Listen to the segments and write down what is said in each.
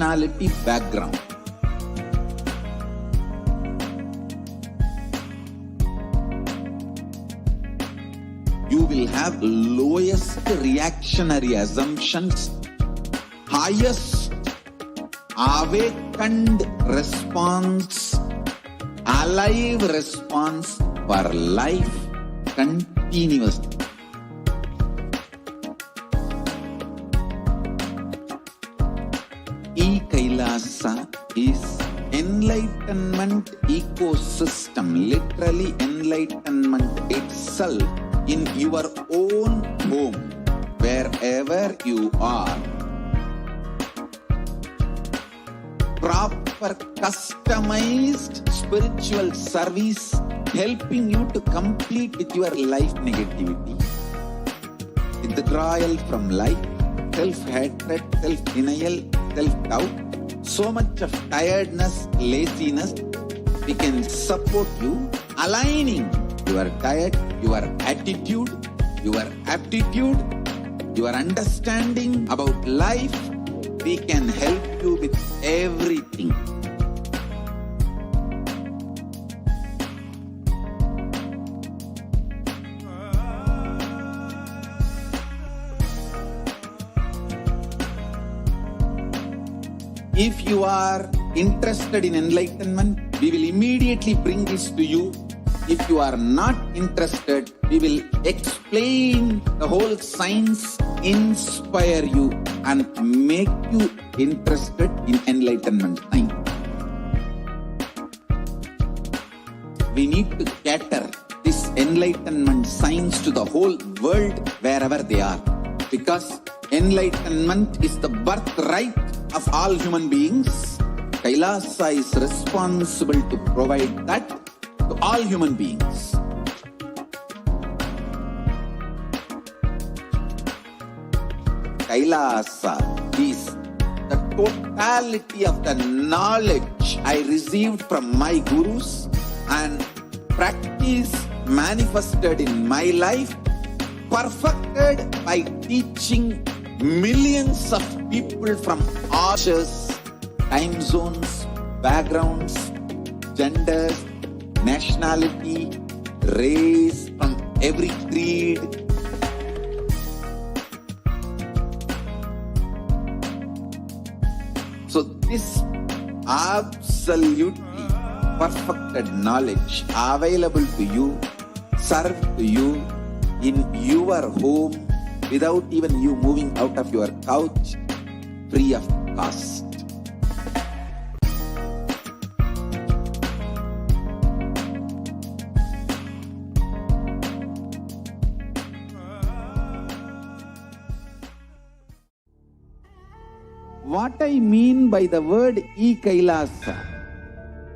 nationality background. You will have lowest reactionary assumptions, highest awakened response, alive response for life continuously. E-Kailasa is enlightenment ecosystem, literally enlightenment itself in your own home, wherever you are. Proper customized spiritual service helping you to complete with your life negativity, withdrawal from life, self-hatred, self-denial, self-doubt, so much of tiredness, laziness. We can support you, aligning your diet, your attitude, your aptitude, your understanding about life. We can help you with everything. If you are interested in enlightenment, we will immediately bring this to you. If you are not interested, we will explain the whole science, inspire you and make you interested in enlightenment science. We need to cater this enlightenment science to the whole world wherever they are, because enlightenment is the birthright of all human beings. Kailasa is responsible to provide that to all human beings. Kailasa is the totality of the knowledge I received from my gurus and practice manifested in my life, perfected by teaching millions of people from all time zones, backgrounds, genders, nationality, race, from every creed. So this absolutely perfected knowledge available to you, served to you in your home without even you moving out of your couch, free of cost. What I mean by the word E-Kailasa,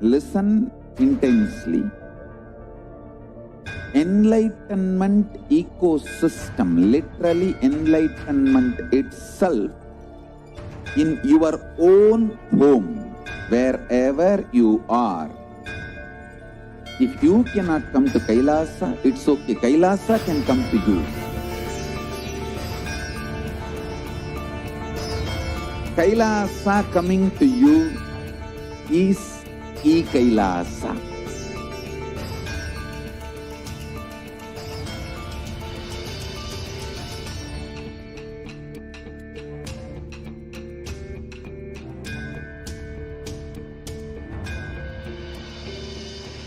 listen intensely. Enlightenment ecosystem, literally enlightenment itself in your own home, wherever you are. If you cannot come to Kailasa, it's okay. Kailasa can come to you. Kailasa coming to you is E-Kailasa.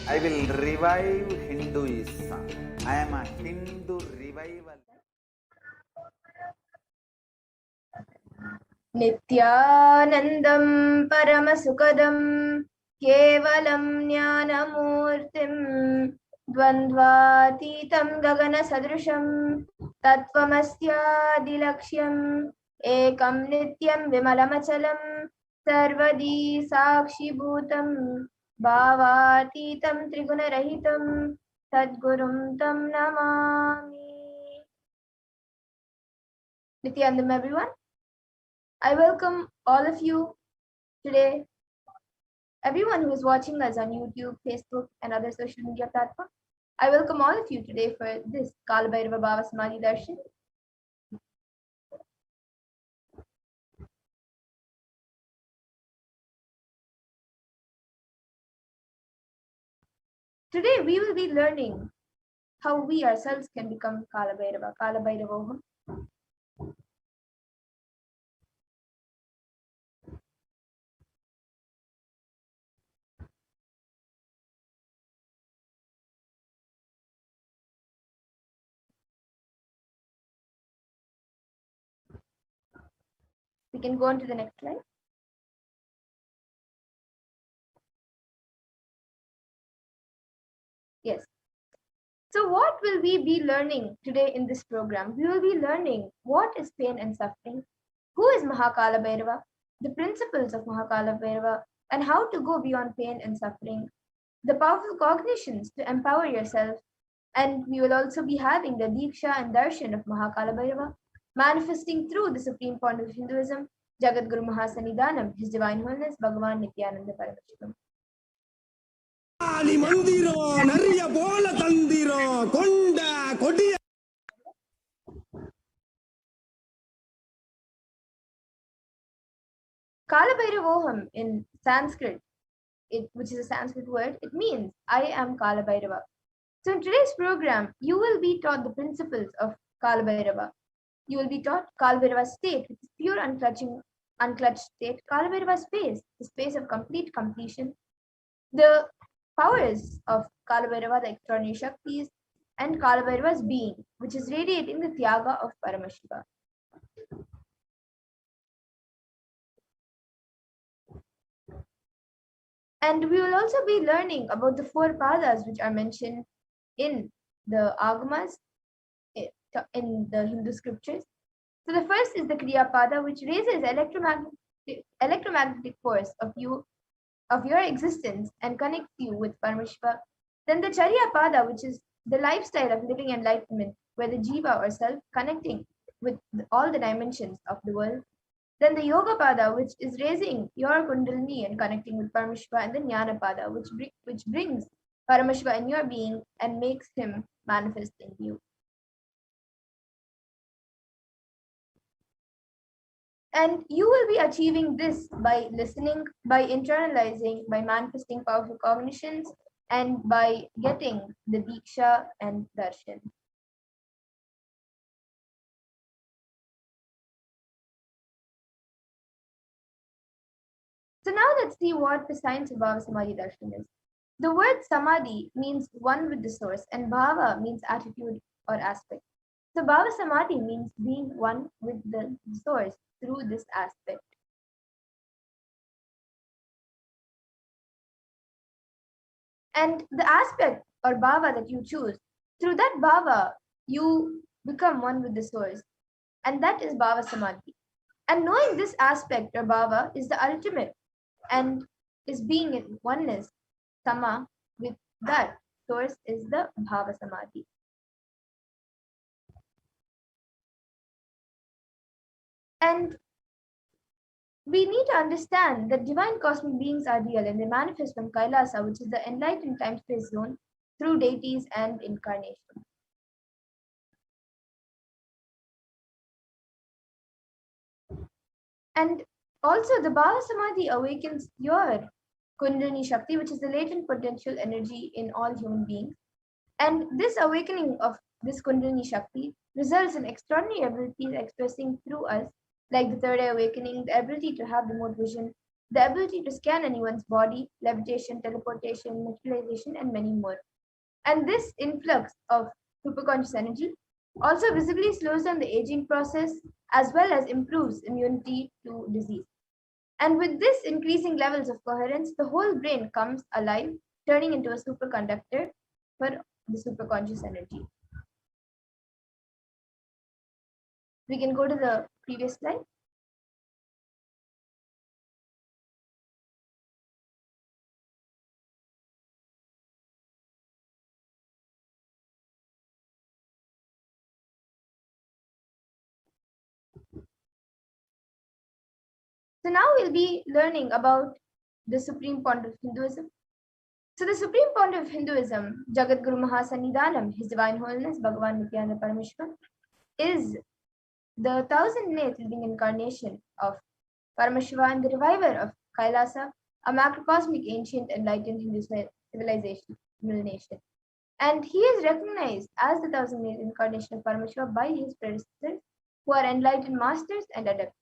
I will revive Hinduism. I am a Hindu revival. Nithyanandam Paramasukadam Kevalam Jnanamurtim Dvandvatitam Gagana Sadrusham Tattvamasya Dilaksham Ekam Nityam Vimalamachalam Sarvadi Sakshi Bhutam Bhavatitam Trigunarahitam Sadgurum Tam Namami. Nithyanandam, everyone. I welcome all of you today, everyone who is watching us on YouTube, Facebook, and other social media platforms. I welcome all of you today for this Kala Bhairava Bhava Samadhi Darshan. Today we will be learning how we ourselves can become Kalabhairavoham. We can go on to the next slide. Yes. So what will we be learning today in this program? We will be learning what is pain and suffering, who is Mahakala Bhairava, the principles of Mahakala Bhairava, and how to go beyond pain and suffering, the powerful cognitions to empower yourself, and we will also be having the Diksha and Darshan of Mahakala Bhairava, manifesting through the supreme point of Hinduism, Jagat Guru Mahasanidanam, His Divine Holiness, Bhagavan Nithyananda Paramashivam. Kalabhairavoham in Sanskrit, which is a Sanskrit word, it means I am Kalabhairava. So in today's program, you will be taught the principles of Kalabhairava. You will be taught Kalabhairava's state, which is pure unclutched state, Kalabhairava's space, the space of complete completion, the powers of Kalabhairava, the extraordinary Shaktis, and Kalabhairava's being, which is radiating the Tyaga of Paramashiva. And we will also be learning about the 4 padas which are mentioned in the Agamas, in the Hindu scriptures. So the first is the Kriya Pada, which raises electromagnetic force of your existence and connects you with Paramashiva. Then the Charya Pada, which is the lifestyle of living enlightenment, where the Jiva or self connecting with all the dimensions of the world. Then the Yoga Pada, which is raising your Kundalini and connecting with Paramashiva, and the Jnana Pada, which brings Paramashiva in your being and makes him manifest in you. And you will be achieving this by listening, by internalizing, by manifesting powerful cognitions, and by getting the Diksha and Darshan. So now let's see what the science of Bhava Samadhi Darshan is. The word Samadhi means one with the source, and Bhava means attitude or aspect. So Bhava Samadhi means being one with the source through this aspect. And the aspect or Bhava that you choose, through that Bhava, you become one with the source. And that is Bhava Samadhi. And knowing this aspect or Bhava is the ultimate and is being in oneness, Sama, with that source is the Bhava Samadhi. And we need to understand that divine cosmic beings are real and they manifest from Kailasa, which is the enlightened time-space zone, through deities and incarnation. And also the Bhava Samadhi awakens your Kundalini Shakti, which is the latent potential energy in all human beings. And this awakening of this Kundalini Shakti results in extraordinary abilities expressing through us, like the third eye awakening, the ability to have remote vision, the ability to scan anyone's body, levitation, teleportation, materialization, and many more. And this influx of superconscious energy also visibly slows down the aging process as well as improves immunity to disease. And with this increasing levels of coherence, the whole brain comes alive, turning into a superconductor for the superconscious energy. We can go to the previous slide. So now we'll be learning about the supreme point of Hinduism. So the supreme point of Hinduism, Jagat Guru Mahasanidanam, His Divine Holiness, Bhagavan Nithyananda Paramashivam, is the 1000th living incarnation of Paramashiva and the reviver of Kailasa, a macrocosmic ancient enlightened Hindu civilization. nation. And he is recognized as the thousand-year incarnation of Paramashiva by his predecessors, who are enlightened masters and adepts.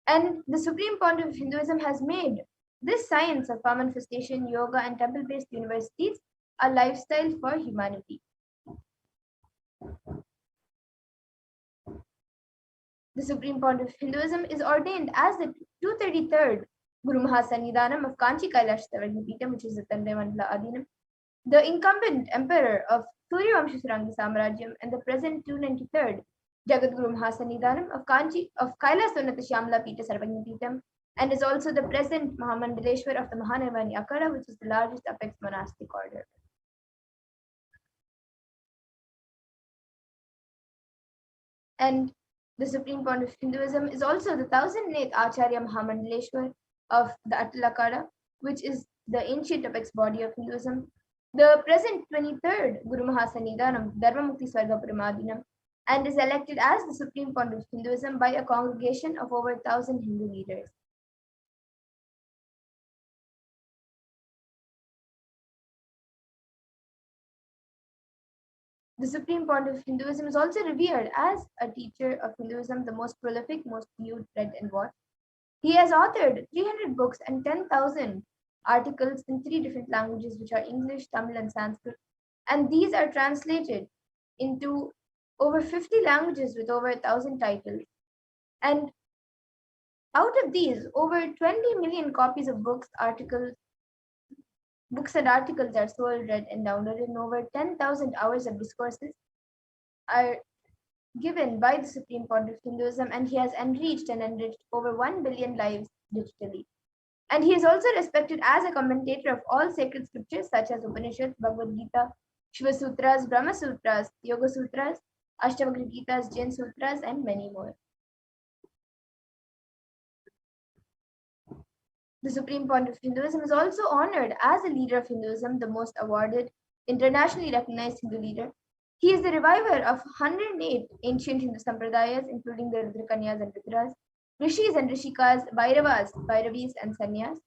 And the Supreme Pontiff of Hinduism has made this science of power manifestation, yoga, and temple-based universities a lifestyle for humanity. The Supreme Pontiff of Hinduism is ordained as the 233rd Guru Mahasannidhanam of Kanchi Kailash Savarnapeetham, which is the Tandai Mandala Adinam, the incumbent emperor of Suryavamsha Sarangi Samrajyam, and the present 293rd Jagadguru Mahasannidhanam of Kailas Unnata Shyamala Peetha Sarvagnapeetham, and is also the present Mahamandaleshwar of the Mahanirvani Akhada, which is the largest apex monastic order. And the Supreme Pontiff of Hinduism is also the 1008th Acharya Mahamandaleshwar of the Atal Akhada, which is the ancient apex body of Hinduism. The present 23rd Guru Mahasannidhanam, Dharmamukti Swargapuram, and is elected as the Supreme Pontiff of Hinduism by a congregation of over 1,000 Hindu leaders. The Supreme Pontiff of Hinduism is also revered as a teacher of Hinduism, the most prolific, most viewed, read, and watched. He has authored 300 books and 10,000 articles in 3 different languages, which are English, Tamil, and Sanskrit. And these are translated into over 50 languages with over 1,000 titles. And out of these, over 20 million copies of books and articles are sold, read, and downloaded, and over 10,000 hours of discourses are given by the Supreme Pontiff of Hinduism, and he has enriched over 1 billion lives digitally. And he is also respected as a commentator of all sacred scriptures such as Upanishads, Bhagavad Gita, Shiva Sutras, Brahma Sutras, Yoga Sutras, Ashtavakra Gitas, Jain Sutras, and many more. The Supreme Pontiff of Hinduism is also honored as a leader of Hinduism, the most awarded, internationally recognized Hindu leader. He is the reviver of 108 ancient Hindu sampradayas, including the Rudrakanyas and Rudras, Rishis and Rishikas, Bhairavas, Bhairavis, and Sannyas,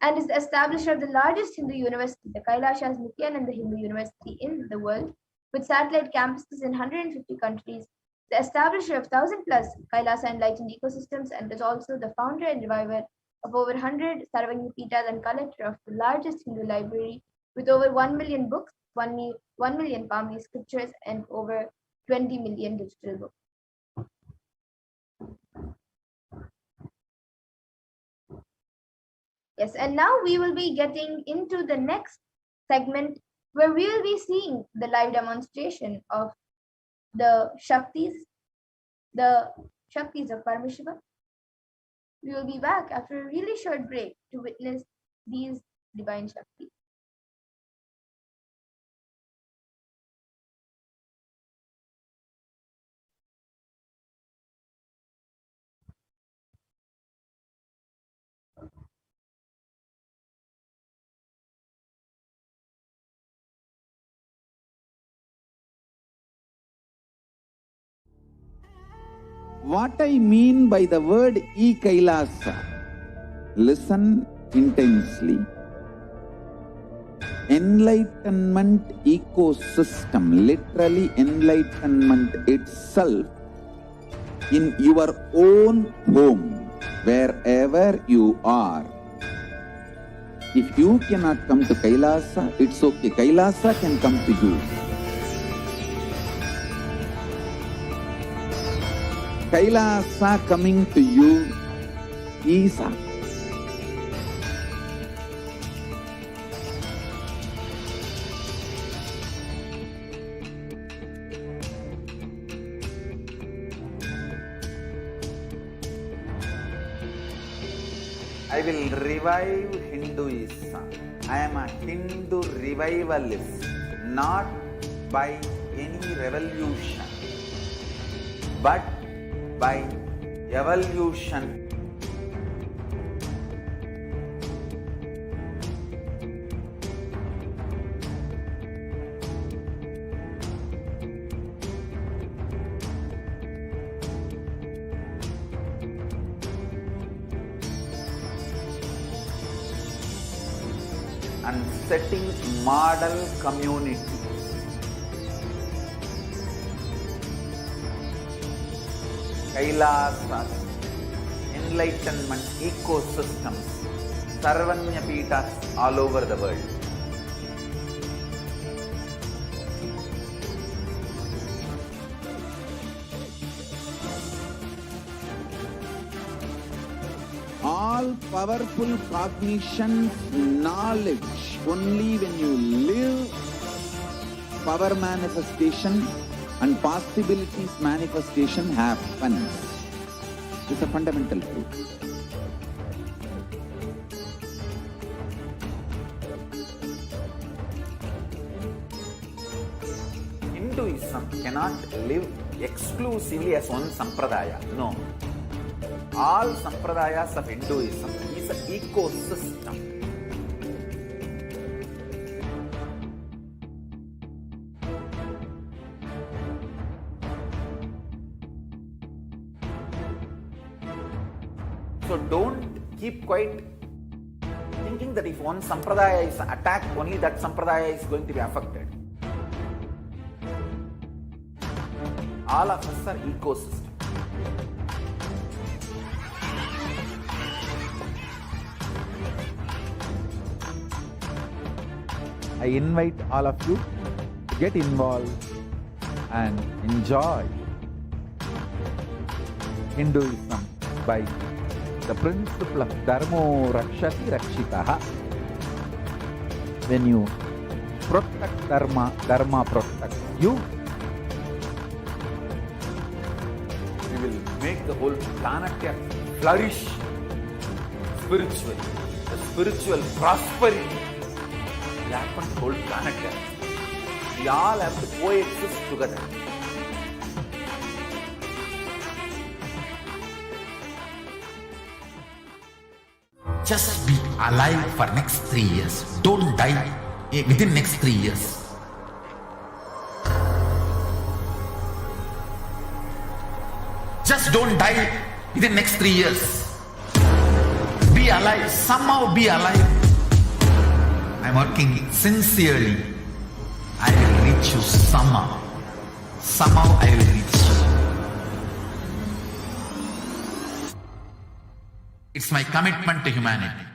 and is the establisher of the largest Hindu university, the HDH Nithyananda Hindu University in the world, with satellite campuses in 150 countries, the establisher of 1,000 plus Kailasa enlightened ecosystems, and is also the founder and reviver of over 100 Sarvagnapeethas and collector of the largest Hindu library with over 1 million books, 1 million Pali scriptures, and over 20 million digital books. Yes, and now we will be getting into the next segment where we will be seeing the live demonstration of the Shaktis of Paramashiva. We will be back after a really short break to witness these divine Shaktis. What I mean by the word e-Kailasa, listen intensely. Enlightenment ecosystem, literally enlightenment itself, in your own home, wherever you are. If you cannot come to Kailasa, it's okay. Kailasa can come to you. Kailasa coming to you is I will revive Hinduism. I am a Hindu revivalist, not by any revolution, but by evolution. and setting model community. Kailasas, enlightenment ecosystems, Sarvanya Peethas all over the world. All powerful cognition, knowledge, only when you live, power manifestation and possibilities manifestation happens. It's a fundamental truth. Hinduism cannot live exclusively as one sampradaya. No. All sampradayas of Hinduism is an ecosystem. So don't keep quiet thinking that if one sampradaya is attacked, only that sampradaya is going to be affected. All of us are ecosystem. I invite all of you to get involved and enjoy Hinduism by the principle of Dharmo Rakshati Rakshitaha. When you protect Dharma, Dharma protects you. We will make the whole planet flourish spiritually, the spiritual prosperity. We happen to whole planet Earth. We all have to coexist together. Just be alive for next 3 years. Don't die within next 3 years. Just don't die within next 3 years. Be alive. Somehow be alive. I'm working sincerely. I will reach you somehow. Somehow I will reach you. It's my commitment to humanity.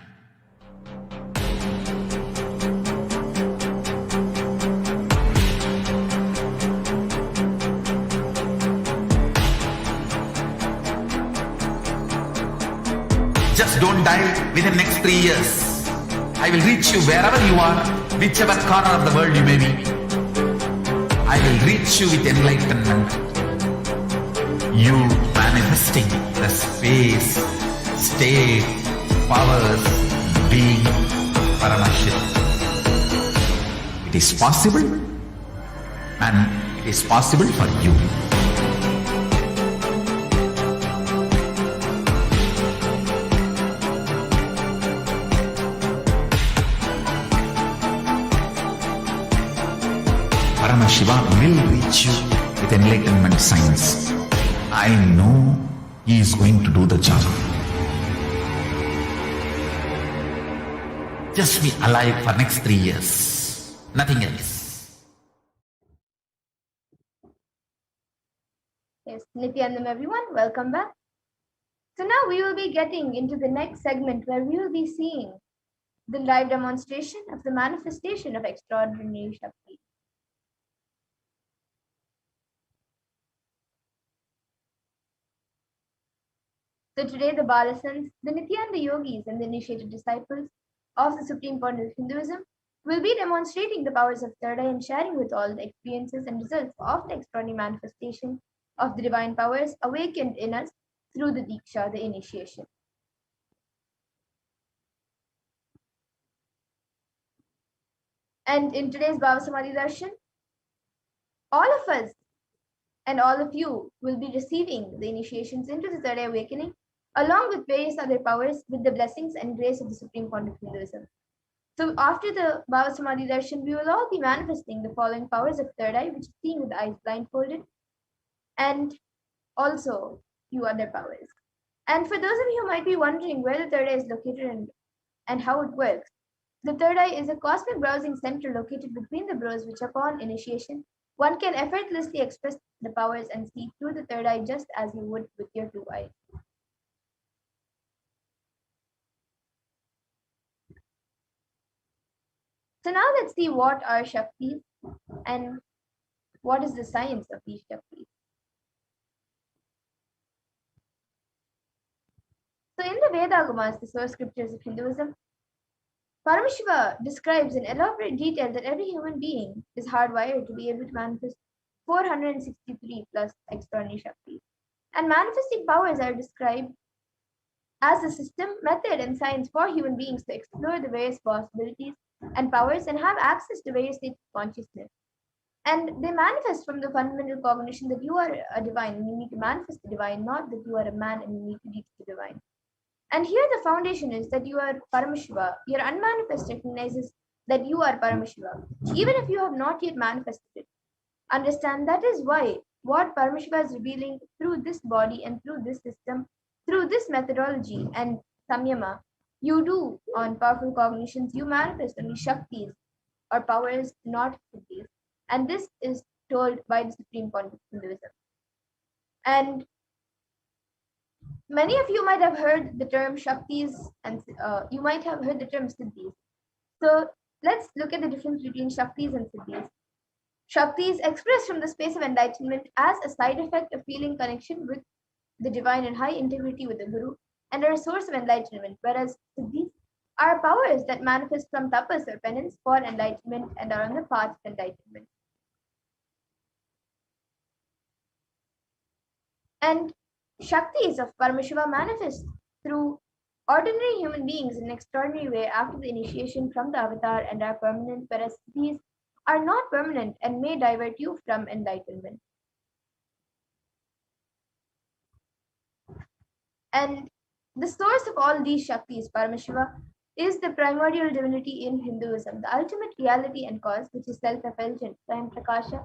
Just don't die within next 3 years. I will reach you wherever you are, whichever corner of the world you may be. I will reach you with enlightenment. You manifesting the space, state, powers, being Paramashivoham. It is possible, and it is possible for you. Paramashivoham will reach you with enlightenment science. I know he is going to do the job. Just be alive for next 3 years. Nothing else. Yes, Nithyanandam everyone, welcome back. So now we will be getting into the next segment where we will be seeing the live demonstration of the manifestation of extraordinary Shakti. So today the Balasans, the Nityananda yogis and the initiated disciples of the Supreme Point of Hinduism will be demonstrating the powers of third eye and sharing with all the experiences and results of the extraordinary manifestation of the divine powers awakened in us through the Diksha, the initiation. And in today's Bhava Samadhi Darshan, all of us and all of you will be receiving the initiations into the third eye awakening along with various other powers with the blessings and grace of the Supreme Point of Hinduism. So after the Bhava Samadhi Darshan, we will all be manifesting the following powers of third eye, which is seen with the eyes blindfolded, and also few other powers. And for those of you who might be wondering where the third eye is located and how it works, The third eye is a cosmic browsing center located between the brows, which upon initiation, one can effortlessly express the powers and see through the third eye just as you would with your two eyes. So now let's see what are Shaktis and what is the science of these Shaktis. So in the Vedagamas, the source scriptures of Hinduism, Paramashiva describes in elaborate detail that every human being is hardwired to be able to manifest 463 plus extraordinary Shaktis. And manifesting powers are described as a system, method, and science for human beings to explore the various possibilities and powers and have access to various states of consciousness. And they manifest from the fundamental cognition that you are a divine and you need to manifest the divine, not that you are a man and you need to reach the divine. And here the foundation is that you are Paramashiva. Your unmanifest recognizes that you are Paramashiva, even if you have not yet manifested it. Understand that is why what Paramashiva is revealing through this body and through this system, through this methodology and samyama, you do on powerful cognitions, you manifest only Shaktis or powers, not Siddhis. And this is told by the Supreme Point of Hinduism. And many of you might have heard the term Shaktis and you might have heard the term Siddhis. So let's look at the difference between Shaktis and Siddhis. Shaktis expressed from the space of enlightenment as a side effect of feeling connection with the divine and high integrity with the Guru and are a source of enlightenment, whereas Siddhis are powers that manifest from tapas or penance for enlightenment and are on the path of enlightenment. And Shaktis of Paramashiva manifest through ordinary human beings in an extraordinary way after the initiation from the avatar and are permanent, whereas these are not permanent and may divert you from enlightenment. And the source of all these Shaktis, Paramashiva, is the primordial divinity in Hinduism, the ultimate reality and cause, which is self-effulgent, Swayam Prakasha,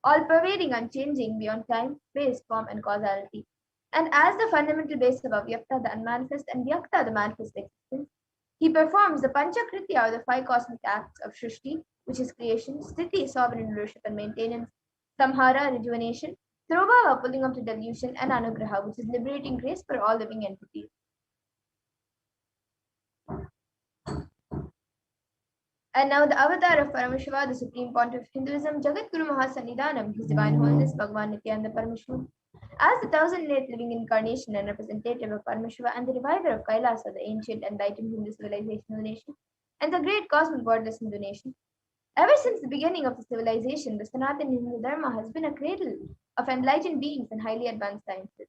all-pervading, unchanging, beyond time, space, form, and causality. And as the fundamental base of Avyakta, the unmanifest, and Vyakta, the manifest existence, he performs the Panchakritya, or the five cosmic acts of Shrishti, which is creation, Sthiti, sovereign rulership and maintenance, Samhara, rejuvenation, Throbhava, pulling up to delusion, and Anugraha, which is liberating grace for all living entities. And now the avatar of Paramashiva, the supreme pontiff of Hinduism, Jagat Guru Mahasannidhanam, His Divine Holiness, Bhagavan Nithyananda Paramashivam, as the 1008th living incarnation and representative of Paramashiva and the reviver of Kailasa, the ancient enlightened Hindu civilizational nation, and the great cosmic godless Hindu nation. Ever since the beginning of the civilization, the Sanatana Hindu Dharma has been a cradle of enlightened beings and highly advanced sciences.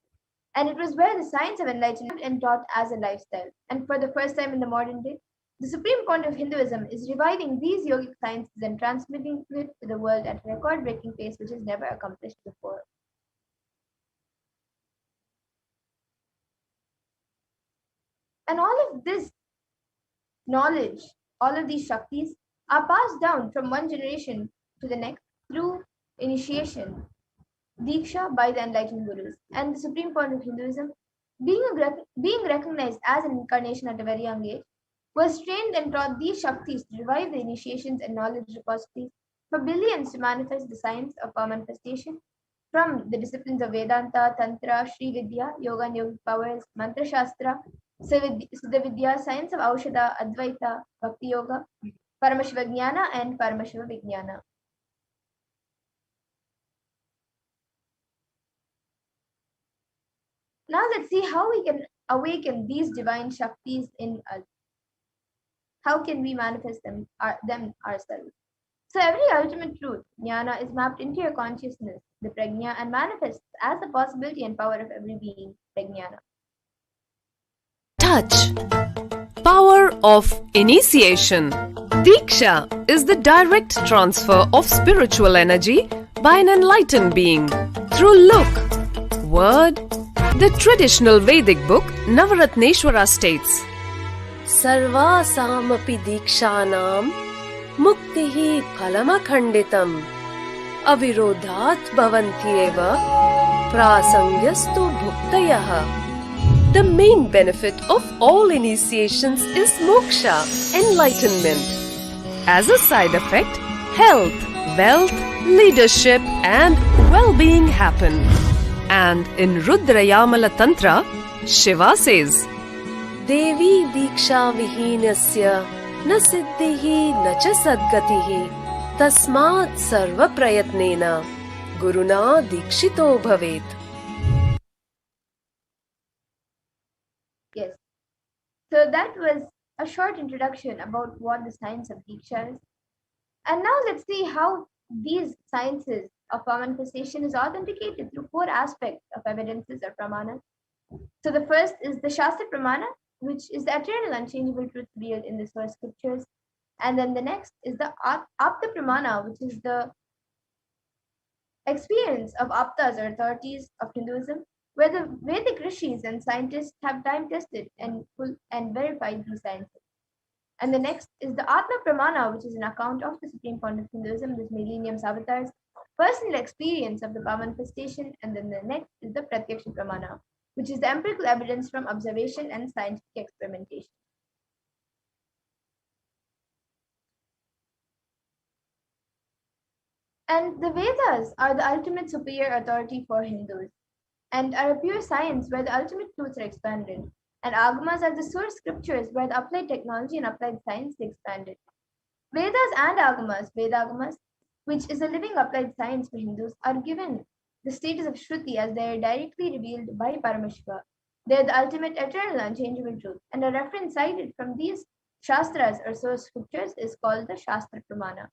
And it was where the science of enlightenment and taught as a lifestyle. And for the first time in the modern day, the supreme point of Hinduism is reviving these yogic sciences and transmitting it to the world at a record-breaking pace which is never accomplished before. And all of this knowledge, all of these Shaktis, are passed down from one generation to the next through initiation, Diksha, by the enlightened Gurus. And the supreme point of Hinduism, being recognized as an incarnation at a very young age, was trained and taught these Shaktis to revive the initiations and knowledge repositories for billions to manifest the science of our manifestation from the disciplines of Vedanta, Tantra, Sri Vidya, Yoga and Yogic powers, Mantra Shastra, Siddha Vidya, science of Aushadha, Advaita, Bhakti Yoga, Paramashiva Jnana and Paramashiva Vijnana. Now let's see how we can awaken these divine Shaktis in us. How can we manifest them ourselves? So every ultimate truth, Jnana, is mapped into your consciousness, the Prajna, and manifests as the possibility and power of every being, Prajnana. Touch. Power of initiation. Diksha is the direct transfer of spiritual energy by an enlightened being through look, word. The traditional Vedic book Navaratneshwara states, Sarvasamapi dikshanam muktihi phalamakhanditam avirodhat bhavanti eva prasangyastu bhuktayah. The main benefit of all initiations is moksha, enlightenment. As a side effect, health, wealth, leadership, and well-being happen. And in Rudrayamala Tantra, Shiva says, Devi Diksha Vihinasya na siddhihi na cha sadgatihi tasmat sarva prayatnena guruna dikshito bhavet. Yes. So that was a short introduction about what the science of Diksha is. And now let's see how these sciences of our manifestation is authenticated through four aspects of evidences or pramana. So the first is the Shastra Pramana, which is the eternal unchangeable truth revealed in the source scriptures. And then the next is the Apta Pramana, which is the experience of Aptas or authorities of Hinduism, where the Vedic rishis and scientists have time tested and verified these sciences. And the next is the Atma Pramana, which is an account of the Supreme Fount of Hinduism, this millennium's avatars, personal experience of the power manifestation. And then the next is the Pratyaksha Pramana, which is the empirical evidence from observation and scientific experimentation. And the Vedas are the ultimate superior authority for Hindus and are a pure science where the ultimate truths are expanded. And Agamas are the source scriptures where the applied technology and applied science is expanded. Vedas and Agamas, Vedagamas, which is a living applied science for Hindus, are given the status of Shruti as they are directly revealed by Paramashiva. They are the ultimate eternal unchangeable truth, and a reference cited from these Shastras or source scriptures is called the Shastra Pramana.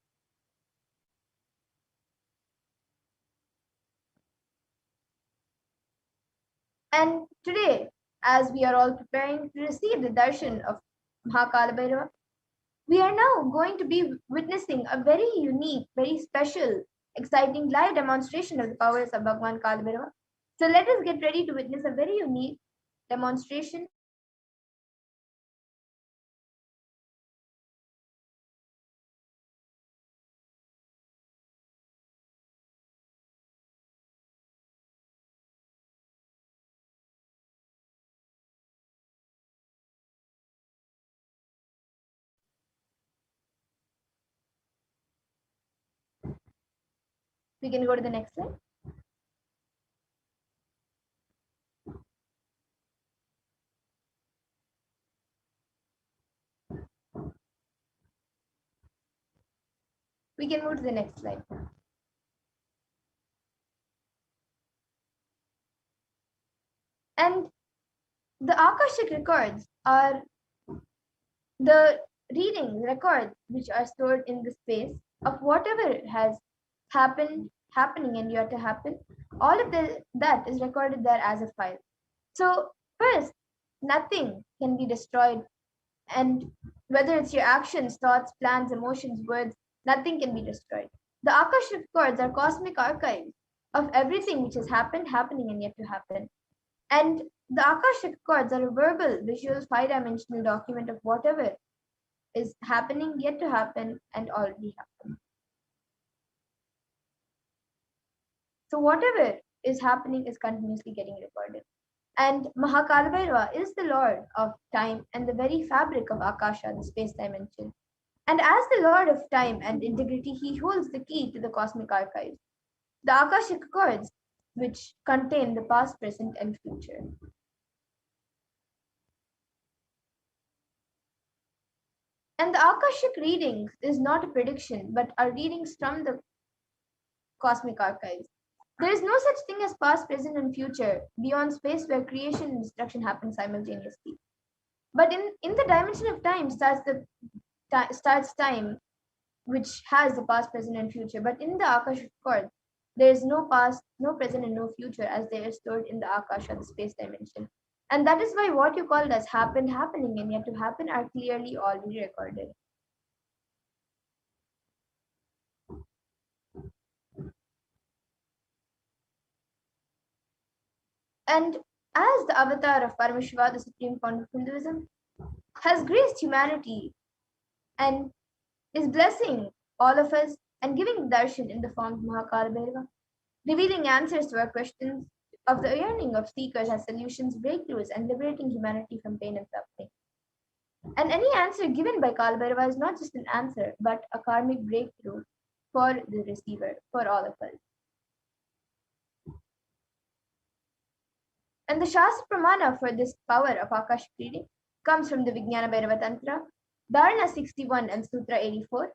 And today, as we are all preparing to receive the darshan of Mahakala Bhairava, we are now going to be witnessing a very unique, very special, exciting live demonstration of the powers of Bhagwan Kala Bhairava. So let us get ready to witness a very unique demonstration. We can go to the next slide. We can move to the next slide. And the Akashic records are the reading records which are stored in the space of whatever has happened, happening, and yet to happen. All of that is recorded there as a file. So first, nothing can be destroyed, and whether it's your actions, thoughts, plans, emotions, words, nothing can be destroyed. The Akashic records are cosmic archives of everything which has happened, happening, and yet to happen. And the Akashic records are a verbal, visual, five-dimensional document of whatever is happening, yet to happen, and already happened. So whatever is happening is continuously getting recorded. And Mahakala Bhairava is the lord of time and the very fabric of Akasha, the space dimension. And as the lord of time and integrity, he holds the key to the cosmic archives, the Akashic records, which contain the past, present, and future. And the Akashic readings is not a prediction, but are readings from the cosmic archives. There is no such thing as past, present, and future beyond space where creation and destruction happen simultaneously. But in the dimension of time starts time, which has the past, present, and future. But in the Akashic record, there is no past, no present, and no future as they are stored in the Akasha, the space dimension. And that is why what you called as happened, happening, and yet to happen are clearly already recorded. And as the avatar of Paramashiva, the supreme fount of Hinduism, has graced humanity and is blessing all of us and giving darshan in the form of Mahakala Bhairava, revealing answers to our questions of the yearning of seekers as solutions, breakthroughs, and liberating humanity from pain and suffering. And any answer given by Kala Bhairava is not just an answer, but a karmic breakthrough for the receiver, for all of us. And the Shastra Pramana for this power of Akashic reading comes from the Vijnana Bhairava Tantra, Dharana 61 and Sutra 84.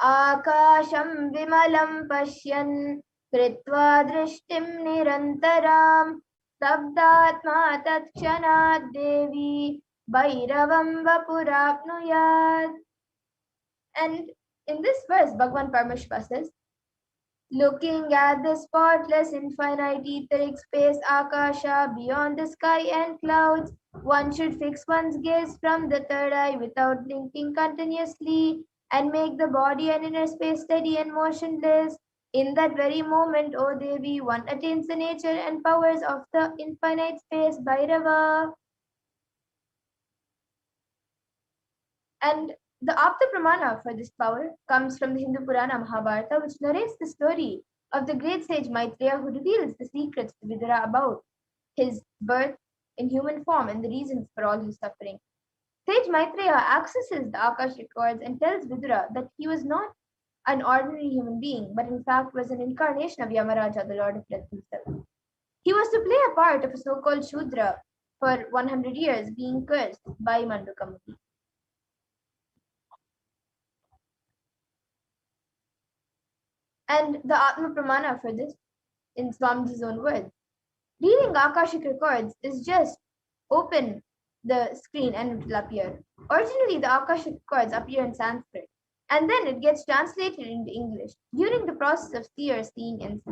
Akasham vimalam pashyan kritva drishtim nirantaram sabdatma tatshanad devi bhairavam vapurapnuyad. And in this verse, Bhagavan Paramashiva says, looking at the spotless infinite etheric space Akasha beyond the sky and clouds, one should fix one's gaze from the third eye without blinking continuously and make the body and inner space steady and motionless. In that very moment, O Devi, one attains the nature and powers of the infinite space Bhairava. And the Apta Pramana for this power comes from the Hindu Purana Mahabharata, which narrates the story of the great sage Maitreya, who reveals the secrets to Vidura about his birth in human form and the reasons for all his suffering. Sage Maitreya accesses the Akashic records and tells Vidura that he was not an ordinary human being, but in fact was an incarnation of Yamaraja, the Lord of Death himself. He was to play a part of a so-called Shudra for 100 years, being cursed by Mandukamati. And the Atma Pramana for this, in Swamiji's own words, reading Akashic records is just open the screen and it will appear. Originally, the Akashic records appear in Sanskrit, and then it gets translated into English during the process of seer seeing and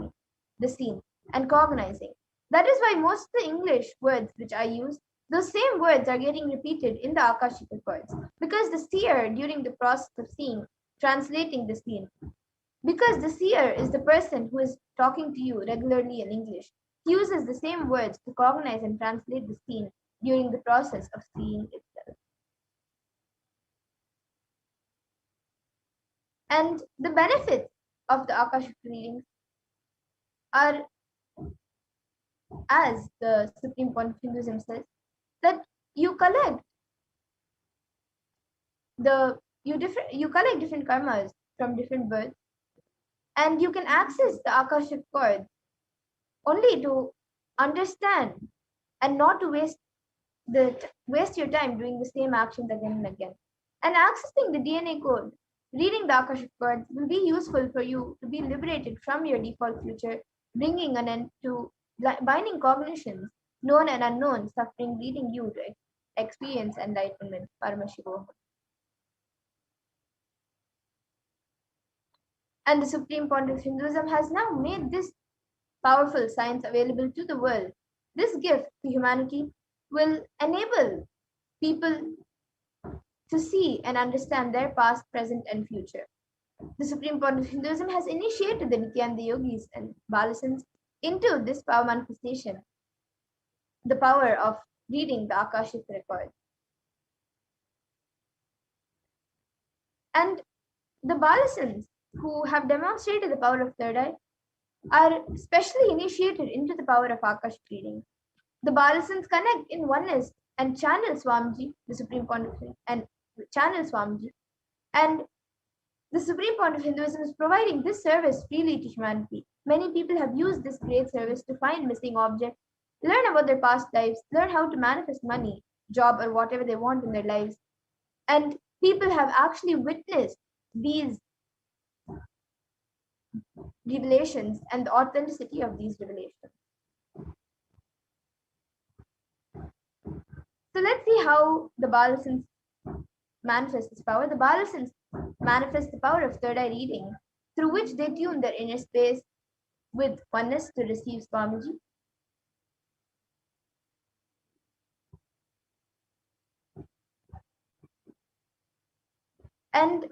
the scene and cognizing. That is why most of the English words which I use, those same words are getting repeated in the Akashic records, because the seer, during the process of seeing, translating the scene, because the seer is the person who is talking to you regularly in English, he uses the same words to cognize and translate the scene during the process of seeing itself. And the benefits of the Akashic readings are, as the Supreme Point of Hinduism says, that you collect different karmas from different births, and you can access the Akashic chord only to understand and not to waste your time doing the same actions again and again. And accessing the DNA code, reading the Akashic chords will be useful for you to be liberated from your default future, bringing an end to binding cognitions, known and unknown suffering, leading you to experience enlightenment. Paramashivoham. And the Supreme Point of Hinduism has now made this powerful science available to the world. This gift to humanity will enable people to see and understand their past, present, and future. The Supreme Point of Hinduism has initiated the Nithyananda yogis and Balasans into this power manifestation, the power of reading the Akashic record. And the Balasans, who have demonstrated the power of third eye, are specially initiated into the power of Akashic reading. The Balasans connect in oneness and channel Swamiji, the Supreme Point of Hinduism, and channel Swamiji. And the Supreme Point of Hinduism is providing this service freely to humanity. Many people have used this great service to find missing objects, learn about their past lives, learn how to manifest money, job, or whatever they want in their lives. And people have actually witnessed these revelations and the authenticity of these revelations. So let's see how the Balasans manifest this power. The Balasans manifest the power of third eye reading, through which they tune their inner space with oneness to receive Swamiji. And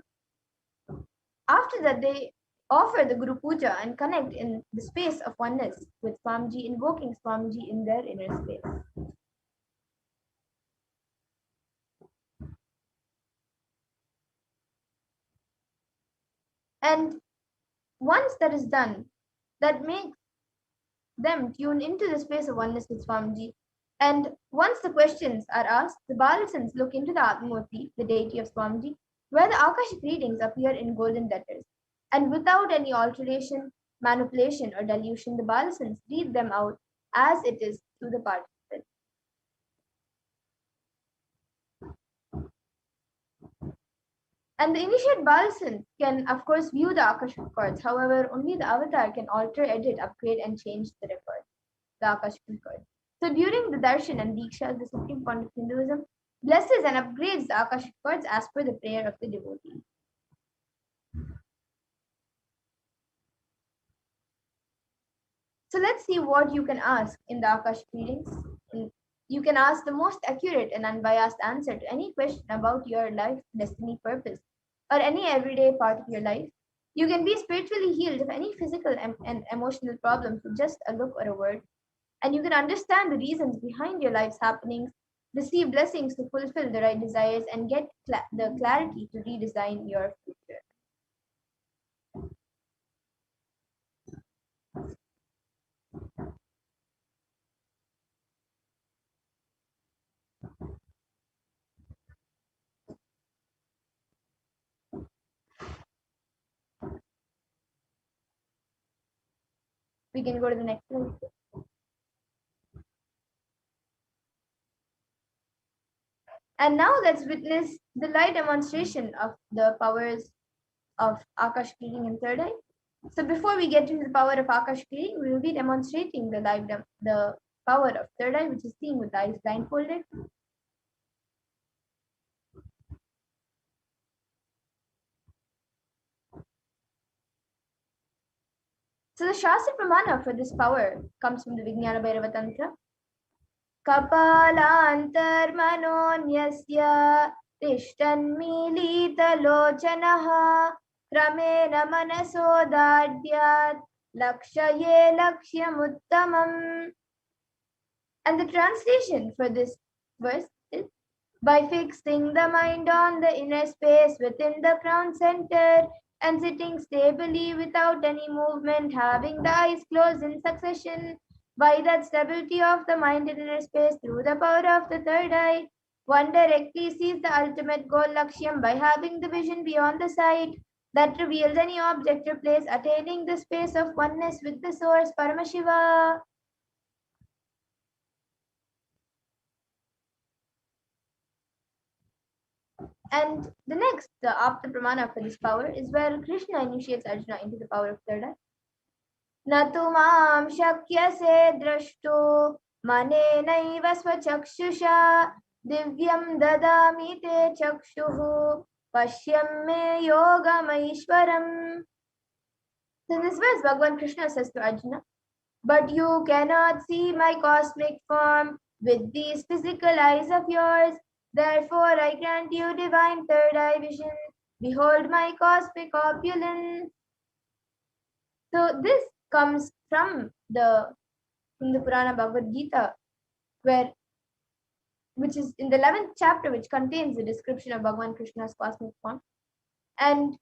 after that, they offer the Guru Puja and connect in the space of oneness with Swamiji, invoking Swamiji in their inner space. And once that is done, that makes them tune into the space of oneness with Swamiji. And once the questions are asked, the Balasans look into the Atmamurti, the deity of Swamiji, where the Akashic readings appear in golden letters. And without any alteration, manipulation, or dilution, the Balasans read them out as it is to the participant. And the initiate Balasan can, of course, view the Akashic records. However, only the avatar can alter, edit, upgrade, and change the record, the Akashic record. So during the darshan and diksha, the supreme point of Hinduism blesses and upgrades the Akashic records as per the prayer of the devotee. So let's see what you can ask in the Akashic readings. You can ask the most accurate and unbiased answer to any question about your life, destiny, purpose, or any everyday part of your life. You can be spiritually healed of any physical and emotional problems with just a look or a word. And you can understand the reasons behind your life's happenings, receive blessings to fulfill the right desires, and get the clarity to redesign your future. We can go to the next slide. And now let's witness the live demonstration of the powers of Akashic reading in third eye. So before we get into the power of Akashic reading, we will be demonstrating the power of third eye, which is seen with the eyes blindfolded. So the Shastra Pramana for this power comes from the Vijnana Bhairava Tantra. कपालान्तर्मनोऽन्यस्य तिष्ठन्मीलितलोचनः क्रमेण मनसोदाड्यात् लक्ष्ये लक्ष्यमुत्तमम्. And the translation for this verse is, by fixing the mind on the inner space within the crown center and sitting stably without any movement, having the eyes closed in succession, by that stability of the mind in inner space through the power of the third eye, one directly sees the ultimate goal Lakshyam by having the vision beyond the sight that reveals any object or place, attaining the space of oneness with the source Paramashiva. And the next, the Apta Pramana for this power is where Krishna initiates Arjuna into the power of third eye. Natu mam shakyase drashto manenaiva swachakshusha divyam dadami te chakshuhu pashyam me yogamaishwaram. So in this verse, Bhagavan Krishna says to Arjuna, but you cannot see my cosmic form with these physical eyes of yours. Therefore, I grant you divine third eye vision. Behold my cosmic opulence. So this comes from the Purana Bhagavad Gita, which is in the 11th chapter, which contains the description of Bhagavan Krishna's cosmic form. And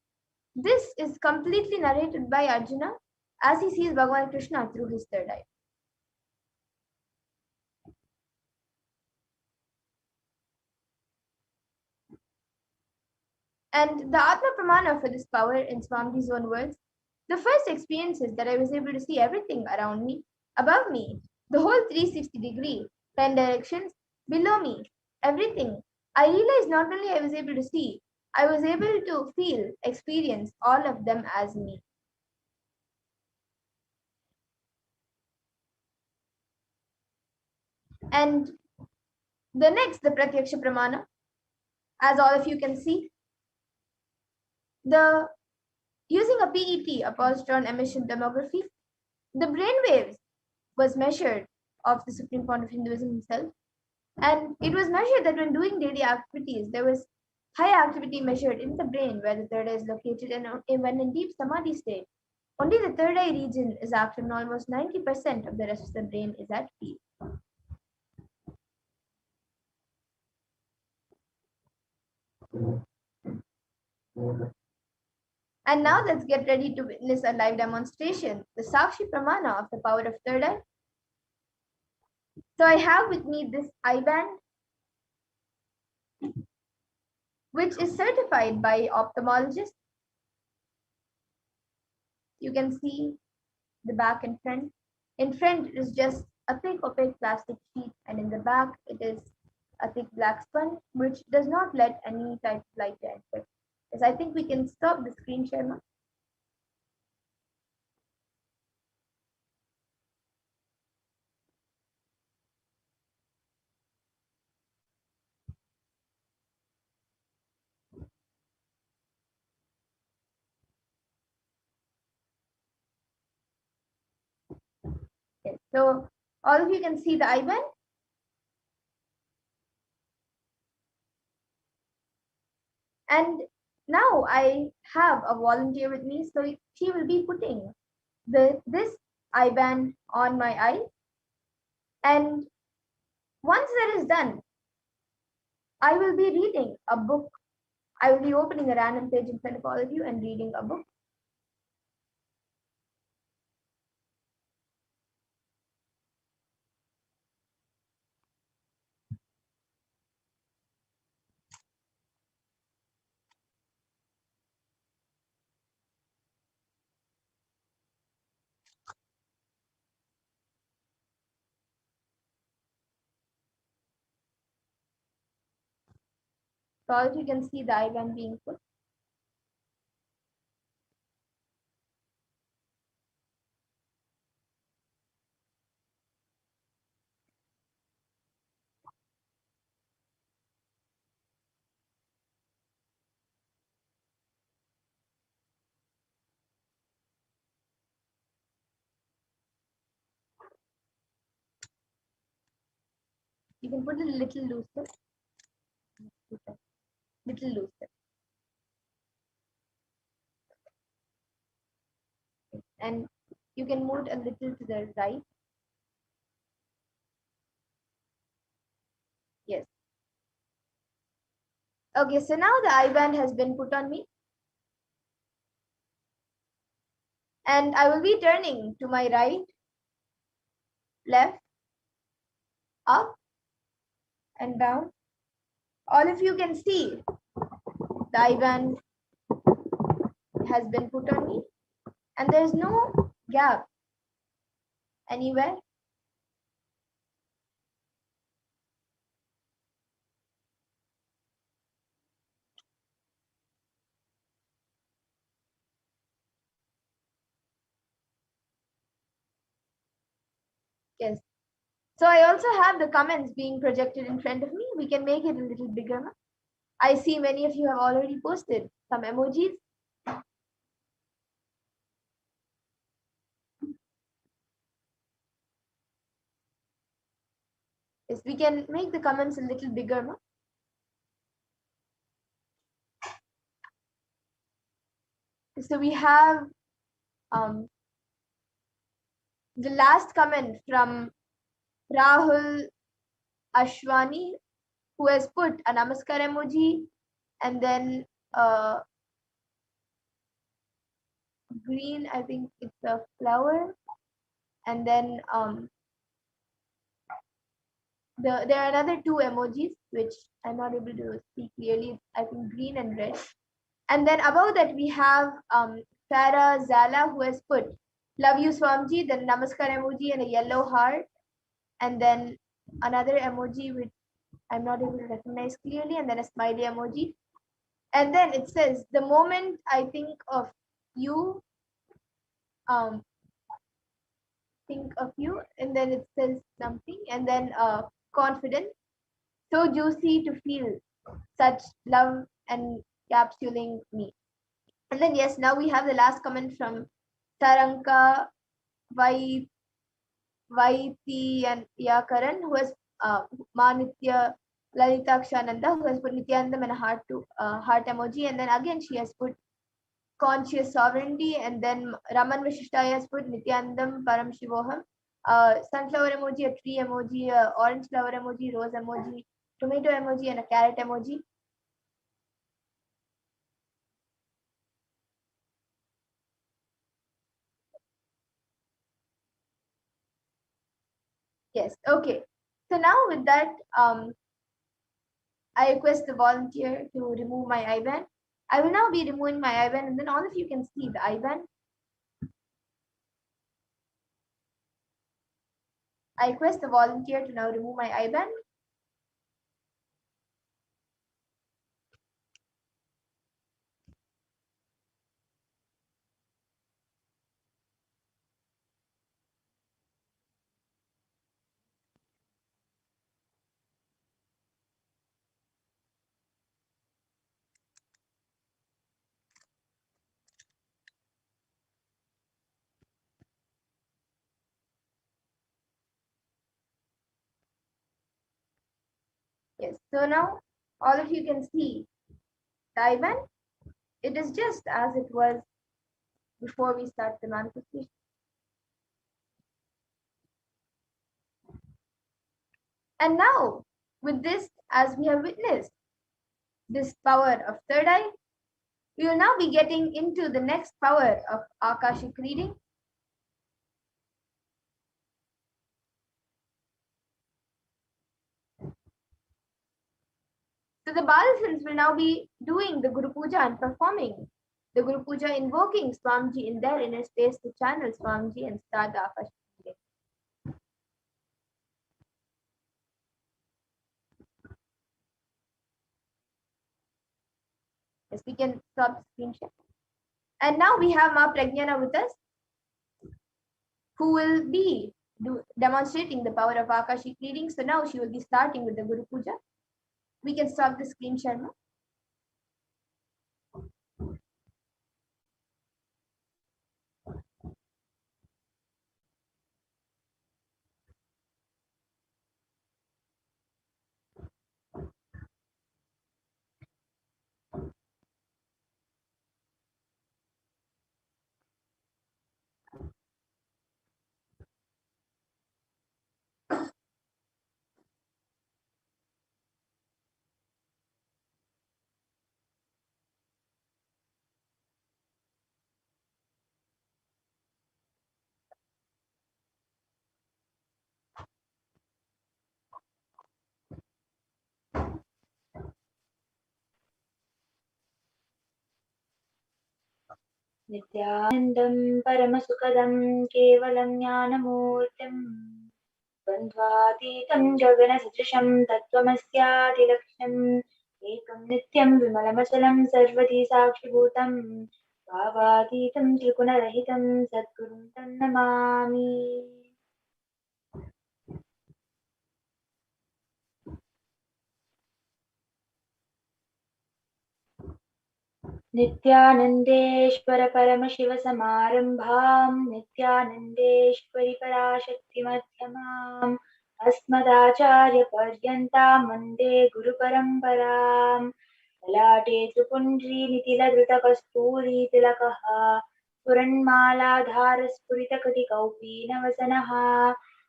this is completely narrated by Arjuna as he sees Bhagavan Krishna through his third eye. And the Atma Pramana for this power in Swamiji's own words, the first experience is that I was able to see everything around me, above me, the whole 360-degree, 10 directions, below me, everything. I realized not only I was able to see, I was able to feel, experience all of them as me. And the next, the Pratyaksha Pramana, as all of you can see, using a PET, a positron emission tomography, the brain waves was measured of the Supreme Point of Hinduism himself. And it was measured that when doing daily activities, there was high activity measured in the brain where the third eye is located, and when in deep samadhi state, only the third eye region is active and almost 90% of the rest of the brain is at peace. And now let's get ready to witness a live demonstration, the Sakshi Pramana of the power of third eye. So I have with me this eye band, which is certified by ophthalmologists. You can see the back and front. In front it is just a thick opaque plastic sheet, and in the back it is a thick black sponge which does not let any type of light enter. Yes, I think we can stop the screen share now. Yes, so all of you can see the eye band. And now I have a volunteer with me, so she will be putting this eye band on my eye. And once that is done, I will be reading a book. I will be opening a random page in front of all of you and reading a book. So all of you can see the eye band being put. You can put it a little looser. Little looser. And you can move it a little to the right. Yes. Okay, so now the eye band has been put on me. And I will be turning to my right, left, up, and down. All of you can see the eye band has been put on me, and there's no gap anywhere. Yes. So I also have the comments being projected in front of me. We can make it a little bigger now. I see many of you have already posted some emojis. Yes, we can make the comments a little bigger now. So we have the last comment from Rahul Ashwani, who has put a namaskar emoji and then green, I think it's a flower, and then there are another two emojis which I'm not able to see clearly. I think green and red. And then above that we have Farah Zala, who has put love you Swamji, then namaskar emoji and a yellow heart, and then another emoji which I'm not able to recognize clearly, and then a smiley emoji. And then it says, the moment I think of you, and then it says something, and then confident, so juicy to feel such love and capsuling me. And then yes, now we have the last comment from Taranka Vaiti and Yakaran, who has Manitya Lalitakshananda, who has put Nithyanandam and a heart emoji, and then again she has put conscious sovereignty, and then Raman Vishishtaya has put Nithyanandam Paramashivoham, sunflower emoji, a tree emoji, a orange flower emoji, rose emoji, tomato emoji, and a carrot emoji. Yes, okay. So now with that, I request the volunteer to remove my IBAN. I will now be removing my IBAN, and then all of you can see the IBAN. I request the volunteer to now remove my IBAN. Yes, so now all of you can see the IBAN. It is just as it was before we start the manifestation. And now, with this, as we have witnessed, this power of third eye, we will now be getting into the next power of Akashic reading. So the Balasins will now be doing the Guru Puja and performing the Guru Puja, invoking Swamiji in their inner space to channel Swamiji and start the Akashic reading. Yes, we can stop the screen share. And now we have Ma Pragnana with us, who will be demonstrating the power of Akashic reading. So now she will be starting with the Guru Puja. We can stop the screen share now. नित्यानन्दं परमसुखदं केवलं ज्ञानमूर्तिं द्वन्द्वातीतं गगनसदृशं तत्त्वमस्यादिलक्ष्यम् एकं नित्यं विमलमचलं सर्वधी साक्षिभूतं भावातीतं त्रिगुणरहितं सद्गुरुं तं नमामि। नित्यानन्देश्वर परमशिवसमारम्भां नित्यानन्देश्वरि पराशक्तिमध्यमाम् अस्मदाचार्यपर्यन्तां वन्दे गुरुपरम्पराम्। ललाटे त्रिपुण्ड्रीनितिलधृतकस्तूरीतिलकः स्फुरन्मालाधारस्फुरितकटिकौपीनवसनः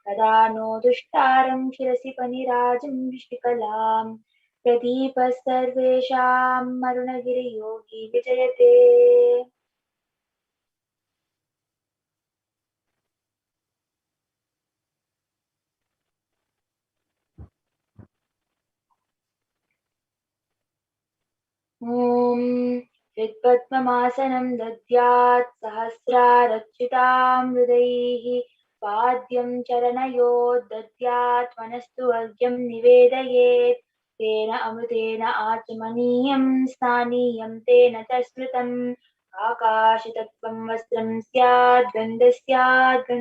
तदा no दुष्टारं शिरसि फणिराजं विशिकलाम् प्रदीपः सर्वेषां मरुणगिरियोगी विजयते। ॐ हृत्पद्ममासनं दद्यात् सहस्रारच्युतां हृदैः पाद्यं चरणयोः दद्यात् मनस्तु वर्ग्यं निवेदयेत् तेन अमृतेन आचमनीयं स्नानीयं तेन च स्मृतम् आकाशतत्त्वं वस्त्रं स्यात् गन्धस्यात्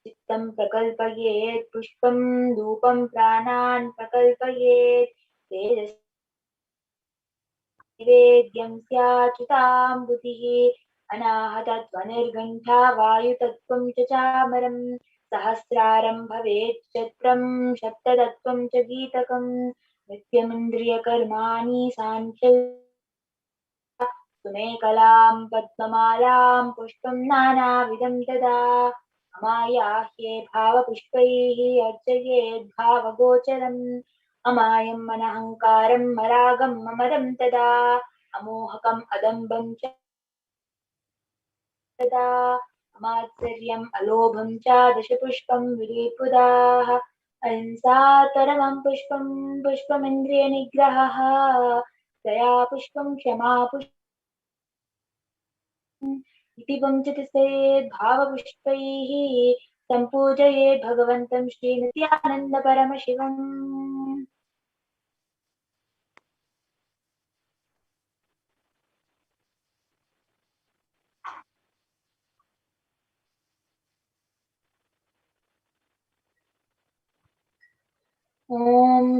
चित्तं प्रकल्पयेत् पुष्पं धूपं प्राणान् प्रकल्पयेत् तेजस् निवेद्यं स्याच्युताम्बुधिः अनाहतध्वनिर्घण्टा वायुतत्त्वं च चामरं सहस्रारं भवेत् चत्रं सप्ततत्त्वं च गीतकं नित्यमिन्द्रियकर्माणि साङ्ख्यं सुमेकलां पद्ममालां पुष्पं नानाविधं तदा अमायाह्ये भावपुष्पैः अर्चयेद् भावगोचरम् अमायम् अनहङ्कारम् अरागम् अमरं तदा अमोहकम् अदम्बं च तदा अमात्सर्यम् अलोभं च दशपुष्पं विलेपुदाः अहिंसा परमं पुष्पं पुष्पमिन्द्रियनिग्रहः दया पुष्पं क्षमा पुष्पम् इति वञ्चति चेत् भावपुष्पैः सम्पूजयेत् भगवन्तं श्रीनित्यानन्दपरमशिवम्। ॐ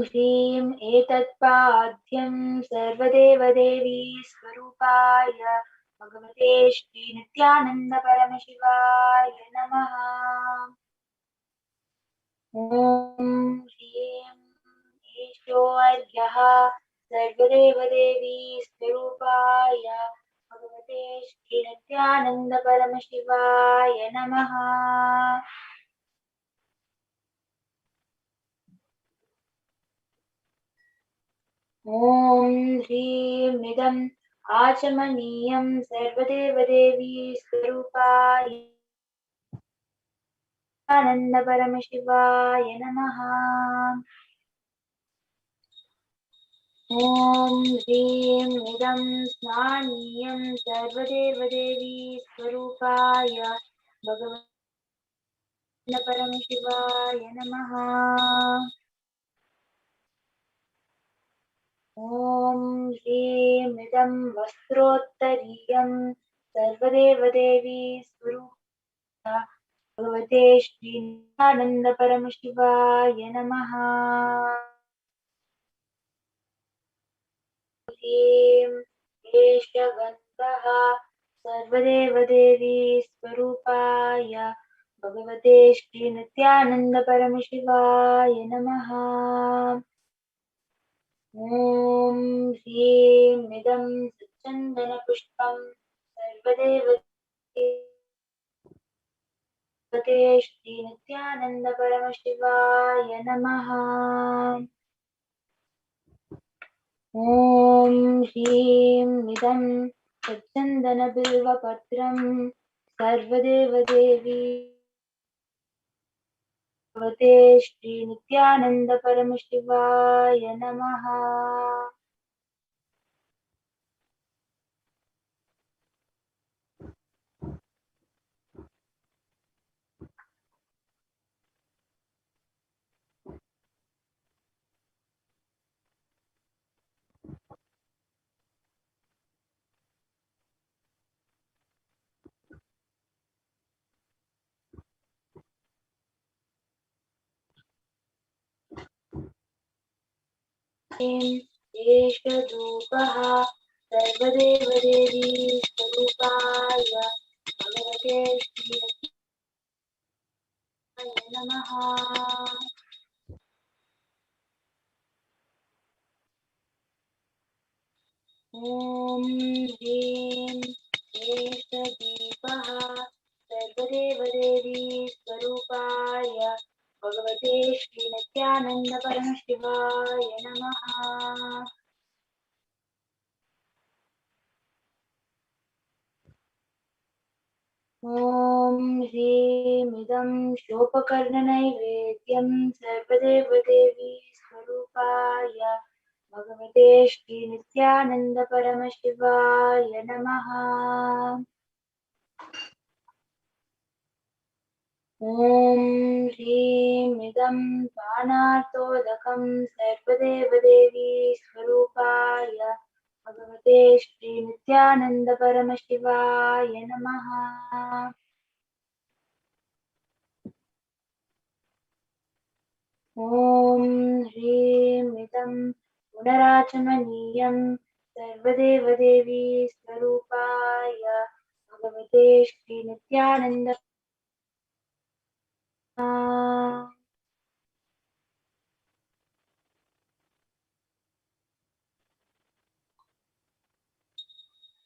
ह्रीं एतत्पाद्यं सर्वदेवदेवी स्वरूपाय भगवते श्रीनित्यानन्दपरमशिवाय नमः। ॐ ह्रीं ईशोऽर्घ्यः सर्वदेवदेवी स्वरूपाय भगवते श्रीनित्यानन्दपरमशिवाय नमः। ॐ ह्रीं इदम् आचमनीयं सर्वदेवदेवी स्वरूपाय आनन्दपरमशिवाय नमः। ॐ ह्रीं इदं स्नानीयं सर्वदेवदेवी स्वरूपाय भगवते परमशिवाय नमः। ॐ ह्रीं इदं वस्त्रोत्तरीयं सर्वदेवदेवी स्वरूपाय भगवते श्रीनित्यानन्दपरमशिवाय नमः। ह्रीं केशगन्धः सर्वदेवदेवी स्वरूपाय भगवते श्रीनित्यानन्दपरमशिवाय नमः। ॐ ह्रीं इदं सच्चन्दनपुष्पं सर्वदेवदेवी भगवते श्रीनित्यानन्दपरमशिवाय नमः। ॐ ह्रीं इदं सच्चन्दनबिल्वपत्रं सर्वदेवदेवी भगवते श्रीनित्यानन्दपरमशिवाय नमः। एषधूपः सर्वदेवदेवी स्वरूपाय भगवते श्रीनित्यानन्दाय नमः। ॐ ह्रीं एषदीपः सर्वदेवदेवी स्वरूपाय भगवते श्रीनित्यानन्दपरमशिवाय नमः। ॐ ह्रीं इदं शोपकर्णनैवेद्यं सर्वदेवदेवी स्वरूपाय भगवते श्रीनित्यानन्दपरमशिवाय नमः। ॐ ह्रीं इदं पानार्तोदकं सर्वदेवदेवी स्वरूपाय भगवते श्रीनित्यानन्दपरमशिवाय नमः। ॐ ह्रीं इदं पुनराचमनीयं सर्वदेवदेवी स्वरूपाय भगवते श्रीनित्यानन्द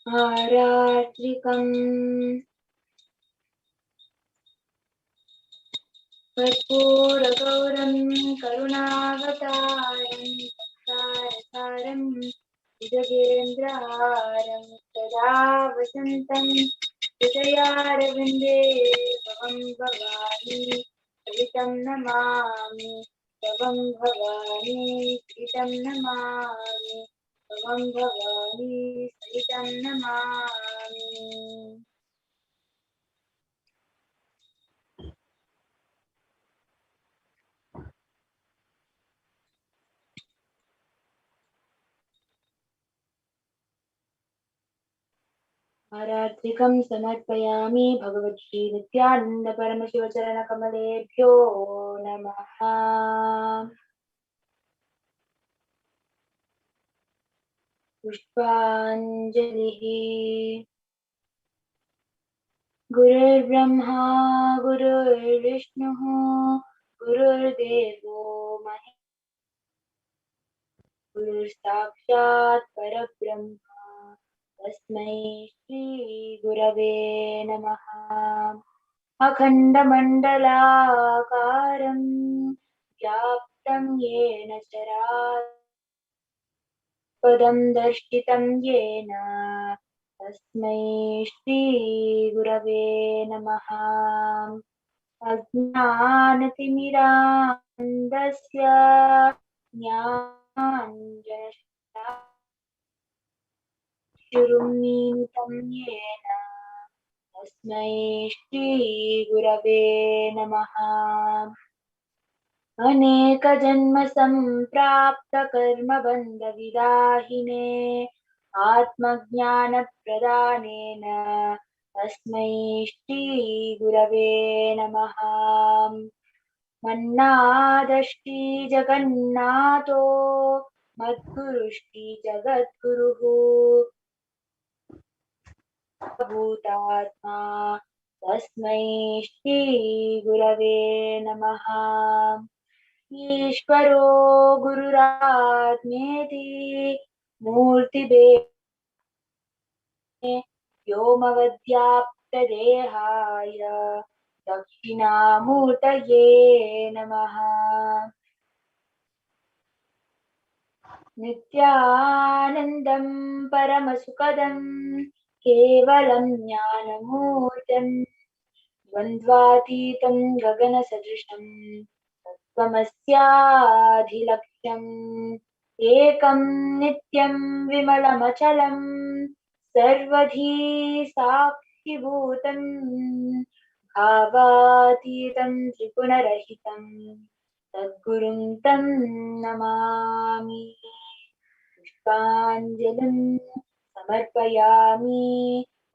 आरात्रिकम् कर्पूरगौरं करुणावतारं संसारसारं भुजगेन्द्रहारं सदा वसन्तं हृदयारविन्दे भवं भवानी सहितं नमामि भवं भवानी सहितं नमामि भवं भवानी सहितं नमामि आरात्रिकं समर्पयामि भगवद्श्री नित्यानन्द परमशिवचरणकमलेभ्यो नमः पुष्पाञ्जलिः गुरुर्ब्रह्मा गुरुर्विष्णुः गुरुर्देवो महेश्वरः गुरुर्साक्षात् परब्रह्म तस्मै श्रीगुरवे नमः अखण्डमण्डलाकारं व्याप्तं येन चराचरं दर्शितं येन तस्मै श्रीगुरवे नमः अज्ञानतिमिरान्धस्य ज्ञानाञ्जनशलाकरुणीतं येन तस्मै श्रीगुरवे नमः अनेकजन्मसम्प्राप्तकर्मबन्धविदाहिने आत्मज्ञानप्रदानेन तस्मै श्रीगुरवे नमः मन्नादश्रीजगन्नाथो मद्गुरुश्रीजगद्गुरुः भूतात्मा तस्मै श्रीगुरवे नमः ईश्वरो गुरुरात्मेति मूर्तिभेदे व्योमवद्व्याप्तदेहाय दक्षिणामूर्तये नमः नित्यानन्दं परमसुखदं केवलं ज्ञानमूर्तिम् द्वन्द्वातीतं गगनसदृशं तत्त्वमस्याधिलक्ष्यम् एकं नित्यं विमलमचलं सर्वधी साक्षिभूतं भावातीतं त्रिगुणरहितं तद्गुरुं तं नमामि पुष्पाञ्जलिं समर्पयामि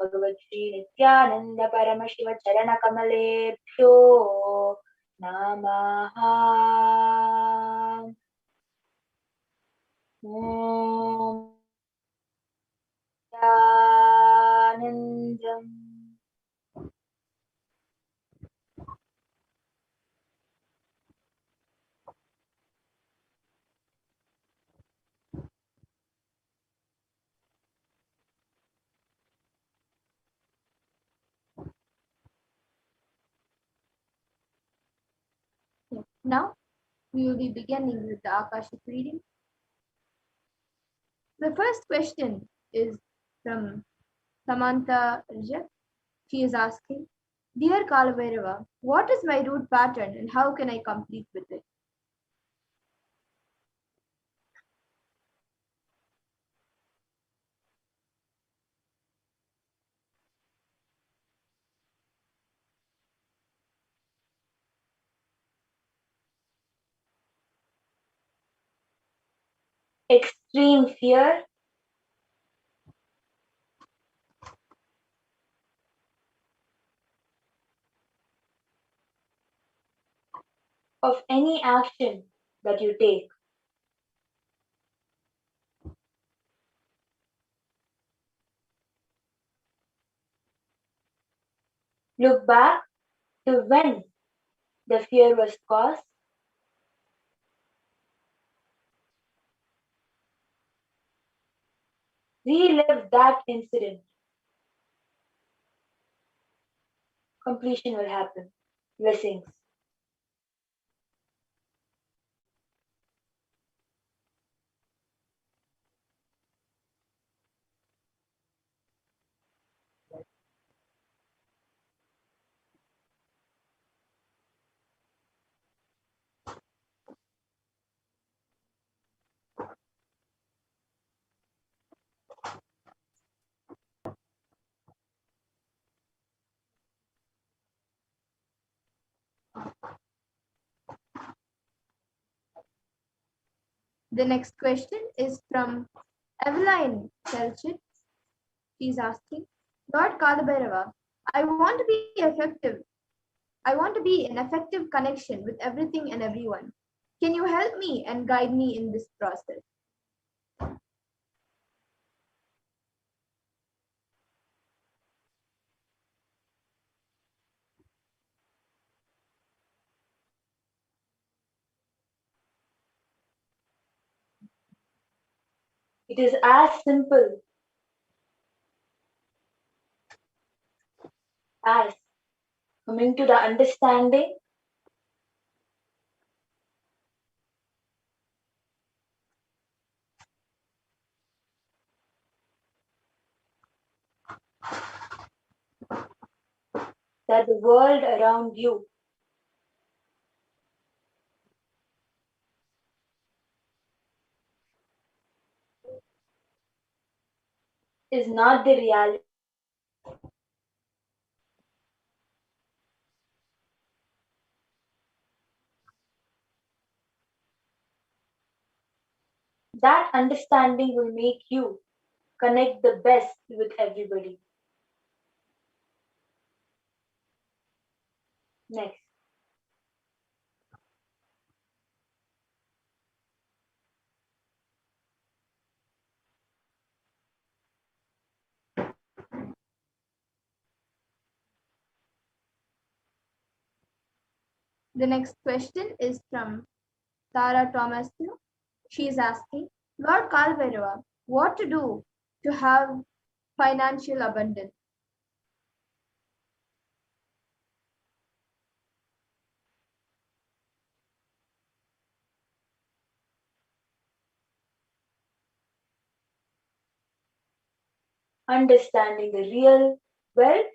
भगवद्श्री नित्यानन्द परमशिव चरणकमलेभ्यो नमः ॐ आनन्दम् Now we will be beginning with the Akashic reading. The first question is from Samantha Rajat. She is asking, Dear Kalavairava, what is my root pattern and how can I complete with it? Extreme fear of any action that you take. Look back to when the fear was caused. Relive that incident. Completion will happen. Blessings. The next question is from Eveline Selchit. She's asking, Lord Kalabhairava, I want to be effective. I want to be in effective connection with everything and everyone. Can you help me and guide me in this process? It is as simple as coming to the understanding that the world around you is not the reality. That understanding will make you connect the best with everybody. Next. The next question is from Tara Thomas. She is asking, Lord Kalbhairava, what to do to have financial abundance? Understanding the real wealth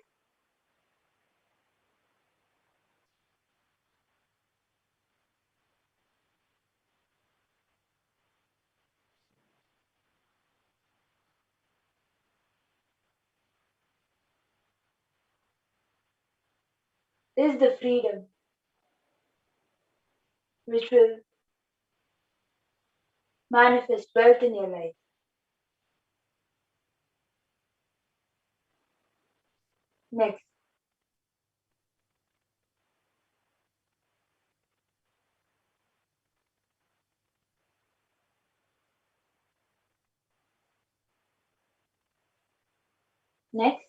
is the freedom which will manifest wealth in your life. Next. Next.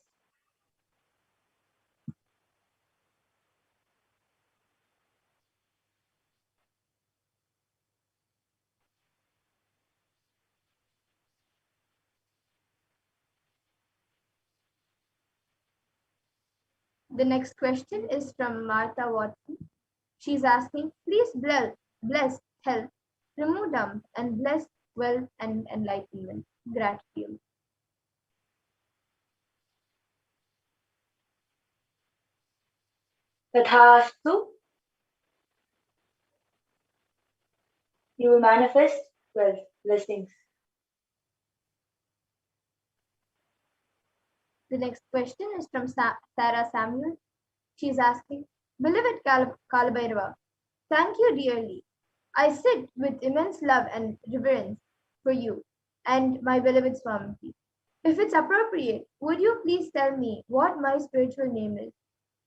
The next question is from Martha Watson. She's asking, please bless health, remove dump, and bless wealth and enlightenment. Gratitude. Tathastu. You will manifest wealth, blessings. The next question is from Sarah Samuel. She's asking, Beloved Kalabhairava, thank you dearly. I sit with immense love and reverence for you and my beloved Swamiji. If it's appropriate, would you please tell me what my spiritual name is?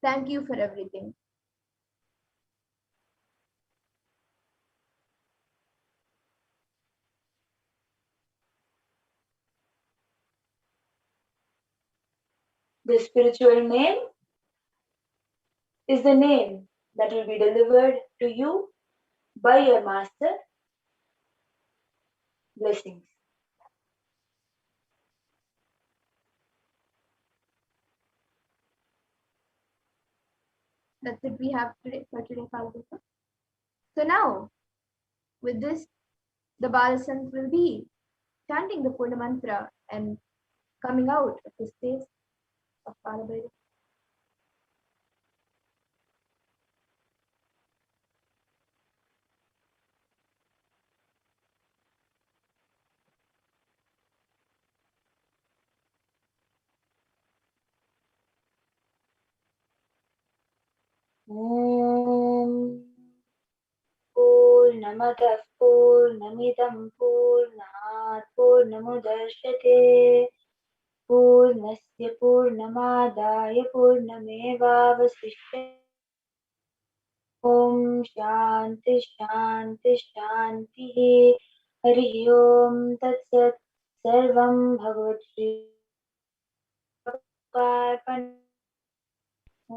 Thank you for everything. The spiritual name is the name that will be delivered to you by your master. Blessings. That's it we have today for today, Kalabhairava. So now, with this, the Balasant will be chanting the Purna mantra and coming out of the space of Kalabhairava. Om Purnamada पूर्णमदः पूर्णमिदं पूर्णात् पूर्णमुदच्यते पूर्णस्य पूर्णमादाय पूर्णमेवावशिष्यते ॐ शान्ति शान्ति शान्तिः हरिः ॐ तत्सत् सर्वं भगवद्गीतार्पणम्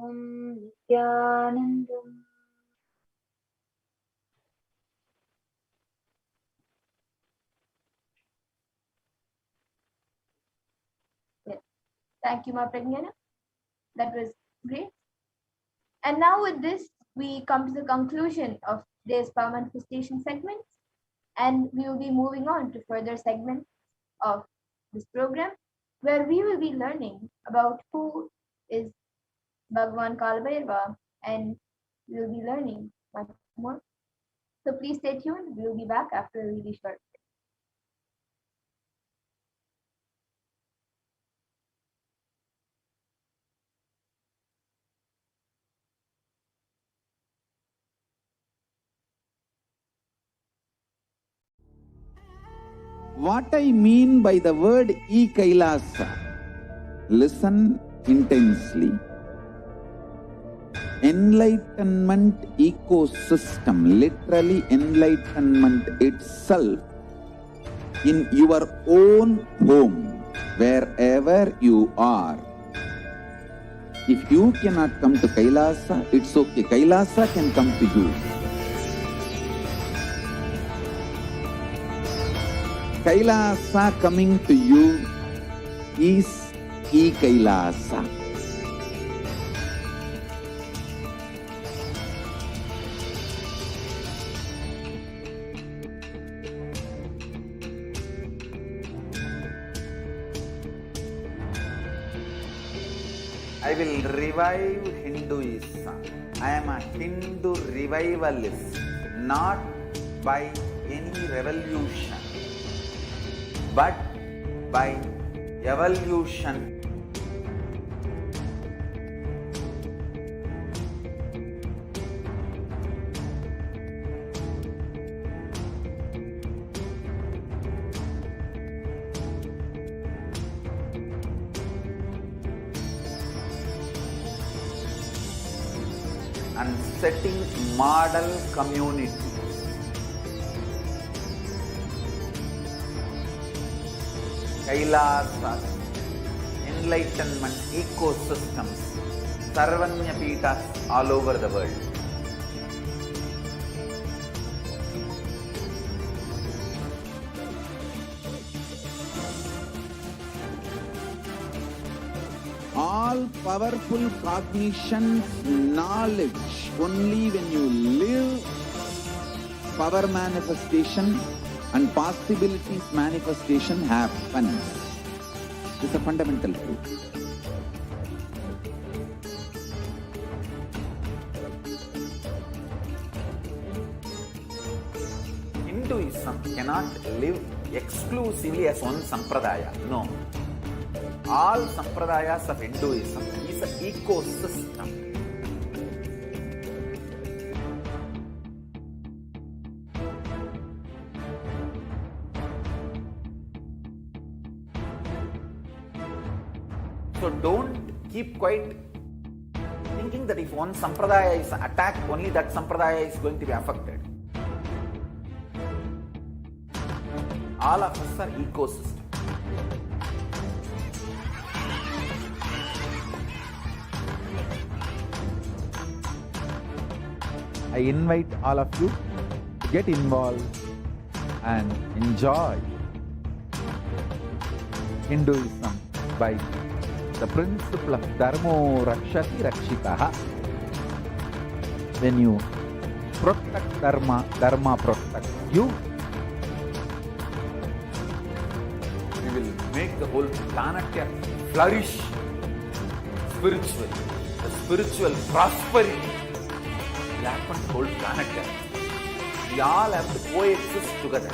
ॐ नित्यानन्दम् Thank you, Ma Pragnana. That was great. And now with this, we come to the conclusion of today's power manifestation segments, and we will be moving on to further segments of this program, where we will be learning about who is Bhagwan Kalbhairava, and we will be learning much more. So please stay tuned. We will be back after a really short break. What I mean by the word E-Kailasa, listen intensely. Enlightenment ecosystem, literally enlightenment itself, in your own home, wherever you are. If you cannot come to Kailasa, it's okay. Kailasa can come to you. Kailasa coming to you is E-Kailasa. I will revive Hinduism. I am a Hindu revivalist, not by any revolution, but by evolution. And setting model community. Kailasas, enlightenment ecosystems, Sarvanya Pitas all over the world. All powerful cognition, knowledge, only when you live power manifestation and possibilities manifestation happens. This is a fundamental truth. Hinduism cannot live exclusively as one sampradaya. No. All sampradayas of Hinduism is an ecosystem. So don't keep quiet thinking that if one sampradaya is attacked, only that sampradaya is going to be affected. All of us are ecosystems. I invite all of you to get involved and enjoy Hinduism by the principle of Dharmo Rakshati Rakshitaha. When you protect Dharma, Dharma protects you. We will make the whole planet flourish spiritually. The spiritual prosperity will happen to the whole planet. We all have to coexist together.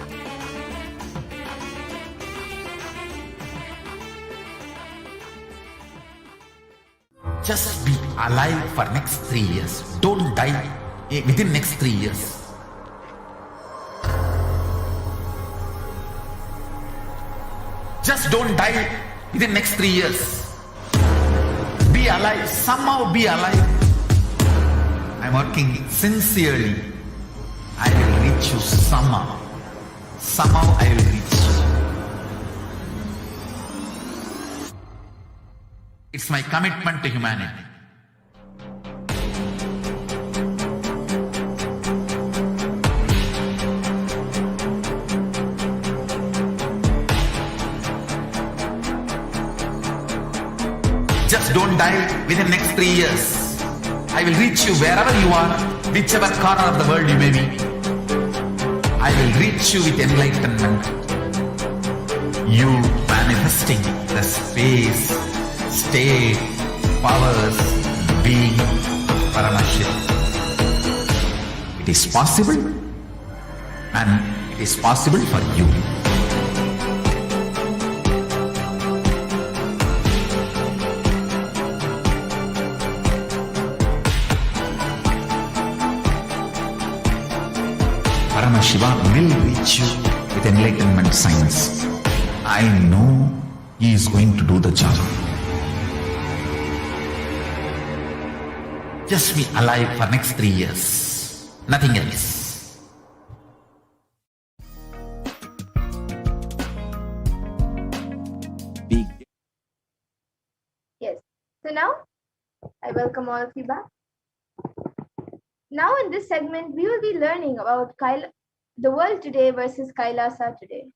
Just be alive for next 3 years. Don't die within next 3 years. Just don't die within next 3 years. Be alive. Somehow be alive. I'm working sincerely. I will reach you somehow. Somehow I will reach you. It's my commitment to humanity. Just don't die within next 3 years. I will reach you wherever you are, whichever corner of the world you may be. I will reach you with enlightenment. You manifesting the space, state, powers, being, Paramashivoham. It is possible, and it is possible for you. Paramashivoham will reach you with enlightenment science. I know he is going to do the job. Just be alive for next 3 years. Nothing else. Be Yes. So now, I welcome all of you back. Now in this segment, we will be learning about the world today versus Kailasa today.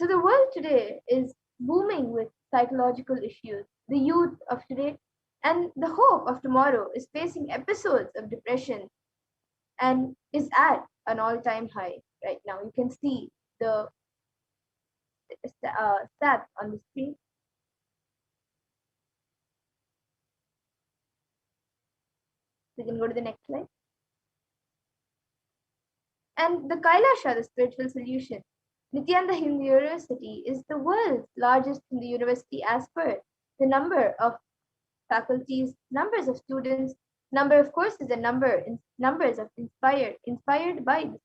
So the world today is booming with psychological issues. The youth of today and the hope of tomorrow is facing episodes of depression and is at an all-time high right now. You can see the stats on the screen. We can go to the next slide. And the Kailasha, the spiritual solution. Nithyananda Hindu University is the world's largest Hindu university as per the number of faculties, numbers of students, number of courses, and numbers of inspired by the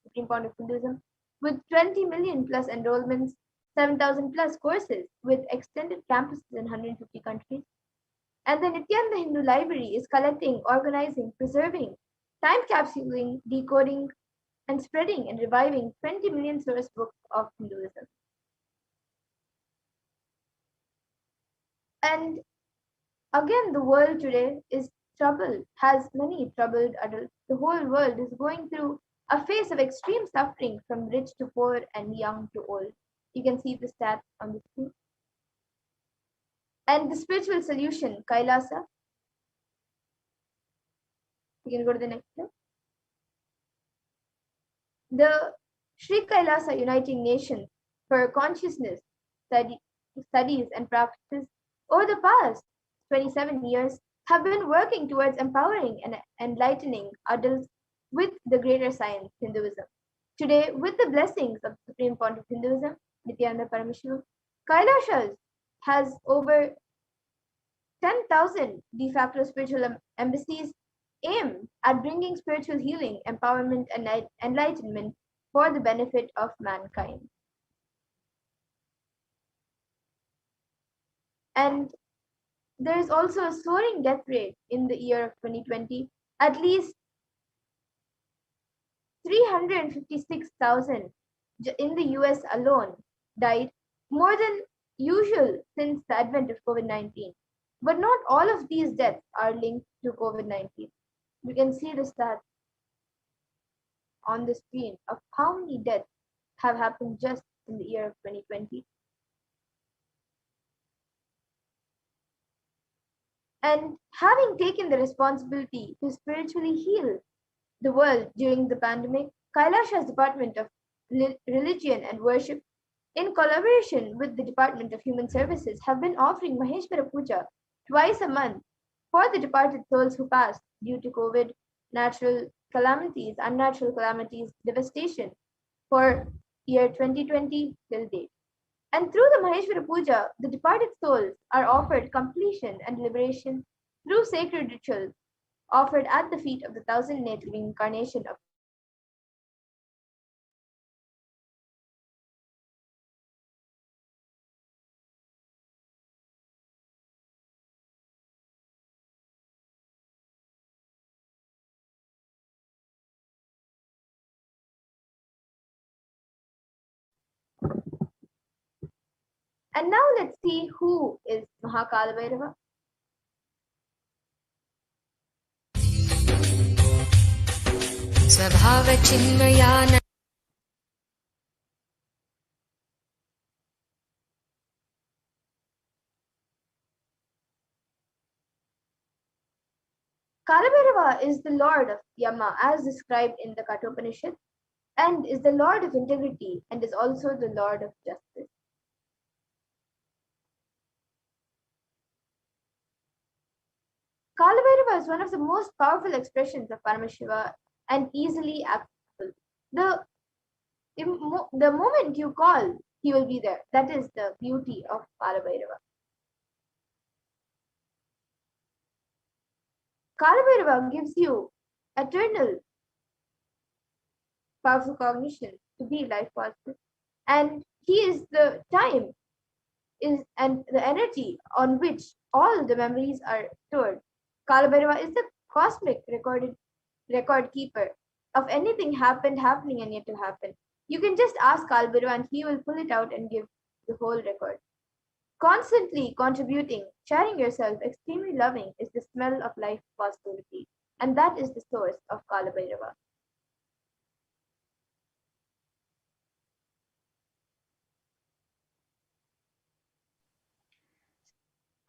Supreme Point of Hinduism, with 20 million plus enrollments, 7,000 plus courses, with extended campuses in 150 countries. And the Nithyananda Hindu Library is collecting, organizing, preserving, time capsuling, decoding, and spreading and reviving 20 million source books of Hinduism. And again, the world today is troubled, has many troubled adults. The whole world is going through a phase of extreme suffering from rich to poor and young to old. You can see the stats on the screen. And the spiritual solution, Kailasa. You can go to the next slide. The Sri Kailasa Uniting Nations for Consciousness studies and practices over the past 27 years have been working towards empowering and enlightening adults with the greater science, Hinduism. Today, with the blessings of the Supreme Point of Hinduism, Nithyananda Paramashivam, Kailashas has over 10,000 de facto spiritual embassies aimed at bringing spiritual healing, empowerment, and enlightenment for the benefit of mankind. And there is also a soaring death rate in the year of 2020. At least 356,000 in the US alone died, more than usual since the advent of COVID-19. But not all of these deaths are linked to COVID-19. You can see the stats on the screen of how many deaths have happened just in the year of 2020. And having taken the responsibility to spiritually heal the world during the pandemic, Kailasha's Department of Religion and Worship, in collaboration with the Department of Human Services, have been offering Maheshwara Puja twice a month for the departed souls who passed due to COVID, natural calamities, unnatural calamities, devastation for year 2020 till date. And through the Maheshwara Puja, the departed souls are offered completion and liberation through sacred rituals offered at the feet of the thousand native incarnation of And now let's see who is Mahakala Bhairava. स्वभावचिन्मयान Kalabhairava is the lord of Yama as described in the Kathopanishad and is the lord of integrity and is also the lord of justice. Kalabhairava is one of the most powerful expressions of Paramashiva and easily accessible. The moment you call, he will be there. That is the beauty of Kalabhairava. Kalabhairava gives you eternal powerful cognition to be life possible. And he is the time and the energy on which all the memories are stored. Kalabhairava is the cosmic record keeper of anything happening, and yet to happen. You can just ask Kalabhairava and he will pull it out and give the whole record. Constantly contributing, sharing yourself, extremely loving is the smell of life possibility. And that is the source of Kalabhairava.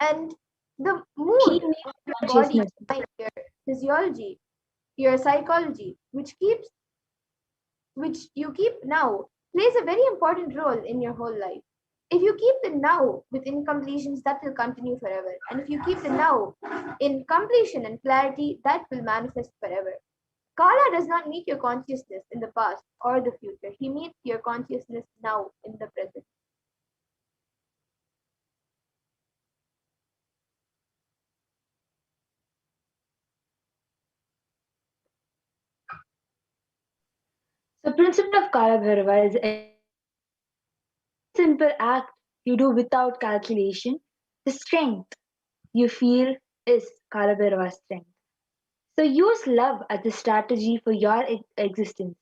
And the Key mood name of your body, consciousness. mind, your physiology, your psychology, which you keep now, plays a very important role in your whole life. If you keep the now with incompletions, that will continue forever. And if you keep the now in completion and clarity, that will manifest forever. Kala does not meet your consciousness in the past or the future. He meets your consciousness now in the present. The principle of Kala Bhairava is a simple act you do without calculation. The strength you feel is Kala Bhairava's strength. So use love as a strategy for your existence.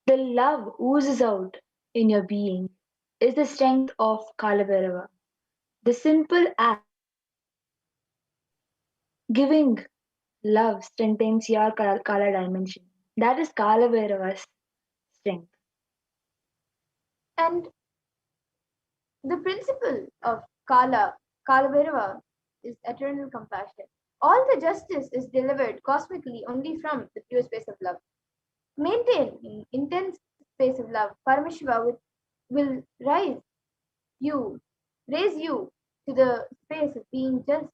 The love oozes out in your being is the strength of Kala Bhairava. The simple act giving love strengthens your Kala dimension. That is Kala Bhairava's strength. And the principle of Kala Bhairava, is eternal compassion. All the justice is delivered cosmically only from the pure space of love. Maintain intense space of love. Paramashiva will raise you to the space of being just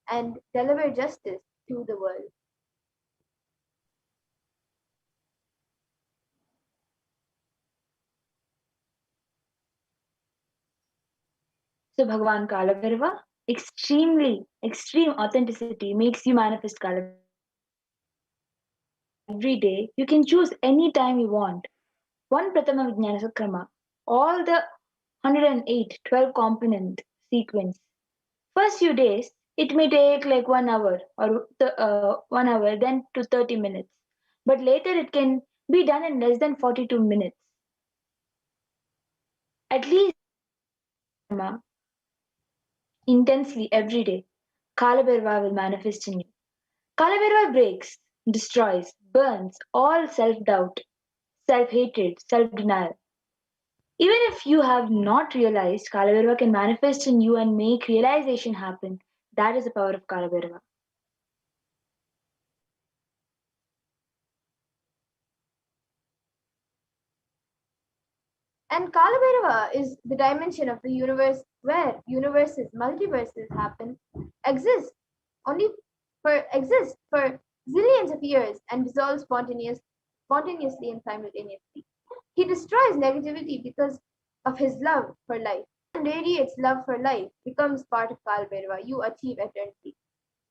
and deliver justice to the world. So Bhagavan Kala Bhairava, extreme authenticity makes you manifest Kala Bhairava. Every day, you can choose any time you want. One Pratama Vijnana Sakrama, all the 108, 12 component sequence. First few days, it may take like 1 hour or 1 hour, then to 30 minutes. But later it can be done in less than 42 minutes. At least intensely every day, Kala Bhairava will manifest in you. Kala Bhairava breaks, destroys, burns all self-doubt, self-hatred, self-denial. Even if you have not realized, Kala Bhairava can manifest in you and make realization happen. That is the power of Kala Bhairava. And Kalabhairava is the dimension of the universe where multiverses exist only exist for zillions of years and dissolve spontaneously and simultaneously. He destroys negativity because of his love for life. radiates love for life, becomes part of Kalbhairava, you achieve eternity.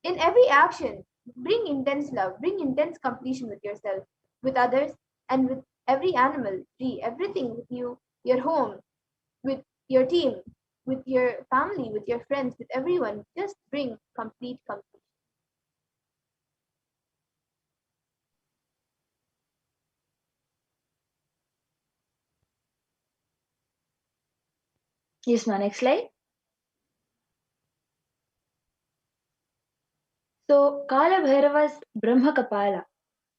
In every action, bring intense love, bring intense completion with yourself, with others, and with every animal, tree, everything with you, your home, with your team, with your family, with your friends, with everyone. Just bring complete completion. Yes, my next slide. So, Kala Bhairava's Brahma Kapala,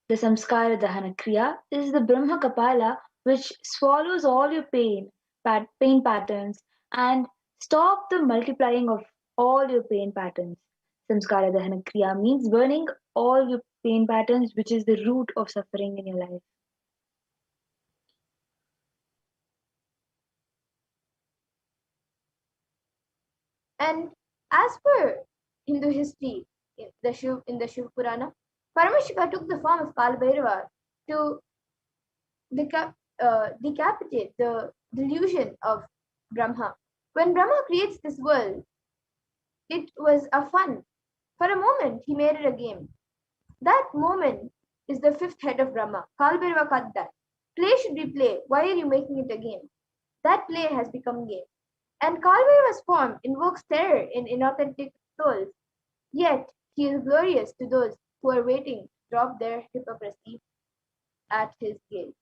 the Samskara Dahana Kriya, is the Brahma Kapala which swallows all your pain patterns and stop the multiplying of all your pain patterns. Samskara Dahana Kriya means burning all your pain patterns, which is the root of suffering in your life. And as per Hindu history, in the Shiv Purana, Paramashiva took the form of Kalbhairava to decapitate the delusion of Brahma. When Brahma creates this world, it was a fun. For a moment, he made it a game. That moment is the fifth head of Brahma. Kalbhairava cut that. Play should be play. Why are you making it a game? That play has become game. And Kalbhairava's form invokes terror in inauthentic souls. Yet he is glorious to those who are waiting to drop their hypocrisy at his gaze.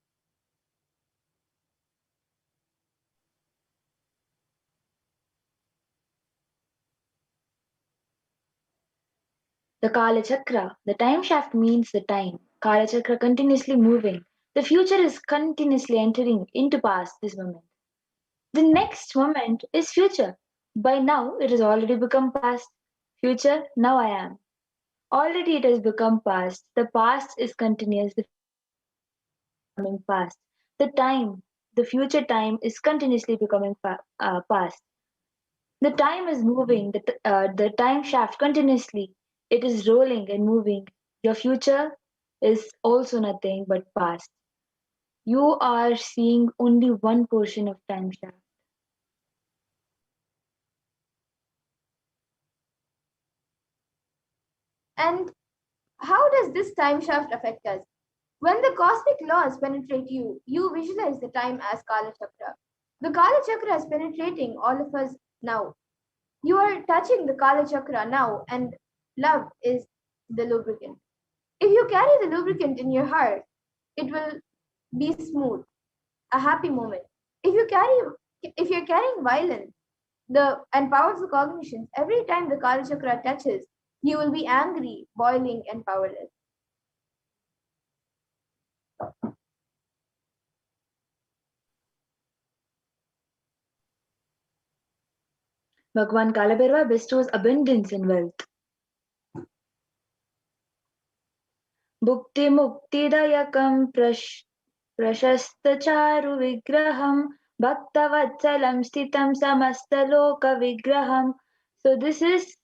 The Kala Chakra, the time shaft means the time. Kala Chakra continuously moving. The future is continuously entering into past this moment. The next moment is future. By now, it has already become past. Future, now I am. Already it has become past. The past is continuous. The becoming past. The future time is continuously becoming past. The time is moving. The time shaft continuously. It is rolling and moving. Your future is also nothing but past. You are seeing only one portion of time shaft. And how does this time shaft affect us? When the cosmic laws penetrate you, you visualize the time as Kala Chakra. The Kala Chakra is penetrating all of us now. You are touching the Kala Chakra now, and love is the lubricant. If you carry the lubricant in your heart, it will be smooth, a happy moment. If you're carrying violence, and powerful cognitions, every time the Kala Chakra touches, you will be angry, boiling, and powerless. Bhagwan Kalabhairava bestows abundance in wealth. भुक्तिमुक्तिदयकं प्रशस्तचारुविग्रहं भक्तवत्सलं स्थितं समस्तलोकविग्रहम्. So this is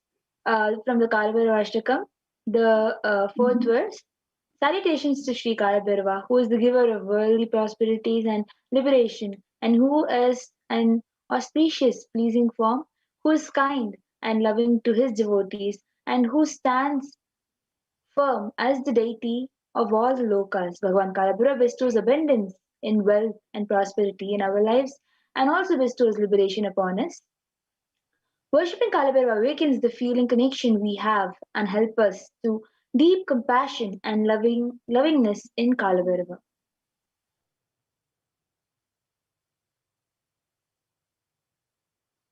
from the Kalabhairava the fourth verse. Salutations to Sri Kalabhairava, who is the giver of worldly prosperities and liberation, and who is an auspicious, pleasing form, who is kind and loving to his devotees, and who stands firm as the deity of all the lokas. Bhagavan Kalabhairava bestows abundance in wealth and prosperity in our lives and also bestows liberation upon us. Worshipping Kalabhairava awakens the feeling connection we have and help us to deep compassion and lovingness in Kalabhairava.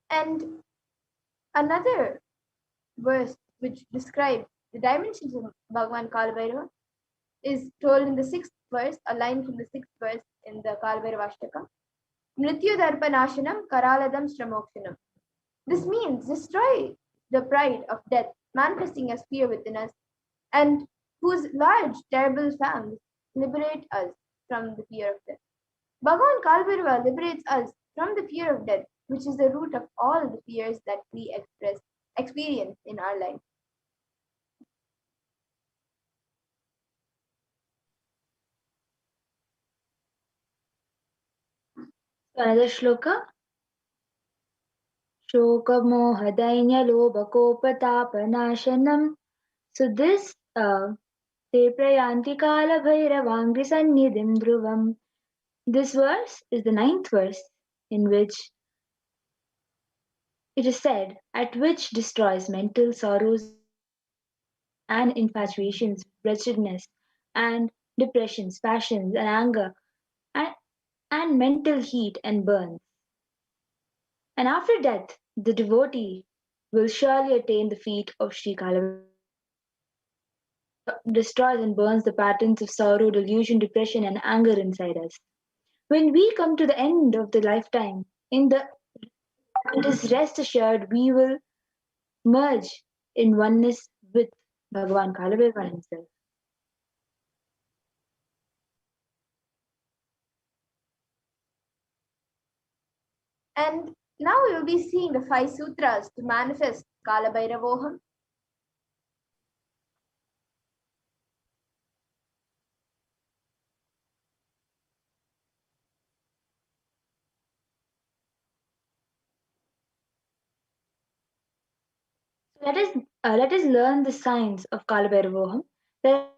And another verse which describes the dimensions of Bhagavan Kalabhairava is told in the sixth verse, a line from the sixth verse in the Kalabhairavashtaka. Mrityu Darpanashanam Karaladam Shramokshanam. This means destroy the pride of death, manifesting as fear within us, and whose large, terrible fangs liberate us from the fear of death. Bhagavan Kalbhairava liberates us from the fear of death, which is the root of all the fears that we experience in our life. So another shloka. Shokamohadainyalobhakopatāpanāshanam. So this Te prayanti kala bhairavangri sannidhim dhruvam. This verse is the ninth verse in which it is said, at which destroys mental sorrows and infatuations, wretchedness and depressions, passions and anger, and, and mental heat and burns. And after death, the devotee will surely attain the feet of Sri Kala, destroys and burns the patterns of sorrow, delusion, depression, and anger inside us. When we come to the end of the lifetime, it is rest assured we will merge in oneness with Bhagavan Kalabhaivan himself. And now we will be seeing the 5 sutras to manifest Kalabhairavoham. Let us learn the science of Kalabhairavoham by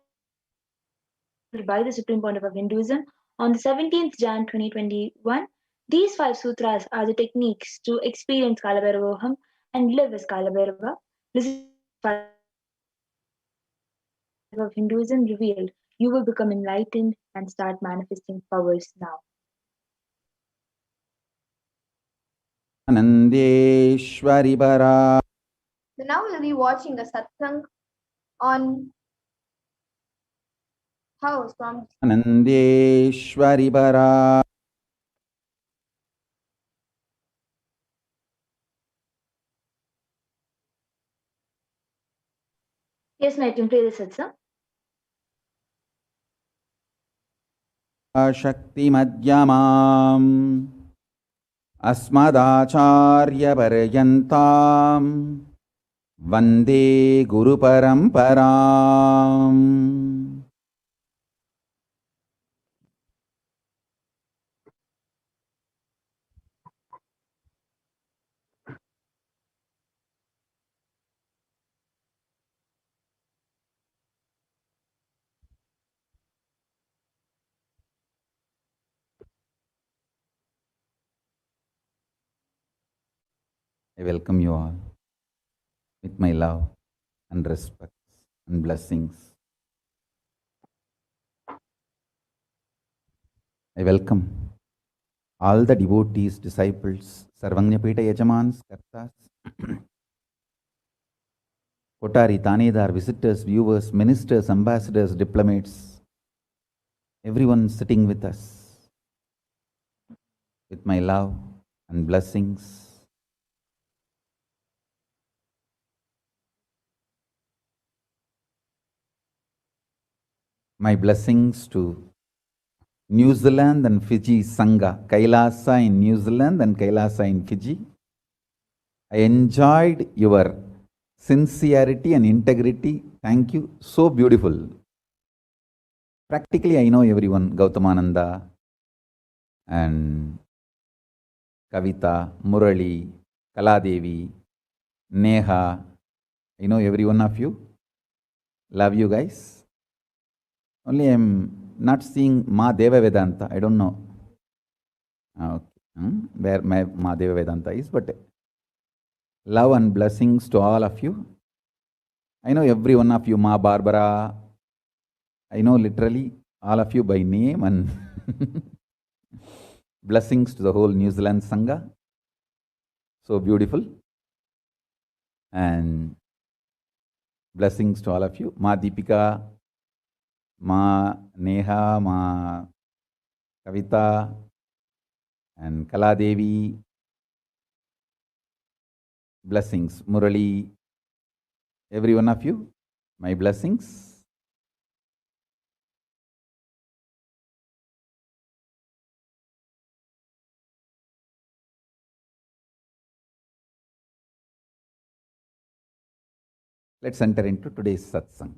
the Supreme Pontiff of Hinduism on the 17th Jan 2021. These 5 sutras are the techniques to experience Kalabhairavoham and live as Kalabhairava. Listen of Hinduism revealed, you will become enlightened and start manifesting powers now. Anandeshwari Bara. So now we'll be watching a satsang on house from Anandeshwari Bara. Yes, I can play the satsang. Parashakti Madhyamam Asmadacharya Paryantam Vande Guru Paramparam. I welcome you all with my love and respect and blessings. I welcome all the devotees, disciples, Sarvanyapita Yajamans, Kartas, Kotari, Tanedar, visitors, viewers, ministers, ambassadors, diplomats, everyone sitting with us with my love and blessings. My blessings to New Zealand and Fiji Sangha, Kailasa in New Zealand and Kailasa in Fiji. I enjoyed your sincerity and integrity. Thank you. So beautiful. Practically, I know everyone. Gautamananda and Kavita, Murali, Kaladevi, Neha. I know every one of you. Love you guys. Only I'm not seeing Ma Deva Vedanta. I don't know where my Ma Deva Vedanta is, but love and blessings to all of you. I know every one of you, Ma Barbara. I know literally all of you by name, and blessings to the whole New Zealand Sangha. So beautiful. And blessings to all of you. Ma Deepika, Ma Neha, Ma Kavita, and Kaladevi. Blessings. Murali, every one of you, my blessings. Let's enter into today's satsang.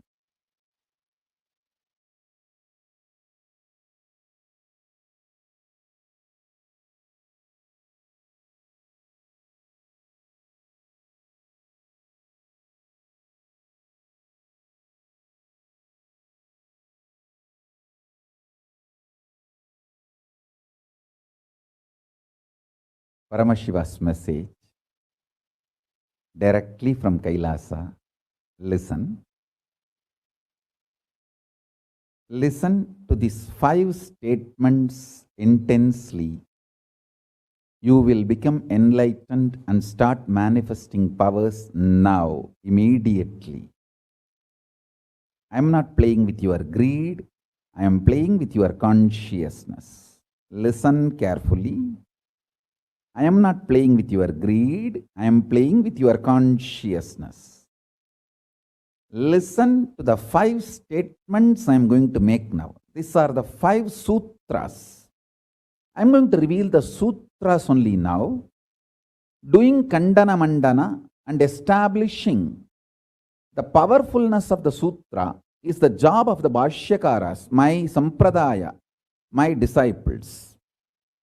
Paramashiva's message directly from Kailasa. Listen. Listen to these 5 statements intensely. You will become enlightened and start manifesting powers now, immediately. I am not playing with your greed. I am playing with your consciousness. Listen carefully. I am not playing with your greed. I am playing with your consciousness. Listen to the 5 statements I am going to make now. These are the 5 sutras. I am going to reveal the sutras only now, doing Kandana Mandana and establishing the powerfulness of the sutra is the job of the Bhashyakaras, my Sampradaya, my disciples.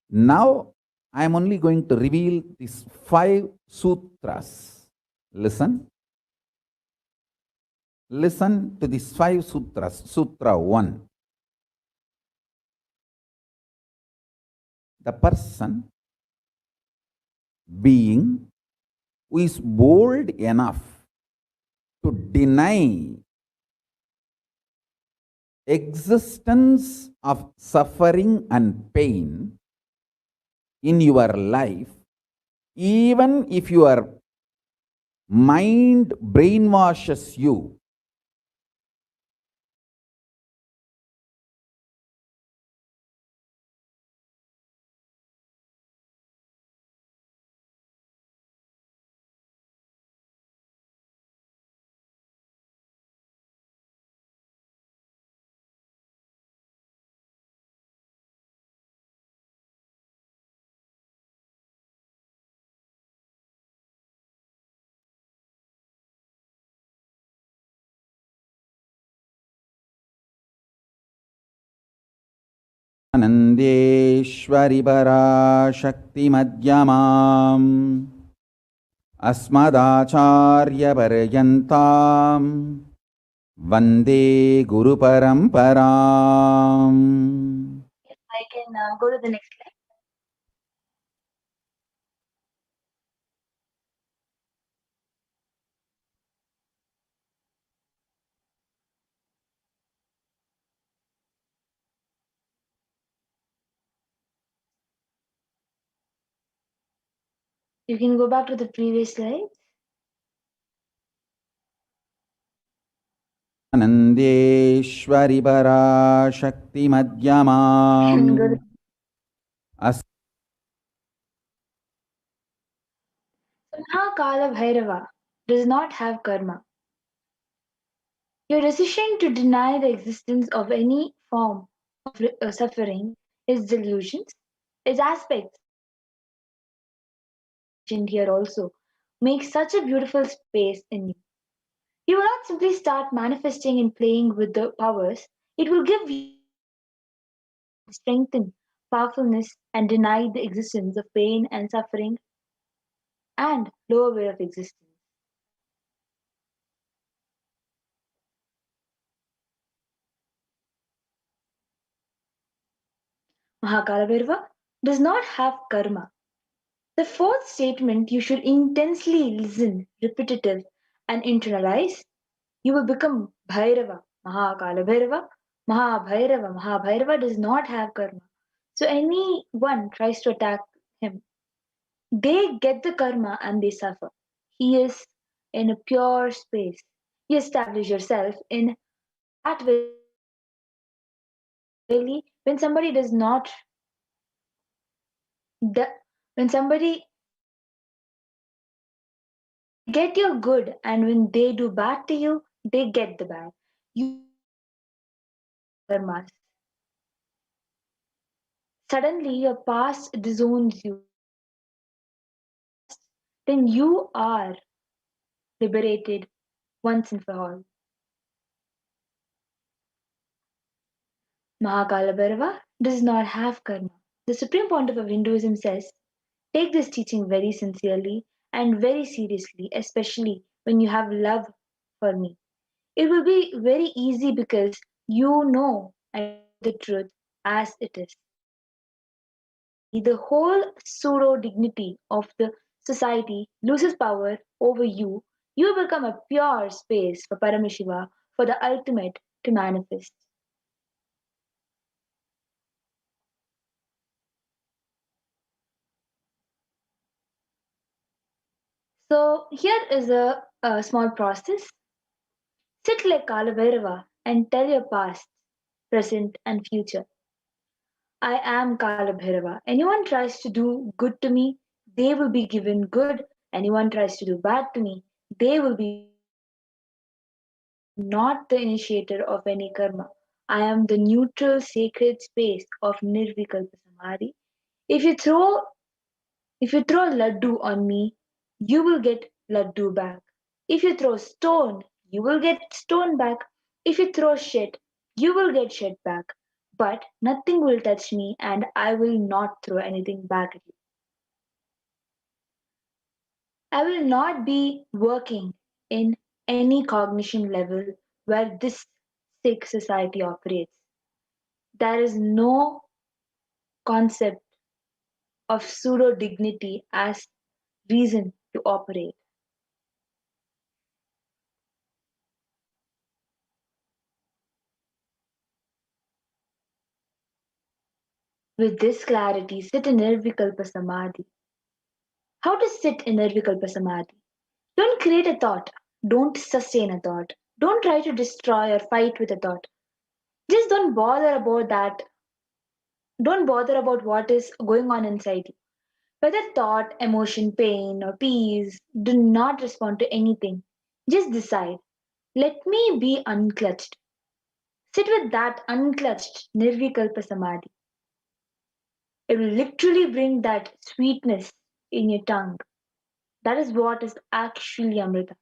Now, I am only going to reveal these 5 sutras. Listen. Listen to these 5 sutras. Sutra 1. The person, being, who is bold enough to deny existence of suffering and pain in your life, even if your mind brainwashes you, Anandeshwari Parashakti Madhyamam Asmadacharya Paryantam Vande Guru Paramparam. I can go to the next slide. You can go back to the previous slide. Anandeshwari Parashakti Madhyamam Mahakala Bhairava does not have karma. Your decision to deny the existence of any form of suffering, its delusions, its aspects here also makes such a beautiful space in you. You will not simply start manifesting and playing with the powers. It will give you strength, powerfulness, and deny the existence of pain and suffering and lower way of existence. Mahakala does not have karma. The fourth statement you should intensely listen, repetitive, and internalize. You will become Bhairava, Mahakala Bhairava, Mahabhairava. Mahabhairava does not have karma. So anyone tries to attack him, they get the karma and they suffer. He is in a pure space. You establish yourself in that way. Really, when somebody does not, when somebody get your good and when they do bad to you, they get the bad. You karmas. Suddenly your past disowns you. Then you are liberated once and for all. Mahakala does not have karma. The Supreme Pontiff of Hinduism says, take this teaching very sincerely and very seriously, especially when you have love for me. It will be very easy because you know the truth as it is. the whole pseudo dignity of the society loses power over you, you become a pure space for Paramashiva, for the ultimate to manifest. So here is a small process. Sit like Kalabhairava and tell your past, present, and future. I am Kalabhairava. Anyone tries to do good to me, they will be given good. Anyone tries to do bad to me, they will be not the initiator of any karma. I am the neutral sacred space of Nirvikalpa Samadhi. If you throw if you throw laddu on me, you will get laddu back. If you throw stone, you will get stone back. If you throw shit, you will get shit back. But nothing will touch me and I will not throw anything back at you. I will not be working in any cognition level where this sick society operates. There is no concept of pseudo dignity as reason to operate. With this clarity, sit in Nirvikalpa Samadhi. How to sit in Nirvikalpa Samadhi? Don't create a thought. Don't sustain a thought. Don't try to destroy or fight with a thought. Just don't bother about that. Don't bother about what is going on inside you. Whether thought, emotion, pain, or peace, do not respond to anything. Just decide. Let me be unclutched. Sit with that unclutched Nirvikalpa Samadhi. It will literally bring that sweetness in your tongue. That is what is actually Amrita.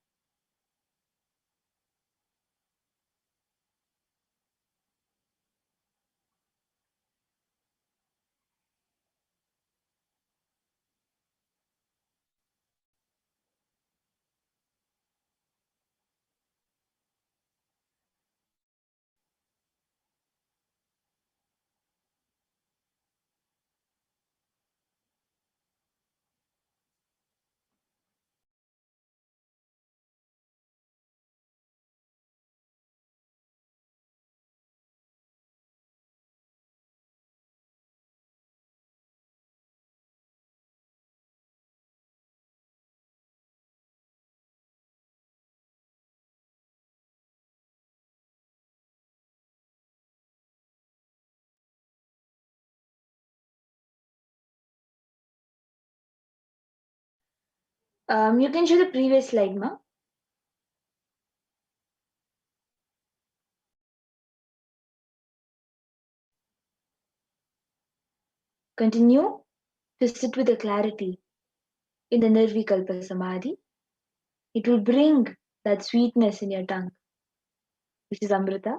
You can show the previous slide, ma. Continue to sit with the clarity in the Nirvikalpa Samadhi. It will bring that sweetness in your tongue, which is Amrita.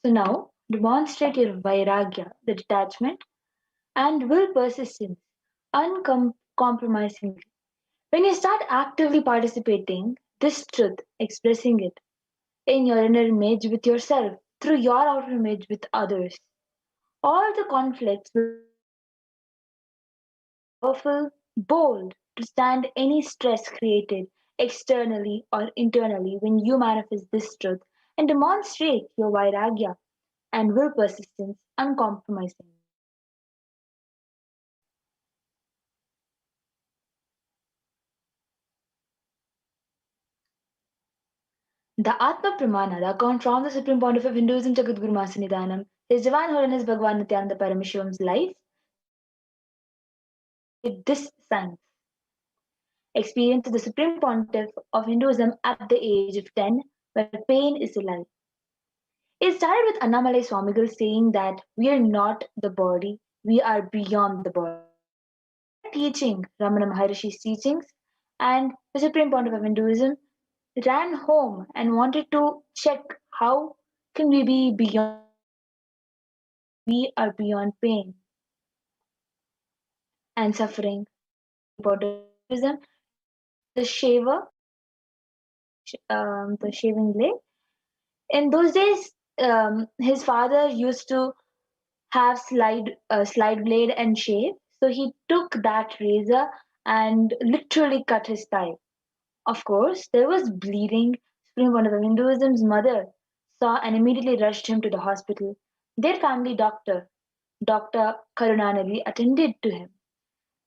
So now demonstrate your vairagya, the detachment, and will persistence uncompromisingly. When you start actively participating, this truth, expressing it in your inner image with yourself, through your outer image with others, all the conflicts will powerful, bold to stand any stress created externally or internally when you manifest this truth and demonstrate your vairagya and will persistence uncompromising. The Atma Pramana, the account from the Supreme Pontiff of Hinduism, Jagadguru Masanidanam, His Divine Holiness Bhagwan Nithyananda Paramashivam's life, with this science. Experience of the Supreme Pontiff of Hinduism at the age of 10, where pain is alive. It started with Annamalai Swamigal saying that we are not the body, we are beyond the body. After teaching Ramana Maharishi's teachings and the Supreme Pontiff of Hinduism ran home and wanted to check how can we be beyond we are beyond pain and suffering. Hinduism the shaver, the shaving blade. In those days, his father used to have slide blade and shave. So he took that razor and literally cut his thigh. Of course, there was bleeding. Supreme Pontiff of Hinduism's mother saw and immediately rushed him to the hospital. Their family doctor, Dr. Karunanidhi, attended to him.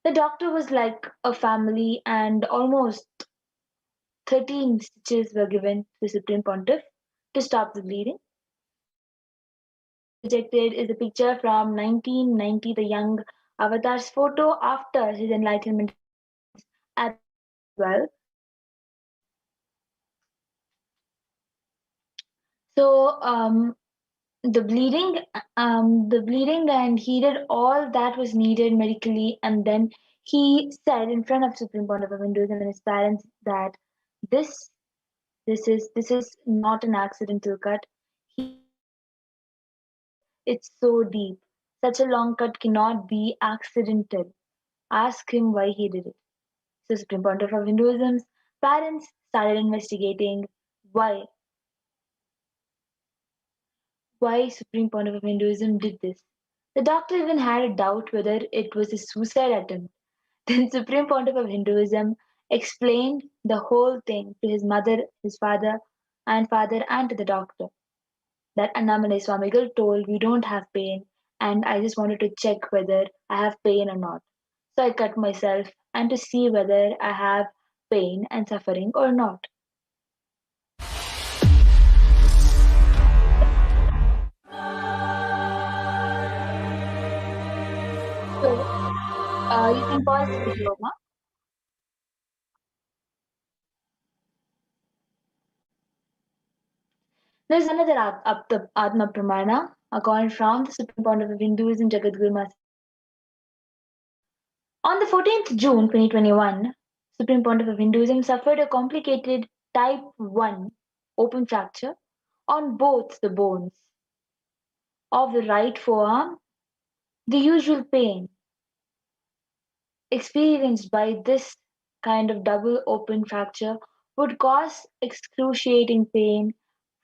The doctor was like a family, and almost 13 stitches were given to the Supreme Pontiff to stop the bleeding. Projected is a picture from 1990, the young avatar's photo after his enlightenment at 12. So the bleeding, and he did all that was needed medically, and then he said in front of Supreme Pontiff of Hinduism and his parents that this this is not an accidental cut. He, it's so deep. Such a long cut cannot be accidental. Ask him why he did it. So Supreme Pontiff of Hinduism's parents started investigating why why Supreme Pontiff of Hinduism did this. The doctor even had a doubt whether it was a suicide attempt. Then Supreme Pontiff of Hinduism explained the whole thing to his mother, his father, and to the doctor. That Annamalai Swamigal told we don't have pain, and I just wanted to check whether I have pain or not. So I cut myself and to see whether I have pain and suffering or not. So you can pause the video, Ma. There's another Atma Pramana, according from the Supreme Pontiff of Hinduism, Jagadguru Maharaj. On the 14th June 2021, Supreme Pontiff of Hinduism suffered a complicated type 1 open fracture on both the bones of the right forearm. The usual pain experienced by this kind of double open fracture would cause excruciating pain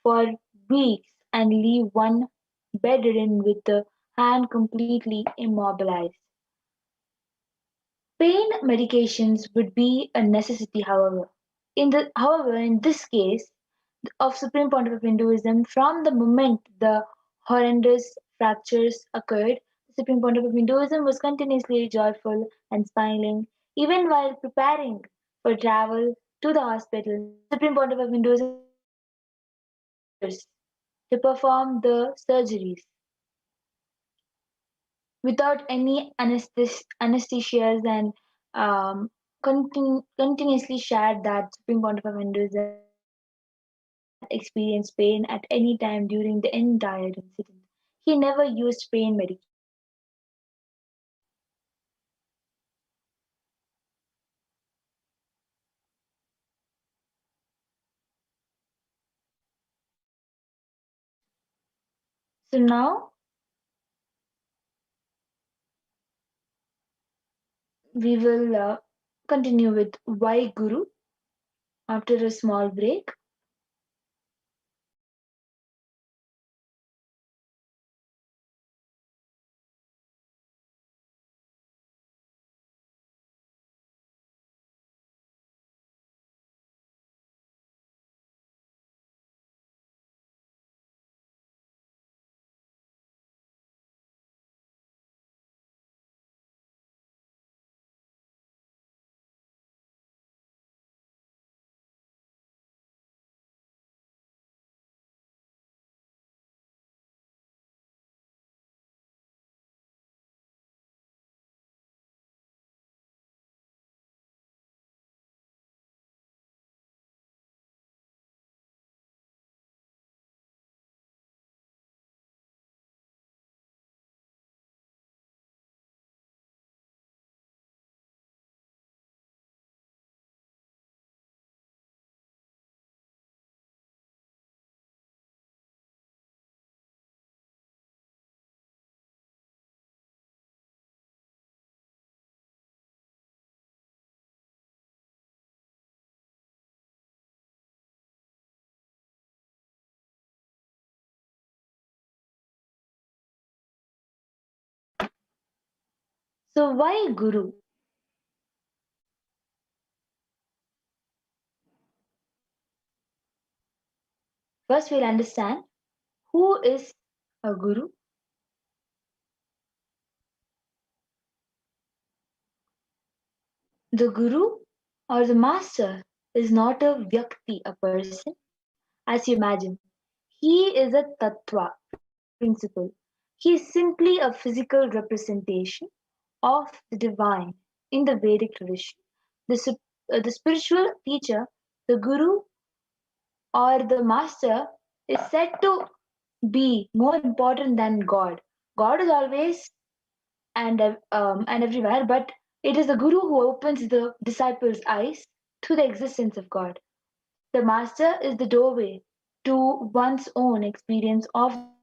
for weeks and leave one bedridden with the hand completely immobilized. Pain medications would be a necessity, however. However, in this case of Supreme Pontiff of Hinduism, from the moment the horrendous fractures occurred, the Supreme Pontiff of Hinduism was continuously joyful and smiling, even while preparing for travel to the hospital. Supreme Pontiff of Hinduism to perform the surgeries without any anesthesias and continuously shared that Supreme Pontiff of Hinduism experienced pain at any time during the entire incident. He never used pain medication. So now we will continue with why Guru after a small break. So why Guru? First, we'll understand who is a Guru. The Guru or the Master is not a Vyakti, a person, as you imagine. He is a Tattva, principle. He is simply a physical representation of the divine in the Vedic tradition. The spiritual teacher, the Guru or the Master, is said to be more important than God. God is always and everywhere, but it is the Guru who opens the disciples' eyes to the existence of God. The Master is the doorway to one's own experience of the divine.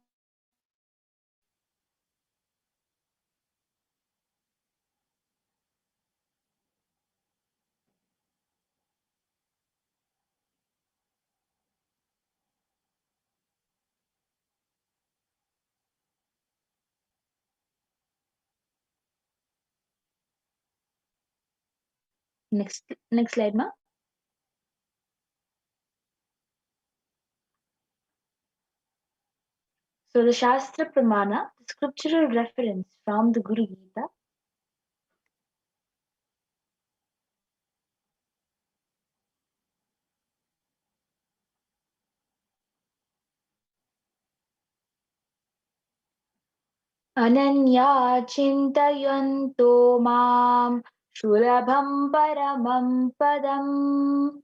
Next slide, ma. So the Shastra Pramana, the scriptural reference from the Guru Gita, Ananya Chintayanto Mam Shulabham Paramam Padam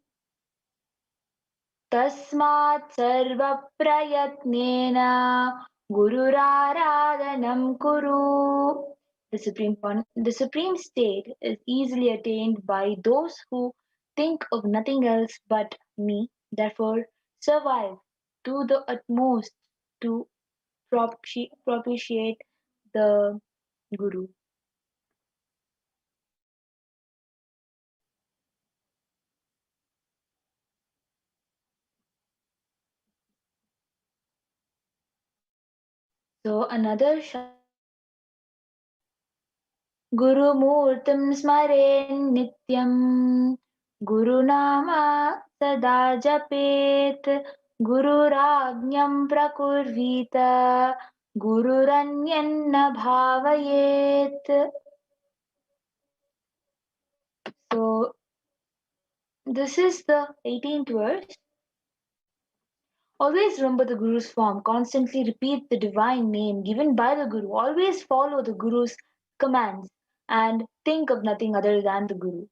Tasmat Sarvaprayatnena Gururaradhanam Kuru. The supreme state is easily attained by those who think of nothing else but me, therefore survive to the utmost to propitiate the Guru. So another Gurumurtim Smaren Nityam Gurunama Sada Japet Gururagnyam Prakurvita Gururanyanna Bhavayet. So this is the 18th verse. Always remember the Guru's form, constantly repeat the divine name given by the Guru, always follow the Guru's commands and think of nothing other than the Guru.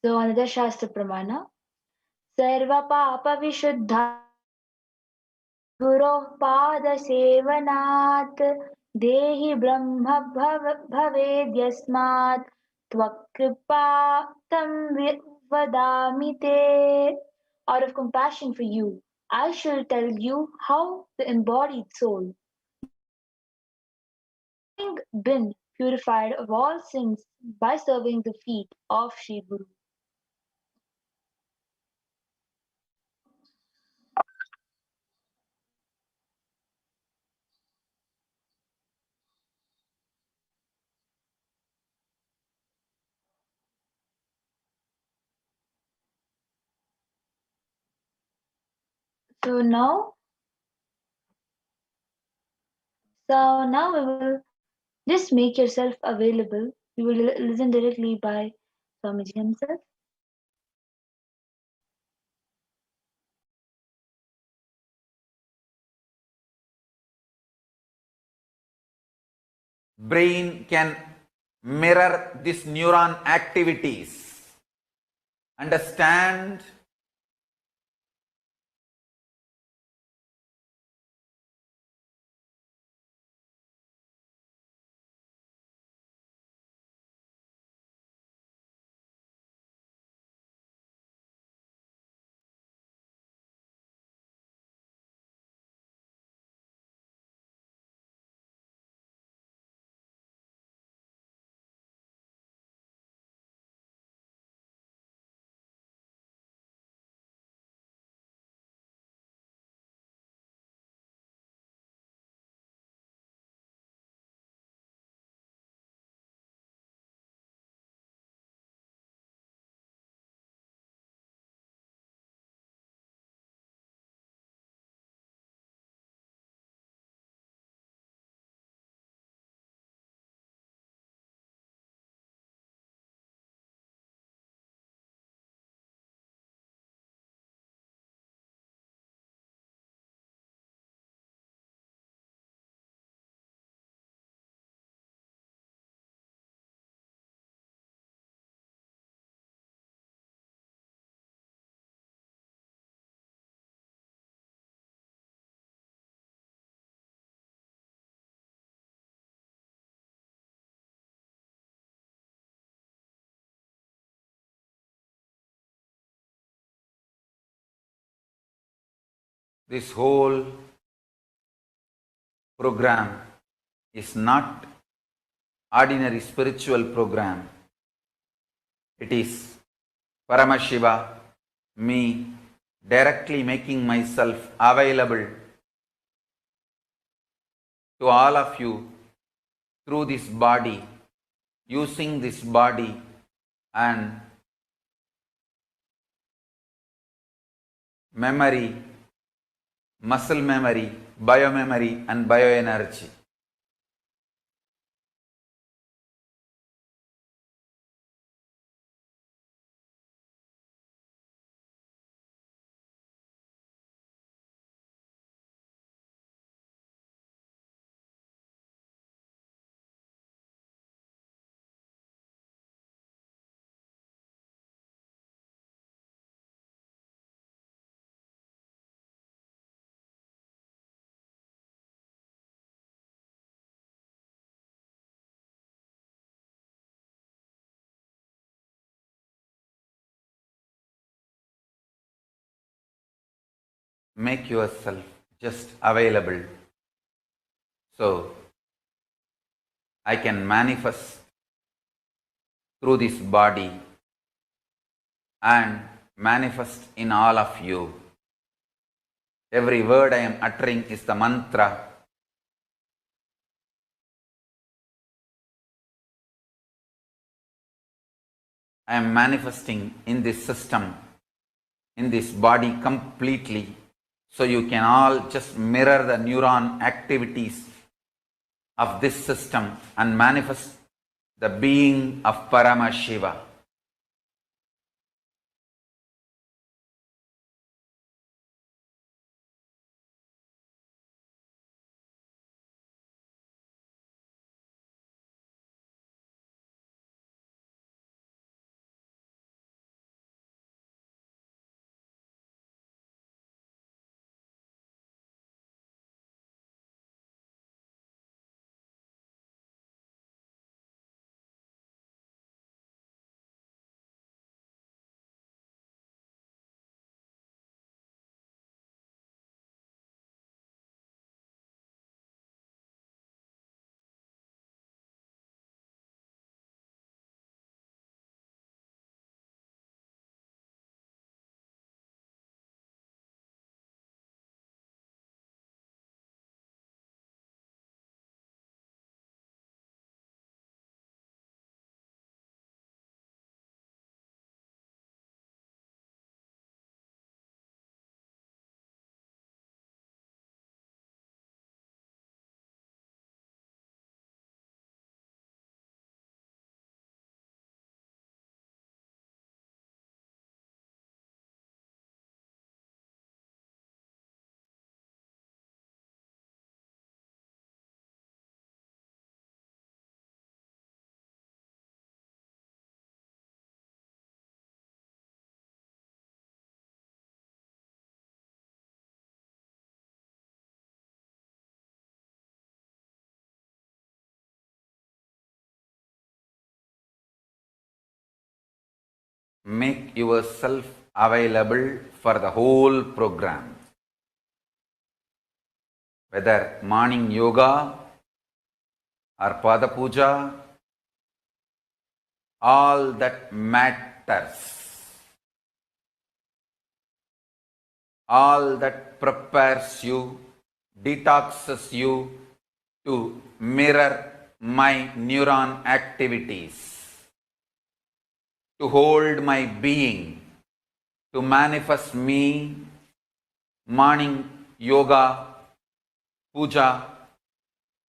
So another Shastra Pramana. Sarva Papa Vishuddha Guroh Pada Sevanat Dehi Brahma Bhavedyasmat Tvakripa Tam Vadamite. Out of compassion for you, I shall tell you how the embodied soul, having been purified of all sins by serving the feet of Sri Guru. So now, so now we will just make yourself available. You will listen directly by Swamiji himself. Brain can mirror this neuron activities. Understand? This whole program is not ordinary spiritual program. It is Paramashiva, me, directly making myself available to all of you through this body, using this body and memory, muscle memory, biomemory and bioenergy. Make yourself just available so I can manifest through this body and manifest in all of you. Every word I am uttering is the mantra. I am manifesting in this system, in this body completely, so you can all just mirror the neuron activities of this system and manifest the being of Paramashiva. make yourself available for the whole program. Whether morning yoga or pada puja, all that matters. All that prepares you, detoxes you to mirror my neuron activities, to hold my being, to manifest me, morning yoga, puja,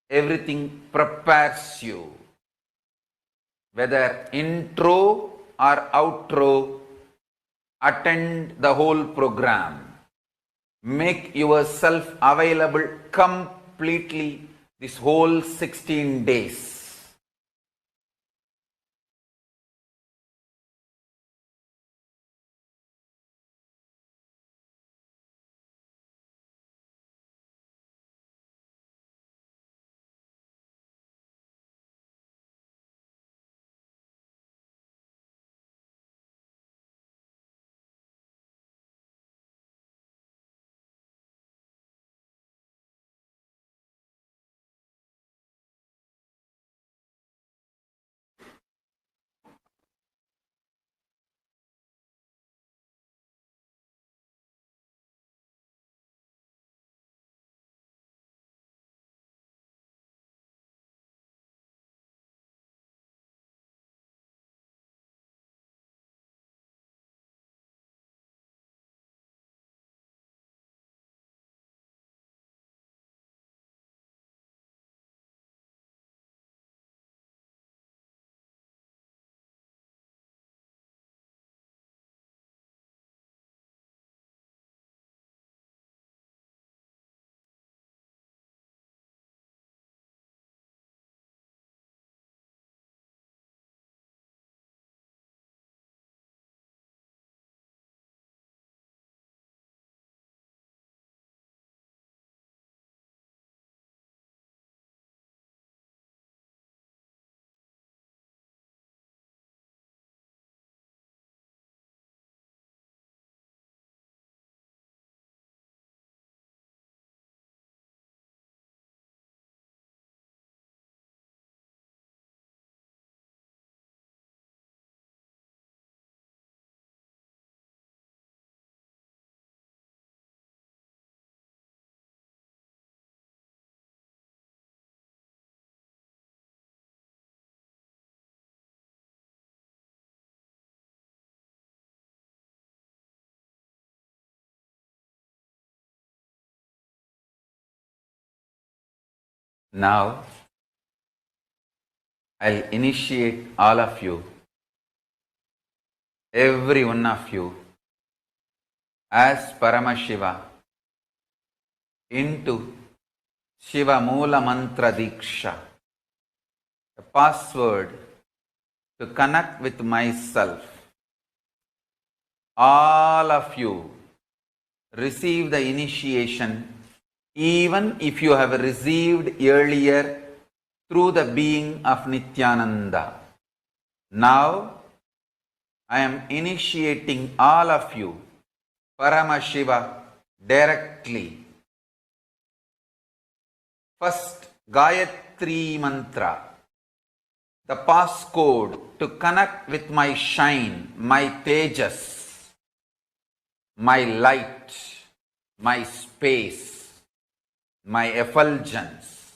everything prepares you. Whether intro or outro, attend the whole program. Make yourself available completely this whole 16 days. Now, I'll initiate all of you, every one of you, as Paramashiva into Shiva Moola Mantra Diksha, the password to connect with myself. All of you receive the initiation, even if you have received earlier through the being of Nithyananda. Now, I am initiating all of you, Paramashiva, directly. First, Gayatri Mantra, the passcode to connect with my shine, my tejas, my light, my space, my effulgence.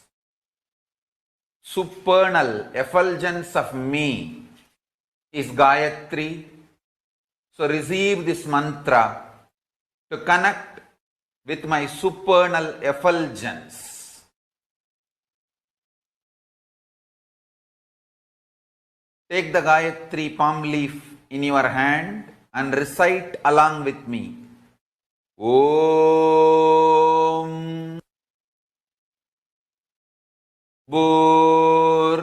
Supernal effulgence of me is Gayatri. So receive this mantra to connect with my supernal effulgence. Take the Gayatri palm leaf in your hand and recite along with me. Om Bhur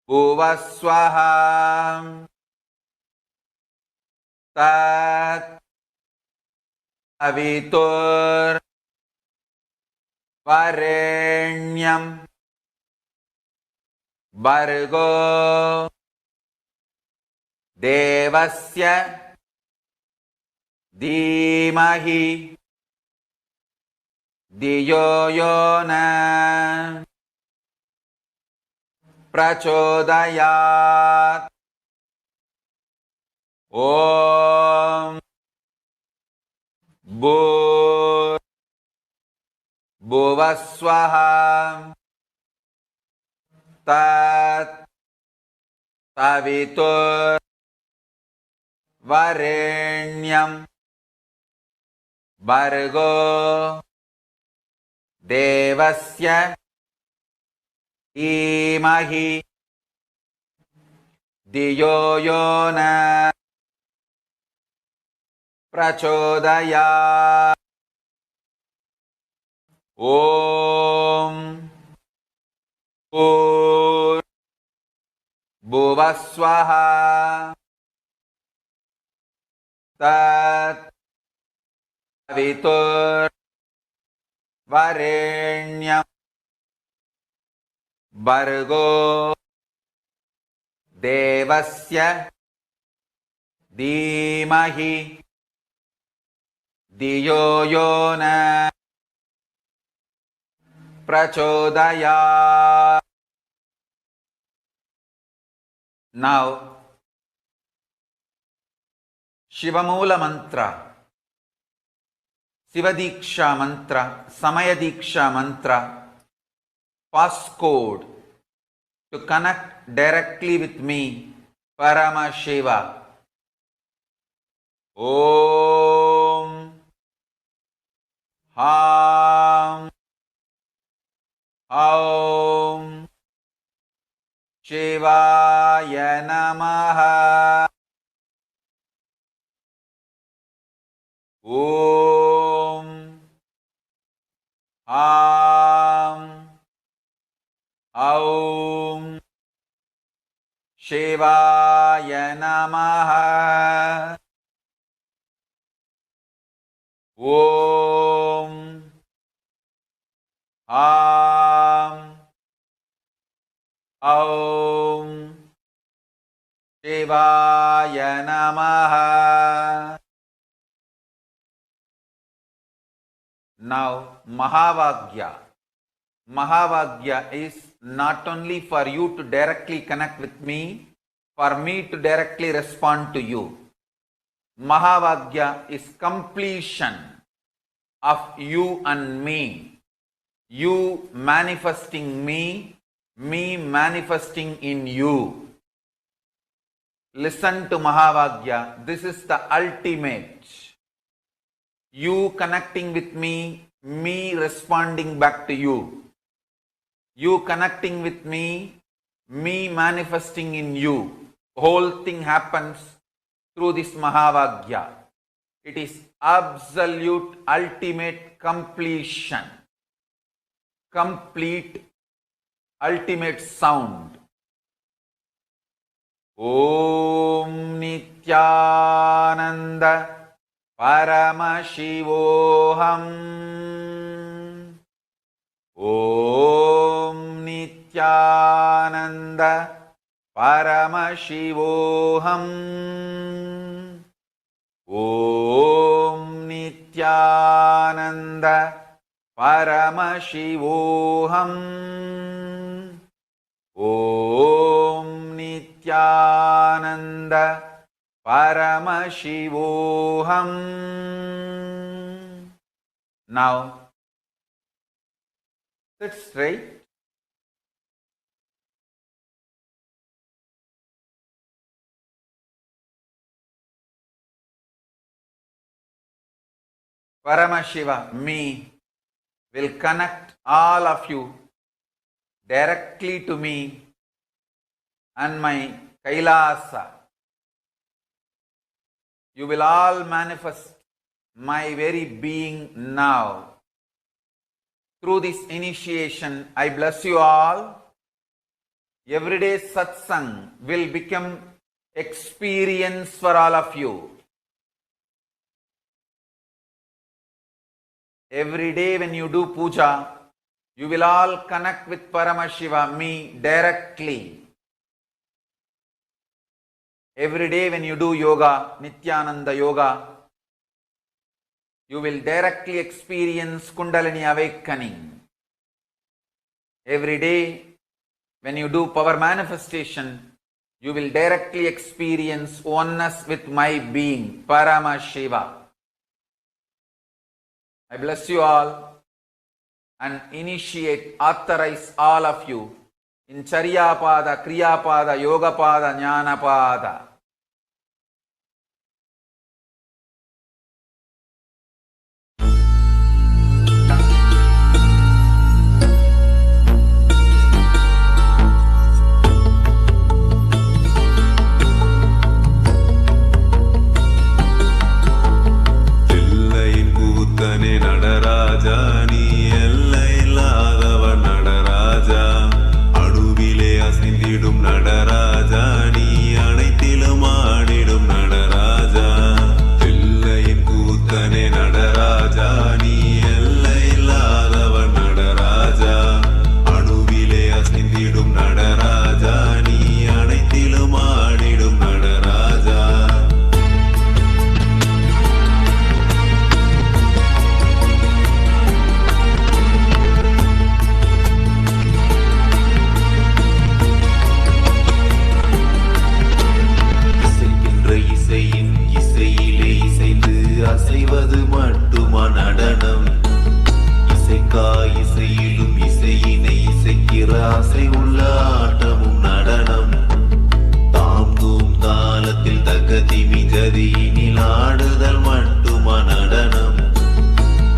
Bhuvaswaha Tat Avitur Varenyam Bhargo Devasya Dhimahi Dhiyo Yona Prachodayat. Om Bhur Bhuvaswaha Tat Savitur Varenyam Bhargo Devasya Dhimahi Dhiyo Yona Prachodayat. Om Bhur Bhuvaswaha Tat Savitur Varenyam Bhargo Devasya Dhimahi Dhiyo Yona Prachodayat. Now, Shivamula mantra, Sivadiksha mantra, Samayadiksha mantra, passcode to connect directly with me, Paramashiva. Om Ham Aum Shivaya Namaha. Om Ham Aum Shivaya Namaha. Om Ham Aum Shivaya Namaha. Now, Mahavagya. Mahavagya is not only for you to directly connect with me, for me to directly respond to you. Mahavagya is completion of you and me. You manifesting me, me manifesting in you. Listen to Mahavagya. This is the ultimate. You connecting with me, me responding back to you. You connecting with me, me manifesting in you. Whole thing happens through this Mahavagya. It is absolute ultimate completion. Complete ultimate sound. Om Nithyananda Paramashivoham. Om Nithyananda Paramashivoham. Om Nithyananda Paramashivoham. Om Nithyananda Paramashivoham. Now, sit straight. Paramashiva, me, will connect all of you directly to me and my Kailasa. You will all manifest my very being now. Through this initiation, I bless you all. Everyday satsang will become experience for all of you. Every day when you do puja, you will all connect with Paramashiva, me, directly. Every day when you do yoga, Nithyananda yoga, you will directly experience Kundalini awakening. Every day when you do power manifestation, you will directly experience oneness with my being, Paramashiva. I bless you all and initiate, authorize all of you in Charyapada, Kriyapada, Yogapada, Jnanapada. Nataraja நீ எல்லை இல்லாதவன் நடராஜா, அணுவிலே அசைந்திடும் நடராஜா, நீ அனைத்திலும் ஆடிடும் நடராஜா, தில்லையின் கூத்தனே நடராஜா, நீ எல்லை இல்லாதவன் நடராஜா, அணுவிலே அசைந்திடும் நடராஜா, நீ அனைத்திலும் ஆடிடும் நடராஜா. இசையிலே இசைந்து அசைவது மட்டுமா நடனம், இசைக்கா இசையிலும் இசையினை இசைக்கிற அசை உள்ள ஆட்டமும் நடனம், தாங்கும் தாளத்தில் தகதிமி ஜதியினில் ஆடுதல் மட்டுமா நடனம்,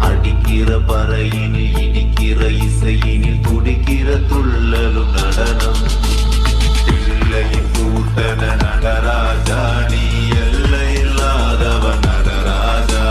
அடிக்கிற பறையினில் இடிக்கிற இசையினில் துடிக்கிற துள்ளலும் நடனம், தில்லையின் கூட்டன நடராஜா, நீ எல்லை இல்லாதவன் Nataraja.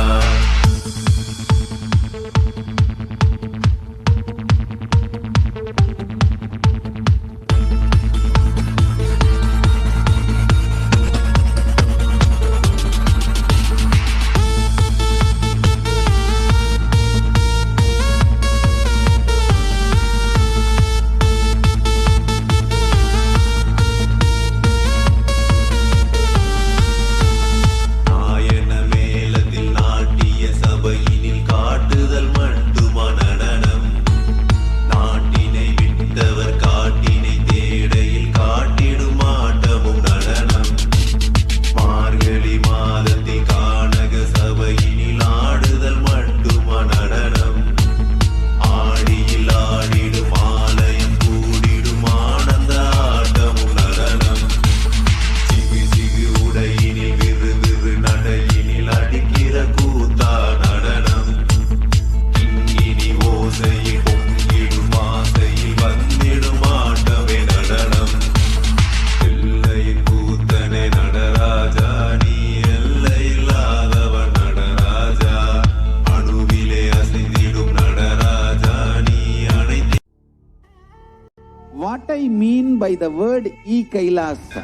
What I mean by the word e-Kailasa,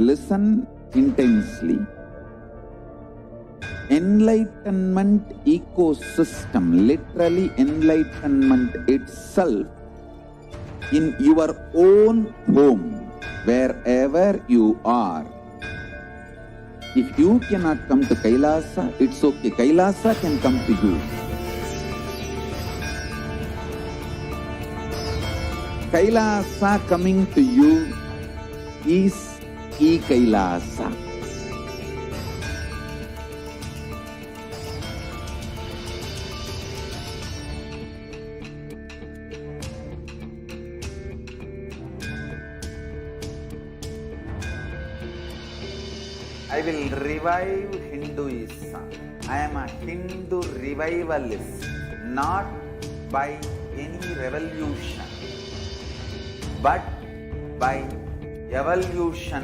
listen intensely. Enlightenment ecosystem, literally enlightenment itself, in your own home, wherever you are. If you cannot come to Kailasa, it's okay. Kailasa can come to you. Kailasa coming to you is e-Kailasa. I will revive Hinduism. I am a Hindu revivalist, not by any revolution, but by evolution.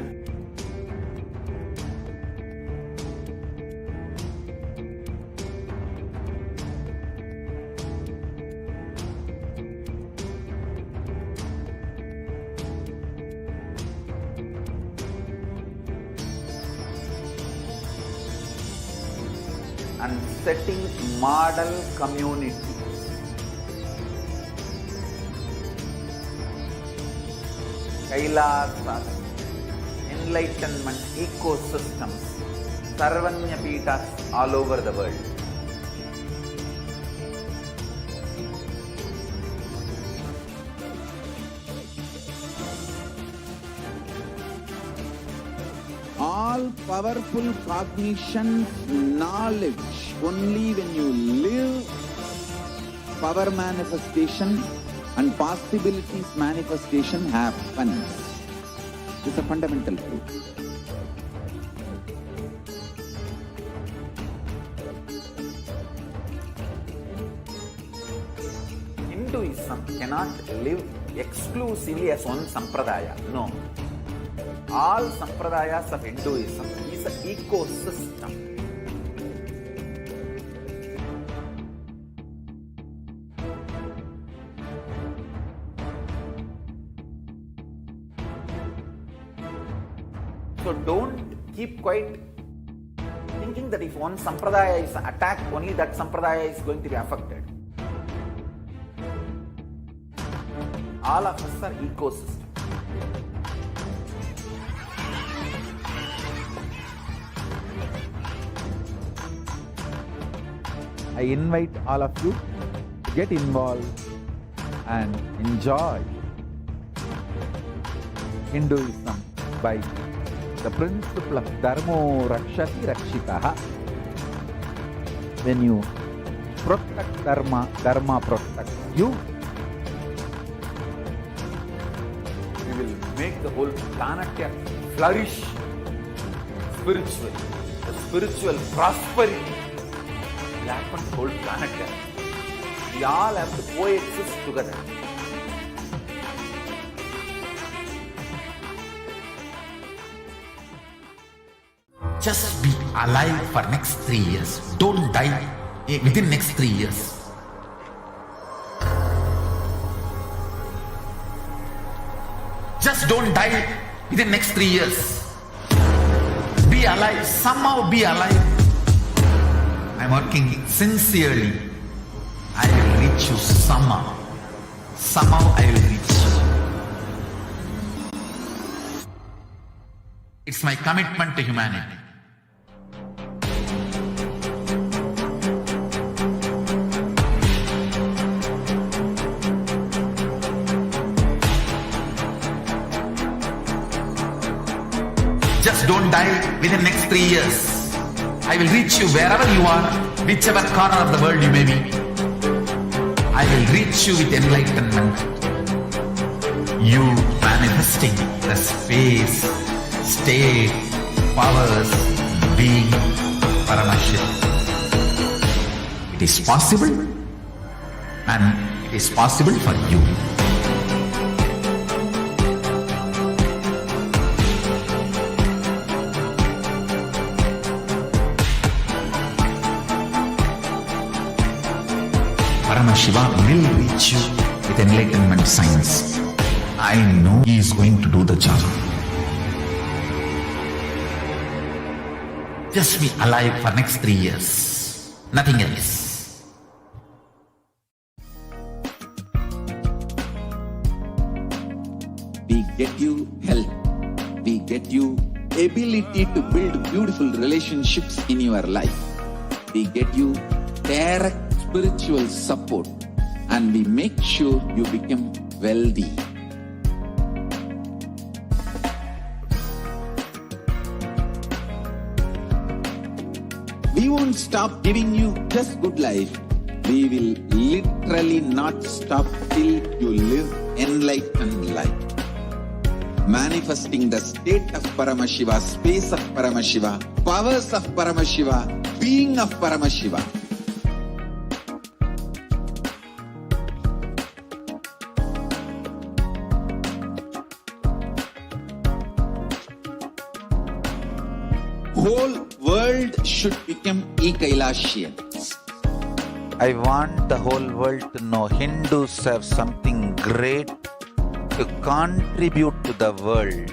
And setting model community. Kailasa, enlightenment ecosystems, Sarvanya Peethas all over the world. All powerful cognition, knowledge, only when you live, power manifestation and possibilities manifestation happens. It's a fundamental truth. Hinduism cannot live exclusively as one sampradaya. No. All sampradayas of Hinduism is an ecosystem. So don't keep quiet thinking that if one sampradaya is attacked, only that sampradaya is going to be affected. All of us are ecosystem. I invite all of you to get involved and enjoy Hinduism by the principle of Dharmo Rakshati Rakshitaha. When you protect Dharma, Dharma protects you. We will make the whole planet flourish spiritually. The spiritual prosperity will happen to the whole planet here. We all have to coexist together. Just be alive for next 3 years. Don't die within next 3 years. Just don't die within next 3 years. Be alive. Somehow be alive. I'm working sincerely. I will reach you somehow. Somehow I will reach you. It's my commitment to humanity. Just don't die within next 3 years. I will reach you wherever you are, whichever corner of the world you may be. I will reach you with enlightenment. You manifesting the space, state, powers, being Paramashivoham. It is possible, and it is possible for you. Paramashivoham will reach you with enlightenment science. I know he is going to do the job. Just be alive for next 3 years. Nothing else. We get you health. We get you ability to build beautiful relationships in your life. We get you direct spiritual support, and we make sure you become wealthy. We won't stop giving you just good life. We will literally not stop till you live enlightened life. Manifesting the state of Paramashiva, space of Paramashiva, powers of Paramashiva, being of Paramashiva. Whole world should become e-Kailashians. I want the whole world to know Hindus have something great to contribute to the world.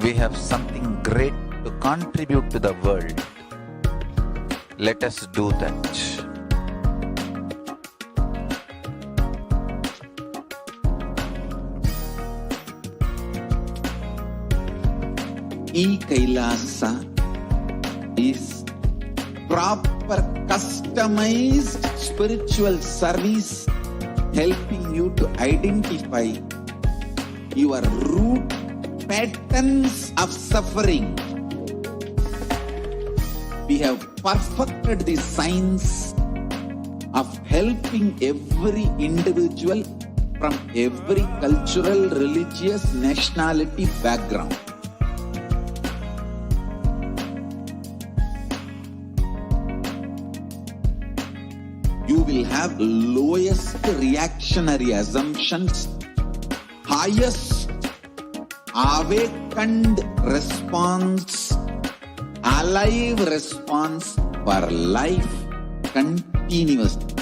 We have something great to contribute to the world. Let us do that. E-Kailasa is proper customized spiritual service helping you to identify your root patterns of suffering. We have perfected the science of helping every individual from every cultural, religious, nationality background. You will have lowest reactionary assumptions, highest awakened response, alive response for life continuously.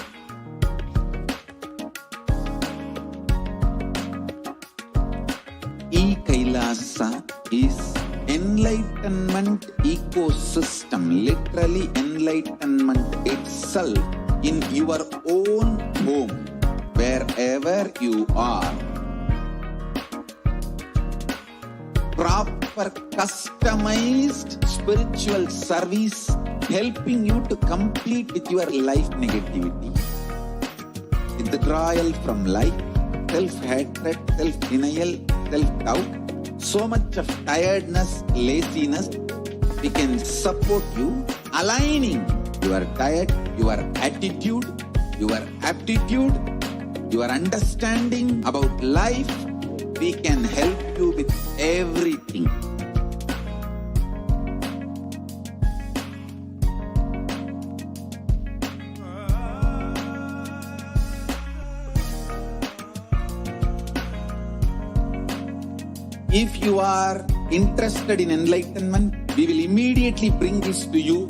E-Kailasa is enlightenment ecosystem, literally enlightenment itself in your own home, wherever you are. Proper customized spiritual service helping you to complete with your life negativity, withdrawal from life, self-hatred, self-denial, self-doubt, so much of tiredness, laziness. We can support you aligning your diet, your attitude, your aptitude, your understanding about life. We can help you with everything. If you are interested in enlightenment, we will immediately bring this to you.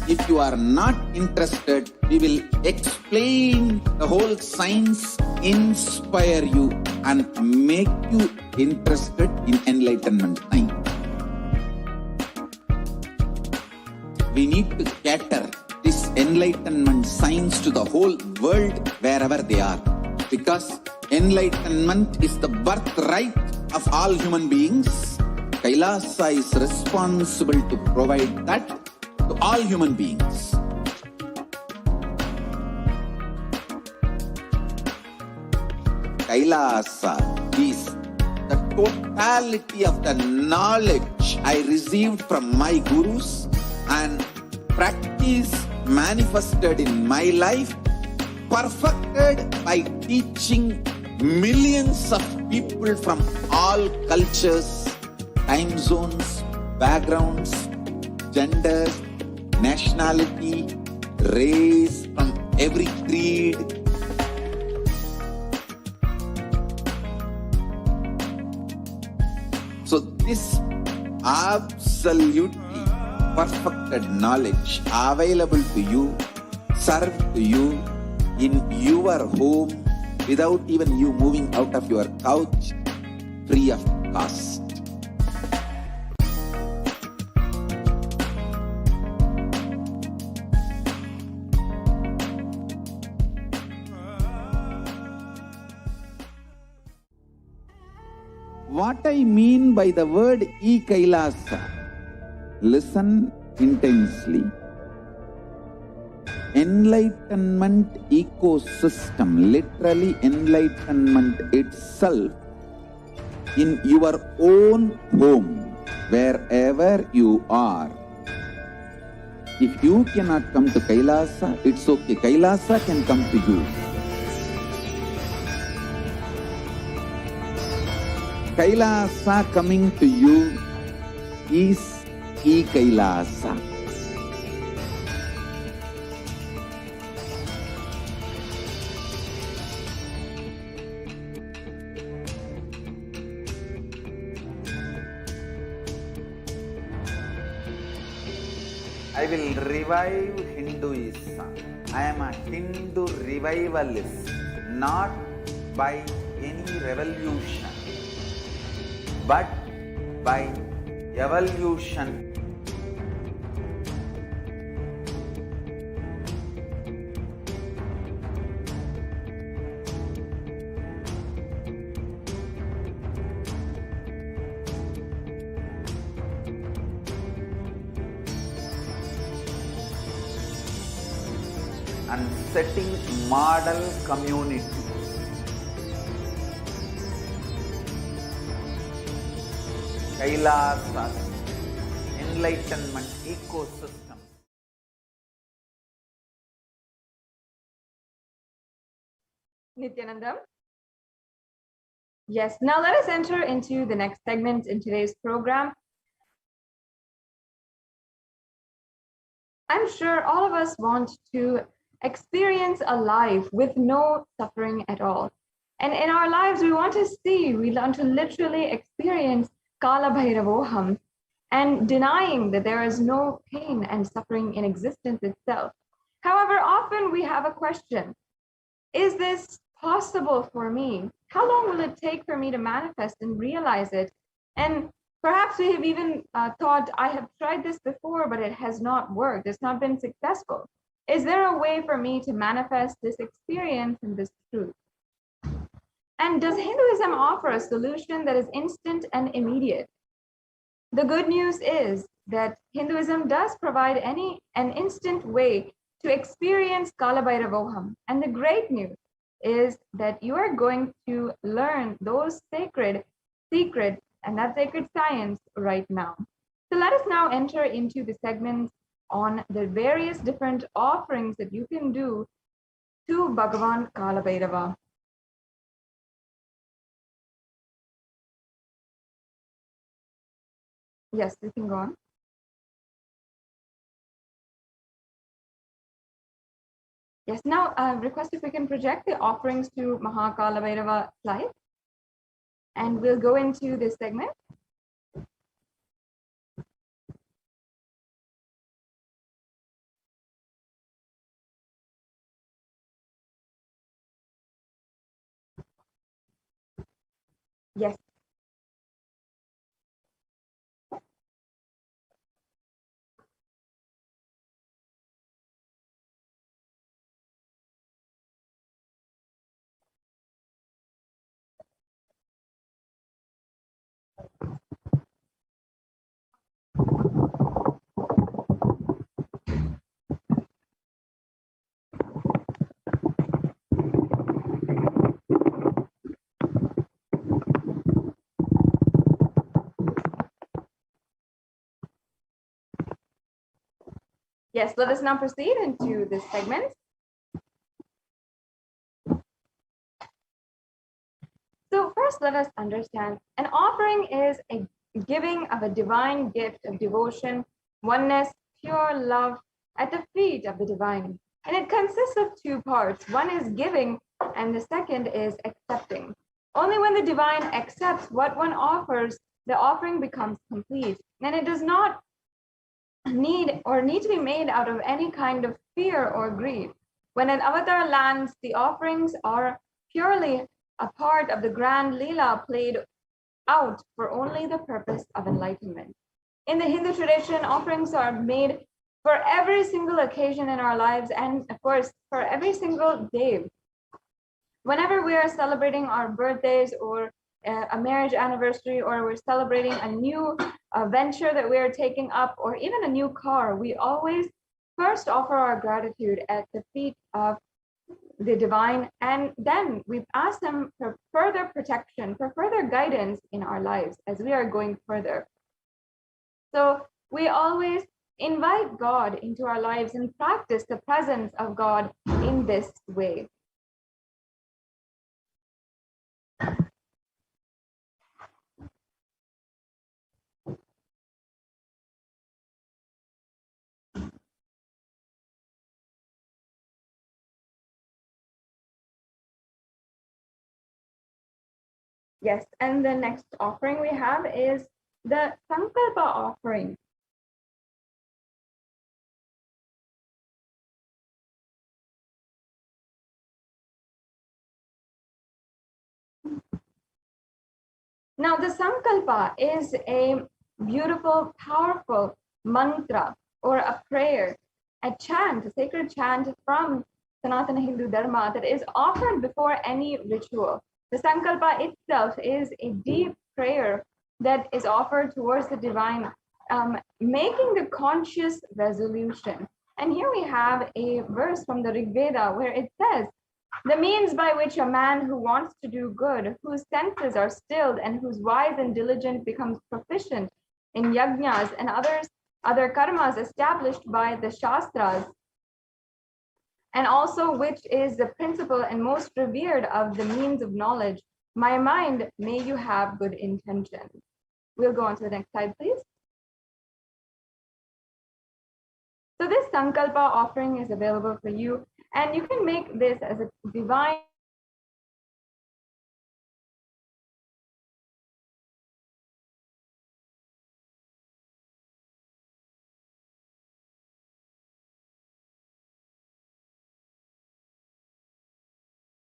If you are not interested, we will explain the whole science, inspire you and make you interested in enlightenment time. We need to cater this enlightenment science to the whole world wherever they are, because enlightenment is the birthright of all human beings. Kailasa is responsible to provide that to all human beings. Kailasa is the totality of the knowledge I received from my gurus and practice manifested in my life, perfected by teaching millions of people from all cultures, time zones, backgrounds, genders, nationality, race, from every creed. So this absolutely perfected knowledge available to you, served to you in your home without even you moving out of your couch, free of cost. What I mean by the word E-Kailasa, listen intensely. Enlightenment ecosystem, literally enlightenment itself in your own home, wherever you are. If you cannot come to Kailasa, it's okay. Kailasa can come to you. Kailasa coming to you is E-Kailasa. I will revive Hinduism. I am a Hindu revivalist, not by any revolution, but by evolution. and setting model community. Kailasa, enlightenment ecosystem. Nithyananda. Yes, now let us enter into the next segment in today's program. I'm sure all of us want to experience a life with no suffering at all. And in our lives, we want to literally experience Kala Bhairavoham and denying that there is no pain and suffering in existence itself. However, often we have a question. Is this possible for me? How long will it take for me to manifest and realize it? And perhaps we have even thought, I have tried this before, but it has not worked. It's not been successful. Is there a way for me to manifest this experience and this truth? And does Hinduism offer a solution that is instant and immediate? The good news is that Hinduism does provide an instant way to experience Kala Bhairavoham. And the great news is that you are going to learn those sacred secrets and that sacred science right now. So let us now enter into the segments on the various different offerings that you can do to Bhagavan Kala Bhairava. Yes, you can go on. Yes, now request if we can project the offerings to Mahakala Bhairava slide. And we'll go into this segment. Yes. Yes, let us now proceed into this segment. So first, let us understand an offering is a giving of a divine gift of devotion, oneness, pure love at the feet of the divine. And it consists of two parts. One is giving and the second is accepting. Only when the divine accepts what one offers, the offering becomes complete. And it does not need to be made out of any kind of fear or greed. When an avatar lands, the offerings are purely a part of the grand Leela played out for only the purpose of enlightenment. In the Hindu tradition, offerings are made for every single occasion in our lives and, of course, for every single day. Whenever we are celebrating our birthdays or a marriage anniversary, or we're celebrating a new venture that we're taking up, or even a new car, we always first offer our gratitude at the feet of the divine, and then we ask them for further protection, for further guidance in our lives as we are going further. So we always invite God into our lives and practice the presence of God in this way. Yes, and the next offering we have is the Sankalpa offering. Now, the Sankalpa is a beautiful, powerful mantra or a prayer, a chant, a sacred chant from Sanatana Hindu Dharma that is offered before any ritual. The Sankalpa itself is a deep prayer that is offered towards the divine, making the conscious resolution And here we have a verse from the Rig Veda where it says, "The means by which a man who wants to do good, whose senses are stilled, and who's wise and diligent becomes proficient in yajnas and other karmas established by the Shastras, and also which is the principal and most revered of the means of knowledge. My mind, may you have good intentions." We'll go on to the next slide, please. So this Sankalpa offering is available for you, and you can make this as a divine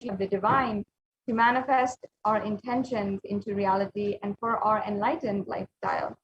of the divine to manifest our intentions into reality and for our enlightened lifestyle.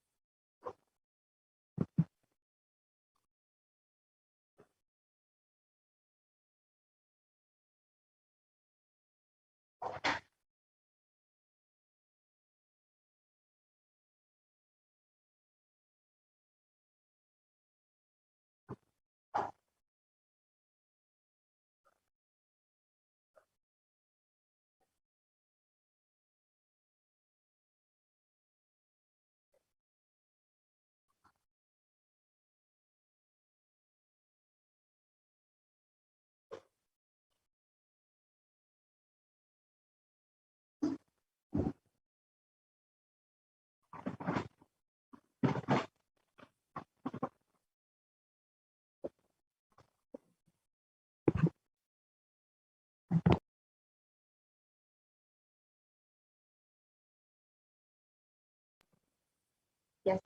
Yes.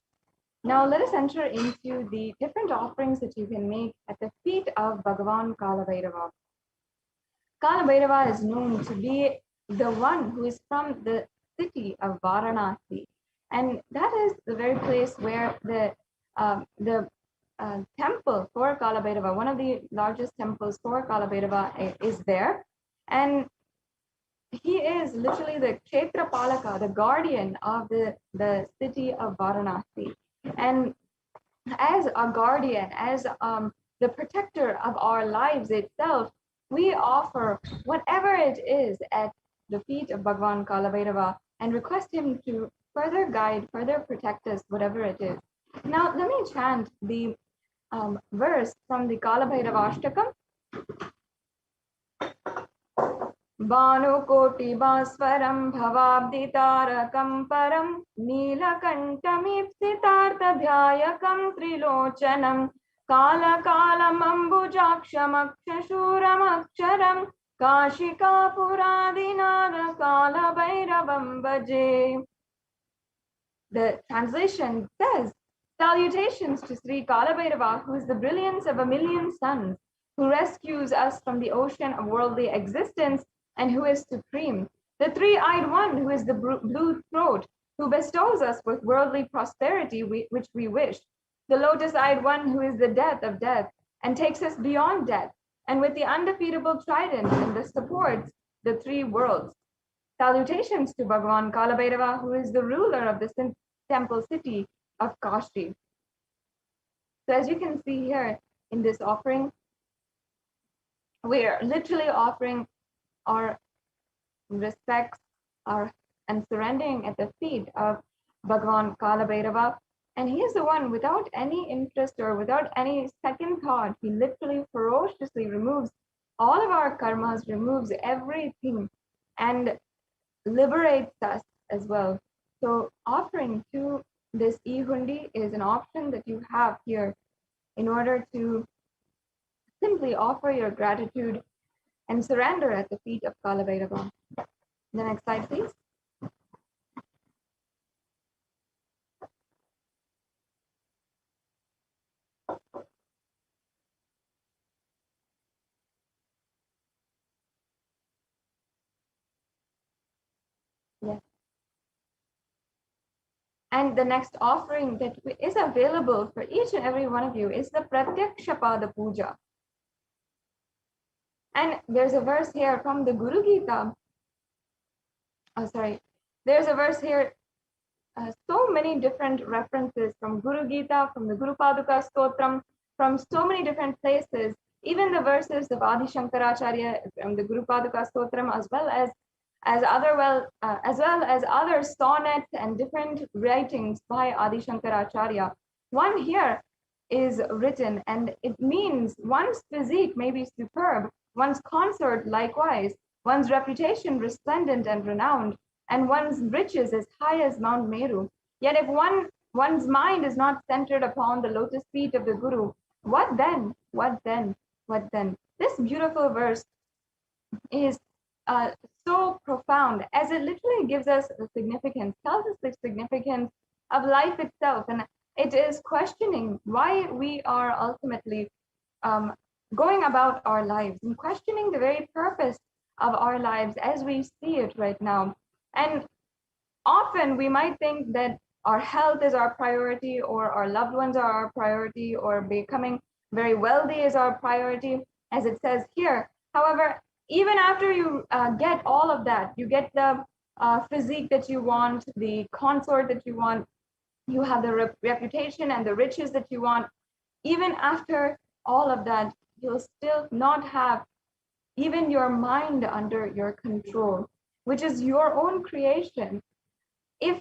Now let us enter into the different offerings that you can make at the feet of Bhagavan Kalabhairava. Kalabhairava is known to be the one who is from the city of Varanasi, and that is the very place where the temple for Kalabhairava, one of the largest temples for Kalabhairava, is there, and he is literally the Kshetra Palaka, the guardian of the city of Varanasi. And as a guardian, as the protector of our lives itself, we offer whatever it is at the feet of Bhagavan Kalabhairava and request him to further guide, further protect us, whatever it is. Now, let me chant the verse from the Kalabhairava Ashtakam. भानुकोटिभास्वरं भवाब्दितारकं परं नीलकण्ठमीप्सितार्थध्यायकं त्रिलोचनं कालकालमम्बुजाक्षमक्षशूरमक्षरं काशिकापुरादिनाथकालभैरवं भजे. The translation says, "Salutations to Sri Kalabhairava, who is the brilliance of a million suns, who rescues us from the ocean of worldly existence and who is supreme. The three-eyed one, who is the blue throat, who bestows us with worldly prosperity which we wish. The lotus-eyed one, who is the death of death and takes us beyond death, and with the undefeatable trident and the supports the three worlds. Salutations to Bhagavan Kalabhairava, who is the ruler of the temple city of Kashi." So as you can see here in this offering, we are literally offering our respects and surrendering at the feet of Bhagavan Kalabhairava. And he is the one, without any interest or without any second thought, he literally ferociously removes all of our karmas, removes everything, and liberates us as well. So offering to this e-hundi is an option that you have here in order to simply offer your gratitude and surrender at the feet of Kalabhairava. The next slide, please. Yes. And the next offering that is available for each and every one of you is the Pratyakshapada Puja. And there's a verse here from the Guru Gita. There's a verse here, so many different references from Guru Gita, from the Guru Paduka Stotram, from so many different places, even the verses of Adi Shankaracharya from the Guru Paduka Stotram, as well as other sonnets and different writings by Adi Shankaracharya. One here is written, and it means one's physique may be superb, one's consort likewise, one's reputation resplendent and renowned, and one's riches as high as Mount Meru. Yet if one's mind is not centered upon the lotus feet of the Guru, what then? What then? What then? This beautiful verse is so profound, as it literally gives us the significance, tells us the significance of life itself, and it is questioning why we are ultimately going about our lives and questioning the very purpose of our lives as we see it right now. And often we might think that our health is our priority, or our loved ones are our priority, or becoming very wealthy is our priority, as it says here. However, even after you get all of that, you get the physique that you want, the consort that you want, you have the reputation and the riches that you want. Even after all of that, you'll still not have even your mind under your control, which is your own creation. If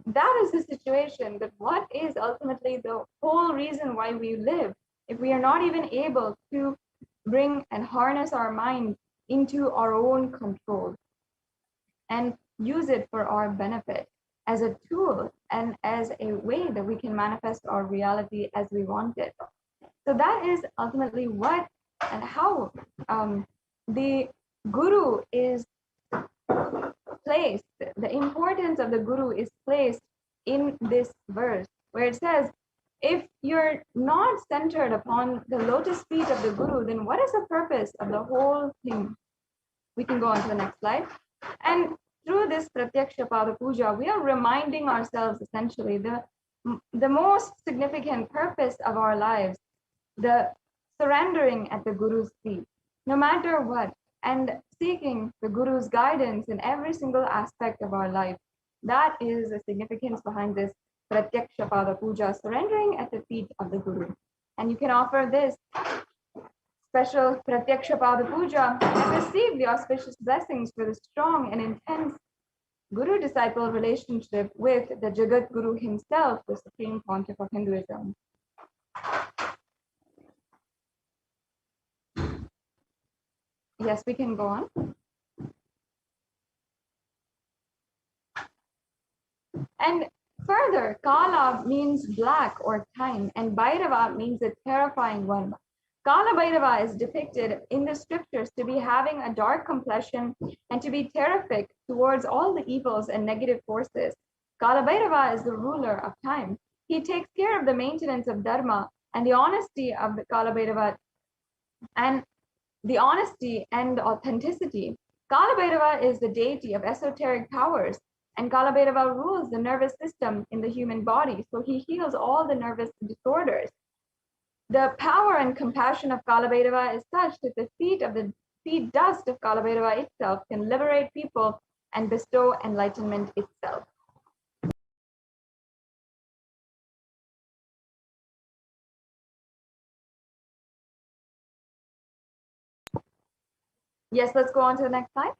that is the situation, then what is ultimately the whole reason why we live? If we are not even able to bring and harness our mind into our own control and use it for our benefit as a tool and as a way that we can manifest our reality as we want it. So that is ultimately what and how the Guru is placed, the importance of the Guru is placed in this verse, where it says, if you're not centered upon the lotus feet of the Guru, then what is the purpose of the whole thing? We can go on to the next slide. And through this Pratyaksha Pada Puja, we are reminding ourselves essentially the most significant purpose of our lives, the surrendering at the Guru's feet, no matter what, and seeking the Guru's guidance in every single aspect of our life. That is the significance behind this Pratyaksha Pada Puja, surrendering at the feet of the Guru. And you can offer this special Pratyaksha Pada Puja and receive the auspicious blessings for the strong and intense Guru-disciple relationship with the Jagat Guru himself, the Supreme Pontiff of Hinduism. Yes, we can go on. And further, Kala means black or time, and Bhairava means a terrifying one. Kala Bhairava is depicted in the scriptures to be having a dark complexion and to be terrific towards all the evils and negative forces. Kala Bhairava is the ruler of time. He takes care of the maintenance of dharma and the honesty of the Kala Bhairava and the honesty and authenticity. Kala Bhairava is the deity of esoteric powers, and Kala Bhairava rules the nervous system in the human body, so he heals all the nervous disorders. The power and compassion of Kala Bhairava is such that the feet dust of Kala Bhairava itself can liberate people and bestow enlightenment itself. Yes, let's go on to the next slide.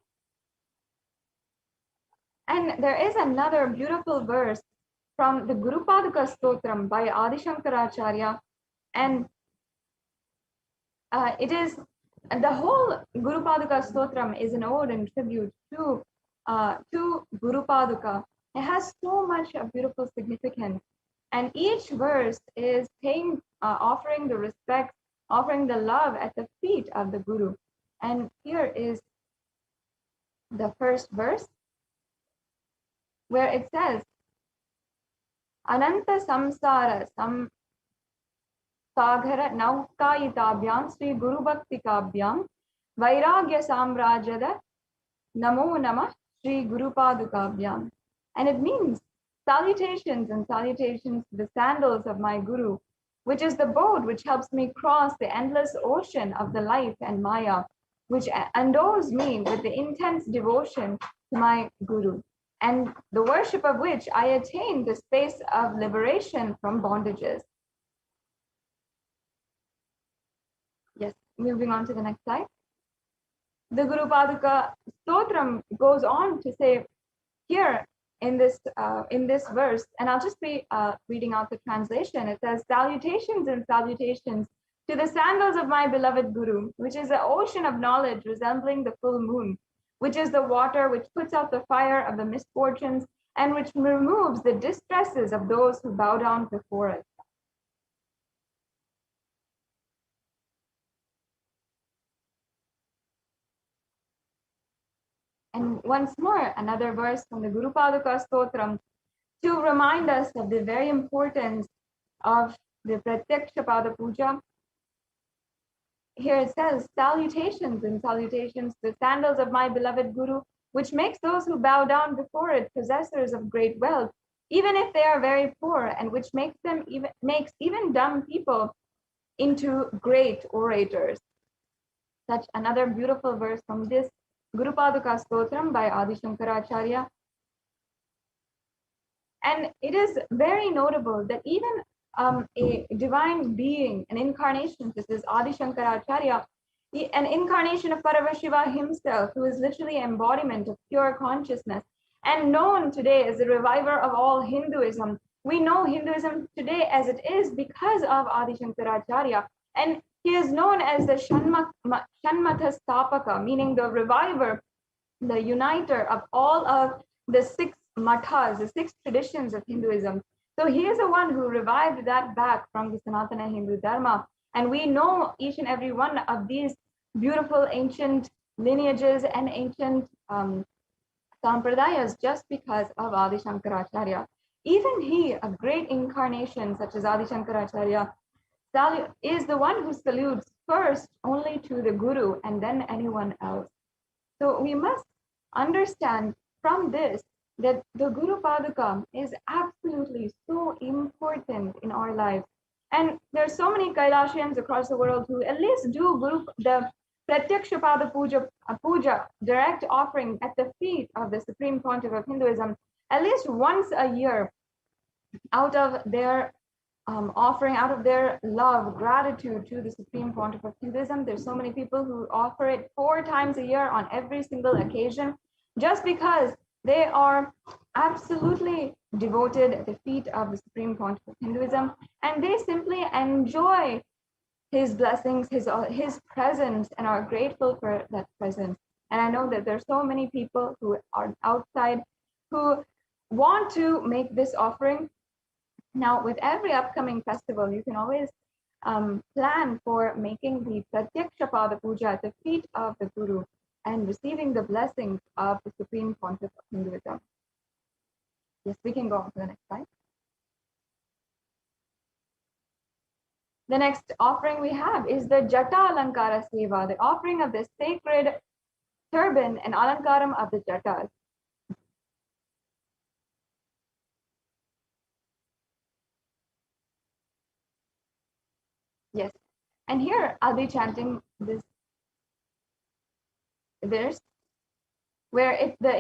And there is another beautiful verse from the Guru Paduka Stotram by Adi Shankaracharya, and it is the whole Guru Paduka Stotram is an ode and tribute to Guru Paduka. It has so much of beautiful significance, and each verse is offering the respect, offering the love at the feet of the Guru. And here is the first verse, where it says, Ananta Samsara Saghara Naukayitabhyam Sri Guru Bhakti Kabhyam Vairagya Samrajada Namo Namah Sri Guru Padukabhyam. And it means salutations and salutations to the sandals of my Guru, which is the boat which helps me cross the endless ocean of the life and Maya, which endows me with the intense devotion to my Guru, and the worship of which I attain the space of liberation from bondages. moving on to the next slide. The Guru Paduka Stotram goes on to say here in this verse, and I'll just be reading out the translation. It says, "Salutations and salutations to the sandals of my beloved Guru, which is the ocean of knowledge resembling the full moon, which is the water which puts out the fire of the misfortunes and which removes the distresses of those who bow down before it." And once more, another verse from the Guru Paduka Stotram to remind us of the very importance of the Pratyaksha Pada Puja. Here it says, "Salutations and salutations to the sandals of my beloved Guru, which makes those who bow down before it possessors of great wealth, even if they are very poor, and which makes even dumb people into great orators." Such another beautiful verse from this Guru Paduka Stotram by Adi Shankaracharya. And it is very notable that even a divine being, an incarnation, this is Adi Shankaracharya, an incarnation of Paramashiva himself, who is literally embodiment of pure consciousness and known today as the reviver of all Hinduism. We know Hinduism today as it is because of Adi Shankaracharya, and he is known as the Shanmatha Stapaka, meaning the reviver, the uniter of all of the 6 mathas, the 6 traditions of Hinduism. So he is the one who revived that back from the Sanatana Hindu Dharma. And we know each and every one of these beautiful ancient lineages and ancient sampradayas just because of Adi Shankaracharya. Even he, a great incarnation such as Adi Shankaracharya, is the one who salutes first only to the Guru and then anyone else. So we must understand from this that the Guru Paduka is absolutely so important in our lives. And there are so many Kailashians across the world who at least do the Pratyaksha Pada Puja, direct offering at the feet of the Supreme Pontiff of Hinduism, at least once a year, out of their offering, out of their love, gratitude to the Supreme Pontiff of Hinduism. There's so many people who offer it 4 times a year on every single occasion, just because they are absolutely devoted at the feet of the Supreme Pontiff of Hinduism, and they simply enjoy his blessings, his presence, and are grateful for that presence. And I know that there's so many people who are outside who want to make this offering. Now, with every upcoming festival, you can always plan for making the Pratyaksha Pada Puja at the feet of the Guru and receiving the blessings of the Supreme Pontiff of Hinduism. Yes, we can go on to the next slide. The next offering we have is the Jata Alankara Seva, the offering of the sacred turban and alankaram of the Jatas. Yes, and here I'll be chanting this verse where the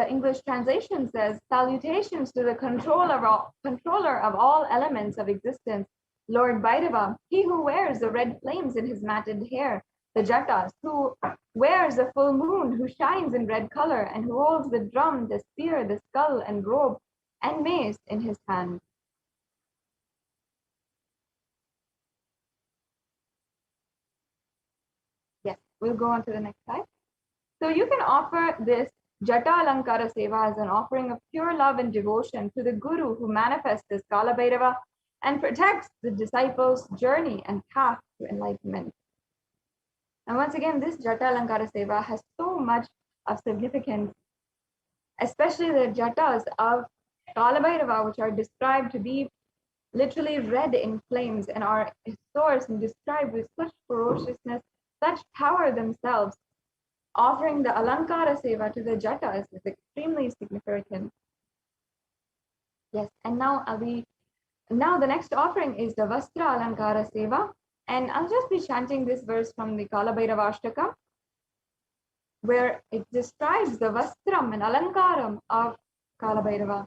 English translation says, "Salutations to the controller of all elements of existence, Lord Bhairava, he who wears the red flames in his matted hair, the Jatas, who wears the full moon, who shines in red color, and who holds the drum, the spear, the skull, and robe, and mace in his hand." Yes, we'll go on to the next slide. So you can offer this Jata Alankara Seva as an offering of pure love and devotion to the Guru who manifests as Kala Bhairava and protects the disciples' journey and path to enlightenment. And once again, this Jata Alankara Seva has so much of significance, especially the Jatas of Kala Bhairava, which are described to be literally red in flames and are sourced and described with such ferociousness, such power themselves. Offering the Alankara Seva to the Jatas is extremely significant. Yes, and now the next offering is the Vastra Alankara Seva, and I'll just be chanting this verse from the Kala Bhairavashtaka, where it describes the Vastram and Alankaram of Kala Bhairava.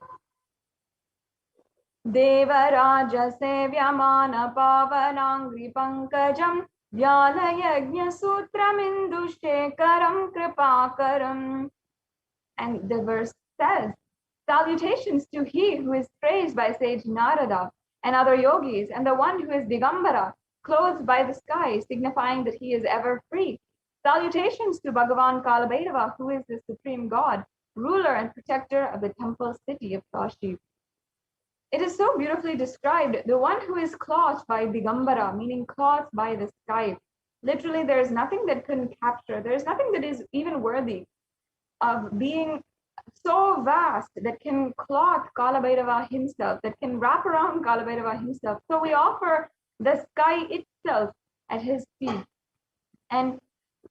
Devaraja Sevyamana Pavanangri Pankajam Vyalayagnya Sutramindushekaram Kripakaram. And the verse says, salutations to he who is praised by sage Narada and other yogis, and the one who is Digambara, clothed by the sky, signifying that he is ever free. Salutations to Bhagavan Kalabhairava, who is the supreme god, ruler and protector of the temple city of Kashi. It is so beautifully described, the one who is clothed by Digambara, meaning clothed by the sky. Literally, there is nothing that can capture, there is nothing that is even worthy of being so vast that can clothe Kalabhairava himself, that can wrap around Kalabhairava himself. So we offer the sky itself at his feet. And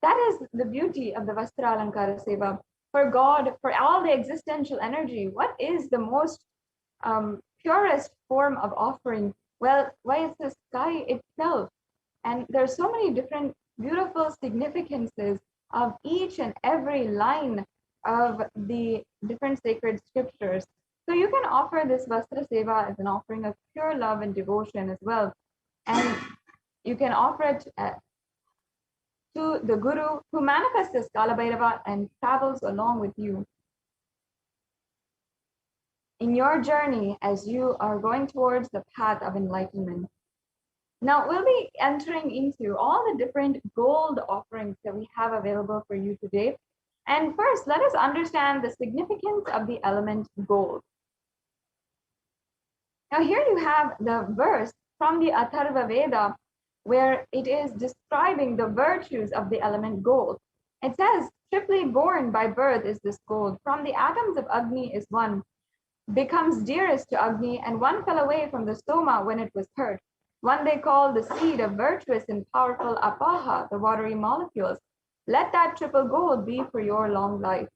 that is the beauty of the Vastra Alankara Seva. For God, for all the existential energy, what is the most purest form of offering? Well, why it's the sky itself. And there's so many different beautiful significances of each and every line of the different sacred scriptures. So you can offer this Vastra Seva as an offering of pure love and devotion as well. And you can offer it to the Guru who manifests as Kalabhairava and travels along with you in your journey as you are going towards the path of enlightenment. Now we'll be entering into all the different gold offerings that we have available for you today. And first, let us understand the significance of the element gold. Now here you have the verse from the Atharva Veda, where it is describing the virtues of the element gold. It says, triply born by birth is this gold. From the atoms of Agni is one, becomes dearest to Agni, and one fell away from the Soma when it was heard. One they call the seed of virtuous and powerful Apaha, the watery molecules. Let that triple gold be for your long life.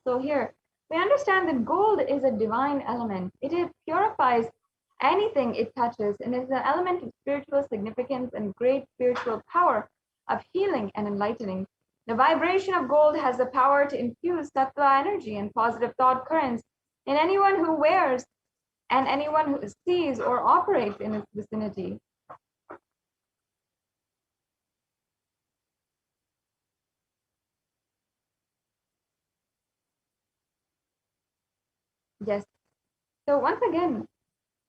So here, we understand that gold is a divine element. It purifies anything it touches and is an element of spiritual significance and great spiritual power of healing and enlightening. The vibration of gold has the power to infuse sattva energy and positive thought currents in anyone who wears and anyone who sees or operates in its vicinity. Yes. So once again,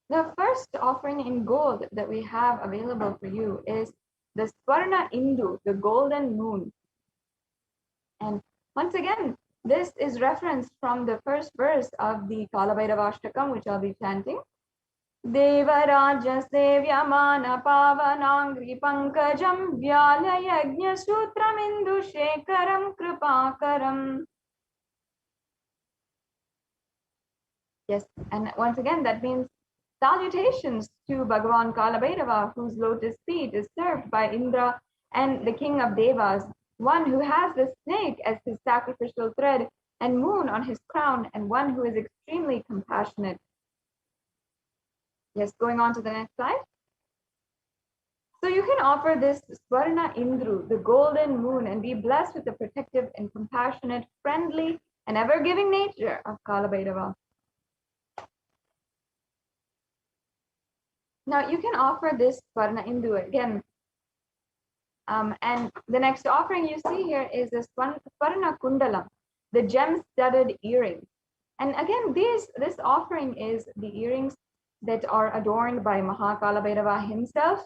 the first offering in gold that we have available for you is the Swarna Indu, the golden moon. And once again, this is referenced from the first verse of the Kalabhairavashtakam, which I'll be chanting. Devaraja Sevyamana Pavanangri Pankajam Vyalayagnya Sutramindu Shekaram Kripakaram. Yes, and once again, that means salutations to Bhagavan Kalabhairava, whose lotus feet is served by Indra and the king of Devas, one who has the snake as his sacrificial thread and moon on his crown, and one who is extremely compassionate. Yes, going on to the next slide. So you can offer this Swarna Indru, the golden moon, and be blessed with the protective and compassionate, friendly, and ever-giving nature of Kalabhairava. Now you can offer this Swarna Indu again. And the next offering you see here is the Swarna Kundala, the gem-studded earring. And again, this offering is the earrings that are adorned by Mahakalabhairava himself.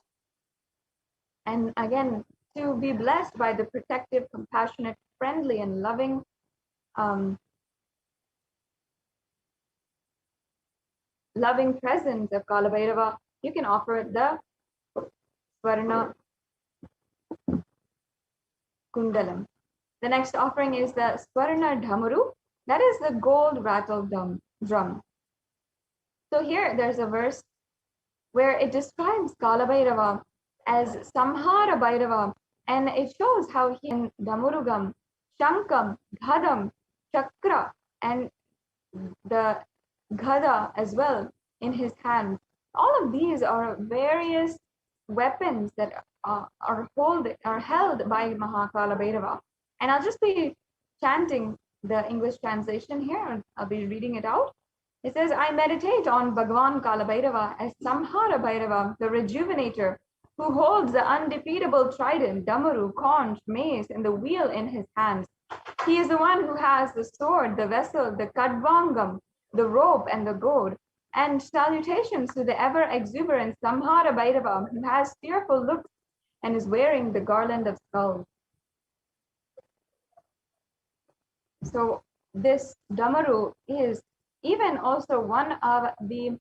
And again, to be blessed by the protective, compassionate, friendly, and loving presence of Kalabhairava, you can offer the Swarna Kundalam. The next offering is the Swarna Dhamuru. That is the gold rattle drum. So here there's a verse where it describes Kalabhairava as Samhara Bhairava, and it shows how he in Dhamurugam, Shankam, Ghadam, Chakra, and the Ghada as well in his hands. All of these are various weapons that are held by Mahakalabhairava. And I'll just be chanting the English translation here, and I'll be reading it out. It says, I meditate on Bhagavan Kalabhairava as Samhara Bhairava, the rejuvenator, who holds the undefeatable trident, damaru, conch, mace, and the wheel in his hands. He is the one who has the sword, the vessel, the kadvangam, the rope, and the goad. And salutations to the ever-exuberant Samhara Bhairava, who has fearful looks and is wearing the garland of skulls. So this damaru is even also one of the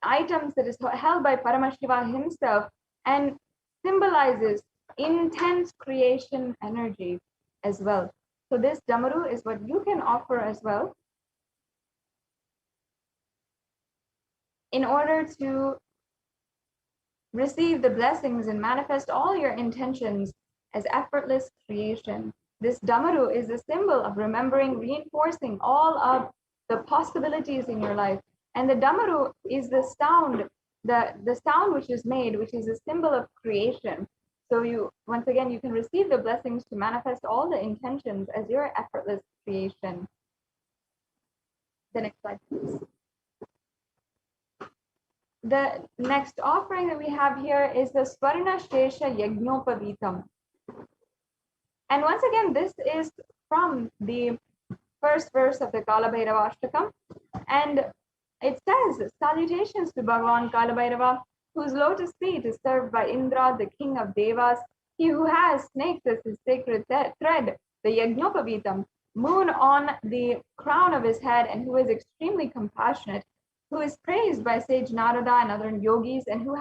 items that is held by Paramashiva himself and symbolizes intense creation energy as well. So this damaru is what you can offer as well in order to receive the blessings and manifest all your intentions as effortless creation. This damaru is a symbol of remembering, reinforcing all of the possibilities in your life. And the damaru is the sound, the sound which is made, which is a symbol of creation. So you, once again, you can receive the blessings to manifest all the intentions as your effortless creation. The next slide, please. The next offering that we have here is the Swarna Shesha Yajnopavitam. And once again, this is from the first verse of the Kalabhairava Ashtakam. And it says, salutations to Bhagavan Kalabhairava, whose lotus feet is served by Indra, the king of Devas, he who has snakes as his sacred thread, the Yajnopavitam, moon on the crown of his head, and who is extremely compassionate, who is praised by sage Narada and other yogis, and who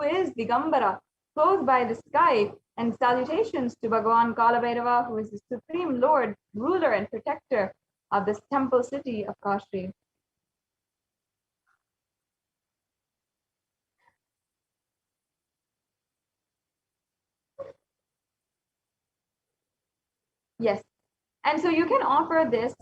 is Digambara, clothed by the sky. And salutations to Bhagavan Kalabhairava, who is the supreme lord, ruler, and protector of this temple city of Kashi. Yes, and so you can offer this.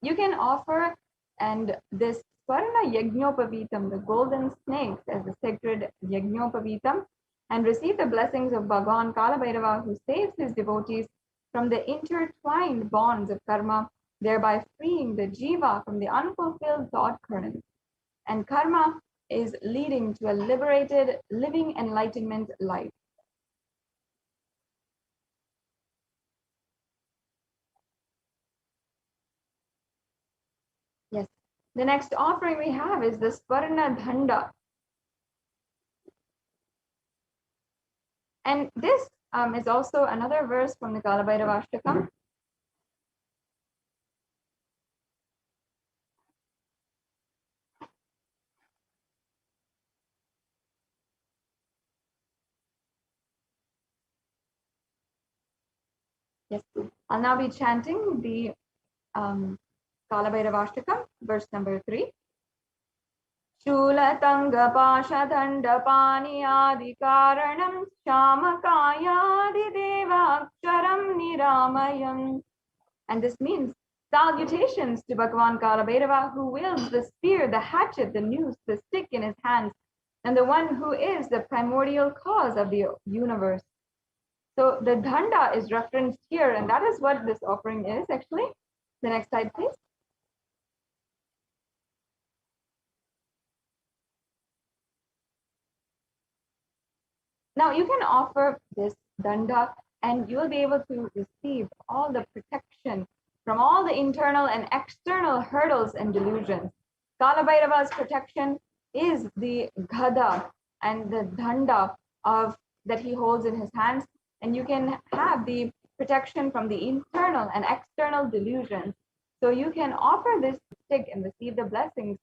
You can offer and this Swarna Yajnopavitam, the golden snakes, as the sacred Yajnopavitam, and receive the blessings of Bhagavan Kalabhairava, who saves his devotees from the intertwined bonds of karma, thereby freeing the jiva from the unfulfilled thought currents. And karma is leading to a liberated, living enlightenment life. Yes. The next offering we have is the Swarna Dhanda. And this is also another verse from the Kalabhairava Ashtakam. Yes, I'll now be chanting the Kalabhairava Ashtakam, verse number 3. Shulatanga Pasha Dhanda Pani Adi Karanam Shamakaya Adi Deva Aksharam Niramayam. And this means salutations to Bhagavan Kalabhairava, who wields the spear, the hatchet, the noose, the stick in his hands, and the one who is the primordial cause of the universe. So the Dhanda is referenced here, and that is what this offering is actually. The next slide, please. Now you can offer this Danda and you'll be able to receive all the protection from all the internal and external hurdles and delusions. Kalabhairava's protection is the Gada and the Danda that he holds in his hands, and you can have the protection from the internal and external delusions. So you can offer this stick and receive the blessings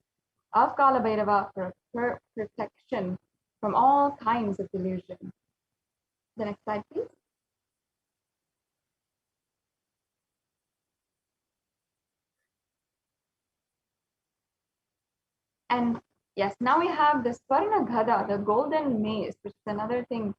of Kalabhairava for protection from all kinds of delusion. The next slide, please. And yes, now we have the Swarna Gada, the golden mace, which is another thing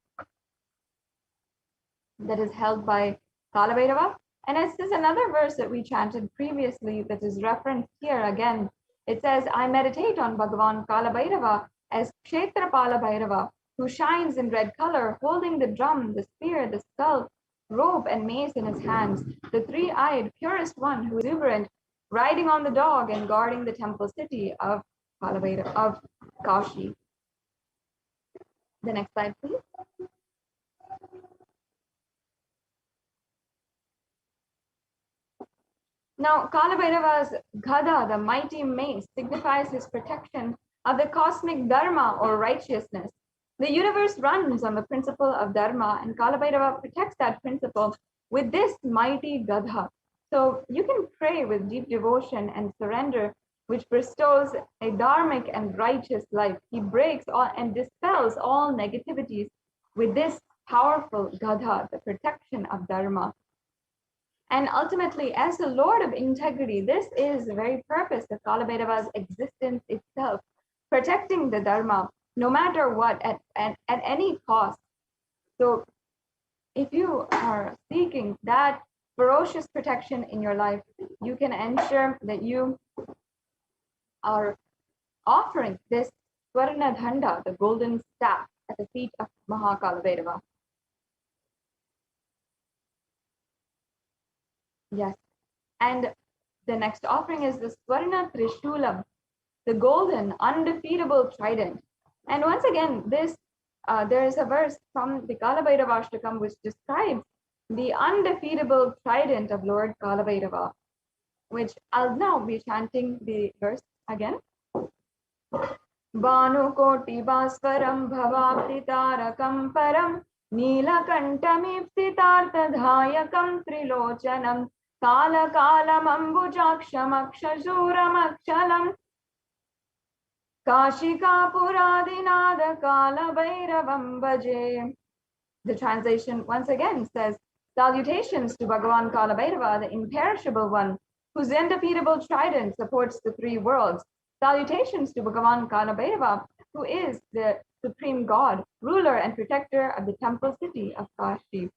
that is held by Kalabhairava. And this is another verse that we chanted previously that is referenced here again. It says, I meditate on Bhagavan Kalabhairava as Kshetrapala Bhairava, who shines in red color, holding the drum, the spear, the skull, rope, and mace in his hands, the three-eyed, purest one who is exuberant, riding on the dog and guarding the temple city of Kashi. The next slide, please. Now, Kalabhairava's Gada, the mighty mace, signifies his protection of the cosmic dharma or righteousness. The universe runs on the principle of dharma, and Kalabhairava protects that principle with this mighty Gada. So you can pray with deep devotion and surrender, which bestows a dharmic and righteous life. He breaks all and dispels all negativities with this powerful Gada, the protection of dharma. And ultimately, as the Lord of integrity, this is the very purpose of Kalabhairava's existence itself, protecting the Dharma, no matter what, at any cost. So if you are seeking that ferocious protection in your life, you can ensure that you are offering this Swarna Dhanda, the golden staff, at the feet of Mahakalabhairava. Yes. And the next offering is the Swarna Trishulam, the golden, undefeatable trident. And once again, this there is a verse from the Kalabhairavashtakam which describes the undefeatable trident of Lord Kalabhairava, which I'll now be chanting the verse again. Bhanukoti Bhaswaram Bhavaptitarakam Param Neelakantamipsitartadhayakam Trilochanam Kala Kalam Ambujakshamakshajuram Kashika Puradinada Kala Bhairavam Bhaje. The translation once again says, salutations to Bhagavan Kalabhairava, the imperishable one, whose undefeatable trident supports the three worlds. Salutations to Bhagavan Kalabhairava, who is the supreme God, ruler and protector of the temple city of Kashi.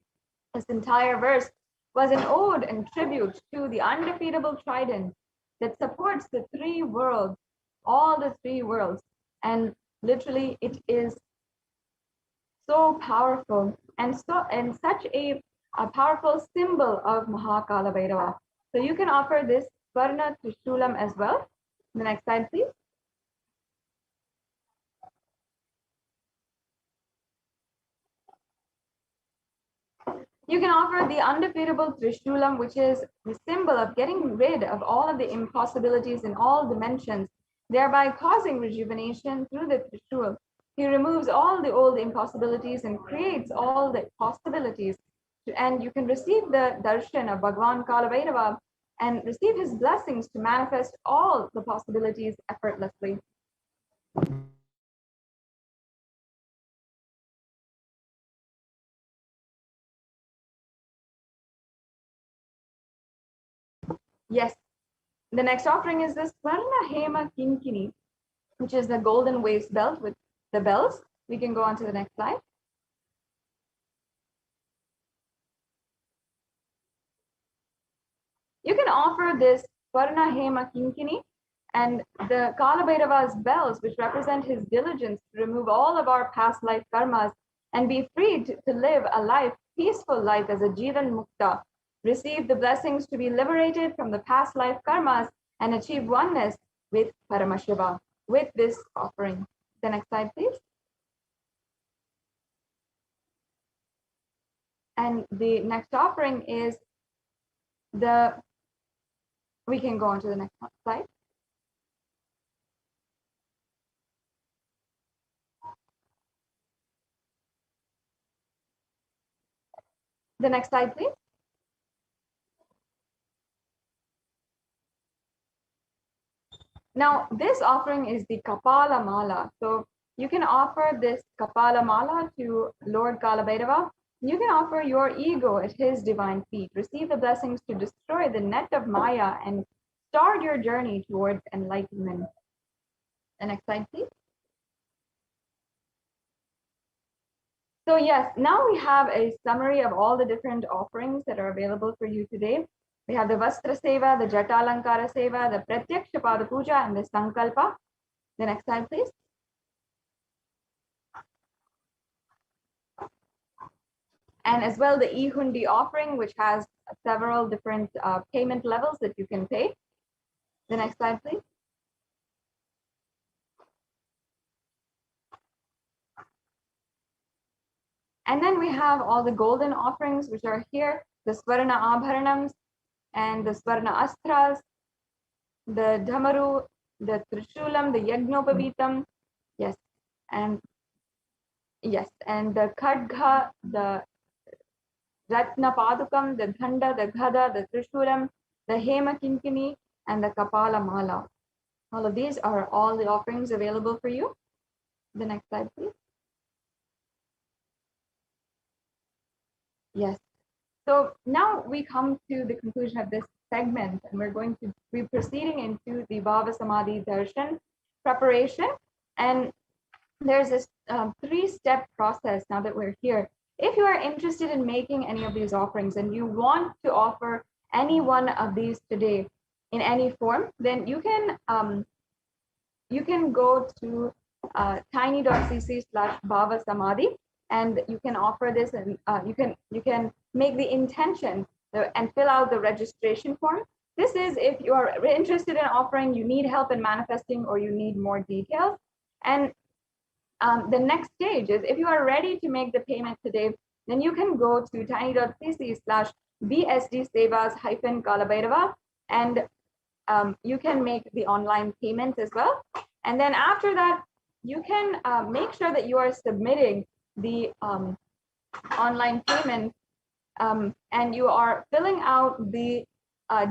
This entire verse was an ode and tribute to the undefeatable trident that supports the three worlds, all the three worlds. And literally it is so powerful and such a powerful symbol of Mahakalabhairava. So you can offer this Swarna Trishulam as well. The next slide, please. You can offer the undefeatable Trishulam, which is the symbol of getting rid of all of the impossibilities in all dimensions, thereby causing rejuvenation through the Trishul. He removes all the old impossibilities and creates all the possibilities. And you can receive the darshan of Bhagavan Kalabhairava and receive his blessings to manifest all the possibilities effortlessly. Yes, the next offering is the Swarna Hema Kinkini, which is the golden waist belt with the bells. We can go on to the next slide. You can offer this Swarna Hema Kinkini and the Kalabhairava's bells, which represent his diligence to remove all of our past life karmas and be free to live a life, peaceful life as a Jivan Mukta. Receive the blessings to be liberated from the past life karmas and achieve oneness with Paramashiva with this offering. The next slide, please. And the next offering is we can go on to the next slide. The next slide, please. Now, this offering is the Kapala Mala. So you can offer this Kapala Mala to Lord Kalabhairava. You can offer your ego at his divine feet. Receive the blessings to destroy the net of Maya and start your journey towards enlightenment. The next slide, please. So yes, now we have a summary of all the different offerings that are available for you today. We have the Vastra Seva, the Jatalankara Seva, the Pratyaksha Pada Puja, and the Sankalpa. The next slide, please. And as well, the E-Hundi offering, which has several different payment levels that you can pay. The next slide, please. And then we have all the golden offerings, which are here, the Swarna Abharanams and the Swarna Astras, the Dhamaru, the Trishulam, the Yagnopavitam, yes, and the Khadga, the Ratna Padukam, the Dhanda, the Ghada, the Trishulam, the Hema Kinkini, and the Kapala Mala. All of these are all the offerings available for you. The next slide, please. Yes. So now we come to the conclusion of this segment, and we're going to be proceeding into the Bhava Samadhi Darshan preparation. And there's this 3-step process now that we're here. If you are interested in making any of these offerings and you want to offer any one of these today in any form, then you can go to tiny.cc/Bhava Samadhi, and you can offer this, and you can make the intention and fill out the registration form. This is if you are interested in offering, you need help in manifesting, or you need more details. And the next stage is if you are ready to make the payment today, then you can go to tiny.cc/BSD-Sevas-Kalabhairava, and you can make the online payment as well. And then after that, you can make sure that you are submitting the online payment, and you are filling out the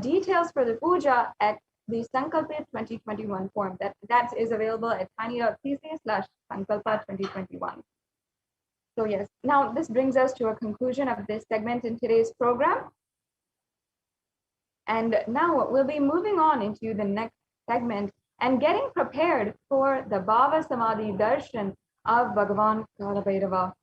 details for the puja at the Sankalpa 2021 form. That is available at tiny.cc/Sankalpa 2021. So yes, now this brings us to a conclusion of this segment in today's program. And now we'll be moving on into the next segment and getting prepared for the Bhava Samadhi Darshan of Bhagavan Kalabhairava.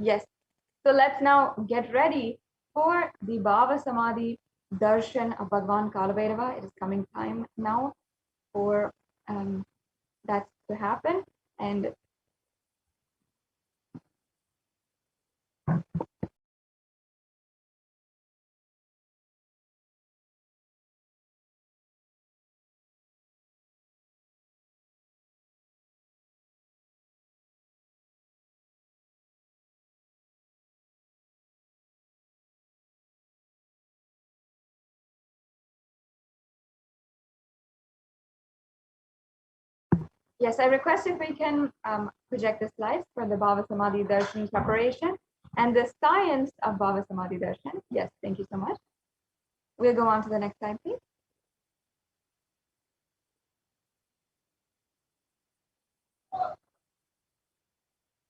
Yes, so let's now get ready for the Bhava Samadhi Darshan of Bhagavan Kalabhairava. It is coming time now for that to happen. And yes, I request if we can project the slides for the Bhava Samadhi Darshan preparation and the science of Bhava Samadhi Darshan. Yes, thank you so much. We'll go on to the next slide, please.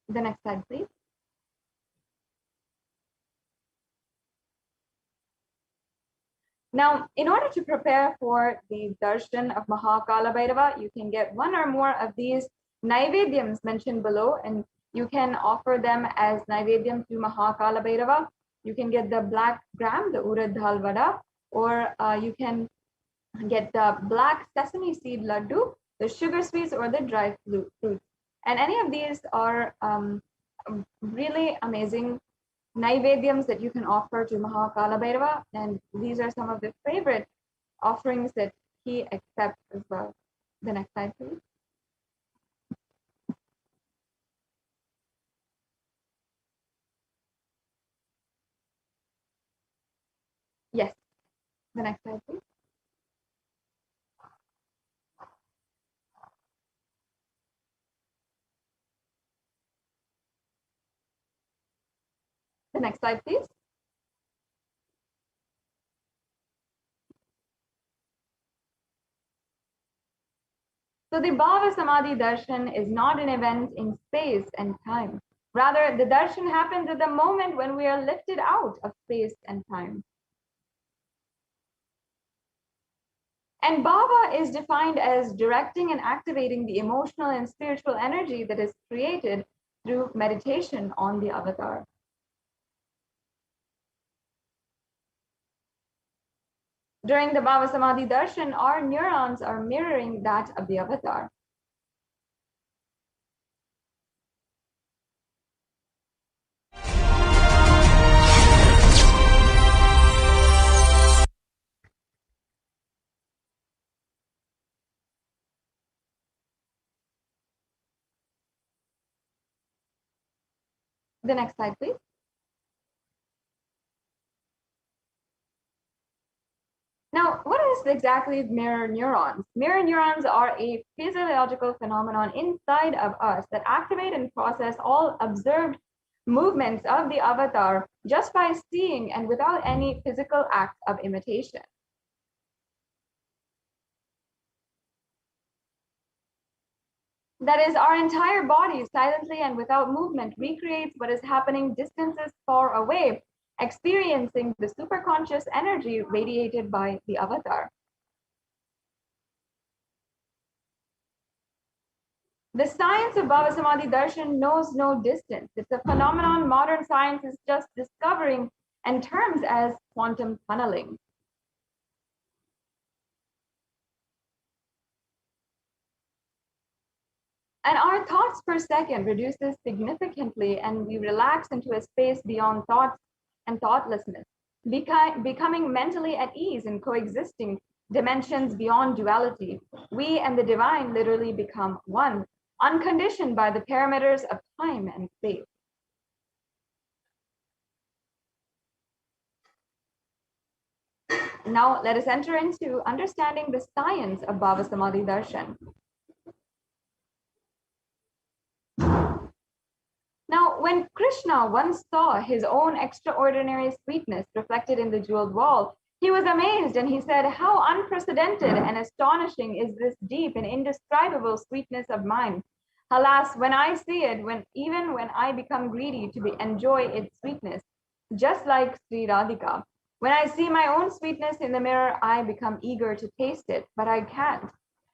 The next slide, please. Now, in order to prepare for the darshan of Mahakala Bhairava, you can get one or more of these Naivedyams mentioned below, and you can offer them as Naivedyam to Mahakala Bhairava. You can get the black gram, the Urad Dal Vada, or you can get the black sesame seed laddu, the sugar sweets, or the dry fruits. And any of these are really amazing Naivedyams that you can offer to Mahakala Bhairava, and these are some of the favorite offerings that he accepts as well. The next slide, please. Yes, the next slide, please. The next slide, please. So the Bhava Samadhi Darshan is not an event in space and time. Rather, the darshan happens at the moment when we are lifted out of space and time. And Bhava is defined as directing and activating the emotional and spiritual energy that is created through meditation on the avatar. During the Bhava Samadhi Darshan, our neurons are mirroring that of the avatar. The next slide, please. Now, what is exactly mirror neurons? Mirror neurons are a physiological phenomenon inside of us that activate and process all observed movements of the avatar just by seeing and without any physical act of imitation. That is, our entire body silently and without movement recreates what is happening distances far away, experiencing the superconscious energy radiated by the avatar. The science of Bhava Samadhi Darshan knows no distance. It's a phenomenon modern science is just discovering and terms as quantum tunneling. And our thoughts per second reduces significantly, and we relax into a space beyond thoughts and thoughtlessness, becoming mentally at ease in coexisting dimensions beyond duality. We and the divine literally become one, unconditioned by the parameters of time and space. Now let us enter into understanding the science of Bhava Samadhi Darshan. Now, when Krishna once saw his own extraordinary sweetness reflected in the jeweled wall, he was amazed and he said, "How unprecedented and astonishing is this deep and indescribable sweetness of mine. Alas, when I see it, even when I become greedy to enjoy its sweetness, just like Sri Radhika. When I see my own sweetness in the mirror, I become eager to taste it, but I can't.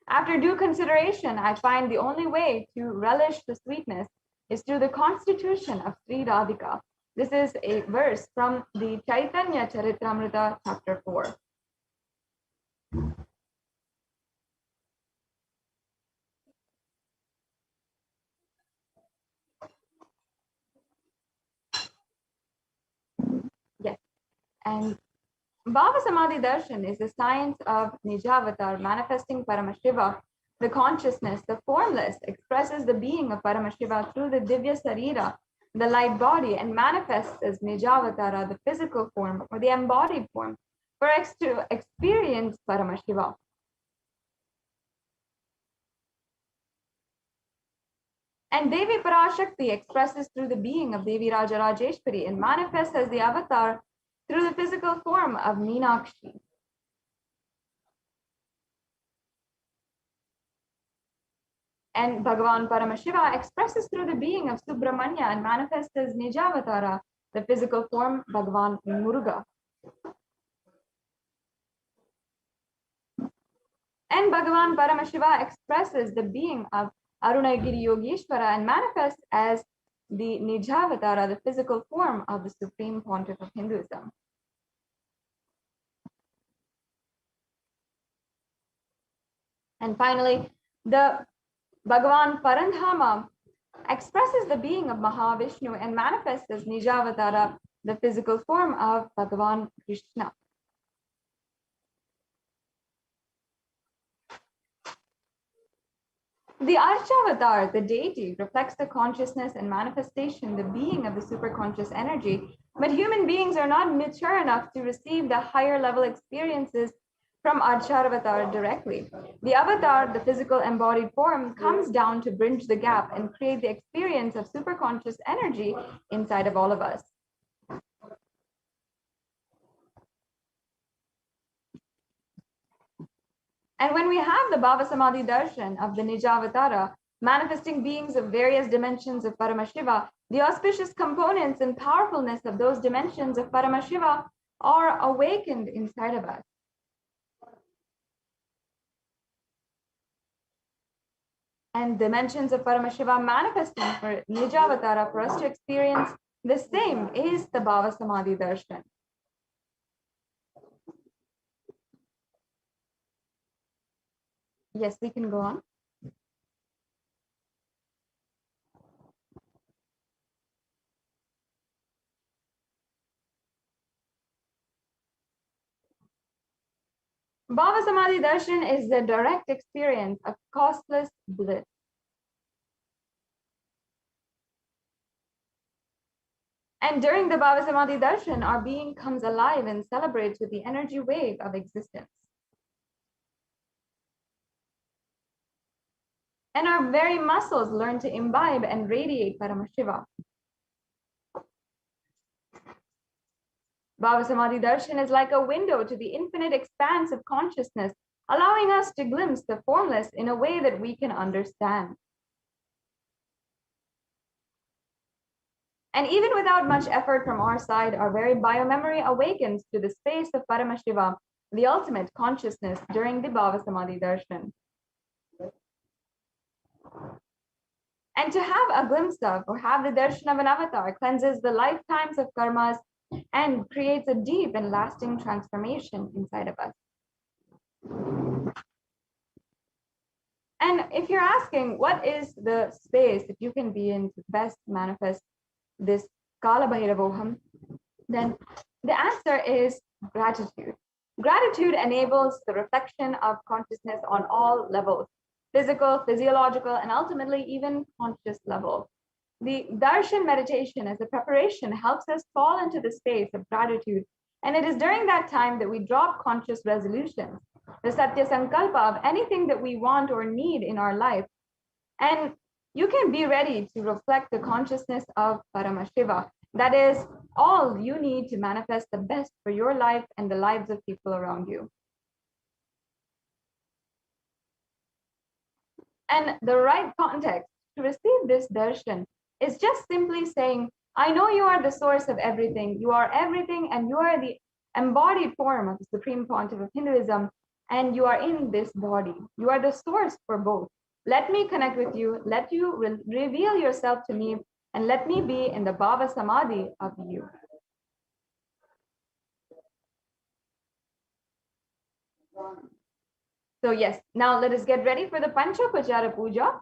After due consideration, I find the only way to relish the sweetness is through the constitution of Sri Radhika." This is a verse from the Chaitanya Charitamrita, chapter 4. Yes, and Bhava Samadhi Darshan is the science of Nijavatar, manifesting Paramashiva. The consciousness, the formless, expresses the being of Paramashiva through the Divya Sarira, the light body, and manifests as Nijavatara, the physical form or the embodied form, for us to experience Paramashiva. And Devi Parashakti expresses through the being of Devi Raja Rajeshwari and manifests as the avatar through the physical form of Meenakshi. And Bhagavan Paramashiva expresses through the being of Subramanya and manifests as Nijavatara, the physical form Bhagavan Muruga. And Bhagavan Paramashiva expresses the being of Arunagiri Yogeshwara and manifests as the Nijavatara, the physical form of the Supreme Pontiff of Hinduism. And finally, the Bhagavan Parandhama expresses the being of Mahavishnu and manifests as Nijavatara, the physical form of Bhagavan Krishna. The Archavatar, the deity, reflects the consciousness and manifestation, the being of the superconscious energy. But human beings are not mature enough to receive the higher level experiences from Archavatar directly. The avatar, the physical embodied form, comes down to bridge the gap and create the experience of superconscious energy inside of all of us. And when we have the Bhava Samadhi Darshan of the Nijavatara, manifesting beings of various dimensions of Paramashiva, the auspicious components and powerfulness of those dimensions of Paramashiva are awakened inside of us. And dimensions of Paramashiva manifesting for Nijavatara for us to experience the same is the Bhava Samadhi Darshan. Yes, we can go on. Bhava Samadhi Darshan is the direct experience of costless bliss. And during the Bhava Samadhi Darshan, our being comes alive and celebrates with the energy wave of existence. And our very muscles learn to imbibe and radiate Paramashiva. Bhava Samadhi Darshan is like a window to the infinite expanse of consciousness, allowing us to glimpse the formless in a way that we can understand. And even without much effort from our side, our very biomemory awakens to the space of Paramashiva, the ultimate consciousness, during the Bhava Samadhi Darshan. And to have a glimpse of or have the darshan of an avatar cleanses the lifetimes of karmas and creates a deep and lasting transformation inside of us. And if you're asking what is the space that you can be in to best manifest this Kala Bhairavoham, then the answer is gratitude. Gratitude enables the reflection of consciousness on all levels: physical, physiological, and ultimately even conscious level. The darshan meditation as a preparation helps us fall into the space of gratitude. And it is during that time that we drop conscious resolutions, the satya sankalpa of anything that we want or need in our life. And you can be ready to reflect the consciousness of Paramashiva. That is all you need to manifest the best for your life and the lives of people around you. And the right context to receive this darshan is just simply saying, I know you are the source of everything. You are everything, and you are the embodied form of the Supreme Pontiff of Hinduism, and you are in this body. You are the source for both. Let me connect with you. Let you reveal yourself to me, and let me be in the Bhava Samadhi of you. So yes, now let us get ready for the Panchopachara Puja.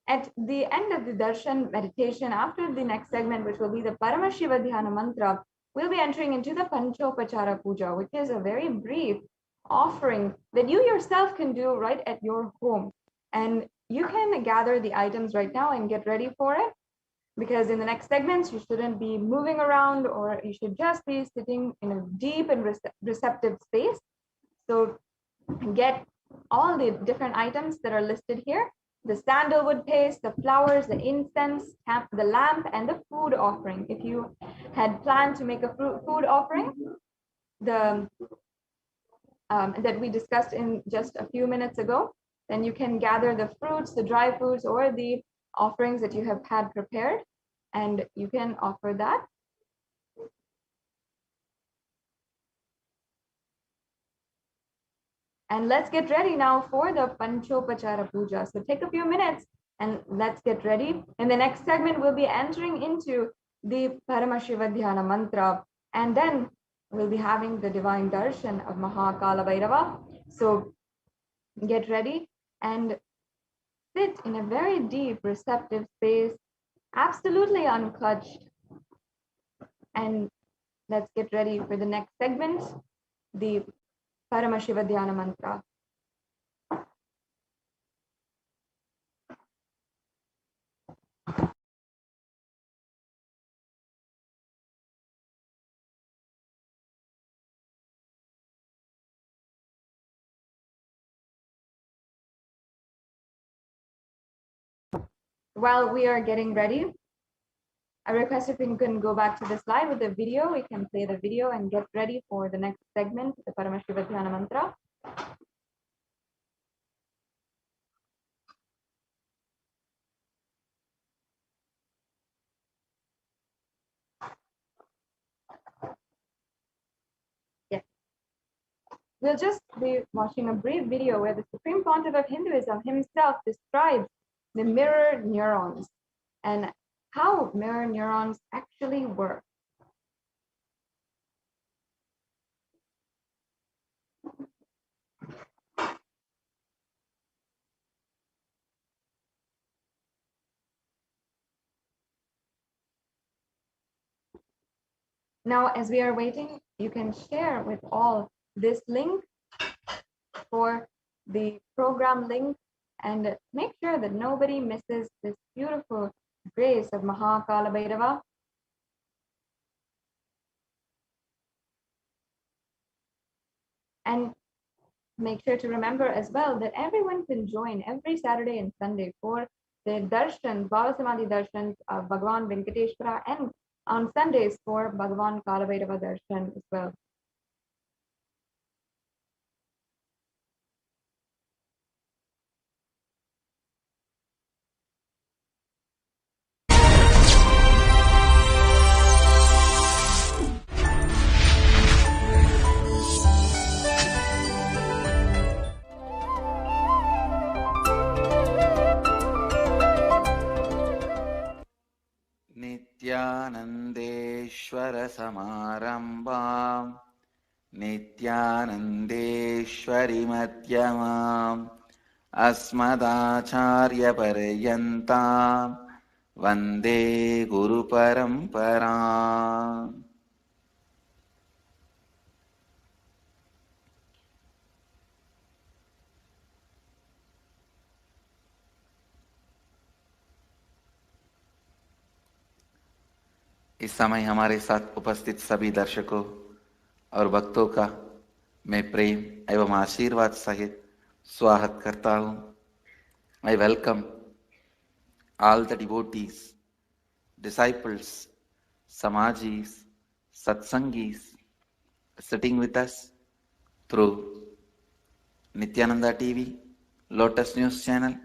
At the end of the darshan meditation, after the next segment, which will be the Paramashiva Dhyana Mantra, we'll be entering into the Panchopachara Puja, which is a very brief offering that you yourself can do right at your home. And you can gather the items right now and get ready for it, because in the next segments, you shouldn't be moving around, or you should just be sitting in a deep and receptive space. So get all the different items that are listed here: the sandalwood paste, the flowers, the incense, the lamp, and the food offering. If you had planned to make a food offering, that we discussed in just a few minutes ago, then you can gather the fruits, the dry foods, or the offerings that you have had prepared, and you can offer that. And let's get ready now for the Panchopachara Puja. So take a few minutes and let's get ready. In the next segment, we'll be entering into the Paramashiva Dhyana Mantra, and then we'll be having the divine darshan of Mahakala Bhairava. So get ready and sit in a very deep, receptive space, absolutely unclutched. And let's get ready for the next segment, the Paramashiva Dhyana Mantra. While we are getting ready, I request if we can go back to the slide with the video, we can play the video and get ready for the next segment, the Paramashiva Dhyana Mantra. Yes. We'll just be watching a brief video where the Supreme Pontiff of Hinduism himself describes the mirror neurons and how mirror neurons actually work. Now, as we are waiting, you can share with all this link for the program link, and make sure that nobody misses this beautiful grace of Mahakala Bhairava. And make sure to remember as well that everyone can join every Saturday and Sunday for the darshans, Bhava Samadhi darshans of Bhagavan Venkateshwara, and on Sundays for Bhagavan Kalabhairava darshan as well. नित्यानन्देश्वर समारम्भाम् नित्यानन्देश्वरि मध्यमाम् अस्मदाचार्यपर्यन्ताम् वन्दे गुरुपरम्पराम्. इस समय हमारे साथ उपस्थित सभी दर्शकों और भक्तों का मैं प्रेम एवं आशीर्वाद सहित स्वागत करता हूं. I welcome all the devotees, disciples, samajis, satsangis sitting with us through Nithyananda TV, Lotus News Channel,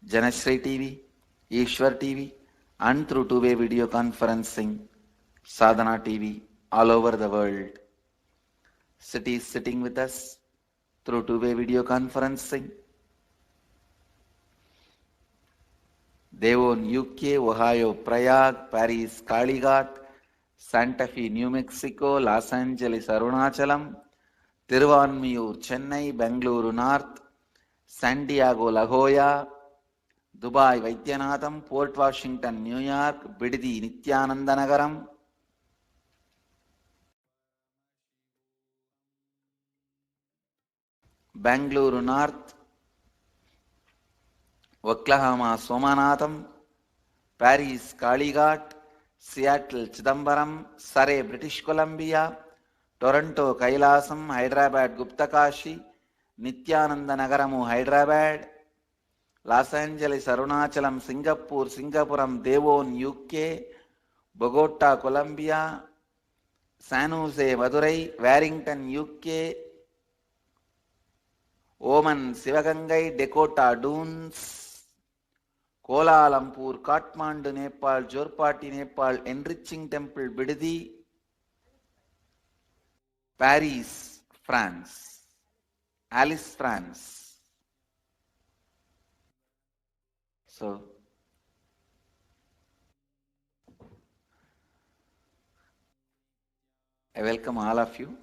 Janashri TV, Ishwar TV, and through two-way video conferencing, Sadhana TV, all over the world. Cities sitting with us through two-way video conferencing. Devon, UK, Ohio, Prague, Paris, Kalighat, Santa Fe, New Mexico, Los Angeles, Arunachalam, Tiruvanmiyur, Chennai, Bengaluru North, San Diego, La Jolla, Dubai, Vaidyanatham, Port Washington, New York, Biddi, Nithyananda Nagaram, Bengaluru North, Oklahoma, Somanatham, Paris, Kalighat, Seattle, Chidambaram, Surrey, British Columbia, Toronto, Kailasam, Hyderabad, Guptakashi, Nithyananda Nagaramu, Hyderabad, Los Angeles, Arunachalam, Singapore, Singapuram, Devon, UK, Bogota, Colombia, San Jose, Madurai, Warrington, UK, Oman, Sivagangai, Dakota, Dunes, Kuala Lumpur, Kathmandu, Nepal, Jorpati, Nepal, Enriching Temple, Bidadi, Paris, France, Alice, France. So, I welcome all of you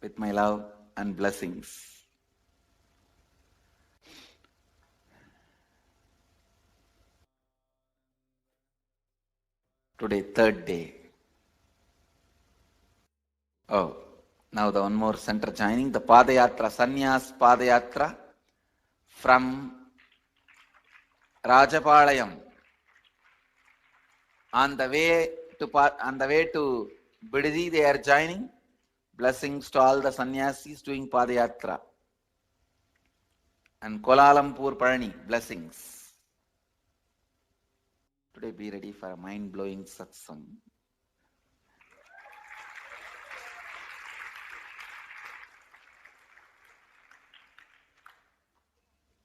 with my love and blessings. Today, third day. Oh, now the one more center joining, the Padayatra, Sannyas Padayatra from Rajapalayam. On the way to Bidadi, they are joining. Blessings to all the sannyasis doing Padayatra. And Kuala Lumpur, Parani, blessings. Today be ready for a mind-blowing satsang.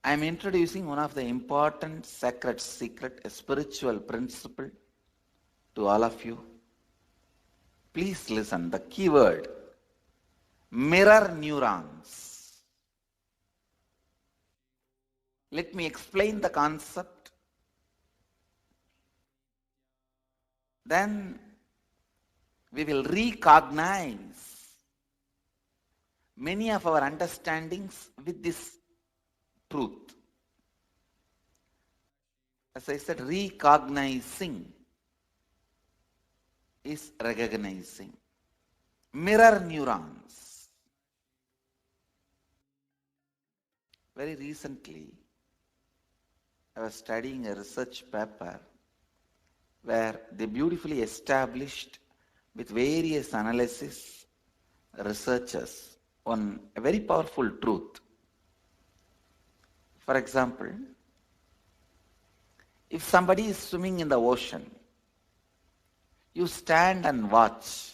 I am introducing one of the important sacred secret, a spiritual principle to all of you. Please listen, the keyword, mirror neurons. Let me explain the concept. Then we will recognize many of our understandings with this truth. As I said, recognizing is recognizing. Mirror neurons. Very recently, I was studying a research paper where they beautifully established with various analysis researchers a very powerful truth. For example, if somebody is swimming in the ocean, you stand and watch.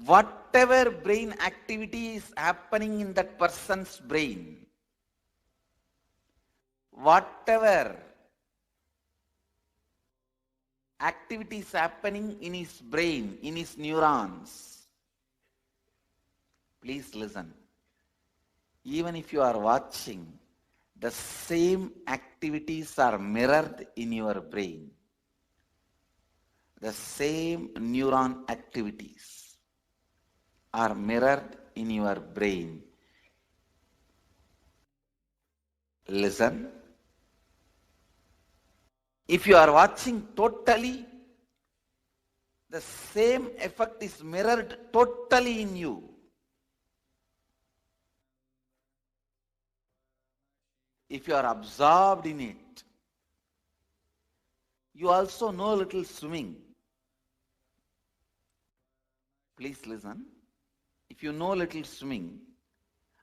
Whatever brain activity is happening in that person's brain, whatever activity is happening in his brain, in his neurons, please listen. Even if you are watching, the same activities are mirrored in your brain. The same neuron activities are mirrored in your brain. Listen. If you are watching totally, the same effect is mirrored totally in you. If you are absorbed in it, you also know a little swimming. Please listen. If you know a little swimming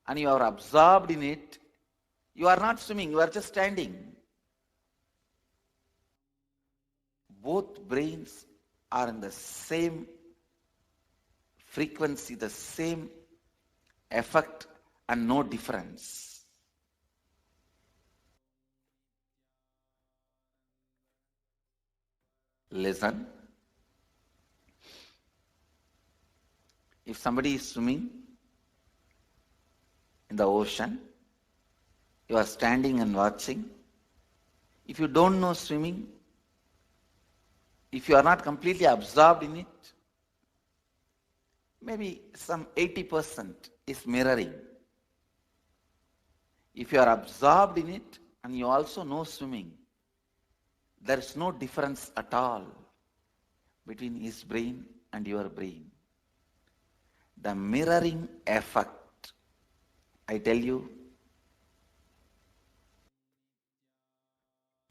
and you are absorbed in it, you are not swimming, you are just standing. Both brains are in the same frequency, the same effect, and no difference. Listen. If somebody is swimming in the ocean, you are standing and watching. If you don't know swimming, if you are not completely absorbed in it, maybe some 80% is mirroring. If you are absorbed in it and you also know swimming, there is no difference at all between his brain and your brain. The mirroring effect, I tell you,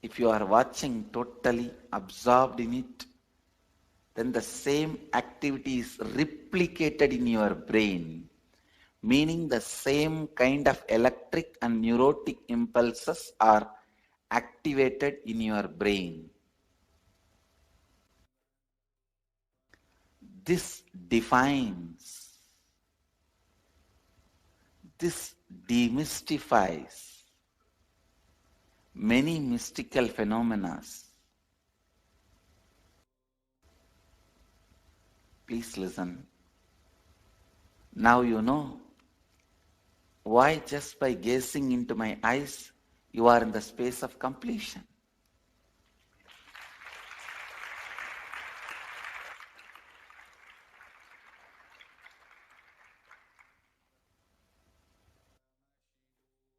if you are watching totally absorbed in it, then the same activity is replicated in your brain, meaning the same kind of electric and neurotic impulses are activated in your brain. This defines, this demystifies many mystical phenomena. Please listen. Now you know why just by gazing into my eyes, you are in the space of completion.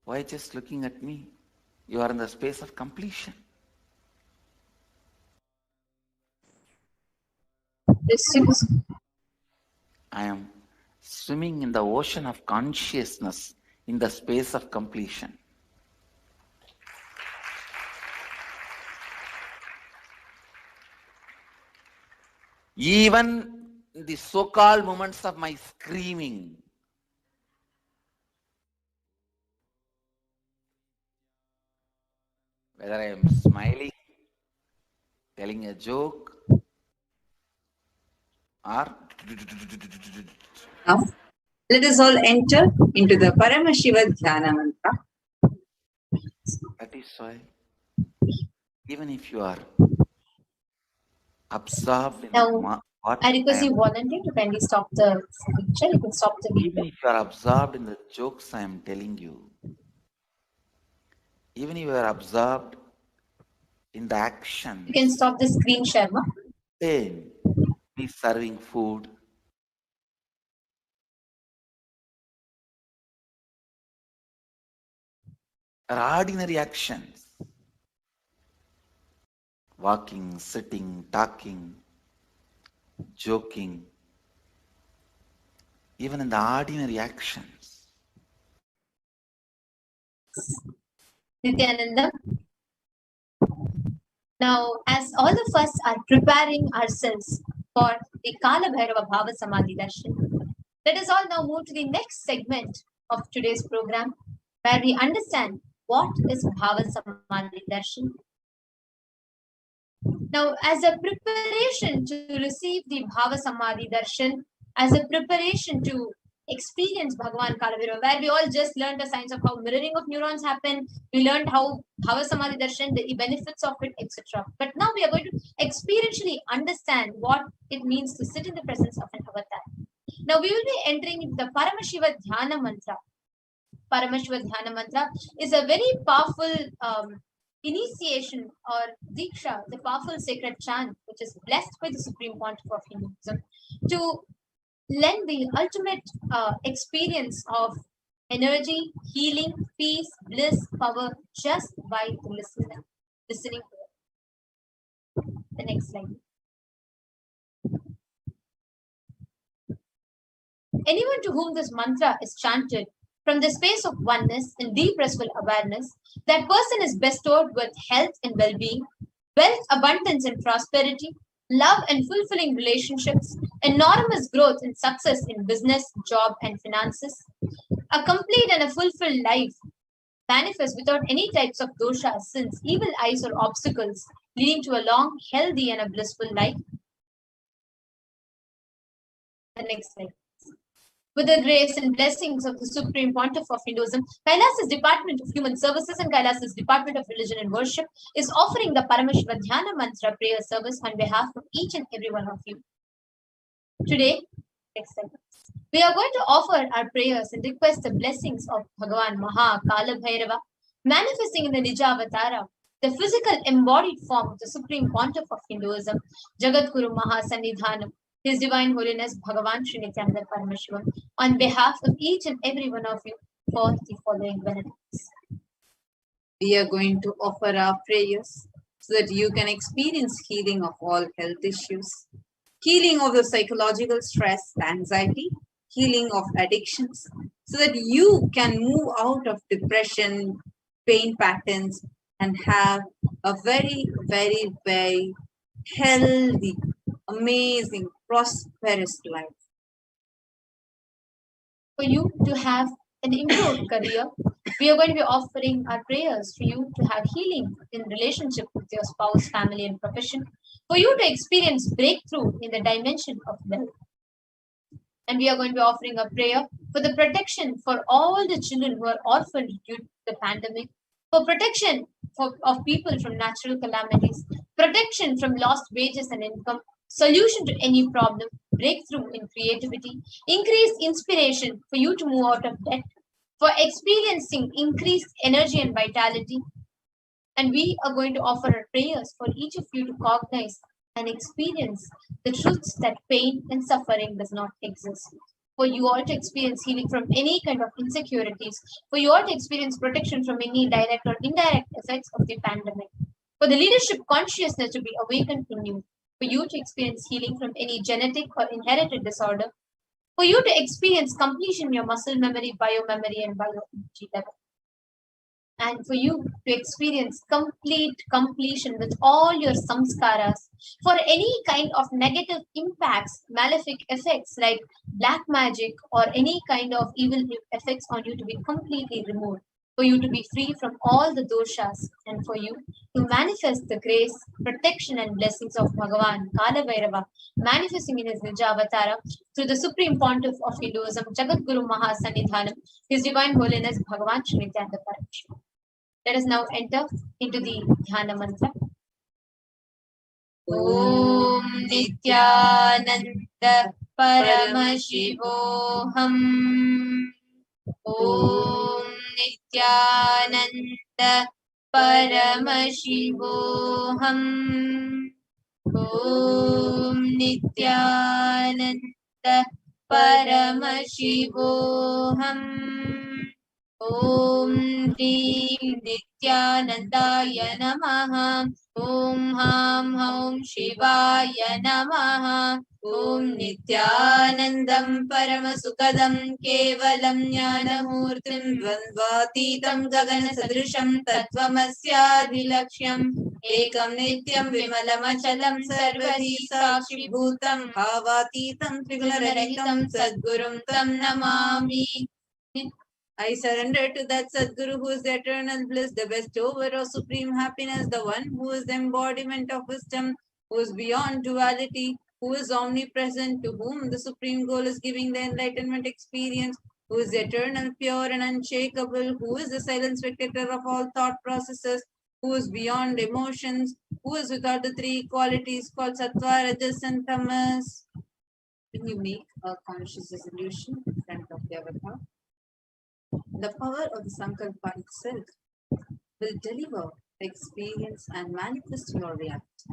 Why just looking at me, you are in the space of completion. I am swimming in the ocean of consciousness in the space of completion. Even the so-called moments of my screaming, whether I am smiling, telling a joke, or Now, let us all enter into the Paramashiva Dhyana mantra. that is why, even if you are absorbed in Now, what I request I you am, volunteer to kindly stop the picture. You can stop the even video. if you are absorbed in the jokes I am telling you, even if you are absorbed in the action, You can stop the screen share. Ma. then me serving food, or ordinary actions, walking, sitting, talking, joking, even in the ordinary actions. Nithyananda. Now, as all of us are preparing ourselves for the Kala Bhairava Bhava Samadhi Darshan, Let us all now move to the next segment of today's program, where we understand what is Bhava Samadhi Darshan. Now, as a preparation to receive the Bhava Samadhi Darshan, as a preparation to experience Bhagavan Kalabhairava, where we all just learned the science of how mirroring of neurons happen, we learned how Bhava Samadhi Darshan, the benefits of it, etc. But now we are going to experientially understand what it means to sit in the presence of an avatar. Now we will be entering into the Paramashiva Dhyana Mantra. Paramashiva Dhyana Mantra is a very powerful initiation or Diksha, the powerful sacred chant, which is blessed by the Supreme Pontiff of Hinduism, to lend the ultimate experience of energy, healing, peace, bliss, power, just by listening to it. The next slide. Anyone to whom this mantra is chanted from the space of oneness and deep restful awareness, that person is bestowed with health and well-being, wealth, abundance and prosperity, love and fulfilling relationships, enormous growth and success in business, job and finances, a complete and a fulfilled life manifest without any types of doshas, sins, evil eyes or obstacles, leading to a long, healthy and a blissful life. The next slide. With the grace and blessings of the Supreme Pontiff of Hinduism, Kailas's Department of Human Services and Kailas's Department of Religion and Worship is offering the Paramashiva Dhyana Mantra prayer service on behalf of each and every one of you. Today, next slide, we are going to offer our prayers and request the blessings of Bhagavan Maha Kalabhairava, manifesting in the Nijavatara, the physical embodied form of the Supreme Pontiff of Hinduism, Jagadguru Maha Sannidhanam, His Divine Holiness Bhagavan Sri Nithyananda Paramashivam, on behalf of each and every one of you for the following benefits. We are going to offer our prayers so that you can experience healing of all health issues, healing of the psychological stress, anxiety, healing of addictions, so that you can move out of depression, pain patterns, and have a very, very, very healthy, amazing, prosperous life. For you to have an improved career, we are going to be offering our prayers for you to have healing in relationship with your spouse, family, and profession, for you to experience breakthrough in the dimension of wealth. And we are going to be offering a prayer for the protection for all the children who are orphaned due to the pandemic, for protection of people from natural calamities, protection from lost wages and income, solution to any problem, breakthrough in creativity, increased inspiration for you to move out of debt, for experiencing increased energy and vitality. And we are going to offer our prayers for each of you to cognize and experience the truths that pain and suffering does not exist. For you all to experience healing from any kind of insecurities, for you all to experience protection from any direct or indirect effects of the pandemic, for the leadership consciousness to be awakened in you, for you to experience healing from any genetic or inherited disorder, for you to experience completion in your muscle memory, biomemory, and bioenergy level, and for you to experience complete completion with all your samskaras, for any kind of negative impacts, malefic effects like black magic or any kind of evil effects on you to be completely removed, for you to be free from all the doshas, and for you to manifest the grace, protection, and blessings of Bhagavan Kalabhairava, manifesting in his Nijavatara through the Supreme Pontiff of Hinduism, Jagadguru Maha Sannidhanam, His Divine Holiness Bhagavan Sri Nithyananda Paramashivam. Let us now enter into the Dhyana Mantra. Om Nithyananda Paramashivoham. Om Nithyananda Paramashivoham. Om Nithyananda Paramashivoham. Om Hrim Nithyanandaya Namaha. Om Ham Om Shivaya Namaha. Om Nithyanandam Paramasukadam Kevalam Jnanamurtim Dvandvatitam Gagana Sadrisham Tattvamasya Adilaksham एकं नित्यं विमलमचलं सर्वधी साक्षिभूतं भावातीतं त्रिगुणरहितं सद्गुरुं तं Namami. I surrender to that Sadguru who is the eternal bliss, the bestower of supreme happiness, the one who is the embodiment of wisdom, who is beyond duality, who is omnipresent, to whom the supreme goal is giving the enlightenment experience, who is eternal, pure and unshakable, who is the silent spectator of all thought processes, who is beyond emotions, who is without the three qualities called Sattva, Rajas and Tamas. When you make a conscious resolution in front of the avatar, the power of the Sankalpa itself will deliver the experience and manifest your reality.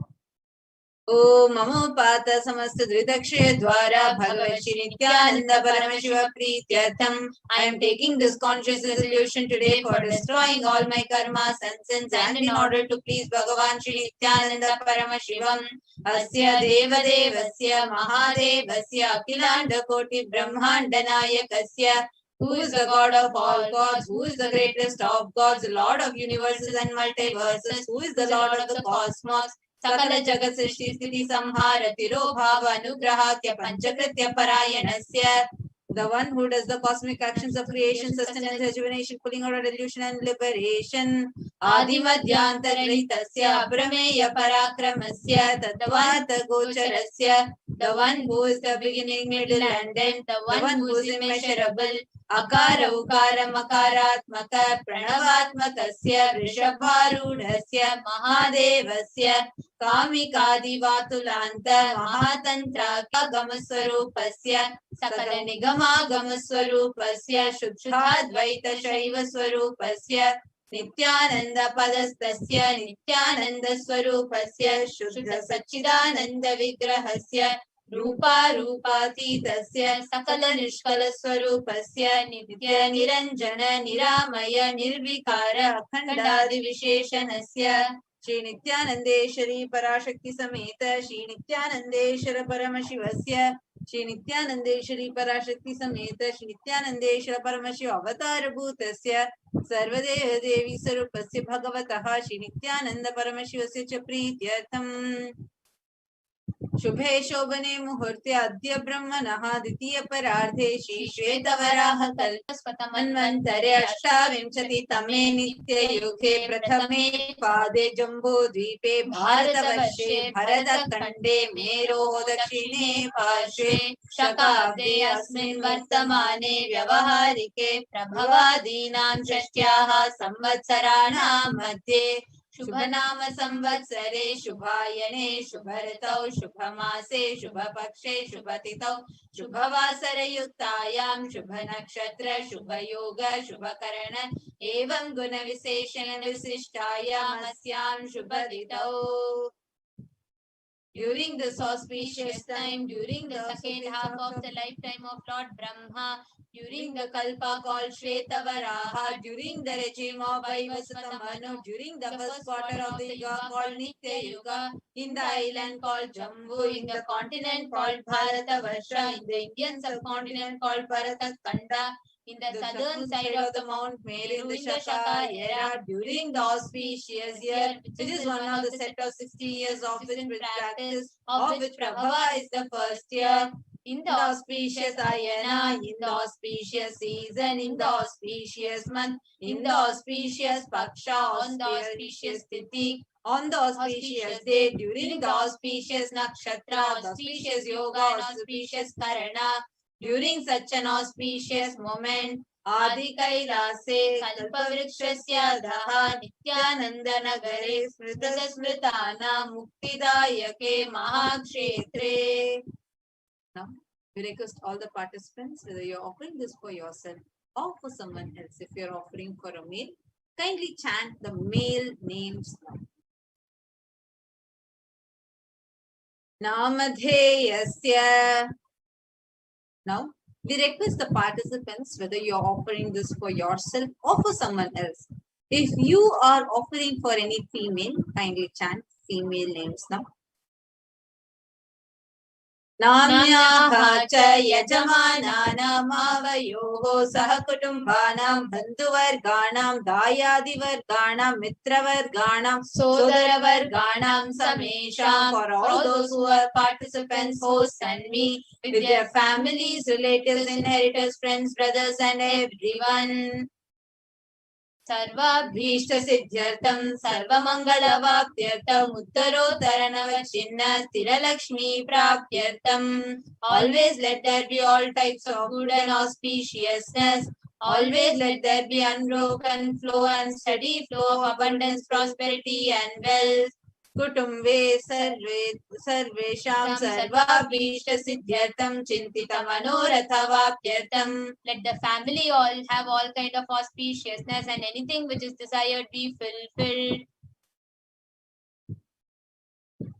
Om Mamopata Samasta Dvidakshe Dwara Bhagavad Shri Nithyananda Paramashiva Prityartham. I am taking this conscious resolution today for destroying all my karmas and sins and in order to please Bhagavan Shri Nithyananda Paramashivam. Asya Deva Devasya Mahadevasya Akilanda Koti Brahmanda Nayakasya. Who is the God of all gods? Who is the greatest of gods? The Lord of universes and multiverses? Who is the Lord of the cosmos? Sakala Jagat Srishti Sthiti Samhara Tirobhava Anugrahatya Panchakritya Parayanasya. The one who does the cosmic actions of creation, sustenance, rejuvenation, pulling out of delusion and liberation. Adimadhyantaritasya Aprameya Parakramasya Tatavata Gocharasya. The one who is the beginning, middle and end. The one who is immeasurable. Akara Ukara Makaratmaka Pranavatmakasya Vrishabharudhasya Mahadevasya Kamikadivatulanta Mahatantra Gamaswarupasya Sakala Nigama Gamaswarupasya Shuddhadvaita Shaiva Swarupasya Nityananda Padastasya Nityananda Swarupasya Shuddha Sachidananda Vigrahasya Rupa Rupatītasya Sakala Nishkala Swarupasya Nitya Niranjana Niramaya Nirvikara Akhandadi Visheshanasya Shri Nithyanandeshari Parashakti Sameta Shri Nithyanandeshara Paramashivasya Shri Nithyanandeshari Parashakti Sameta Shri Nithyanandeshara Paramashiva Avatar Bhutasya Sarvadeva Devi Sarupasya Bhagavataha Shri Nithyananda Paramashivasya Cha Prityartham. शुभे शोभने मुहूर्ते अद्य ब्रह्मणः द्वितीय परार्धे श्री श्वेतवराह कल्पस्वतमन्वन्तरे अष्टाविंशतितमे नित्ययुगे प्रथमे पादे जम्बूद्वीपे भारतवर्षे भरतखण्डे मेरोः दक्षिणे पार्श्वे शकाब्दे अस्मिन् वर्तमाने व्यवहारिके प्रभवादीनां षष्ट्याः संवत्सराणां मध्ये शुभनाम संवत्सरे शुभायने शुभऋतौ शुभमासे शुभपक्षे शुभतिथौ शुभवासरयुक्तायां शुभनक्षत्र शुभयोग शुभकरण एवं गुणविशेषण विशिष्टायाम् अस्यां शुभतिथौ. During this auspicious time, during the second half of the lifetime of Lord Brahma, during the Kalpa called Shvetavaraha, during the regime of Vaivasvata Manu, during the first quarter of the Yuga called Nitya Yuga, in the island called Jambu, in the continent called Bharatavarsha, in the Indian subcontinent called Bharatakanda, in the southern side of the Mount Meru in the Shaka era, during the auspicious year, which is one of the set of 60 years of which practice, of which Prabhava is the first year, in the auspicious ayana, in the auspicious season, in the auspicious month, in the auspicious paksha, on the auspicious tithi, on the auspicious day, during the auspicious nakshatra, auspicious yoga, auspicious karana, during such an auspicious moment, Adi Kailase Kalpavrikshasya Daha Nithyananda Nagare Smrita Smritana Muktidayake Mahakshetre. Now, we request all the participants, whether you're offering this for yourself or for someone else. If you're offering for a male, kindly chant the male names now. Namadheyasya. Now, we request the participants, whether you're offering this for yourself or for someone else. If you are offering for any female, kindly chant female names now. नाम्याः च यजमानानामावयोः सह कुटुम्बानां बन्धुवर्गाणां दायादिवर्गाणां मित्रवर्गाणां सोदरवर्गाणां समेषां for all those who are participants, hosts and me with their families, relatives, inheritors, friends, brothers and everyone. सर्वाभीष्ट सिद्ध्यर्थं सर्वमङ्गलवाप्त्यर्थम् उत्तरोत्तरनवचिन्न स्थिरलक्ष्मी प्राप्त्यर्थम्. Always let there be all types of good and auspiciousness. Always let there be unbroken flow and steady flow of abundance, prosperity and wealth. कुटुम्बे सर्वेषां सर्वाभीष्ट सिद्ध्यर्थं चिन्तितमनोरथवाप्त्यर्थं. Let the family all have all kind of auspiciousness and anything which is desired be fulfilled.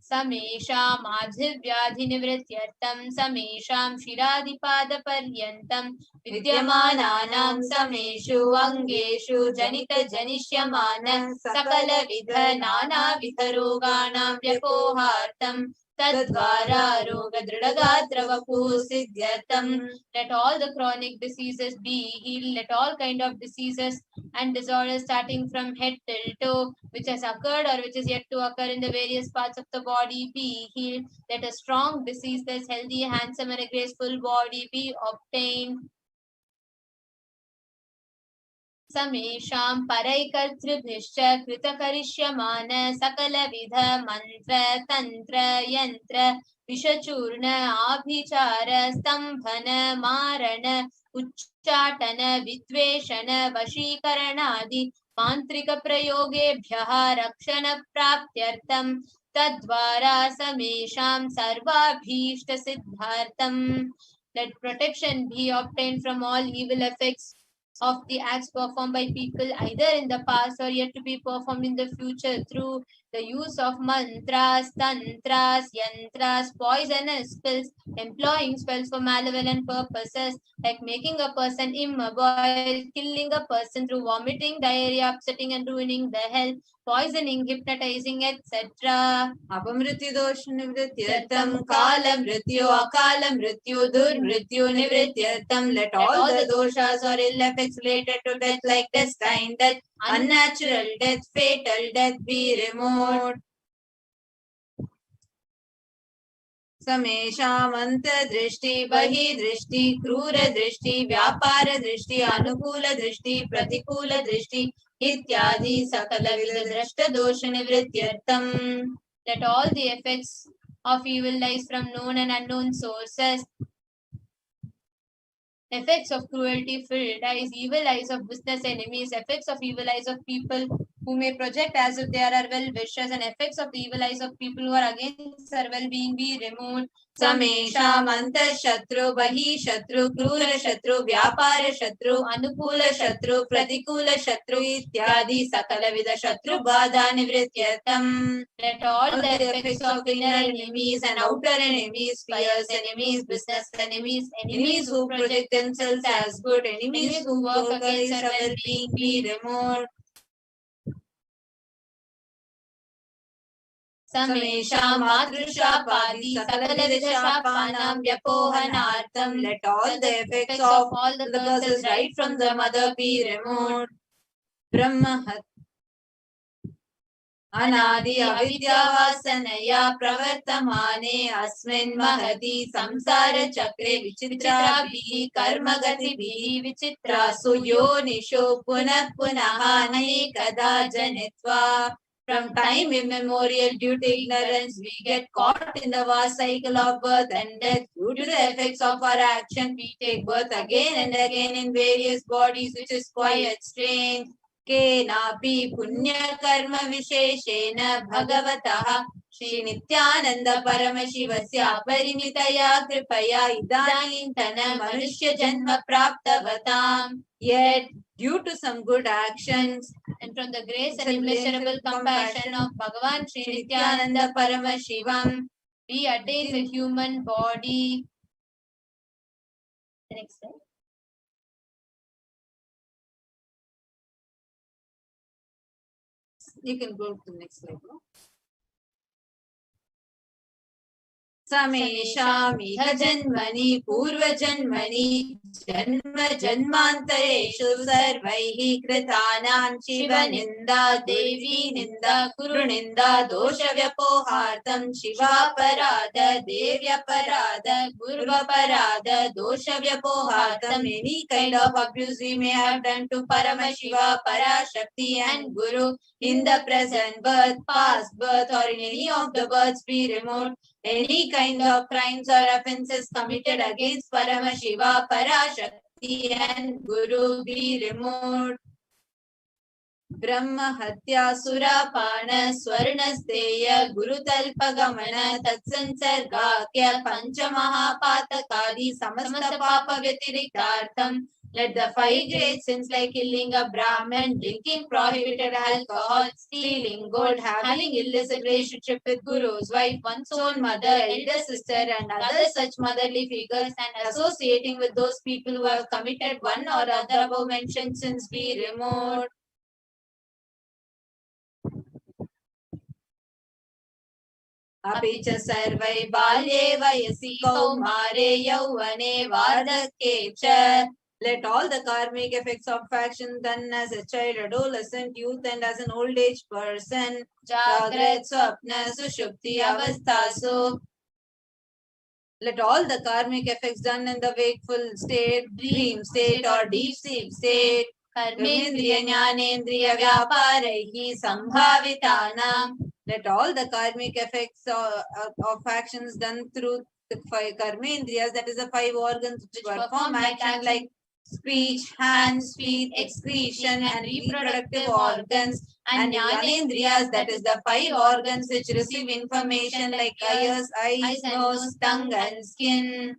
समेषाम् आधिव्याधिनिवृत्त्यर्थं समेषां शिरादिपादपर्यन्तं विद्यमानानां समेषु अङ्गेषु जनितजनिष्यमान सकलविध नानाविधरोगाणां व्यपोहार्थं तद्वारा रोगदृढगात्रवपुः सिद्ध्यर्थं. Let all the chronic diseases be healed. Let all kind of diseases and disorders starting from head till toe, which has occurred or which is yet to occur in the various parts of the body, be healed. Let a strong, diseaseless, healthy, handsome, and a graceful body be obtained. समेषां परैकर्तृभिश्च कृतकरिष्यमान सकलविध मन्त्र तन्त्र यन्त्र विषचूर्ण आभिचार स्तम्भन मारण उच्चाटन विद्वेषण वशीकरणादि मान्त्रिक प्रयोगेभ्यः रक्षण प्राप्त्यर्थं तद्वारा समेषां सर्वाभीष्ट सिद्धार्थं. Let protection be obtained from all evil effects of the acts performed by people either in the past or yet to be performed in the future through the use of mantras, tantras, yantras, poisonous spells, employing spells for malevolent purposes like making a person immobile, killing a person through vomiting, diarrhea, upsetting and ruining the health, poisoning, hypnotizing, etc. अपमृत्युदोषनिवृत्त्यर्थं कालमृत्यु अकालमृत्यु दुर्मृत्यु निवृत्त्यर्थं. Let all the doshas or ill effects related to death like destined death, unnatural death, fatal death be removed. समेषामन्तर्दृष्टि बहिर्दृष्टि क्रूरदृष्टि व्यापारदृष्टि अनुकूलदृष्टि प्रतिकूलदृष्टि इत्यादि सकलविधदृष्टदोषनिवृत्त्यर्थम्. Let all the effects of evil lies from known and unknown sources, effects of cruelty-filled eyes, evil eyes of business enemies, effects of evil eyes of people who may project as if they are our well-wishers, and effects of the evil eyes of people who are against our well-being be removed. समेषाम् अन्तःशत्रु बहिःशत्रु क्रूरशत्रु व्यापारशत्रु अनुकूलशत्रु प्रतिकूलशत्रु इत्यादि सकलविध शत्रुबाधा निवृत्त्यर्थम्. Let all the effects of inner enemies and outer enemies, fears enemies, business enemies, enemies who project themselves as good, enemies who work against our well-being be removed. समेषां मातृशापादि सकलविधशापानां व्यपोहनार्थं. Let all the effects of all the curses right from the mother be removed. ब्रह्महत् अनादि अविद्यावासनया प्रवर्तमाने अस्मिन् महति संसार चक्रे विचित्राभिः कर्मगतिभिः विचित्रासु योनिषु पुनः पुनः अनेकदा जनित्वा. From time immemorial, due to ignorance, we get caught in the vast cycle of birth and death. Due to the effects of our action, we take birth again and again in various bodies, which is quite strange. केनापि पुण्यकर्म विशेषेण भगवतः श्री नित्यानंद परमशिवस्य अपरिमितया कृपया इदानीन्तन मनुष्य जन्म प्राप्तवताम्. Yet, due to some good actions and from the grace and immeasurable compassion of Bhagavan Sri Nithyananda Paramashivam, we attain the human body. The next slide. You can go to the next slide. No? समेषामिह जन्मनि पूर्वजन्मनि जन्म जन्मान्तरेषु सर्वैः कृतानां शिवनिन्दा देवी निन्दा गुरुनिन्दा दोषव्यपोहार्थं शिवापराध देव्यपराध गुरुवपराध दोषव्यपोहार्थं any kind of abuse we may have done to Paramashiva, Parashakti and Guru in the present birth, past birth or in any of the births be removed. Any kind of crimes or offences committed against Paramashiva, Parashakti and Guru be removed. Brahma Hatya Surapana Swarnasteya Gurutalpagamana Tatsansargakya Panchamahapatakadi Samasta Papa Vyatiriktartham. Let the 5 great sins like killing a Brahman, drinking prohibited alcohol, stealing gold, having illicit relationship with Guru's wife, one's own mother, elder sister and other such motherly figures and associating with those people who have committed one or other above mentioned sins be removed. अपि च सर्वै बाल्ये वयसि कौमारे यौवने वार्धक्ये च. Let all the karmic effects of actions done as a child, adolescent, youth and as an old age person, Jagrat, Swapna, Sushupti, Avastasu. Let all the karmic effects done in the wakeful state, dream state or deep sleep state, Karmendriya Jnanendriya Vyaparaihi Sambhavitanam. Let all the karmic effects of actions done through the 5 karmendriyas, that is the 5 organs which perform action like speech, hands, feet, excretion and reproductive organs, and Jnanendriyas, that is the 5 organs which receive information like ears, eyes, nose, tongue and skin.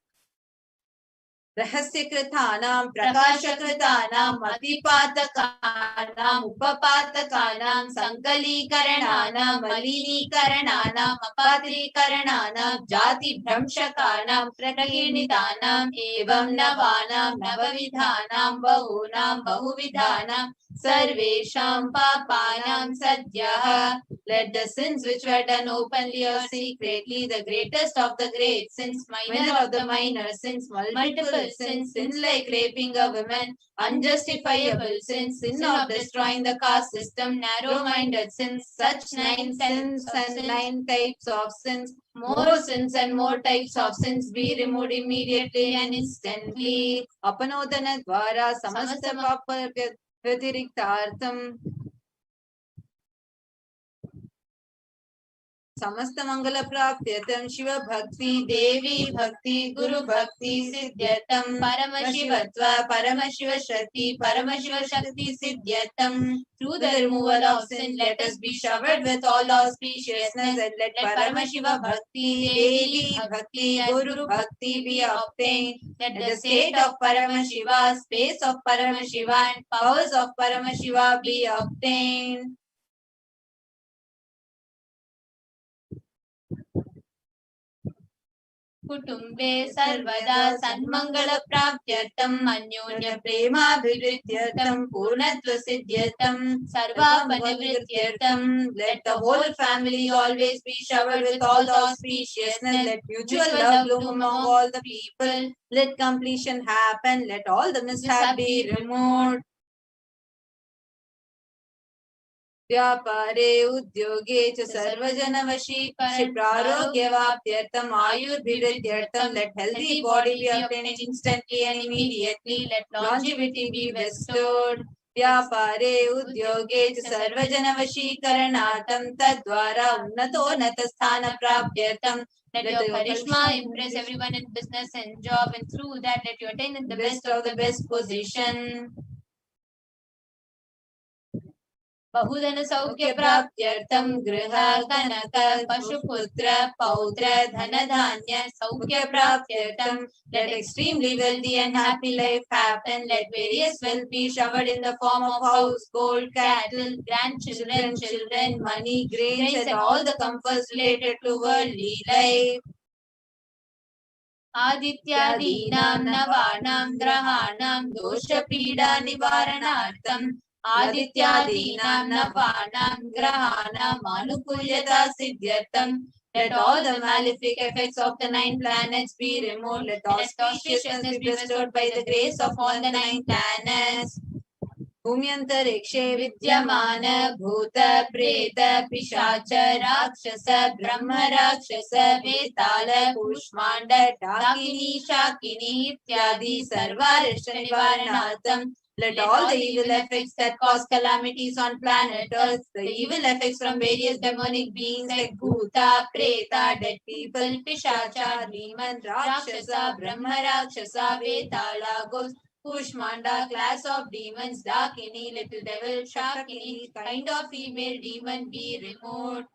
रहस्यकृतानां प्रकाशकृतानां अतिपातकानां उपपातकानां संकलीकरणानां मलिनीकरणानां अपात्रीकरणानां जातिभ्रंशकानां प्रकीर्णितानां एवं नवानां नवविधानां बहूनां बहुविधानां सर्वेषां पापानां सद्यः. Let the sins which were done openly or secretly, the greatest of the great sins, minor of the minor sins, multiple sins, sins like raping a woman, unjustifiable sins, sin of destroying the caste system, narrow-minded sins, such 9 sins and 9 types of sins, more sins and more types of sins be removed immediately and instantly. Apanodana dvara samasta papa vyatiriktartham समस्त मंगल प्राप्त्यर्थं शिव भक्ति देवी भक्ति गुरु भक्ति सिद्ध्यर्थं परमशिवत्व परमशिव शक्ति परमशिव शक्ति सिद्ध्यर्थं. Through the removal of sin, let us be showered with all auspiciousness and let Paramashiva Bhakti, Devi Bhakti, Guru Bhakti be obtained. Let the state of Paramashiva, space of Paramashiva and powers of Paramashiva be obtained. कुटुम्बे सर्वदा सन्मंगल प्राप्त्यर्थं अन्योन्य प्रेमाभिवृद्ध्यर्थं पूर्णत्व सिद्ध्यर्थं सर्वापनिवृत्त्यर्थं. Let the whole family always be showered with all auspiciousness. Let mutual love bloom among all the people. Let completion happen. Let all the mishap be removed. व्यापारे उद्योगे च सर्वजनवशीकरण प्रारोग्यवाप्त्यर्थम आयुर्भिवृद्ध्यर्थम. Let healthy body be obtained instantly and immediately. Let longevity be bestowed. व्यापारे उद्योगे च सर्वजनवशीकरणार्थं तद्वारा उन्नतोन्नत स्थान प्राप्त्यर्थम. Let your charisma impress everyone in business and job, and through that let you attain the best of the best position. बहुधन सौख्य प्राप्त्यर्थं गृह कनक पशुपुत्र पौत्र धन धान्य सौख्य प्राप्त्यर्थं. Let extremely wealthy and happy life happen. Let various wealth be showered in the form of house, gold, cattle, grandchildren, children, money, grains and all the comforts related to worldly life. आदित्यादीनां नवानां ग्रहाणां दोषपीडा निवारणार्थं आदित्यादीनां नवानां ग्रहाणां अनुकूल्यता सिद्ध्यर्थं. Let all the malefic effects of the 9 planets be removed. Let auspiciousness be bestowed by the grace of all the 9 planets. भूम्यन्तरिक्षे विद्यमान भूत प्रेत पिशाच राक्षस ब्रह्म राक्षस वेताल कूष्माण्ड डाकिनी शाकिनी इत्यादि सर्वारिष्ट निवारणार्थं let all the evil effects that cause calamities on planet Earth, the evil effects from various demonic beings like Bhuta, Preta, dead people, Pishacha, demon, Rakshasa, Brahma Rakshasa, Vetala, ghosts, Kushmanda, class of demons, Dakini, little devil, Shakini, kind of female demon be removed.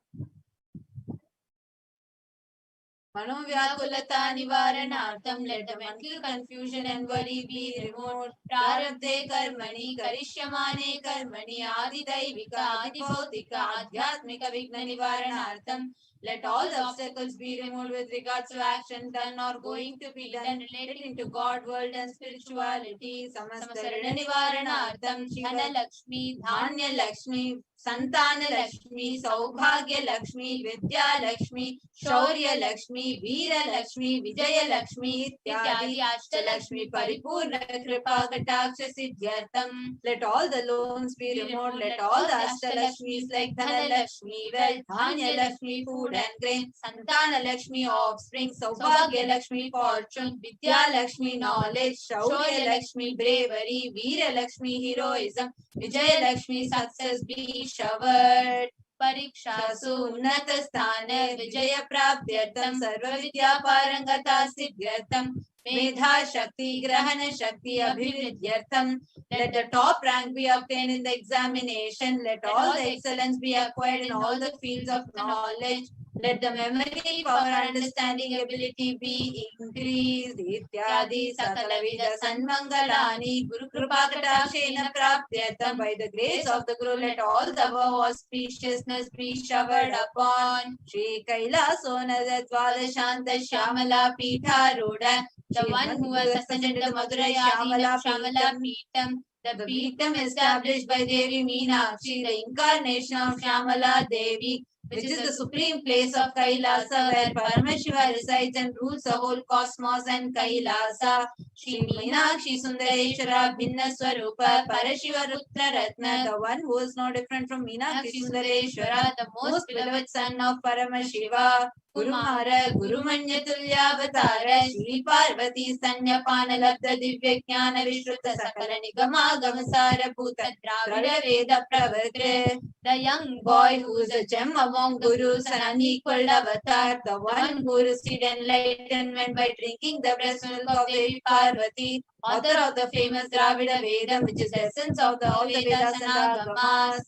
Manovyakulata nivaranartham, let the mental confusion and worry be removed. Prarabdhe karmani, karishyamane karmani, adidaivika, adibhautika, adhyatmika vigna nivaranartham. Let all the obstacles be removed with regards to action done or going to be done relating to God, world and spirituality. Samastarana nivaranartham, Shivana Lakshmi, Dhanya Lakshmi, Santana Lakshmi, Saubhagya Lakshmi, Vidya Lakshmi, Shaurya Lakshmi, Veera Lakshmi, Vijaya Lakshmi, Ityadi Ashta Lakshmi, Paripurna Kripa Kataksha Siddhyartham. Let all the loans be removed, let all the Ashta Lakshmis like Dhana Lakshmi, wealth, Dhanya Lakshmi, food and grain, Santana Lakshmi, offspring, Saubhagya Lakshmi, fortune, Vidya Lakshmi, knowledge, Shaurya Lakshmi, bravery, Veera Lakshmi, heroism, Vijaya Lakshmi, success be showered. Parikshasu unnata sthane Vijaya praptyartham sarva vidya parangata siddhyartham Medha Shakti Grahana Shakti Abhividyartham. Let the top rank be obtained in the examination. Let all the excellence be acquired in all the fields of knowledge. Let the memory, power, understanding, ability be increased. Ityadi Sakalavida Sanmangalani Guru Kripa Katashena Praptyatam. By the grace of the Guru, let all the above auspiciousness be showered upon. Shri Kailasona Dvada Shanta Shamala Pitha Ruda. The one who has ascended the Madurai Shamala Peetam. The Peetam established by Devi Meenakshi, the incarnation of Shamala Devi, which is the supreme place of Kailasa, where Paramashiva resides and rules the whole cosmos and Kailasa. Shri Meenakshi Sundareshwara Bhinna Swarupa Parashiva Rutra Ratna, the one who is no different from Meenakshi Sundareshwara, the most beloved son of Paramashiva. Gurumara Gurumanya Tulyavatara Shri Parvati Sanyapana Labda Divya Jnana Vishruta Sakala Nigama Gamasara Bhuta Dravida Veda Pravartre. The young boy who is a gem among gurus and unequaled avatar, the one who received enlightenment by drinking the breast milk of Devi Parvati, author of the famous Dravida Vedam, which is the essence of all the Vedas and Agamas.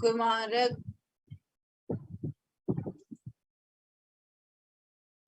Kumara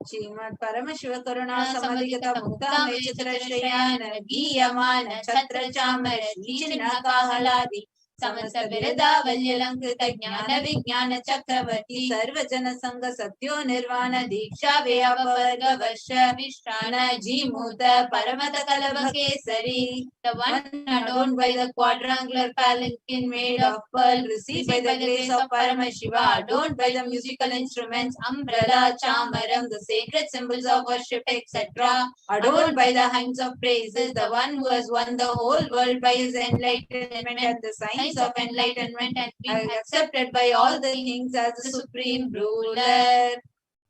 Srimad Paramashiva Karuna Samadhigata Mukta Mechitra Shrayana Giyamana Chatra Chamara Shichinna Kahaladi Samasta Birada Valyalankrita Jnana Vijnana Chakravarti Sarvajana Sangha Satyo Nirvana Diksha Vyapavarga Varsha Vishrana Jimuta Paramata Kalava Kesari. The one adorned by the quadrangular palanquin made of pearl, received by the grace of Paramashiva, adorned by the musical instruments, umbrella, chamaram, the sacred symbols of worship, etc., adorned by the hymns of praises, the one who has won the whole world by his enlightenment and the signs of enlightenment and been accepted by all the kings as the supreme ruler.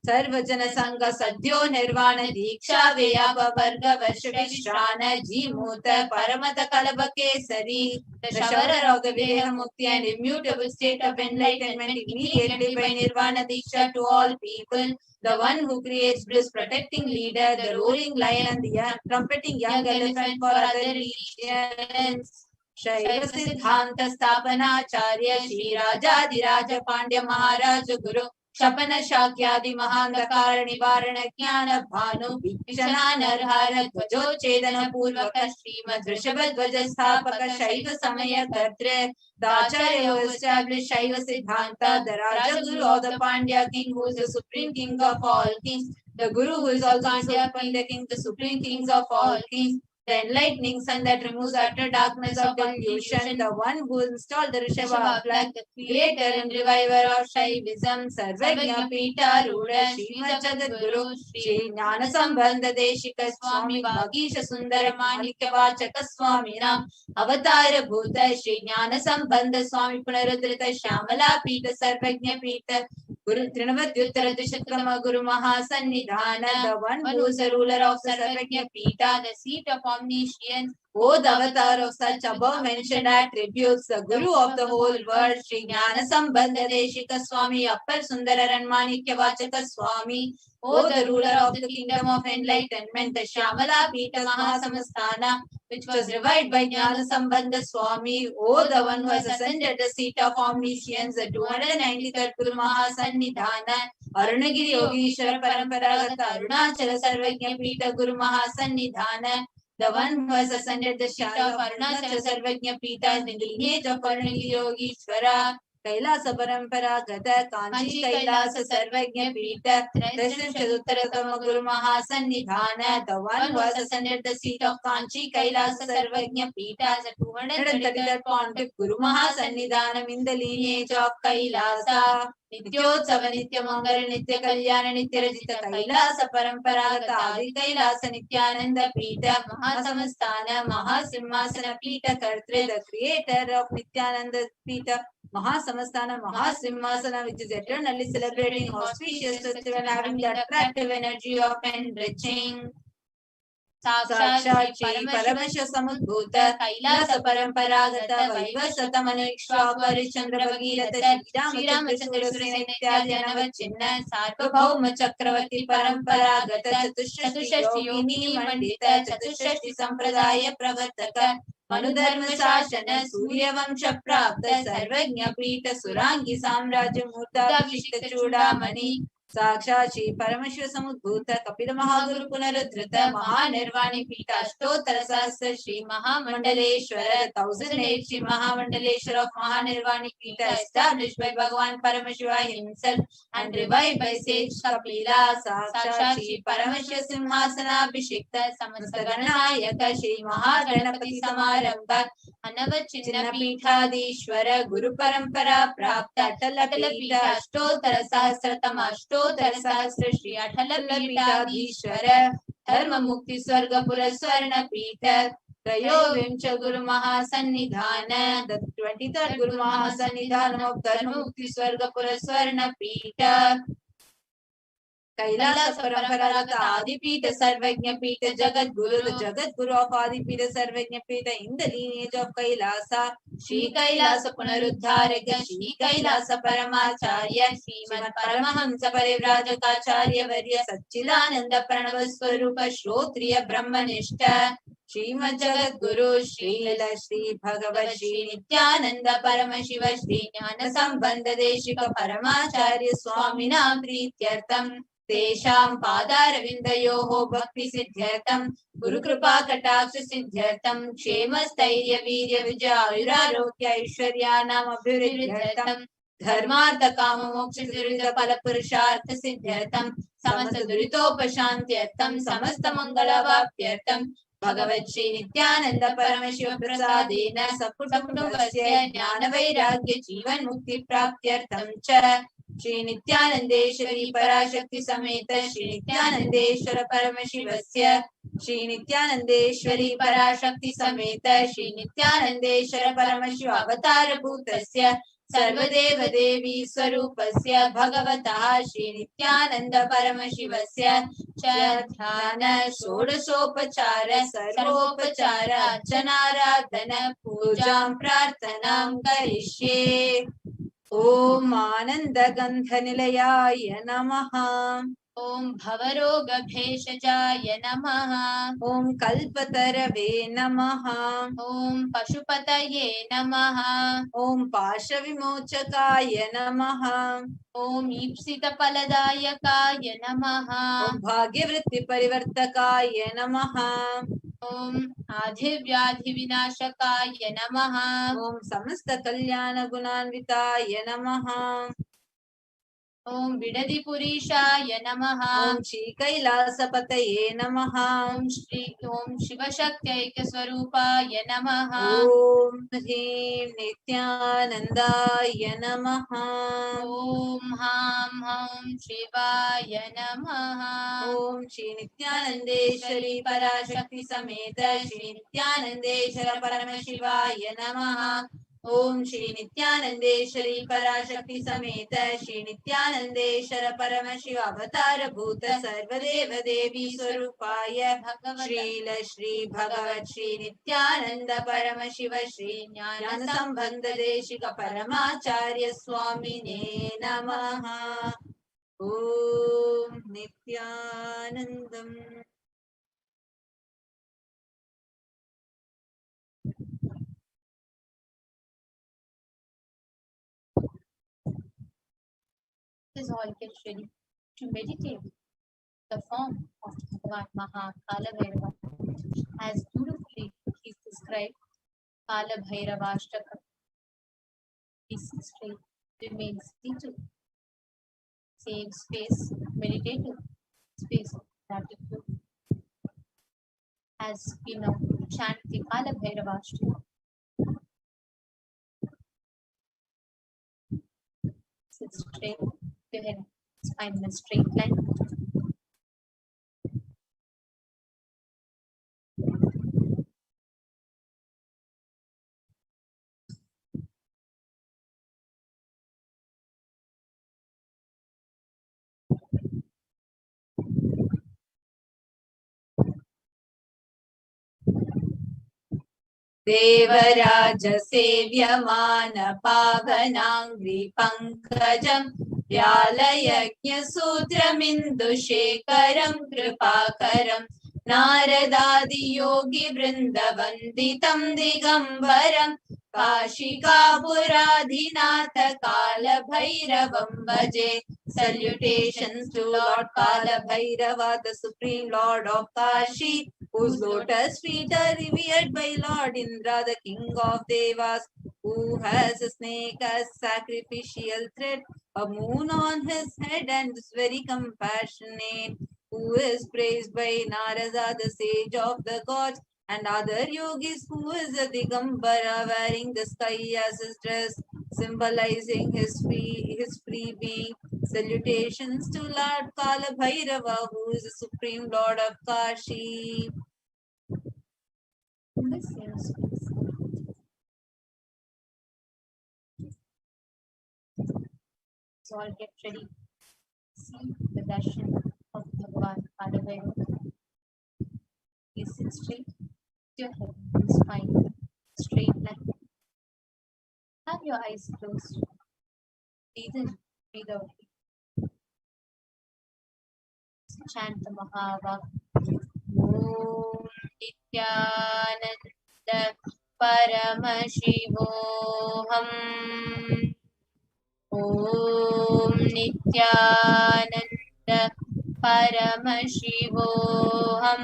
Sarvajana Sangha Sadhyo Nirvana Diksha Vyapa Varga Varshavishana Jimuta Paramata Kalaba Kesari. The showerer of the Veha Mukti and immutable state of enlightenment immediately by Nirvana Diksha to all people. The one who creates bliss, protecting leader, the roaring lion, the trumpeting young elephant for other regions. Shaiva Siddhanta Stapana Acharya Shri Rajadiraja Pandya Maharaja Guru Shapana Shakyadi Mahandakara Nivarana Jnana Bhanu Vikshana Narhara Dvajo Chedana Purvaka Srimad Vrishabhadvaja Sthapaka Shaiva Samaya Kartre. The Acharya who established Shaiva Siddhanta, the Raja Guru of the Pandya king who is the supreme king of all kings, the Guru who is also Pandya king, the supreme kings of all kings, The enlightening sun that removes utter darkness of delusion, the one who installed the Rishabha flag, the creator and reviver of Shaivism, Sarvagya Pita Ruda, Srimad Jagadguru, Shri Jnana Sambandha Deshika Swami, Bhagisha Sundara Manikya Vachaka Swami Nam, Avatara Bhuta, Shri Jnana Sambandha Swami Punarudrita Shamala Pita Sarvagya Pita, Guru Trinavadyuttara Dushakrama Guru Mahasannidhana, the one who is the ruler of Sarvagya Pita, the seat of omniscience, O the avatar of such above mentioned attributes, the Guru of the whole world, Sri Jnana Sambandha Deshika Swami, Appar Sundararan Manikya Vachaka Swami, O the ruler of the kingdom of enlightenment, the Shamala Pita Mahasamastana, which was revived by Jnana Sambandha Swami, O the one who has ascended the seat of omniscience, the 293rd Guru Mahasannidhana, Arunagiri Yogishwara Paramparagata Arunachala Sarvagya Pita Guru Mahasannidhana, the one who has ascended the seat of Arunachala Sarvagya Pita in the lineage of Arunagiri Yogishwara, Kailasa Paramparagata Kanchi Kailasa Sarvagya Pita, Trisam Chaduttaratama Guru Mahasannidhana, the one who has ascended the seat of Kanchi Kailasa Sarvagya Pita as a 233rd pontiff Guru Mahasannidhanam in the lineage of Kailasa. Nityotsava Nityamangala Nitya Kalyana Nityarajita Kailasa Paramparagata Adi Kailasa Nityananda Pita Mahasamastana Mahasimhasana Pita Kartre, the creator of Nityananda Pita Mahasamastana Mahasimhasana, which is eternally celebrating auspicious festival having the attractive energy of enriching. Sakshat Shri Paramashiva Samudbhuta Kailasa Paramparagata Vaivasata Manekshwakari Chandra Bhagirata Shri Ramachandra Surasena Ityadi Anavachinna Sarvabhauma Chakravarti Paramparagata Chatushashti Yogini Mandita Chatushashti Sampradaya Pravartaka Manudharma Sashana Surya Vamsha Prapta Sarvagnya Pita Surangi Samrajya Murta Vishita Chudamani Sakshat Shri Paramashiva Samudbhuta Kapila Mahaguru Punarudhrita Mahanirvani Pita Ashtotara Sahasra Shri Mahamandaleshwara, the 1008 Shri Mahamandaleshwara of Mahanirvani Pita, established by Bhagavan Paramashiva himself and revived by sage Kapila. Sakshat Shri Paramashiva Simhasana Abhishekta Samasta Ganayaka Shri Mahaganapati Samarambha Anavachinna Pithadishwara Guru Parampara Prapta Atala Pita Ashtotara Sahasratama Ashtotara Sahasra Shri Atala Pitadishwara Dharma Mukti Swarga Puraswarna Pita Trayovimcha Guru Mahasannidhana, the 23rd Guru Mahasannidhana of Dharma Mukti Swarga Puraswarna Pita Kailasa Paramparagata Adipita Sarvagnya Pita Jagat Guru, the Jagat Guru of Adipita Sarvagnya Pita in the lineage of Kailasa, Shri Kailasa Punaruddharaka, Shri Kailasa Paramacharya, Srimad Paramahamsa Parivrajaka Varya Satchidananda Pranava Swarupa Shrotriya Brahmanishta, Srimad Jagat Guru, Srila Shri Bhagavad Shri Nithyananda Paramashiva Shri Jnana Sambandha Deshika Paramacharya Swaminam Prityartam Tesham Padaravindayoho Bhakti Siddhyartam Guru Kripa Kataksha Siddhyartam Kshema Stairya Virya Vijayurarokya Aishwaryanam Abhiruddhyartam Dharmartha Kama Moksha Durita Pala Purushartha Siddhyartam Samasta Duritopashantyartam Samasta Mangala Vapyartam Bhagavad Shri Nithyananda Paramashiva Prasadena Sakutamdavasya Jnana Vairagya Jivan Mukti Praptyartam Cha Shri Nithyanandeshwari Parashakti Sameta Shri Nithyanandeshwara Paramashivasya Shri Nithyanandeshwari Parashakti Sameta Shri Nithyanandeshwara Paramashiva Avatara Bhutasya Sarvadeva Devi Swarupasya Bhagavata Shri Nithyananda Paramashivasya Dhyana Shodasopachara Sarvopachara Archanaradhana Pujam Prarthanam Karishye. Om Ananda Gandha Nilayaya Namaha. Om Bhavaroga Bheshajaya Namaha. Om Kalpatarave Namaha. Om Pashupataye Namaha. Om Pasha Vimochakaya Namaha. Om Ipsita Paladayakaya Namaha. Om Bhagyavritti Parivartakaya Namaha. Om Adhivyadhi Vinashakaya Namaha. Om Samasta Kalyana Gunanvitaya Namaha. Om Vidadi Purishaya Namaha. Om Shri Kailasapataye Namaha. Om Shiva Shakti Swarupaya Namaha. Om Hrim Nithyanandaya Namaha. Om Ham Ham Shivaya Namaha. Om Shri Nithyanandeshwari Parashakti Sameta Shri Nithyanandeshwara Paramashivaya Namaha. Om Shri Nithyanandeshwari Parashakti Sameta Shri Nithyanandeshwara Paramashiva Avatar Bhuta Sarvadeva Devi Swarupaya Srila Shri Bhagavat Shri Nithyananda Paramashiva Shri Jnana Sambandha Deshika Paramacharya Swamine Namaha. Om Nithyanandam. Is all get ready to meditate the form of Bhagavan Mahakala Bhairava. As beautifully he is described, Kala Bhairavashtaka. He sits straight, remains seated, same space, meditative space of gratitude. As we now chant the Kala Bhairavashtaka, sit straight, your head, spine in a straight line. Devraj सेव्यमान पावनांग्रि पंकजं व्यालयज्ञसूत्रमिन्दुशेखरं कृपाकरं नारदादि योगी वृन्दवन्दितं दिगम्बरं काशिकापुराधिनाथ कालभैरवं भजे. Salutations to Lord Kala Bhairava, the Supreme Lord of Kashi, whose lotus feet are revered by Lord Indra, the king of Devas, who has a snake as sacrificial thread, a moon on his head, and is very compassionate, who is praised by Narada, the sage of the gods, and other yogis, who is a Digambara, wearing the sky as his dress, symbolizing his free being. Salutations to Lord Kala Bhairava, who is the supreme lord of Kashi. In the same space, so all get ready. See the darshan of Bhagavan Kala Bhairava. You sit straight, your head and spine straight line. Have your eyes closed. Breathe in, breathe out. Chant the Mahavak. Om Nithyananda Paramashivoham. Om Nithyananda Paramashivoham.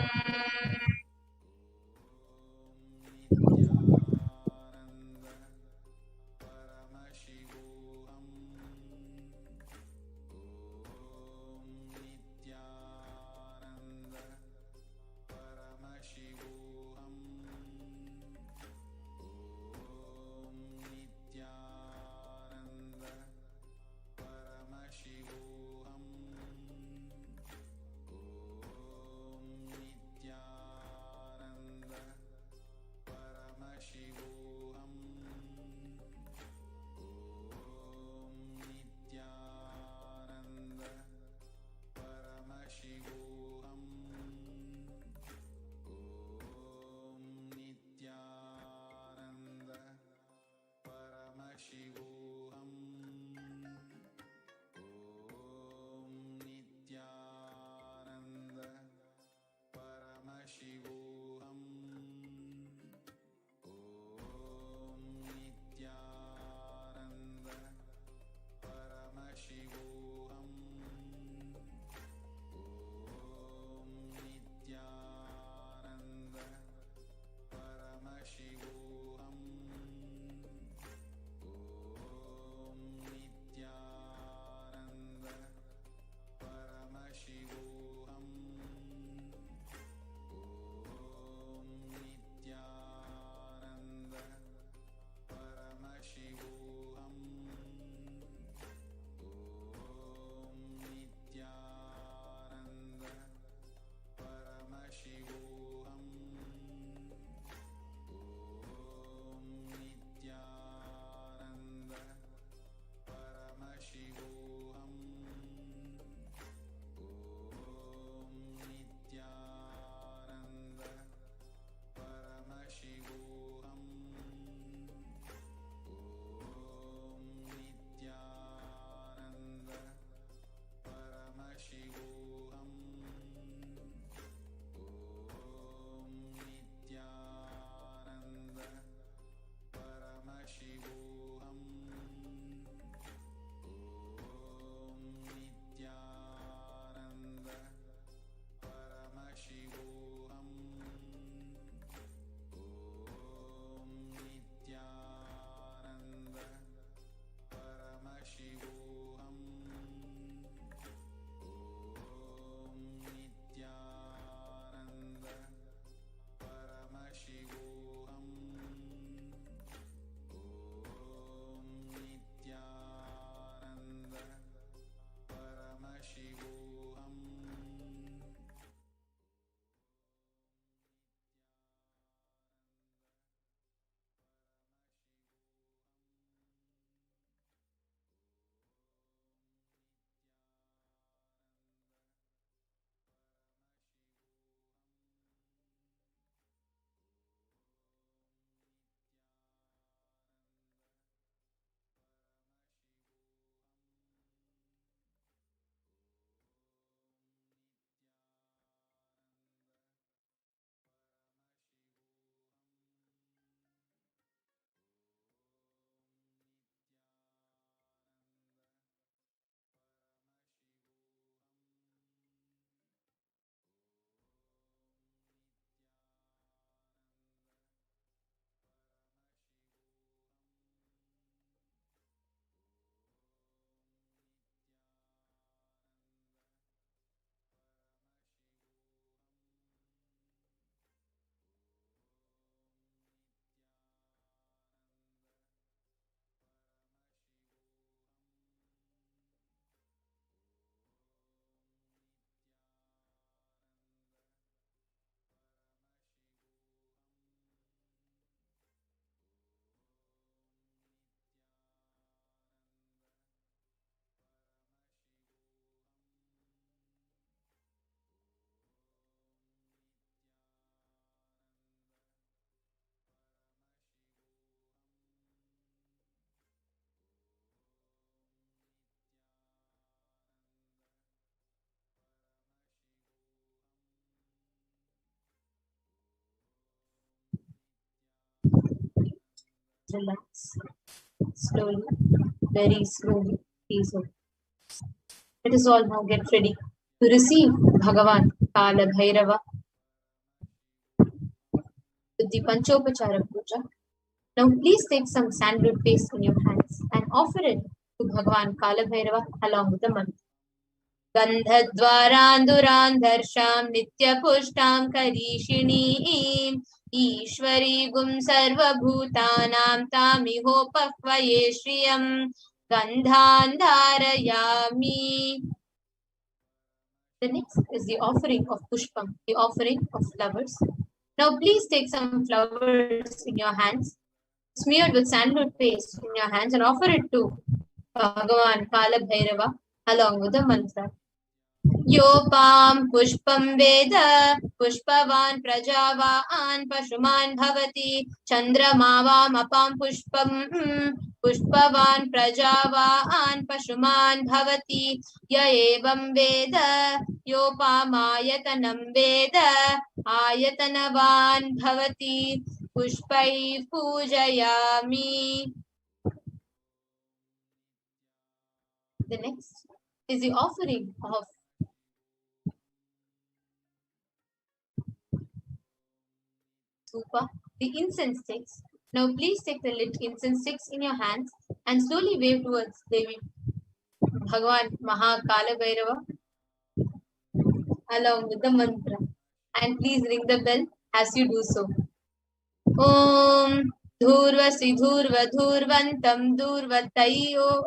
relax. Slowly, very slowly, please open. Let us all now get ready to receive Bhagavan Kala Bhairava with the Panchopachara Puja. Now please take some sandalwood paste in your hands and offer it to Bhagavan Kala Bhairava along with the mantra. गन्धद्वारान्दुरान्धर्षां नित्यपुष्टां करीषिणीं ईश्वरीगुं सर्वभूतानां तामिहोपह्वये श्रियं गन्धान् धारयामि. The next is the offering of pushpam, the offering of flowers. Now please take some flowers in your hands, smeared with sandalwood paste in your hands, and offer it to Bhagavan Kala Bhairava along with the mantra. योपां पुष्पं वेद पुष्पवान् प्रजावान् पशुमान् भवति चन्द्रमा वामपां पुष्पं पुष्पवान् प्रजावान् पशुमान् भवति य एवं वेद योपामायतनं वेद आयतनवान् भवति पुष्पैः पूजयामि. The next is the offering of the incense sticks. Now please take the lit incense sticks in your hands and slowly wave towards Devi Bhagavan Mahakala Bhairava along with the mantra. And please ring the bell as you do so. Om Dhurvasi Dhurva Dhurvantam Dhurvatayo.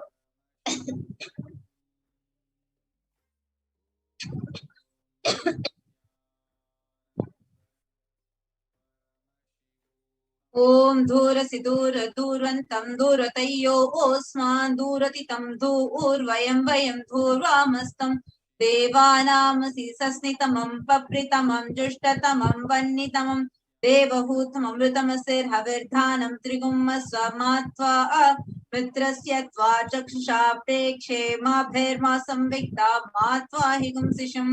Om Dhurasi Dhura Dhurvantam Dhuratayo Osman Dhuratitam Dhurvayam Vayam Dhurvamastam Devanamasi Sasnitamam Papritamam Jushtatamam Vannitamam Devahutam Amritamasir Havirdhanam Trigumma Swamatva Mitrasya Tva Chakshusha Prekshe Mabherma Samvikta Matva Higum Sisham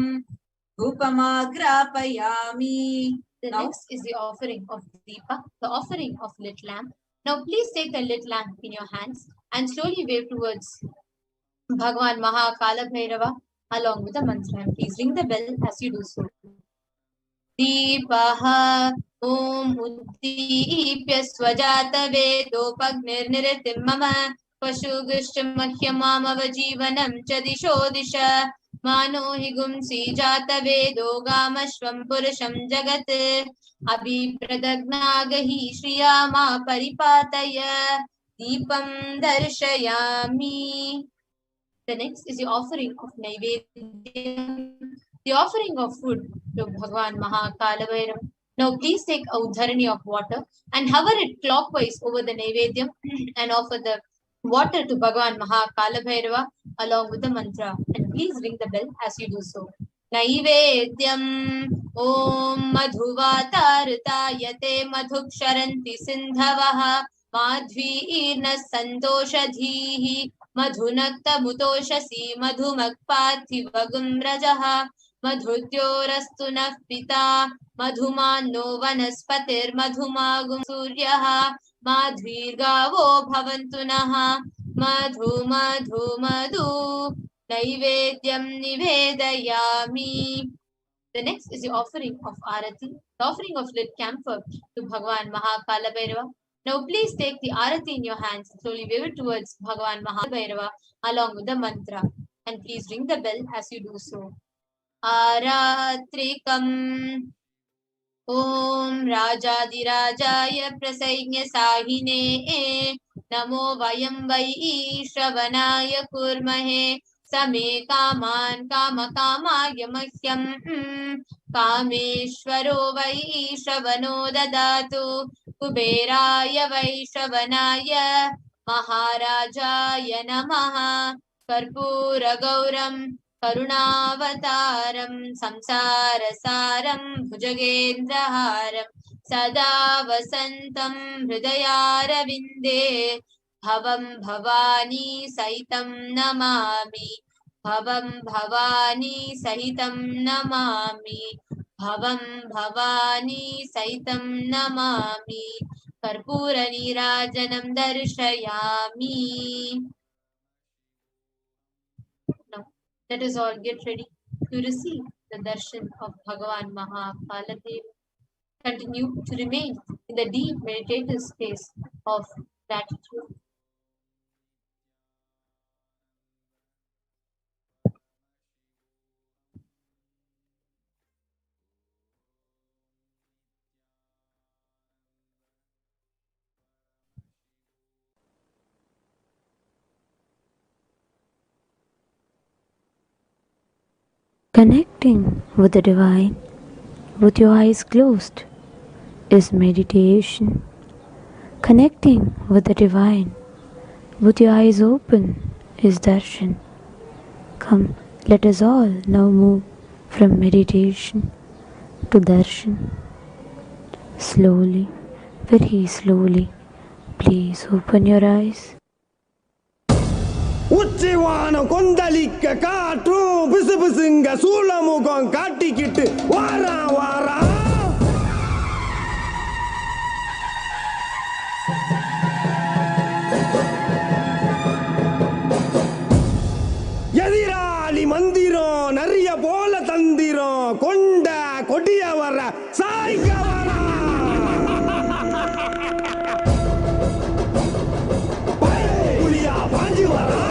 Upamagrapayami. The next is the offering of Deepa, the offering of lit lamp. Now please take the lit lamp in your hands and slowly wave towards Bhagavan Mahakala Bhairava along with the mantra. And please ring the bell as you do so. Deepaha Om Uddipya Swajata Vedopagnirniritim Mama Pashugishtam Mahyamamavajivanam Chadisho Disha Mano higum si jata vedo gamashvam purusham jagat abhipradagnaagahi shriyama paripataya deepam darshayami. The next is the offering of Naivedyam, the offering of food to Bhagavan Mahakala Bhairava. Now please take a udharani of water and hover it clockwise over the Naivedyam and offer the water to Bhagavan Mahakala Bhairava along with the mantra. And please ring the bell as you do so. Naivedyam Om Madhuvatartayate Madhuksharanti Sindhavaha Madhvirna Santoshadhihi Madhunakta Mutoshasi Madhumakpathivagum Rajaha Madhutyorastu Nafpita Madhumano Vanaspatir Madhumagum Suryaha Madhvirgavo Bhavantu Naha Madhu Madhu Madhu Naivedyam Nivedayami. The next is the offering of Arati, the offering of lit camphor to Bhagavan Mahakala Bhairava. Now please take the Arati in your hands and slowly wave it towards Bhagavan Mahakala Bhairava along with the mantra. And please ring the bell as you do so. Aratrikam Om Rajadirajaya Prasainya Sahine Namo Vayam Vai Shravanaya Kurmahe Same Kaman Kama Kamaya Mahyam Kameshwaro Vai Shravano Dadatu Kuberaya Vai Shravanaya Maharajaya Namaha Karpura Gauram Karunavataram Samsarasaram Bhujagendraharam Sada Vasantam Hridayara Bhavam Bhavani Sahitam Namami Bhavam Bhavani Sahitam Namami Bhavam Bhavani Sahitam Namami कर्पूरनीराजनं दर्शयामि. Now, let us all get ready to receive the darshan of Bhagavan Mahakaladev. Continue to remain in the deep meditative space of gratitude. Connecting with the divine with your eyes closed is meditation. Connecting with the divine with your eyes open is darshan. Come, let us all now move from meditation to darshan. Slowly, very slowly, please open your eyes. உச்சிவானம் கொந்தளிக்க காற்றும் பிசு பிசுங்க சூளமுகம் காட்டிக்கிட்டு வாரா வாரா எதிராளி மந்திரம் நிறைய போல தந்திரம் கொண்ட கொடிய வர சாய்க்க வரா புலியா பாஞ்சு வரா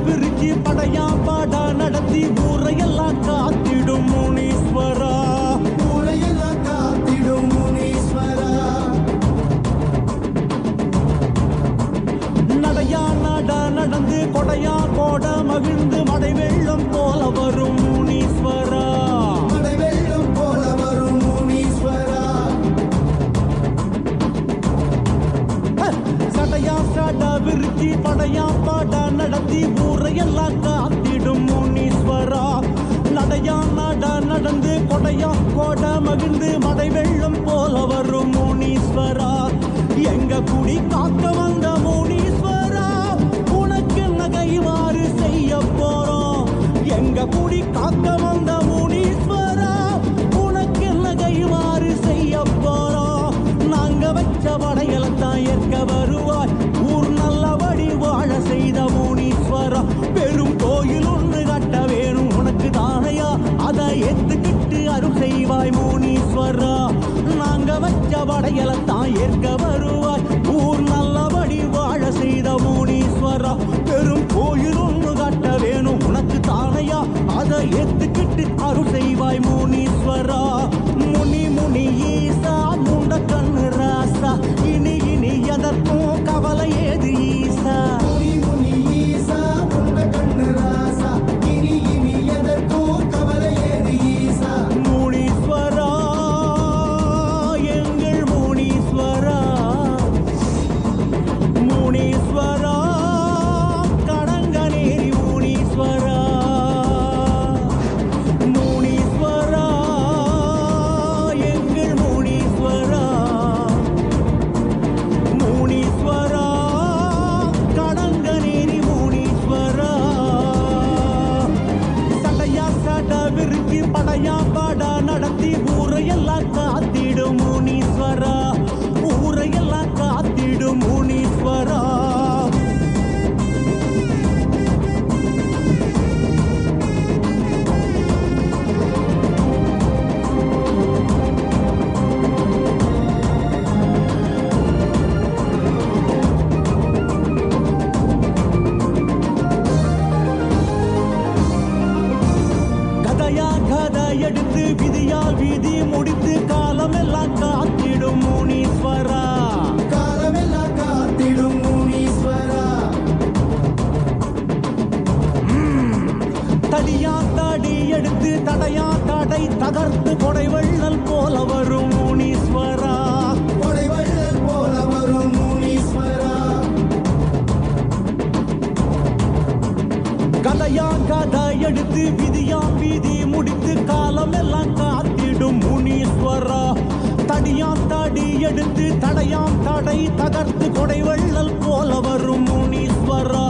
விரிச்சி படையா பாடா நடத்தி ஊரையெல்லாம் காத்திடும் முனீஸ்வரா, ஊரையெல்லாம் காத்திடும் முனீஸ்வரா. நடையா நடா நடந்து கொடையா கோட மகிழ்ந்து மடை வெள்ளம் போல வரும் முனீஸ்வரா, மடை வெள்ளம் போல வரும் முனீஸ்வரா. சடையா சடா விரிச்சி படையா பாடா நடத்தி ஊரையெல்லாம் காத்திடும் முனீஸ்வரா. நடையா நடா நடந்து கொடையா கோட மகிழ்ந்து மடை வெள்ளம் போல வரும் முனீஸ்வரா. எங்க குடி காக்க வந்த முனீஸ்வரா, உனக்கு நகைவாறு செய்ய போறோம். எங்க குடி காக்க வந்த முனீஸ்வரா, உனக்கு நகைவாறு செய்ய போறோம். நாங்க வச்ச படையலத்தான் ஏற்க வருவாய், ஊர் நல்லபடி வாழ செய்த முனீஸ்வரா. பெரும் கோயில் ஒன்று கட்ட வேணும் உனக்கு தானையா, அதை ஏத்துக்கிட்டு அருள் செய்வாய் முனீஸ்வரா. நாங்க வச்ச படையலத்தான் ஏற்க வருவாய், ஊர் நல்லபடி வாழ செய்த முனீஸ்வரா. பெரும் கோயில் ஒன்று கட்ட வேணும் உனக்கு தானையா, அதை ஏத்துக்கிட்டு அருள் செய்வாய் முனீஸ்வரா. முனி முனி ஈசா முண்ட கண்ணு ராசா, இனி இனி எதற்கும் கவலை ஏது ஈசா. முனி முனி ஈசா முண்ட கண்ணு ராசா, இனி இனி எதற்கும் கவலை ஏது ஈசா. முனீஸ்வரா எங்கள் முனீஸ்வரா, முனீஸ்வரா கடங்கநேரி முனீஸ்வரா, முனீஸ்வரா எங்கள் முனீஸ்வரா, முனீஸ்வரா கடங்கநேரி முனீஸ்வரா. சடையா சட விரிச்சி படையா பாடா நடத்தி ஊரையெல்லாம் காத்திடும் முனீஸ்வரா, ஊரையெல்லாம் காத்திடும் முனீஸ்வரா. கதையா கதை எடுத்து விதியால் விதி முடித்து காலமெல்லாம் காத்திடும் முனீஸ்வரா, காலமெல்லாம் காத்திடும் முனீஸ்வரா. தடியா தடி எடுத்து தடையா தடை தகர்த்து கொடை வள்ளல் போல வரும் முனீஸ்வரா, கொடை வள்ளல் போல வரும் முனீஸ்வரா. கதையா கதை எடுத்து விதியா விதி முடித்து காலமெல்லாம் காத்திடும் முனீஸ்வரா. தடியா தடி எடுத்து தடையாம் தடை தகர்த்து கொடை வள்ளல் போல வரும் முனீஸ்வரா.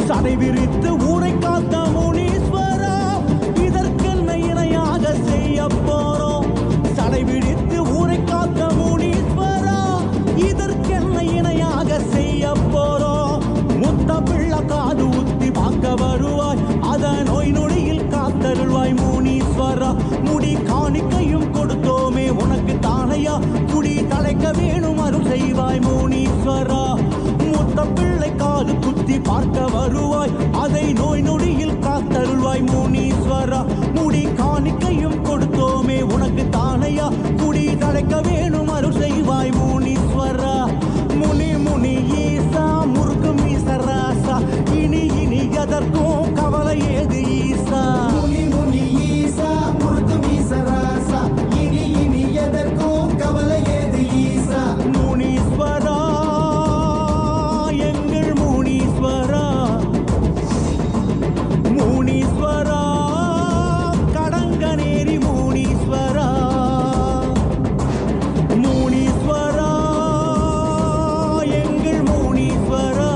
சடை விரித்து ஊரை காத்த முனீஸ்வரா, இதற்கென்ன இணையாக செய்ய போறோம். சடை விரித்து ஊரை காத்த முனீஸ்வரா, இதற்கென்ன இணையாக செய்ய போறோம். முத்த பிள்ளை காது ஊத்தி பார்க்க வருவாய், அத நோய் நொடியில் காத்தருள்வாய் முனீஸ்வரா. முடி காணிக்கையும் கொடுத்தோமே உனக்கு தானையா, குடி தலைக்க வேணும் அருள் செய்வாய் முனீஸ்வரா. முத்த பிள்ளை காது குத்தி பார்க்க வருவாய், அதை நோய் நொடியில் காத்தருள்வாய் முனீஸ்வரா. முடி காணிக்கையும் கொடுத்தோமே உனக்கு தானையா, குடி தலைக்க வேணும் அருள் செய்வாய் முனீஸ்வரா. முனி முனி ஈசா முருகு மீசராசா, இனி இனி எதற்கும் கவலை ஏது ஈசா. முனி முனி ஈசா முருகு மீசராசா, இனி இனி எதற்கும் கவலை ஏது ஈசா. முனீஸ்வரா எங்கள் முனீஸ்வரா, முனீஸ்வரா கடங்கநேரி முனீஸ்வரா, முனீஸ்வரா எங்கள் முனீஸ்வரா,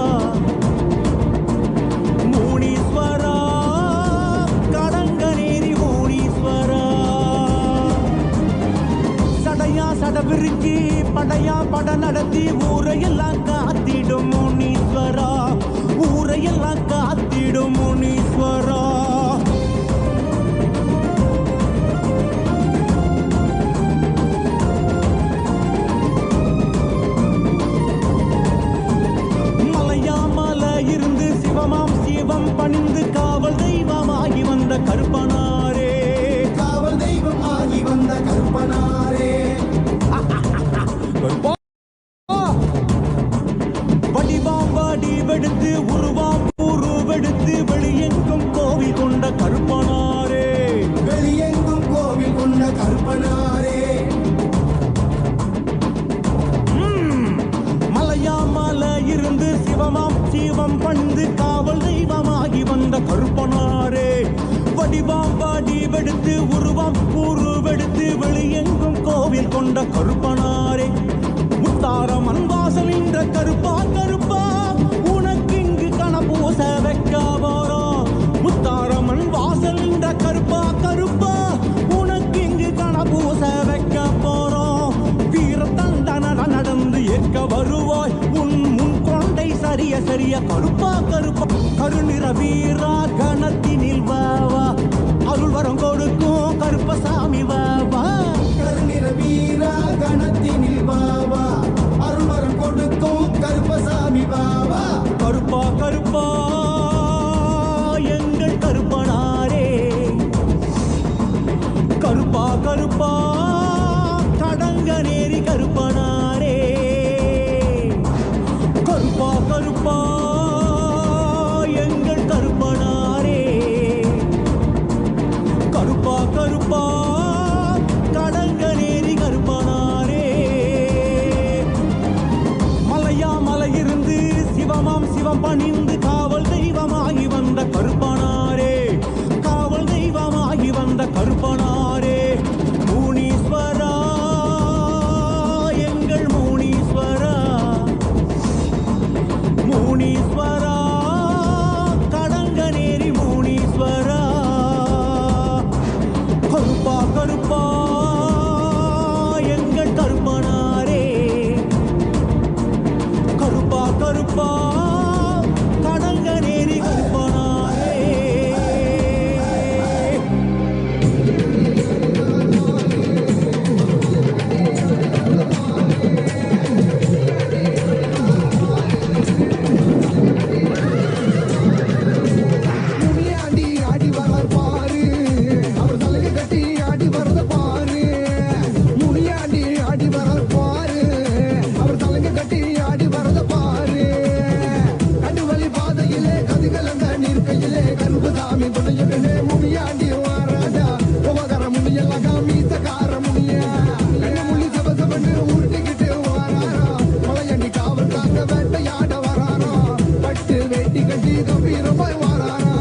முனீஸ்வரா கடங்கநேரி முனீஸ்வரா. சடையா சட விரிச்சி படையா பட நடத்தி ஊரையெல்லாம் காத்திடும் முனீஸ்வரா, ஊரையெல்லாம் காத்திடும் முனீஸ்வரா. மலையா மலை இருந்து சிவமாம் சிவ சிவம் பணிந்து காவல் தெய்வமாகி வந்த கருப்பனாரே, காவல் தெய்வம் ஆகி வந்த கருப்பனாரே. வடிவாம் வாடி வெடுத்து உருவாம் உருவெடுத்து வெளியெங்கும் கோவில் கொண்ட கருப்பனாரே, வெளியெங்கும் கோவில் கொண்ட கருப்பனாரே. மலையாமல இருந்து சிவமாம் சிவம் பணிந்து காவல் தெய்வமாகி வந்த கருப்பனாரே, வடிவாம் வாடி வெடுத்து உருவாம் உருவெடுத்து வெளியெங்கும் கோவில் கொண்ட கருப்பனாரே. முத்தாரம் அன்வாசல் என்ற கருப்பா கருப்பா உனக்கு இங்கு கணபூச வைக்க போறோம். முத்தாரம் அன்வாசல் என்ற கருப்பா கருப்பா உனக்கு இங்கு கணபூச வைக்க போறோம். வீரத்தண்டன நடந்து ஏற்க வருவாய் உன் முன் கொண்டை சரிய சரிய கருப்பா கருப்பா. கருநிற வீரா கணத்தினில் வாவா அருள் வரம் கொடுக்கும் கருப்பசாமி வாவா. கருநிற வீரா கணத்தினில் வாவா அருள் வரம் கொடுக்கும் கருப்பசாமி வாவா. கருப்பா கருப்பா எங்கள் கருப்பனாரே, கருப்பா கருப்பா கடங்கநேரி கருப்பனாரே, கருப்பா கருப்பா எங்கள் கருப்பனாரே, கருப்பா கருப்பா கடங்கநேரி கருப்பனாரே. மலையாமலை இருந்து சிவமாம் சிவம் பணிந்து காவல் தெய்வமாகி வந்த கருப்பனாரே, காவல் தெய்வமாகி வந்த கருப்பனாரே. முனீஸ்வரா எங்கள் முனீஸ்வரா, முனீஸ்வரா கடங்கநேரி முனீஸ்வரா. கருப்பா கருப்பா எங்கள் கருப்பனாரே, கருப்பா கருப்பா கடங்கநேரி கருப்பனாரே. முனியாண்டி ஆடி வரார் பாரு, அவர் தலையை கட்டி ஆடி வரத பாரு. முனியாண்டி ஆடி வரார் பாரு, அவர் தலையை கட்டி ஆடி வரத பாரு. கண்டுவலி பாதையிலே கதிகலந்த நீர்க்கையிலே கருப்பசாமி துணையுடனே முனியாண்டி வாராடா. உபகர முனியெல்லாம் காமீசக்கார முனியா கண்ணு முள்ளி சபசபன்னு உருட்டிக்கிட்டு வாராரா. மலையண்டி காவல் காக்க வேட்டையாட வராரா. பட்டு வேட்டி கட்டி கம்பீரமாய் வாராரா.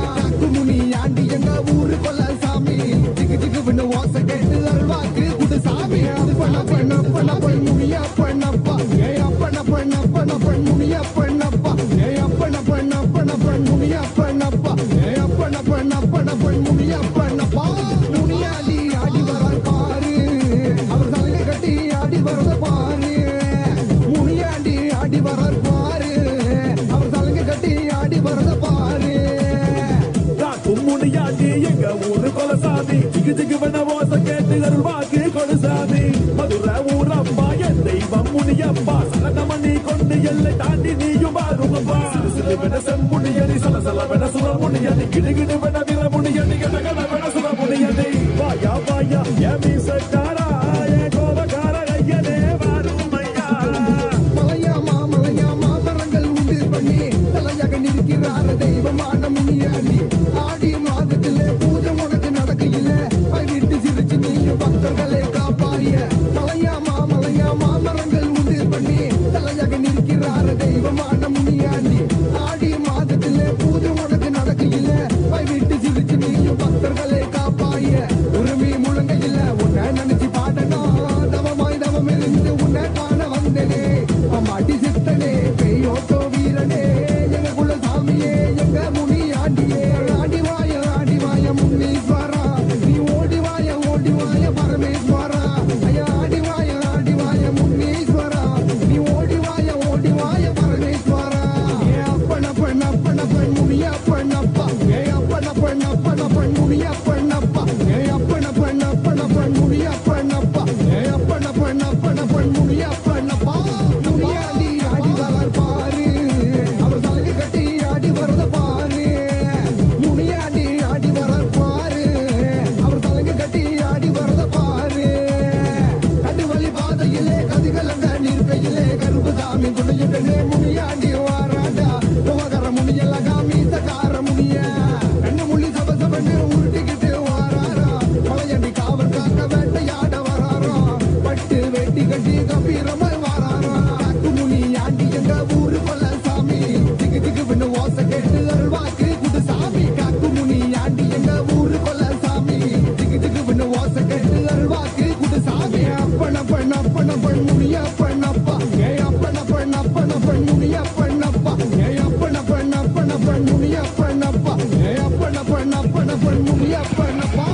முனியாண்டி எங்க ஊரு கொல்ல சாமி திக்கு திக்கு பண்ணு வாச கேட்டு அல்வாக்கு குடு சாமி. பண்ண பண்ண பண்ண பண்ண முனியா பண்ணப்பா ஏ பண்ண பண்ண பண்ண பண்ண முனியா பண்ணப்பா ஏ பண்ண பண்ண பண்ண பண்ண முனியா பண்ணப்பா ஏ பண்ண பண்ண பண்ண பண்ண முனியா பண்ணப்பா. முனியாண்டி ஆடி வரார் பாரு, அவர் தலையை கட்டி ஆடி வரத பாரு. முனியாண்டி ஆடி வரார் பாரு, அவர் தலையை கட்டி ஆடி வரத பாரு. முனியாண்டி எங்க ஊரு கொலசாமி திக்கு திக்கு பண்ண வாச கேட்டு அருள்வாக்கு கொலுசாமி. மதுரை ஊரப்பா என் தெய்வம் முனியப்பா சலனமணி கொண்டு எல்லை தாண்டி நீயும் பாருங்கப்பா. சிறு வென செம்புனியடி சலசல வென சுர முனியடி கிடுகிடு வென விர முனியடி கடகட வென சுர முனியடி. வாயா வாயா ஏமி சட்டாரா ஏ கோபக்கார ஐயனே வாருமையா. மலையாமா மலையாமா மரங்கள் உண்டு பண்ணி தலையாக நிற்கிறார தெய்வமான முனியாண்டி. ஆடி மாதத்திலே பூஜை உனக்கு நடக்கையில வீட்டு சிரிச்சு நீயும் பக்தர்களை காப்பாய. மலையாமா மலையாமா மரங்கள் உண்டு பண்ணி தலையாக நிற்கிறார தெய்வமான முனியாண்டி. ஆடி மாதத்திலே பூஜை உனக்கு நடக்கையில வீட்டு சிரிச்சு நீயும் பக்தர்களை காப்பாய. உரிமை முழங்கையில உன்னை நினைச்சு பாடணும் தவமாய் தவம் இருந்து உன்னை காண வந்தனே. அம்மாட்டி சித்தனே பெய்யோட்டோ வீரனே எங்க குல சாமியே எங்க முனியாண்டியே. ஆடி வாய முனீஸ்வரா நீ ஓடி வாய பரமேஸ்வரா. ஐயா ஆடி வாய முனீஸ்வரா நீ ஓடி வாய பரமேஸ்வரா. ஏ அப்பன பண்ண பண்ண பண்ண முனியா பண்ணப்பா ஏ அப்பன பண்ண பண்ண பண்ண முனியா பண்ணப்பா ஏ அப்பன பண்ண பண்ண பண்ண முனியா பண்ணப்பா ஏ அப்பன பண்ண பண்ண பண்ண முனியா பண்ணப்பா. முனியாண்டி ஆடி வரார் பாரு, அவர் தலையை கட்டி ஆடி வரத பாரு. ஓசை கேட்டு அருள்வாக்கு குடு சாமி காக்கு முனி ஆண்டி எங்க ஊரு கொல்ல சாமி திகு திகுன்னு ஓசை கேட்டு அருள்வாக்கு குடு சாமி அப்பன பண்ண அப்பன பண்ண முனியா பண்ணப்பா ஏ அப்பன பண்ண அப்பன பண்ண முனியா பண்ணப்பா ஏ அப்பன பண்ண அப்பன பண்ண முனியா பண்ணப்பா ஏ அப்பன பண்ண அப்பன பண்ண முனியா பண்ணப்பா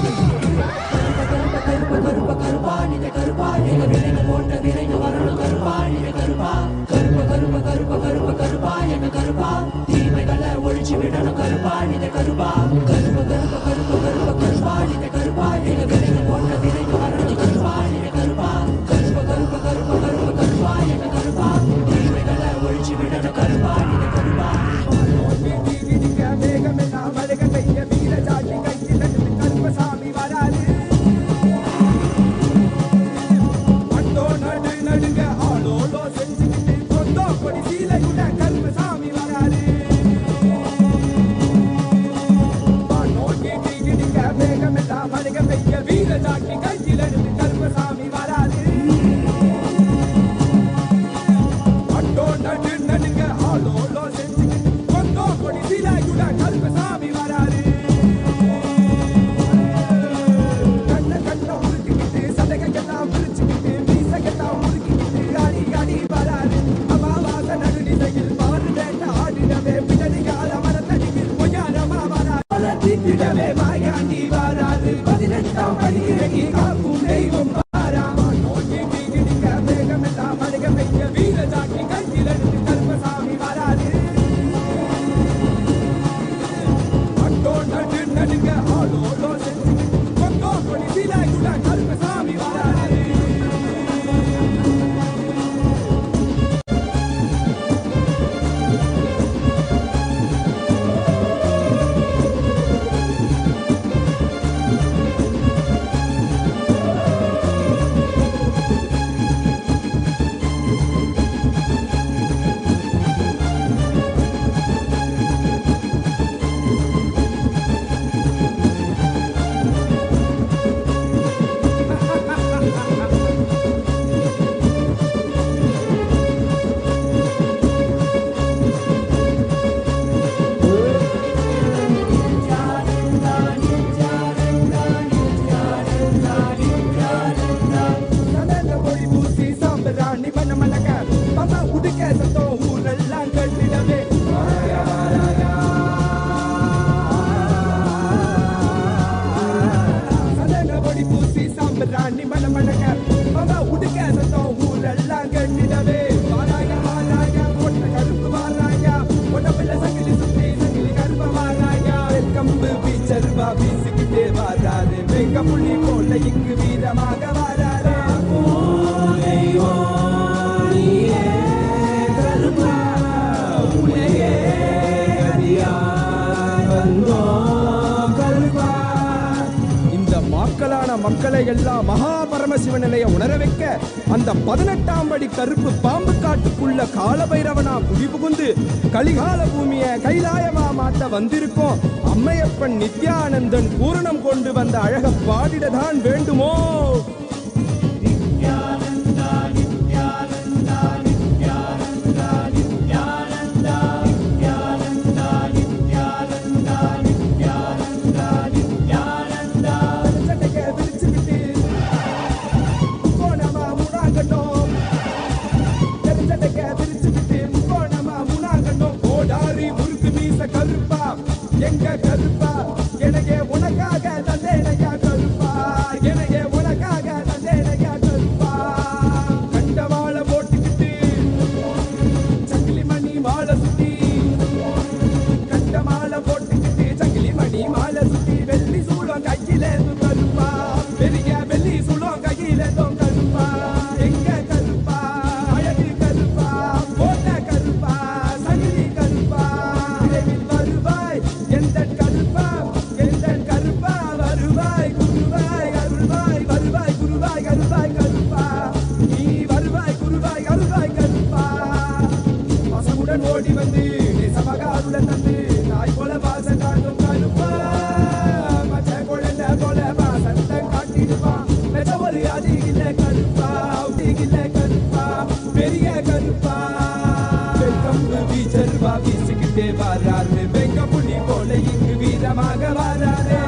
மக்களை எல்லாம் மகா பரமசிவ நிலைய உணர வைக்க அந்த 18ஆம் படி கருப்பு பாம்பு காட்டுக்குள்ள காலபைரவனா குடி புகுந்து கலிகால பூமிய கைலாயமா மாட்ட வந்திருக்கோம். அம்மையப்பன் நித்யானந்தன் பூரணம் கொண்டு வந்த அழக பாடிடதான் வேண்டுமோ? எங்க கருப்பா எனக்கே உனக்காக தந்தேனையா கருப்பா, எனக்கே உனக்காக தந்தேனையா கருப்பா. கண்டவாள போட்டுக்கிட்டு சங்கிலி மணி மாலை சுத்தி, கண்ட மாலை போட்டுக்கிட்டு சங்கிலி மணி மாலை சுத்தி, வெள்ளி சூளம் கையில கருப்பா, பெரிய வெள்ளி சூளம் கையில கருப்பா. எங்க கருப்பா அழகு கருப்பா, போட்ட கருப்பா சங்கிலி கருப்பா, விரைவில் வருவாய் எந்த கருப்பா, எந்த கருப்பா வருவாய் குருவாய் அருள்வாய், வருவாய் குருவாய் அருள்வாய் கருப்பா, நீ வருவாய் குருவாய் அருள்வாய் கருப்பா. பசமுடன் ஓடி வந்து சமகாருடன் தந்து நாய் போல வாச காட்டும் கருப்பா, மச்ச குழந்தை போல வாசத்தை காட்டிடுவான், மெச்ச ஒரு அதிகில்ல கருப்பா, அதிகில்ல கருப்பா, பெரிய கருப்பா. வெல்கம் வீச்சர்வா வீசிக்கிட்டே வாராரு வெங்க புலி போல இங்கு வீரமாக வாராரே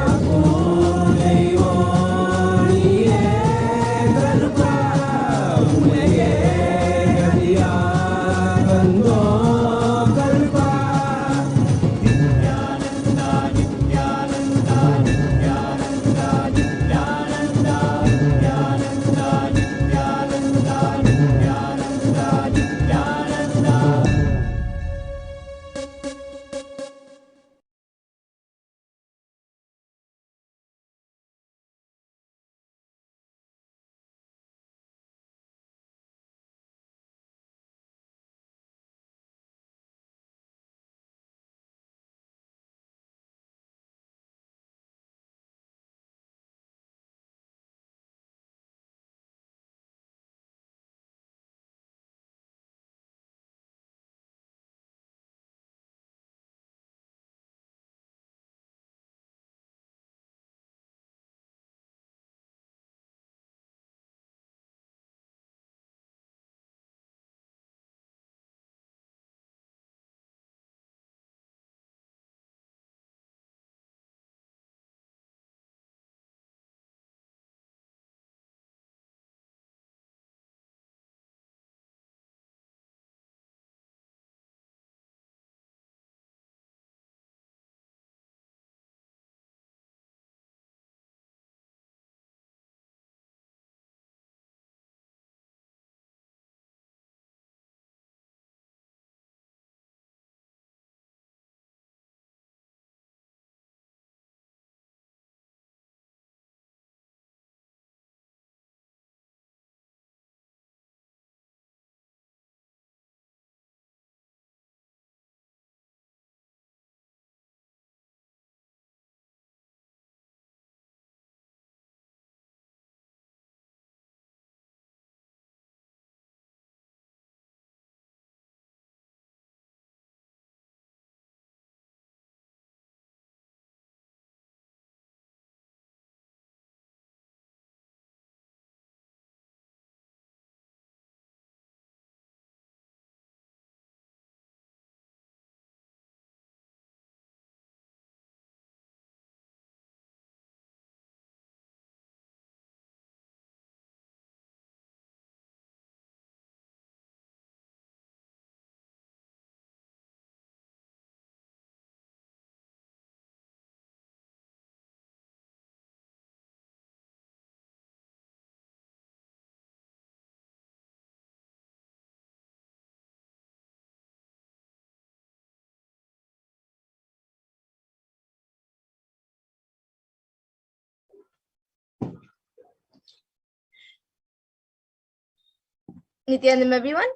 Nithyanandam, everyone.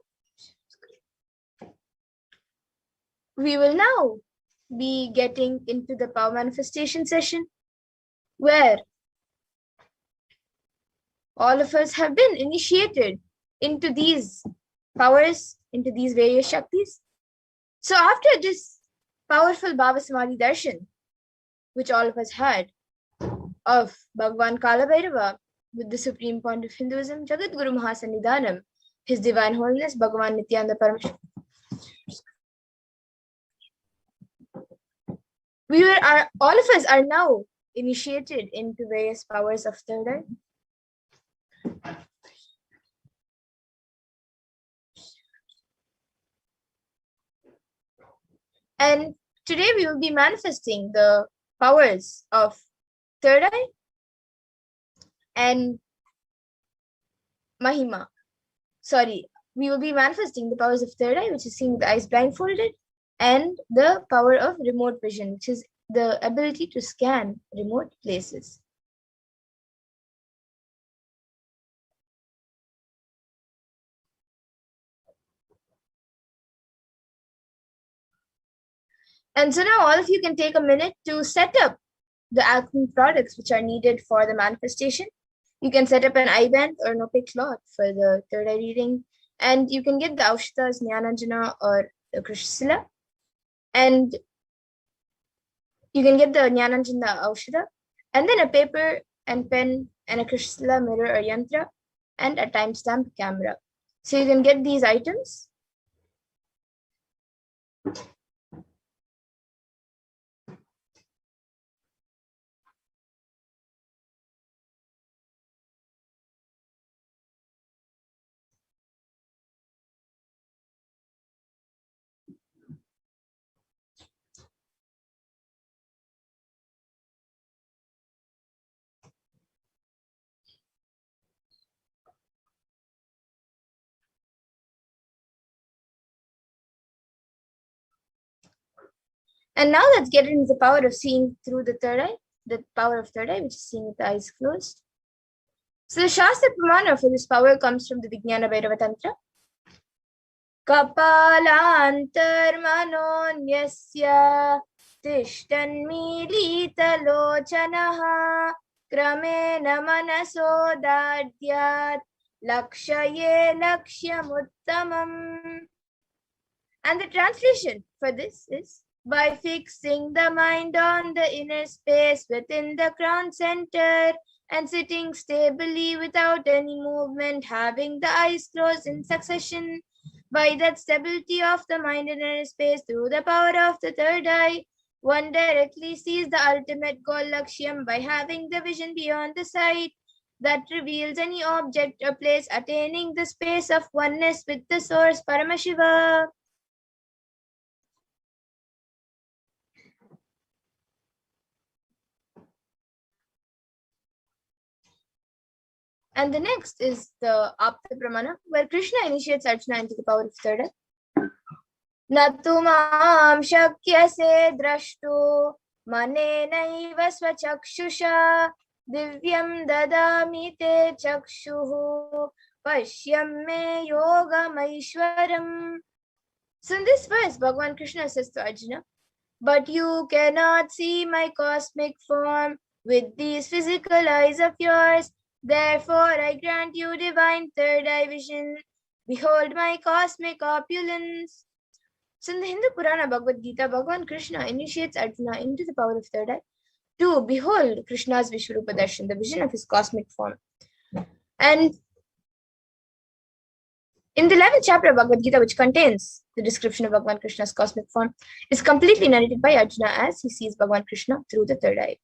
We will now be getting into the power manifestation session, where all of us have been initiated into these powers, into these various Shaktis. So after this powerful Bhava Samadhi Darshan, which all of us had, of Bhagwan Kalabhairava with the supreme point of Hinduism, Jagat Guru Mahasannidhanam, His Divine Holiness Bhagavan Nithyananda Paramashivam. All of us are now initiated into various powers of third eye. And today we will be manifesting the powers of third eye and Mahima. Sorry, we will be manifesting the powers of third eye, which is seeing the eyes blindfolded, and the power of remote vision, which is the ability to scan remote places. And so now all of you can take a minute to set up the alchemy products which are needed for the manifestation. You can set up an eye band or an opaque cloth for the third eye reading, and you can get the Aushitas, Jnananjana, or the Krishsila, and you can get the Jnananjana Aushita, and then a paper and pen and a Krishsila mirror or yantra, and a timestamp camera. So you can get these items. And now let's get into the power of seeing through the third eye, the power of third eye, which is seeing with the eyes closed. So the Shastra Pramana for this power comes from the Vijnana Bhairava Tantra. Kapalantarmanonyasya tishtanmilitalochanaha kramena manasodadyat lakshaye lakshyamuttamam. And the translation for this is, by fixing the mind on the inner space within the crown center and sitting stably without any movement, having the eyes closed in succession, by that stability of the mind in inner space through the power of the third eye, one directly sees the ultimate goal Lakshyam by having the vision beyond the sight that reveals any object or place attaining the space of oneness with the source Paramashiva. And the next is the Apta Pramana, where Krishna initiates Arjuna into the power of third eye. Natumam shakyase drashtu manenaiva swachakshusha divyam dadami te chakshuhu pashyam me yogamaishwaram. So in this verse, Bhagavan Krishna says to Arjuna, but you cannot see my cosmic form with these physical eyes of yours. Therefore, I grant you divine third eye vision. Behold my cosmic opulence. So in the Hindu Purana Bhagavad Gita, Bhagavan Krishna initiates Arjuna into the power of third eye to behold Krishna's Vishwarupa Darshan, the vision of his cosmic form. And in the 11th chapter of Bhagavad Gita, which contains the description of Bhagavan Krishna's cosmic form, is completely narrated by Arjuna as he sees Bhagavan Krishna through the third eye.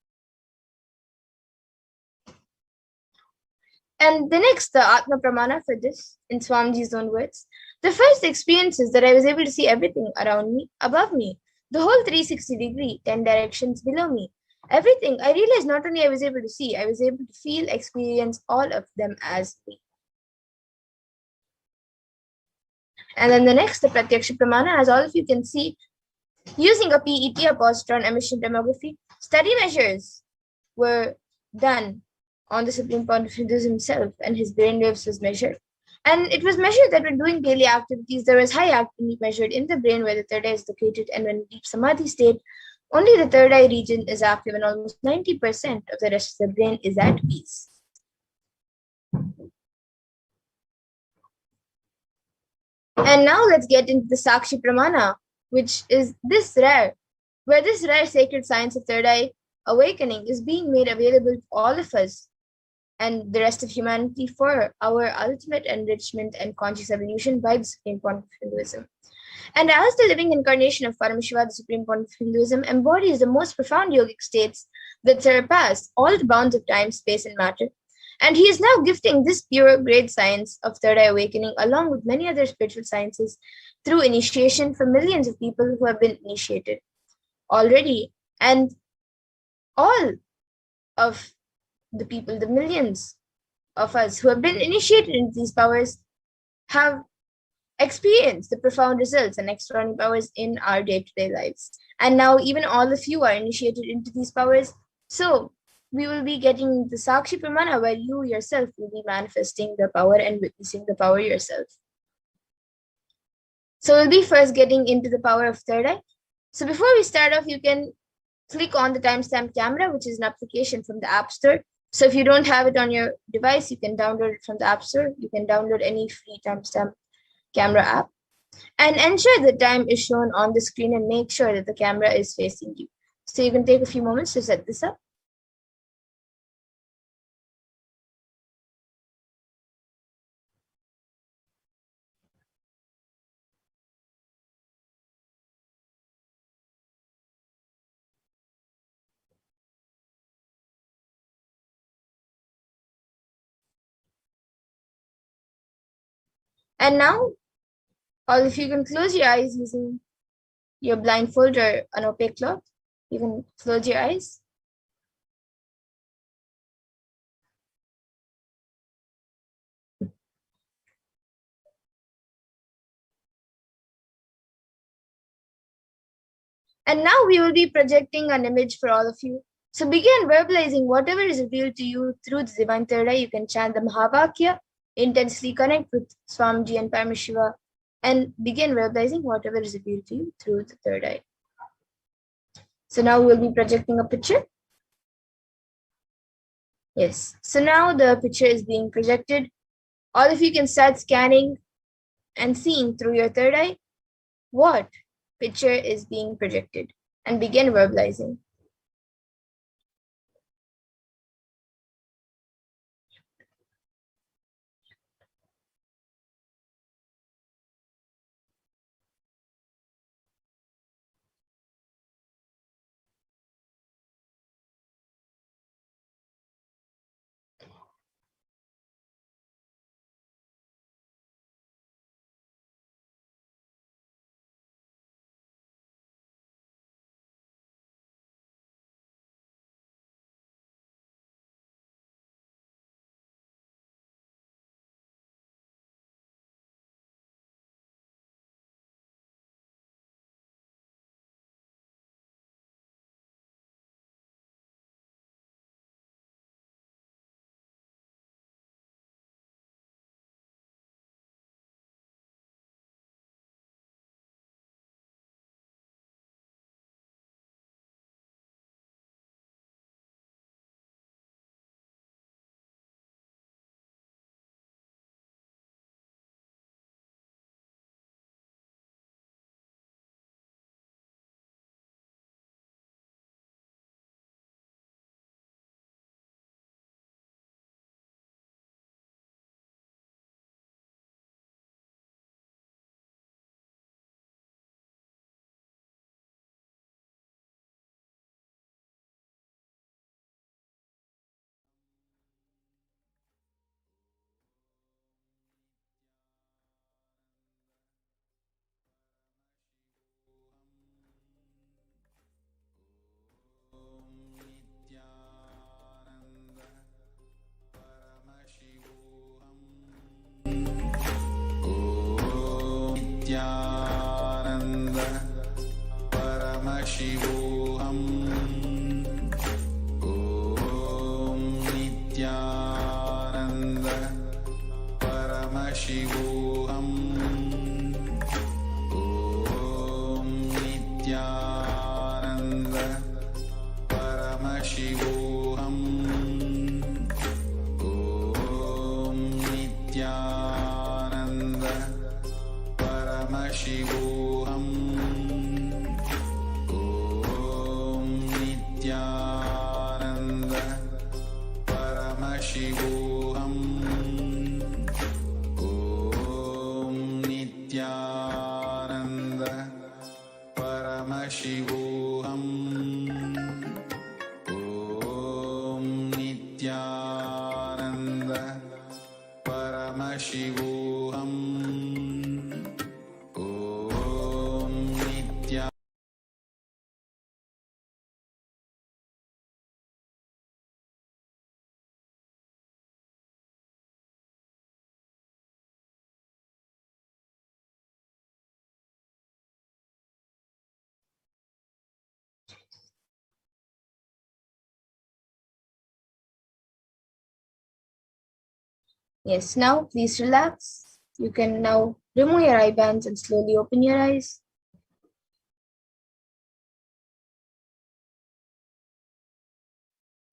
And the next, the Atma Pramana for this, in Swamiji's own words, the first experience is that I was able to see everything around me, above me, the whole 360-degree, 10 directions below me. Everything, I realized not only I was able to see, I was able to feel, experience all of them as me. And then the next, the Pratyaksha Pramana, as all of you can see, using a PET, a positron emission tomography, study measures were done on the Supreme Pontiff himself, and his brainwaves was measured. And it was measured that when doing daily activities, there was high activity measured in the brain where the third eye is located, and when in deep samadhi state, only the third eye region is active, and almost 90% of the rest of the brain is at peace. And now let's get into the Sakshi Pramana, which is this rare, where this rare sacred science of third eye awakening is being made available to all of us and the rest of humanity for our ultimate enrichment and conscious evolution by the Supreme Pontiff of Hinduism. And as the living incarnation of Paramashiva, the Supreme Pontiff of Hinduism embodies the most profound yogic states that surpass all the bounds of time, space, and matter. And he is now gifting this pure great science of third eye awakening along with many other spiritual sciences through initiation for millions of people who have been initiated already. And all of the people, the millions of us who have been initiated into these powers have experienced the profound results and extraordinary powers in our day-to-day lives. And now even all of you are initiated into these powers. So we will be getting the Sakshi Pramana where you yourself will be manifesting the power and witnessing the power yourself. So we'll be first getting into the power of third eye. So before we start off, you can click on the timestamp camera, which is an application from the App Store. So if you don't have it on your device, you can download it from the App Store. You can download any free timestamp camera app. And ensure the time is shown on the screen and make sure that the camera is facing you. So you can take a few moments to set this up. And now, all of you can close your eyes using your blindfold or an opaque cloth. You can close your eyes. And now we will be projecting an image for all of you. So begin verbalizing whatever is revealed to you through the divine third eye. You can chant the Mahavakya, intensely connect with Swamiji and Paramashiva, and begin verbalizing whatever is revealed to you through the third eye. So now we'll be projecting a picture. Yes, so now the picture is being projected. All of you can start scanning and seeing through your third eye what picture is being projected and begin verbalizing. Nithyananda Paramashivoham. Om Nithyananda Paramashivoham. Om Nithyananda Paramashivoham. Om Nithyananda Paramashivoham. Om Nithyananda Paramashivoham. Om Nithyananda Paramashivoham. Om Nithyananda Paramashivoham. Om Nithyananda. Yes, now please relax. You can now remove your eye bands and slowly open your eyes.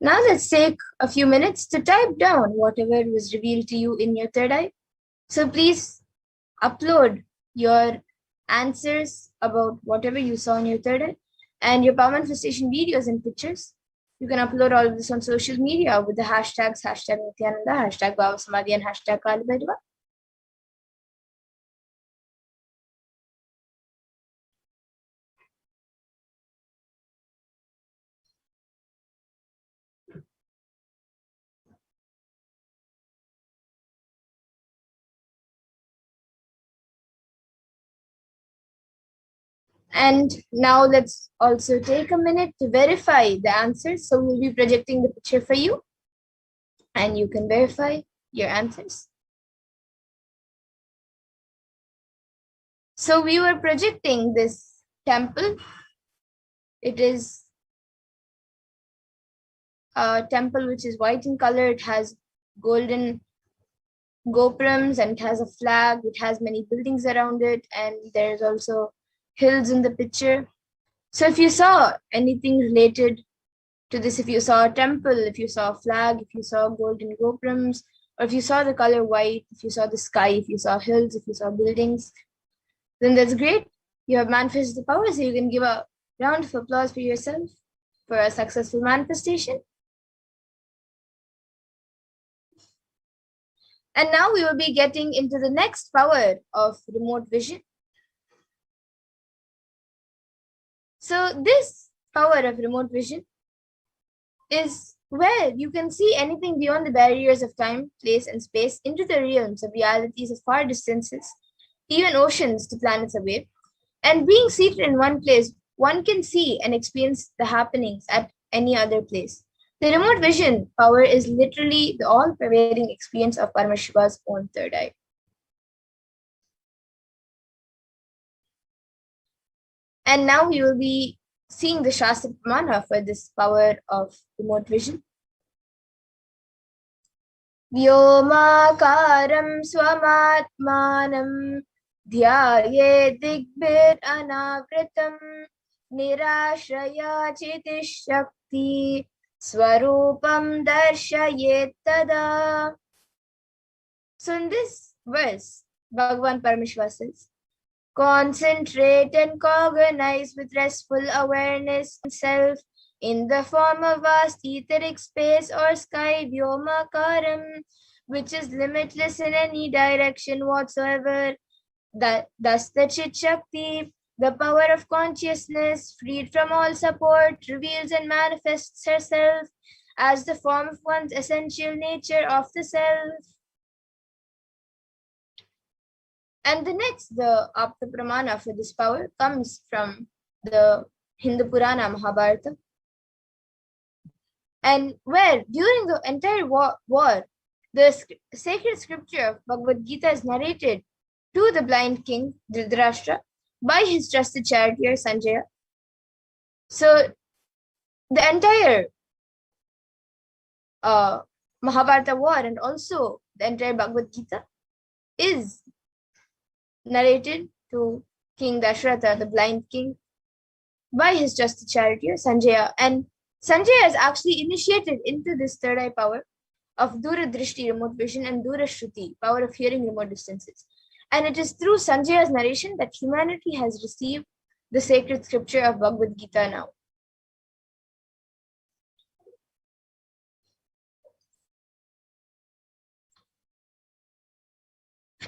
Now let's take a few minutes to type down whatever was revealed to you in your third eye. So please upload your answers about whatever you saw in your third eye and your power manifestation videos and pictures. You can upload all of this on social media with the hashtags #Nithyananda, #Bhavasamadhi, and #Kalibhairava. And now let's also take a minute to verify the answers. So we'll be projecting the picture for you and you can verify your answers. So we were projecting this temple It is a temple which is white in color. It has golden gopurams and it has a flag. It has many buildings around it, and there's also hills in the picture. So if you saw anything related to this, if you saw a temple, if you saw a flag, if you saw golden gopurams, or if you saw the color white, if you saw the sky, if you saw hills, if you saw buildings, then that's great. You have manifested the power, so you can give a round of applause for yourself for a successful manifestation. And now we will be getting into the next power of remote vision. So this power of remote vision is where you can see anything beyond the barriers of time, place, and space into the realms of realities of far distances, even oceans to planets away. And being seated in one place, one can see and experience the happenings at any other place. The remote vision power is literally the all-pervading experience of Paramashiva's own third eye. And now we will be seeing the Shastra Pramana for this power of remote vision. Vyomakaram swamatmanam dhyaye digbir anavritam nirashraya chitish shakti swarupam darshayet tada. So in this verse, Bhagavan Paramashiva says, concentrate and cognize with restful awareness self in the form of vast etheric space or sky vyomakaram, which is limitless in any direction whatsoever. Thus the Chit Shakti, the power of consciousness, freed from all support, reveals and manifests herself as the form of one's essential nature of the self. And the next, the Apta Pramana for this power comes from the Hindu Purana Mahabharata. And where during the entire war the sacred scripture of Bhagavad Gita is narrated to the blind king Dhritarashtra by his trusted charioteer Sanjaya. So the entire Mahabharata war and also the entire Bhagavad Gita is narrated to King Dasharatha, the blind king, by his trusted charioteer Sanjaya. And Sanjaya is actually initiated into this third eye power of Dura Drishti, remote vision, and Dura Shruti, power of hearing remote distances. And it is through Sanjaya's narration that humanity has received the sacred scripture of Bhagavad Gita now.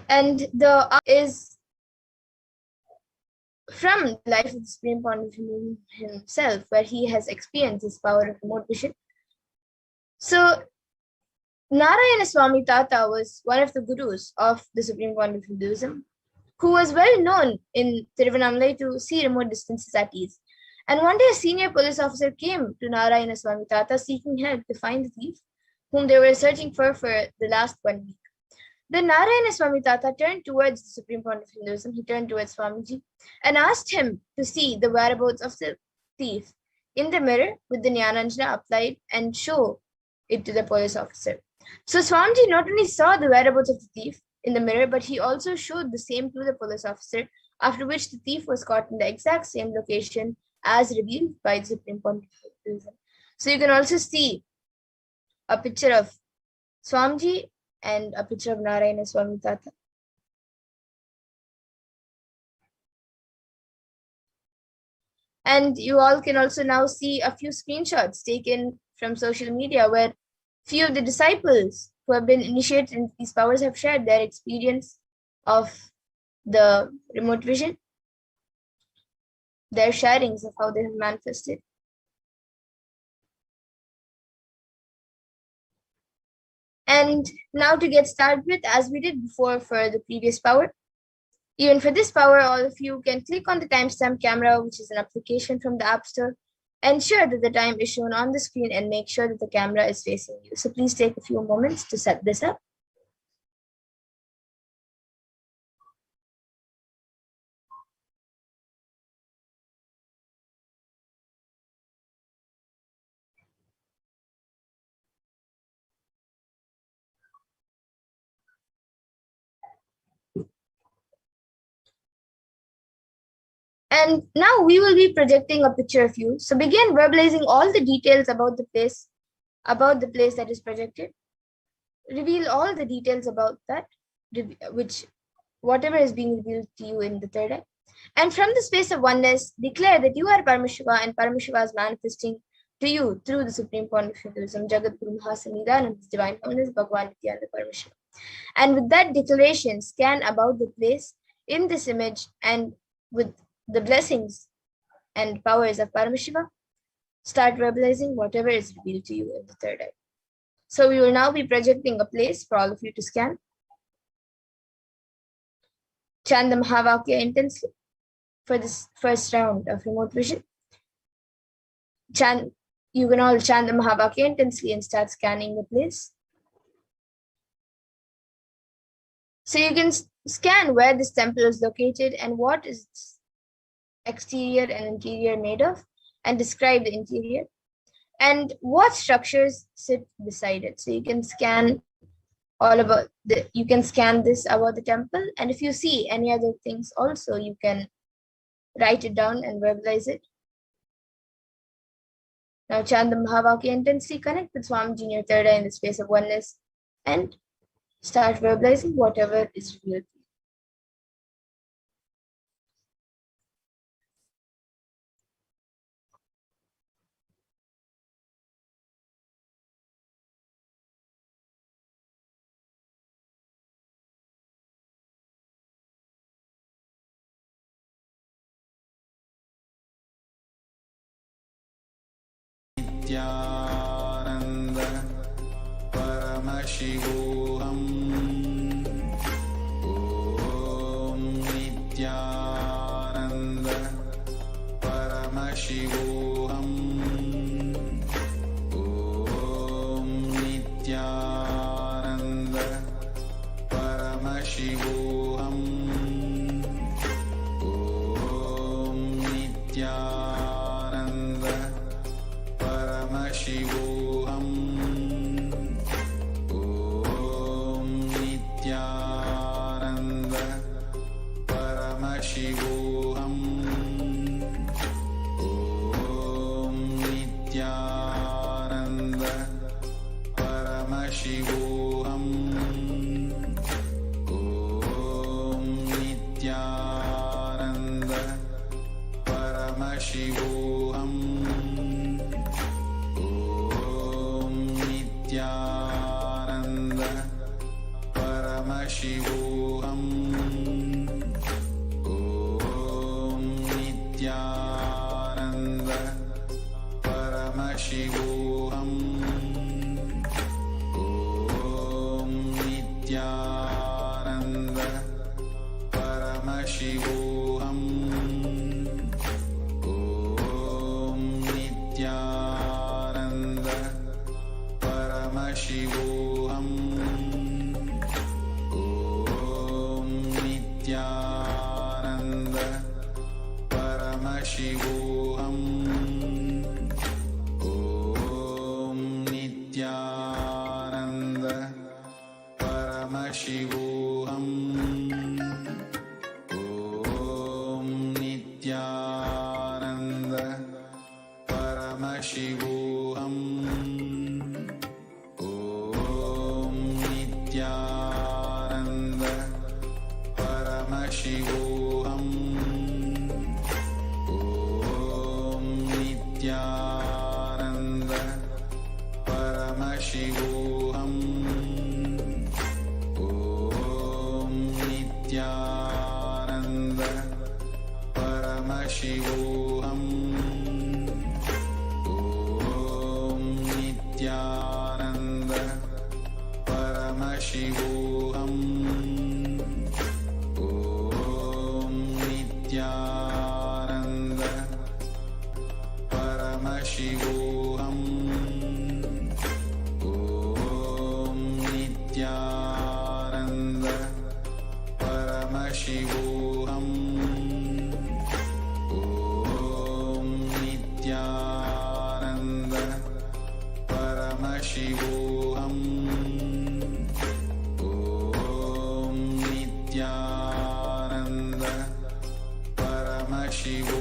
And the is from the life of the Supreme Pontiff himself, where he has experienced this power of remote vision. So Narayana Swami Tata was one of the gurus of the Supreme Pontiff Hinduism, who was well known in Tiruvannamalai to see remote distances at ease. And one day a senior police officer came to Narayana Swami Tata seeking help to find the thief, whom they were searching for the last 1 week. Then Narayana Swami Tata turned towards the Supreme Pontiff Hinduism. He turned towards Swamiji and asked him to see the whereabouts of the thief in the mirror with the Jnananjana applied and show it to the police officer. So Swamiji not only saw the whereabouts of the thief in the mirror, but he also showed the same to the police officer, after which the thief was caught in the exact same location as revealed by the Supreme Pontiff Hinduism. So you can also see a picture of Swamiji and a picture of Narayana Swami Tata. And you all can also now see a few screenshots taken from social media where few of the disciples who have been initiated in these powers have shared their experience of the remote vision, their sharings of how they have manifested. And now to get started with, as we did before for the previous power, even for this power, all of you can click on the timestamp camera, which is an application from the App Store. Ensure that the time is shown on the screen and make sure that the camera is facing you. So please take a few moments to set this up. And now we will be projecting a picture of you. So begin verbalizing all the details about the place that is projected. Reveal all the details about that, which whatever is being revealed to you in the third eye. And from the space of oneness, declare that you are Paramashiva and Paramashiva is manifesting to you through the Supreme Pontificalism, Jagat Guru Mahasannidhanam, and His Divine Holiness, Bhagavan Nithyananda Paramashivam. And with that declaration, scan about the place in this image, and with the blessings and powers of Paramashiva, start verbalizing whatever is revealed to you in the third eye. So we will now be projecting a place for all of you to scan. Chant the Mahavakya intensely for this first round of remote vision. You can all chant the Mahavakya intensely and start scanning the place. So you can scan where this temple is located and what is its exterior and interior made of, and describe the interior and what structures sit beside it. So you can scan this about the temple, and if you see any other things also, you can write it down and verbalize it. Now chant the Mahavakya intensely, connect with Swamiji in your third eye in the space of oneness, and start verbalizing whatever is revealed. Nithyananda Paramashivoham. Om Nithyananda Paramashivoham. Om Nithyananda Paramashivoham. Om Nithyananda Paramashivoham. Om Nithyananda Paramashivoham. Om Nithyananda Paramashivoham. Om Nithyananda Paramashivoham. Nithyananda Paramashivoham. Om Nithyananda Paramashivoham. Om Nithyananda Paramashivoham. Om Nithyananda Paramashivoham. Om Nithyananda Paramashivoham. Om Nithyananda Paramashivoham. Om Nithyananda Paramashivoham. Om Nithyananda Paramashivoham. Om Nithyananda Paramashivoham. Om Nithyananda Paramashivoham. Om Nithyananda Paramashivoham. Om Nithyananda Paramashivoham. Om Nithyananda Paramashivoham. Om Nithyananda Paramashivoham. Om Nithyananda Paramashivoham.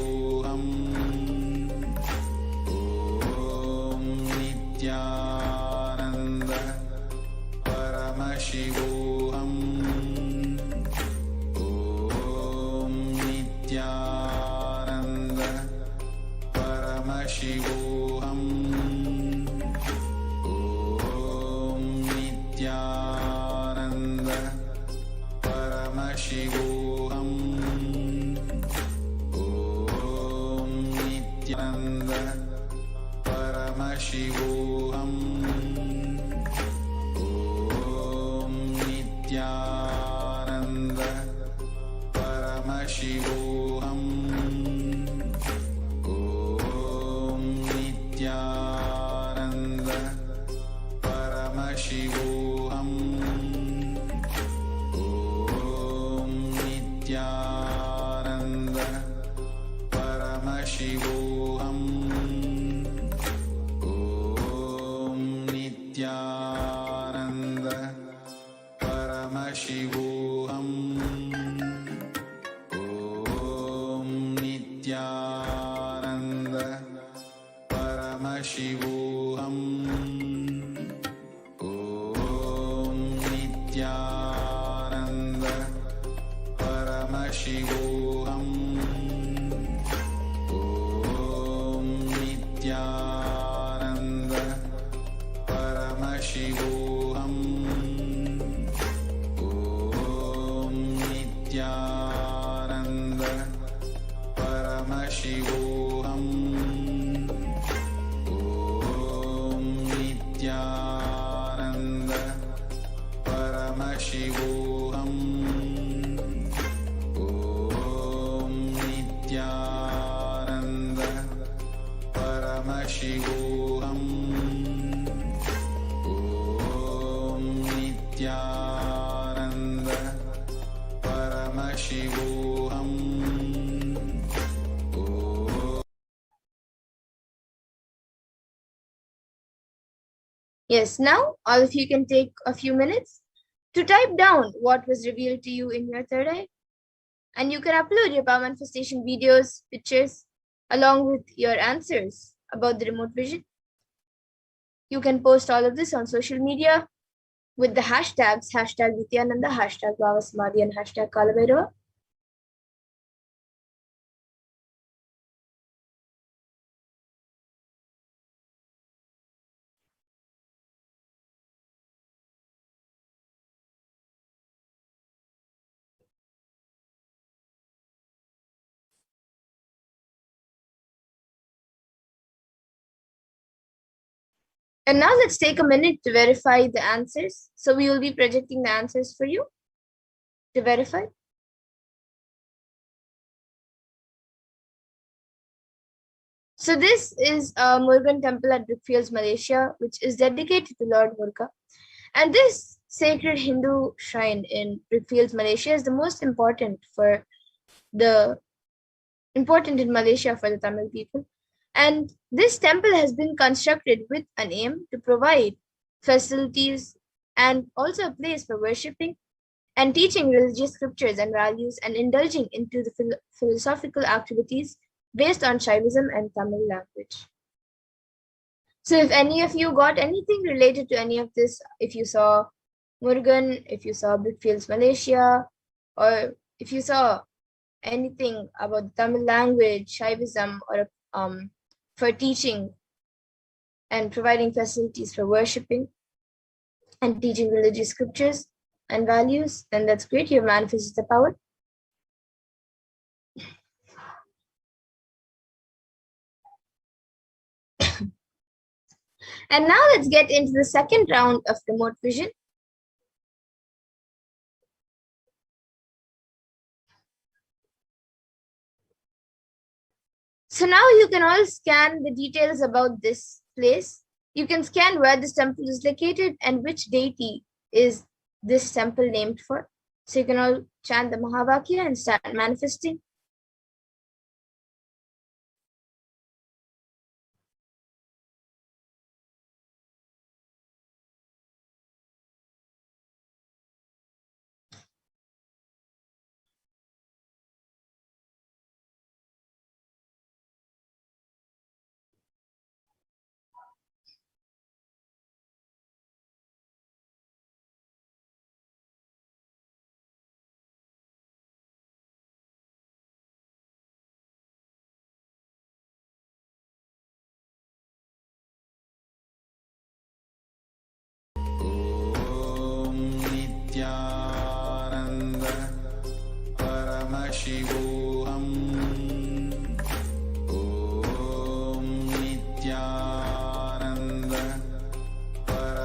Nithyananda Paramashivoham. Om Nithyananda Paramashivoham. Om Nithyananda Paramashivoham. Om Nithyananda Paramashivoham. Om Nithyananda Paramashivoham. Om Nithyananda Paramashivoham. Om Nithyananda Paramashivoham. Om Nithyananda Paramashivoham. Om Nithyananda Paramashivoham. Om Nithyananda Paramashivoham. Om Nithyananda Paramashivoham. Om Nithyananda Paramashivoham. Om Nithyananda Paramashivoham. Yes, now all of you can take a few minutes to type down what was revealed to you in your third eye. And you can upload your power manifestation videos, pictures, along with your answers about the remote vision. You can post all of this on social media with the hashtags #Nithyananda, #Bhavasamadhi, and #Kalabhairava. And now let's take a minute to verify the answers. So we will be projecting the answers for you to verify. So this is a Murugan temple at Brickfields, Malaysia, which is dedicated to Lord Muruga. And this sacred Hindu shrine in Brickfields, Malaysia is the most important in Malaysia for the Tamil people. And this temple has been constructed with an aim to provide facilities and also a place for worshipping and teaching religious scriptures and values and indulging into the philosophical activities based on Shaivism and Tamil language. So if any of you got anything related to any of this, if you saw Murugan, if you saw Brickfields, Malaysia, or if you saw anything about the Tamil language, Shaivism, or for teaching and providing facilities for worshipping and teaching religious scriptures and values, then that's great. You have manifested the power. And now let's get into the second round of remote vision. So now you can all scan the details about this place. You can scan where this temple is located and which deity is this temple named for. So you can all chant the Mahavakya and start manifesting.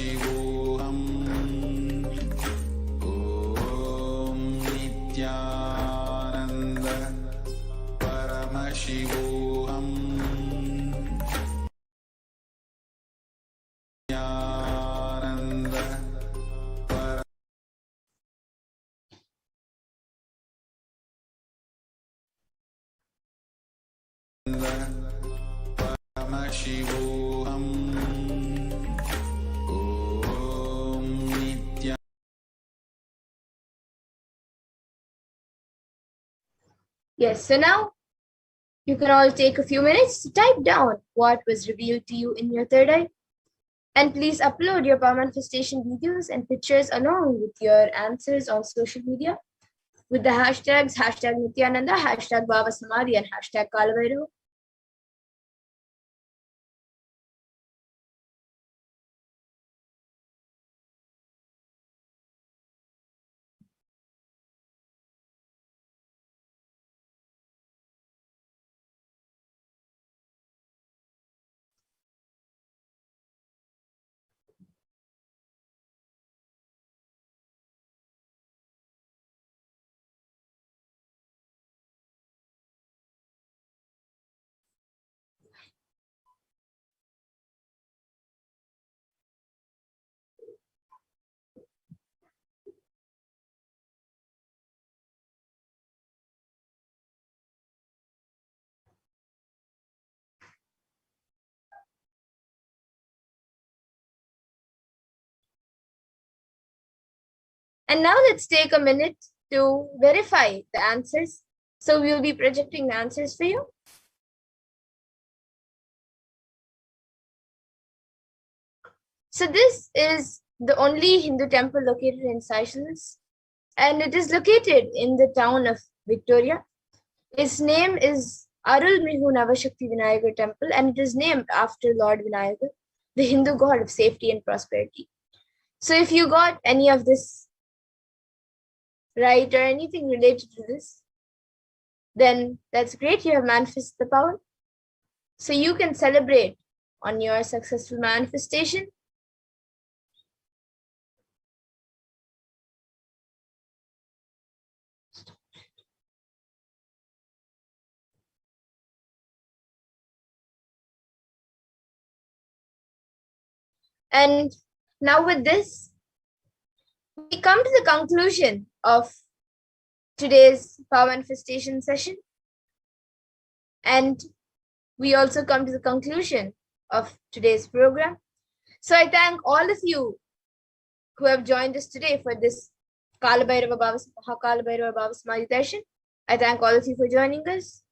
Paramashivoham. Om Nithyananda Paramashivoham. Nithyananda Paramashivoham. Om Nithyananda. Yes, so now you can all take a few minutes to type down what was revealed to you in your third eye. And please upload your power manifestation videos and pictures along with your answers on social media with the hashtags #Nithyananda, #Baba and #Kalavairo. And now let's take a minute to verify the answers. So we'll be projecting the answers for you. So this is the only Hindu temple located in Seychelles, and it is located in the town of Victoria. Its name is Arulmigu Navashakti Vinayagar Temple, and it is named after Lord Vinayagar, the Hindu god of safety and prosperity. So if you got any of this right or anything related to this, then that's great. You have manifested the power. So you can celebrate on your successful manifestation. And now with this, we come to the conclusion of today's power manifestation session. And we also come to the conclusion of today's program. So I thank all of you who have joined us today for this Kalabhairava Bhava Samadhi session. I thank all of you for joining us.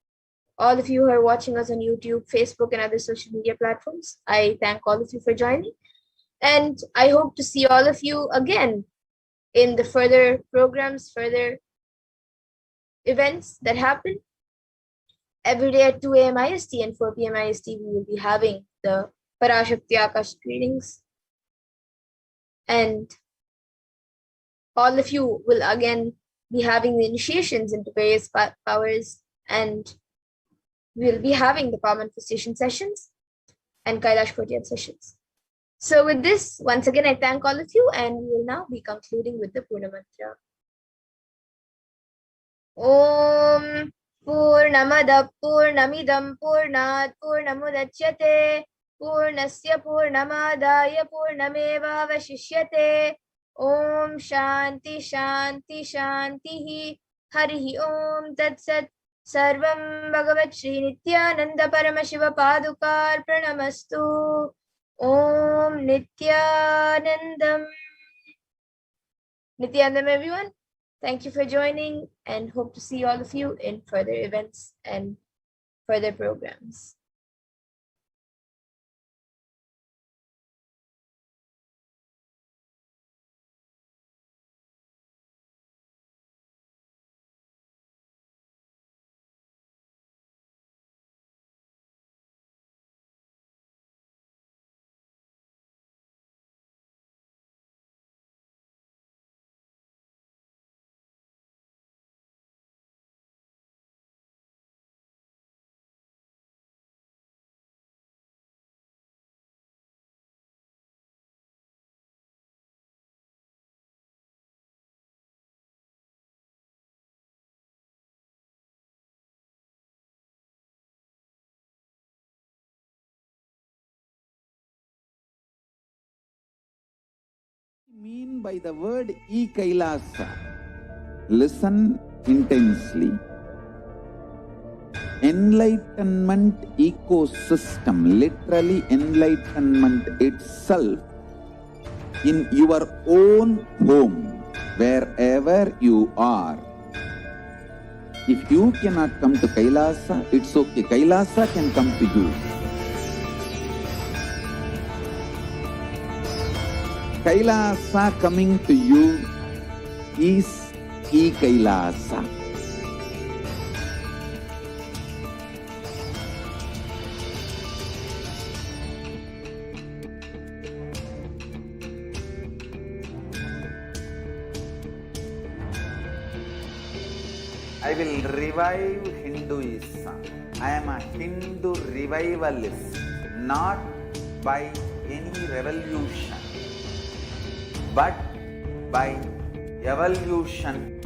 All of you who are watching us on YouTube, Facebook, and other social media platforms. I thank all of you for joining. And I hope to see all of you again in the further programs, further events that happen. Every day at 2 a.m. IST and 4 p.m. IST, we will be having the Parashakti Akashic readings. And all of you will again be having the initiations into various powers, and we'll be having the power manifestation sessions and Kailash Kotiyat sessions. So with this, once again, I thank all of you, and we will now be concluding with the Purna Mantra. Om Purnamada Purnamidam Purnat Purnamudachyate Purnasya Purnamadaya Purnameva Vashishyate. Om Shanti Shanti Shanti Harihi Om Tat Sat. Sarvam Bhagavat Shri Nithyananda Paramashiva Padukar Pranamastu. Om Nithyanandam. Nithyanandam, everyone. Thank you for joining, and hope to see all of you in further events and further programs. Mean by the word e-Kailasa? Listen intensely. Enlightenment ecosystem, literally enlightenment itself, in your own home, wherever you are. If you cannot come to Kailasa, it's okay. Kailasa can come to you. Kailasa coming to you is e-Kailasa. I will revive Hinduism. I am a Hindu revivalist, not by any revolution, but by evolution.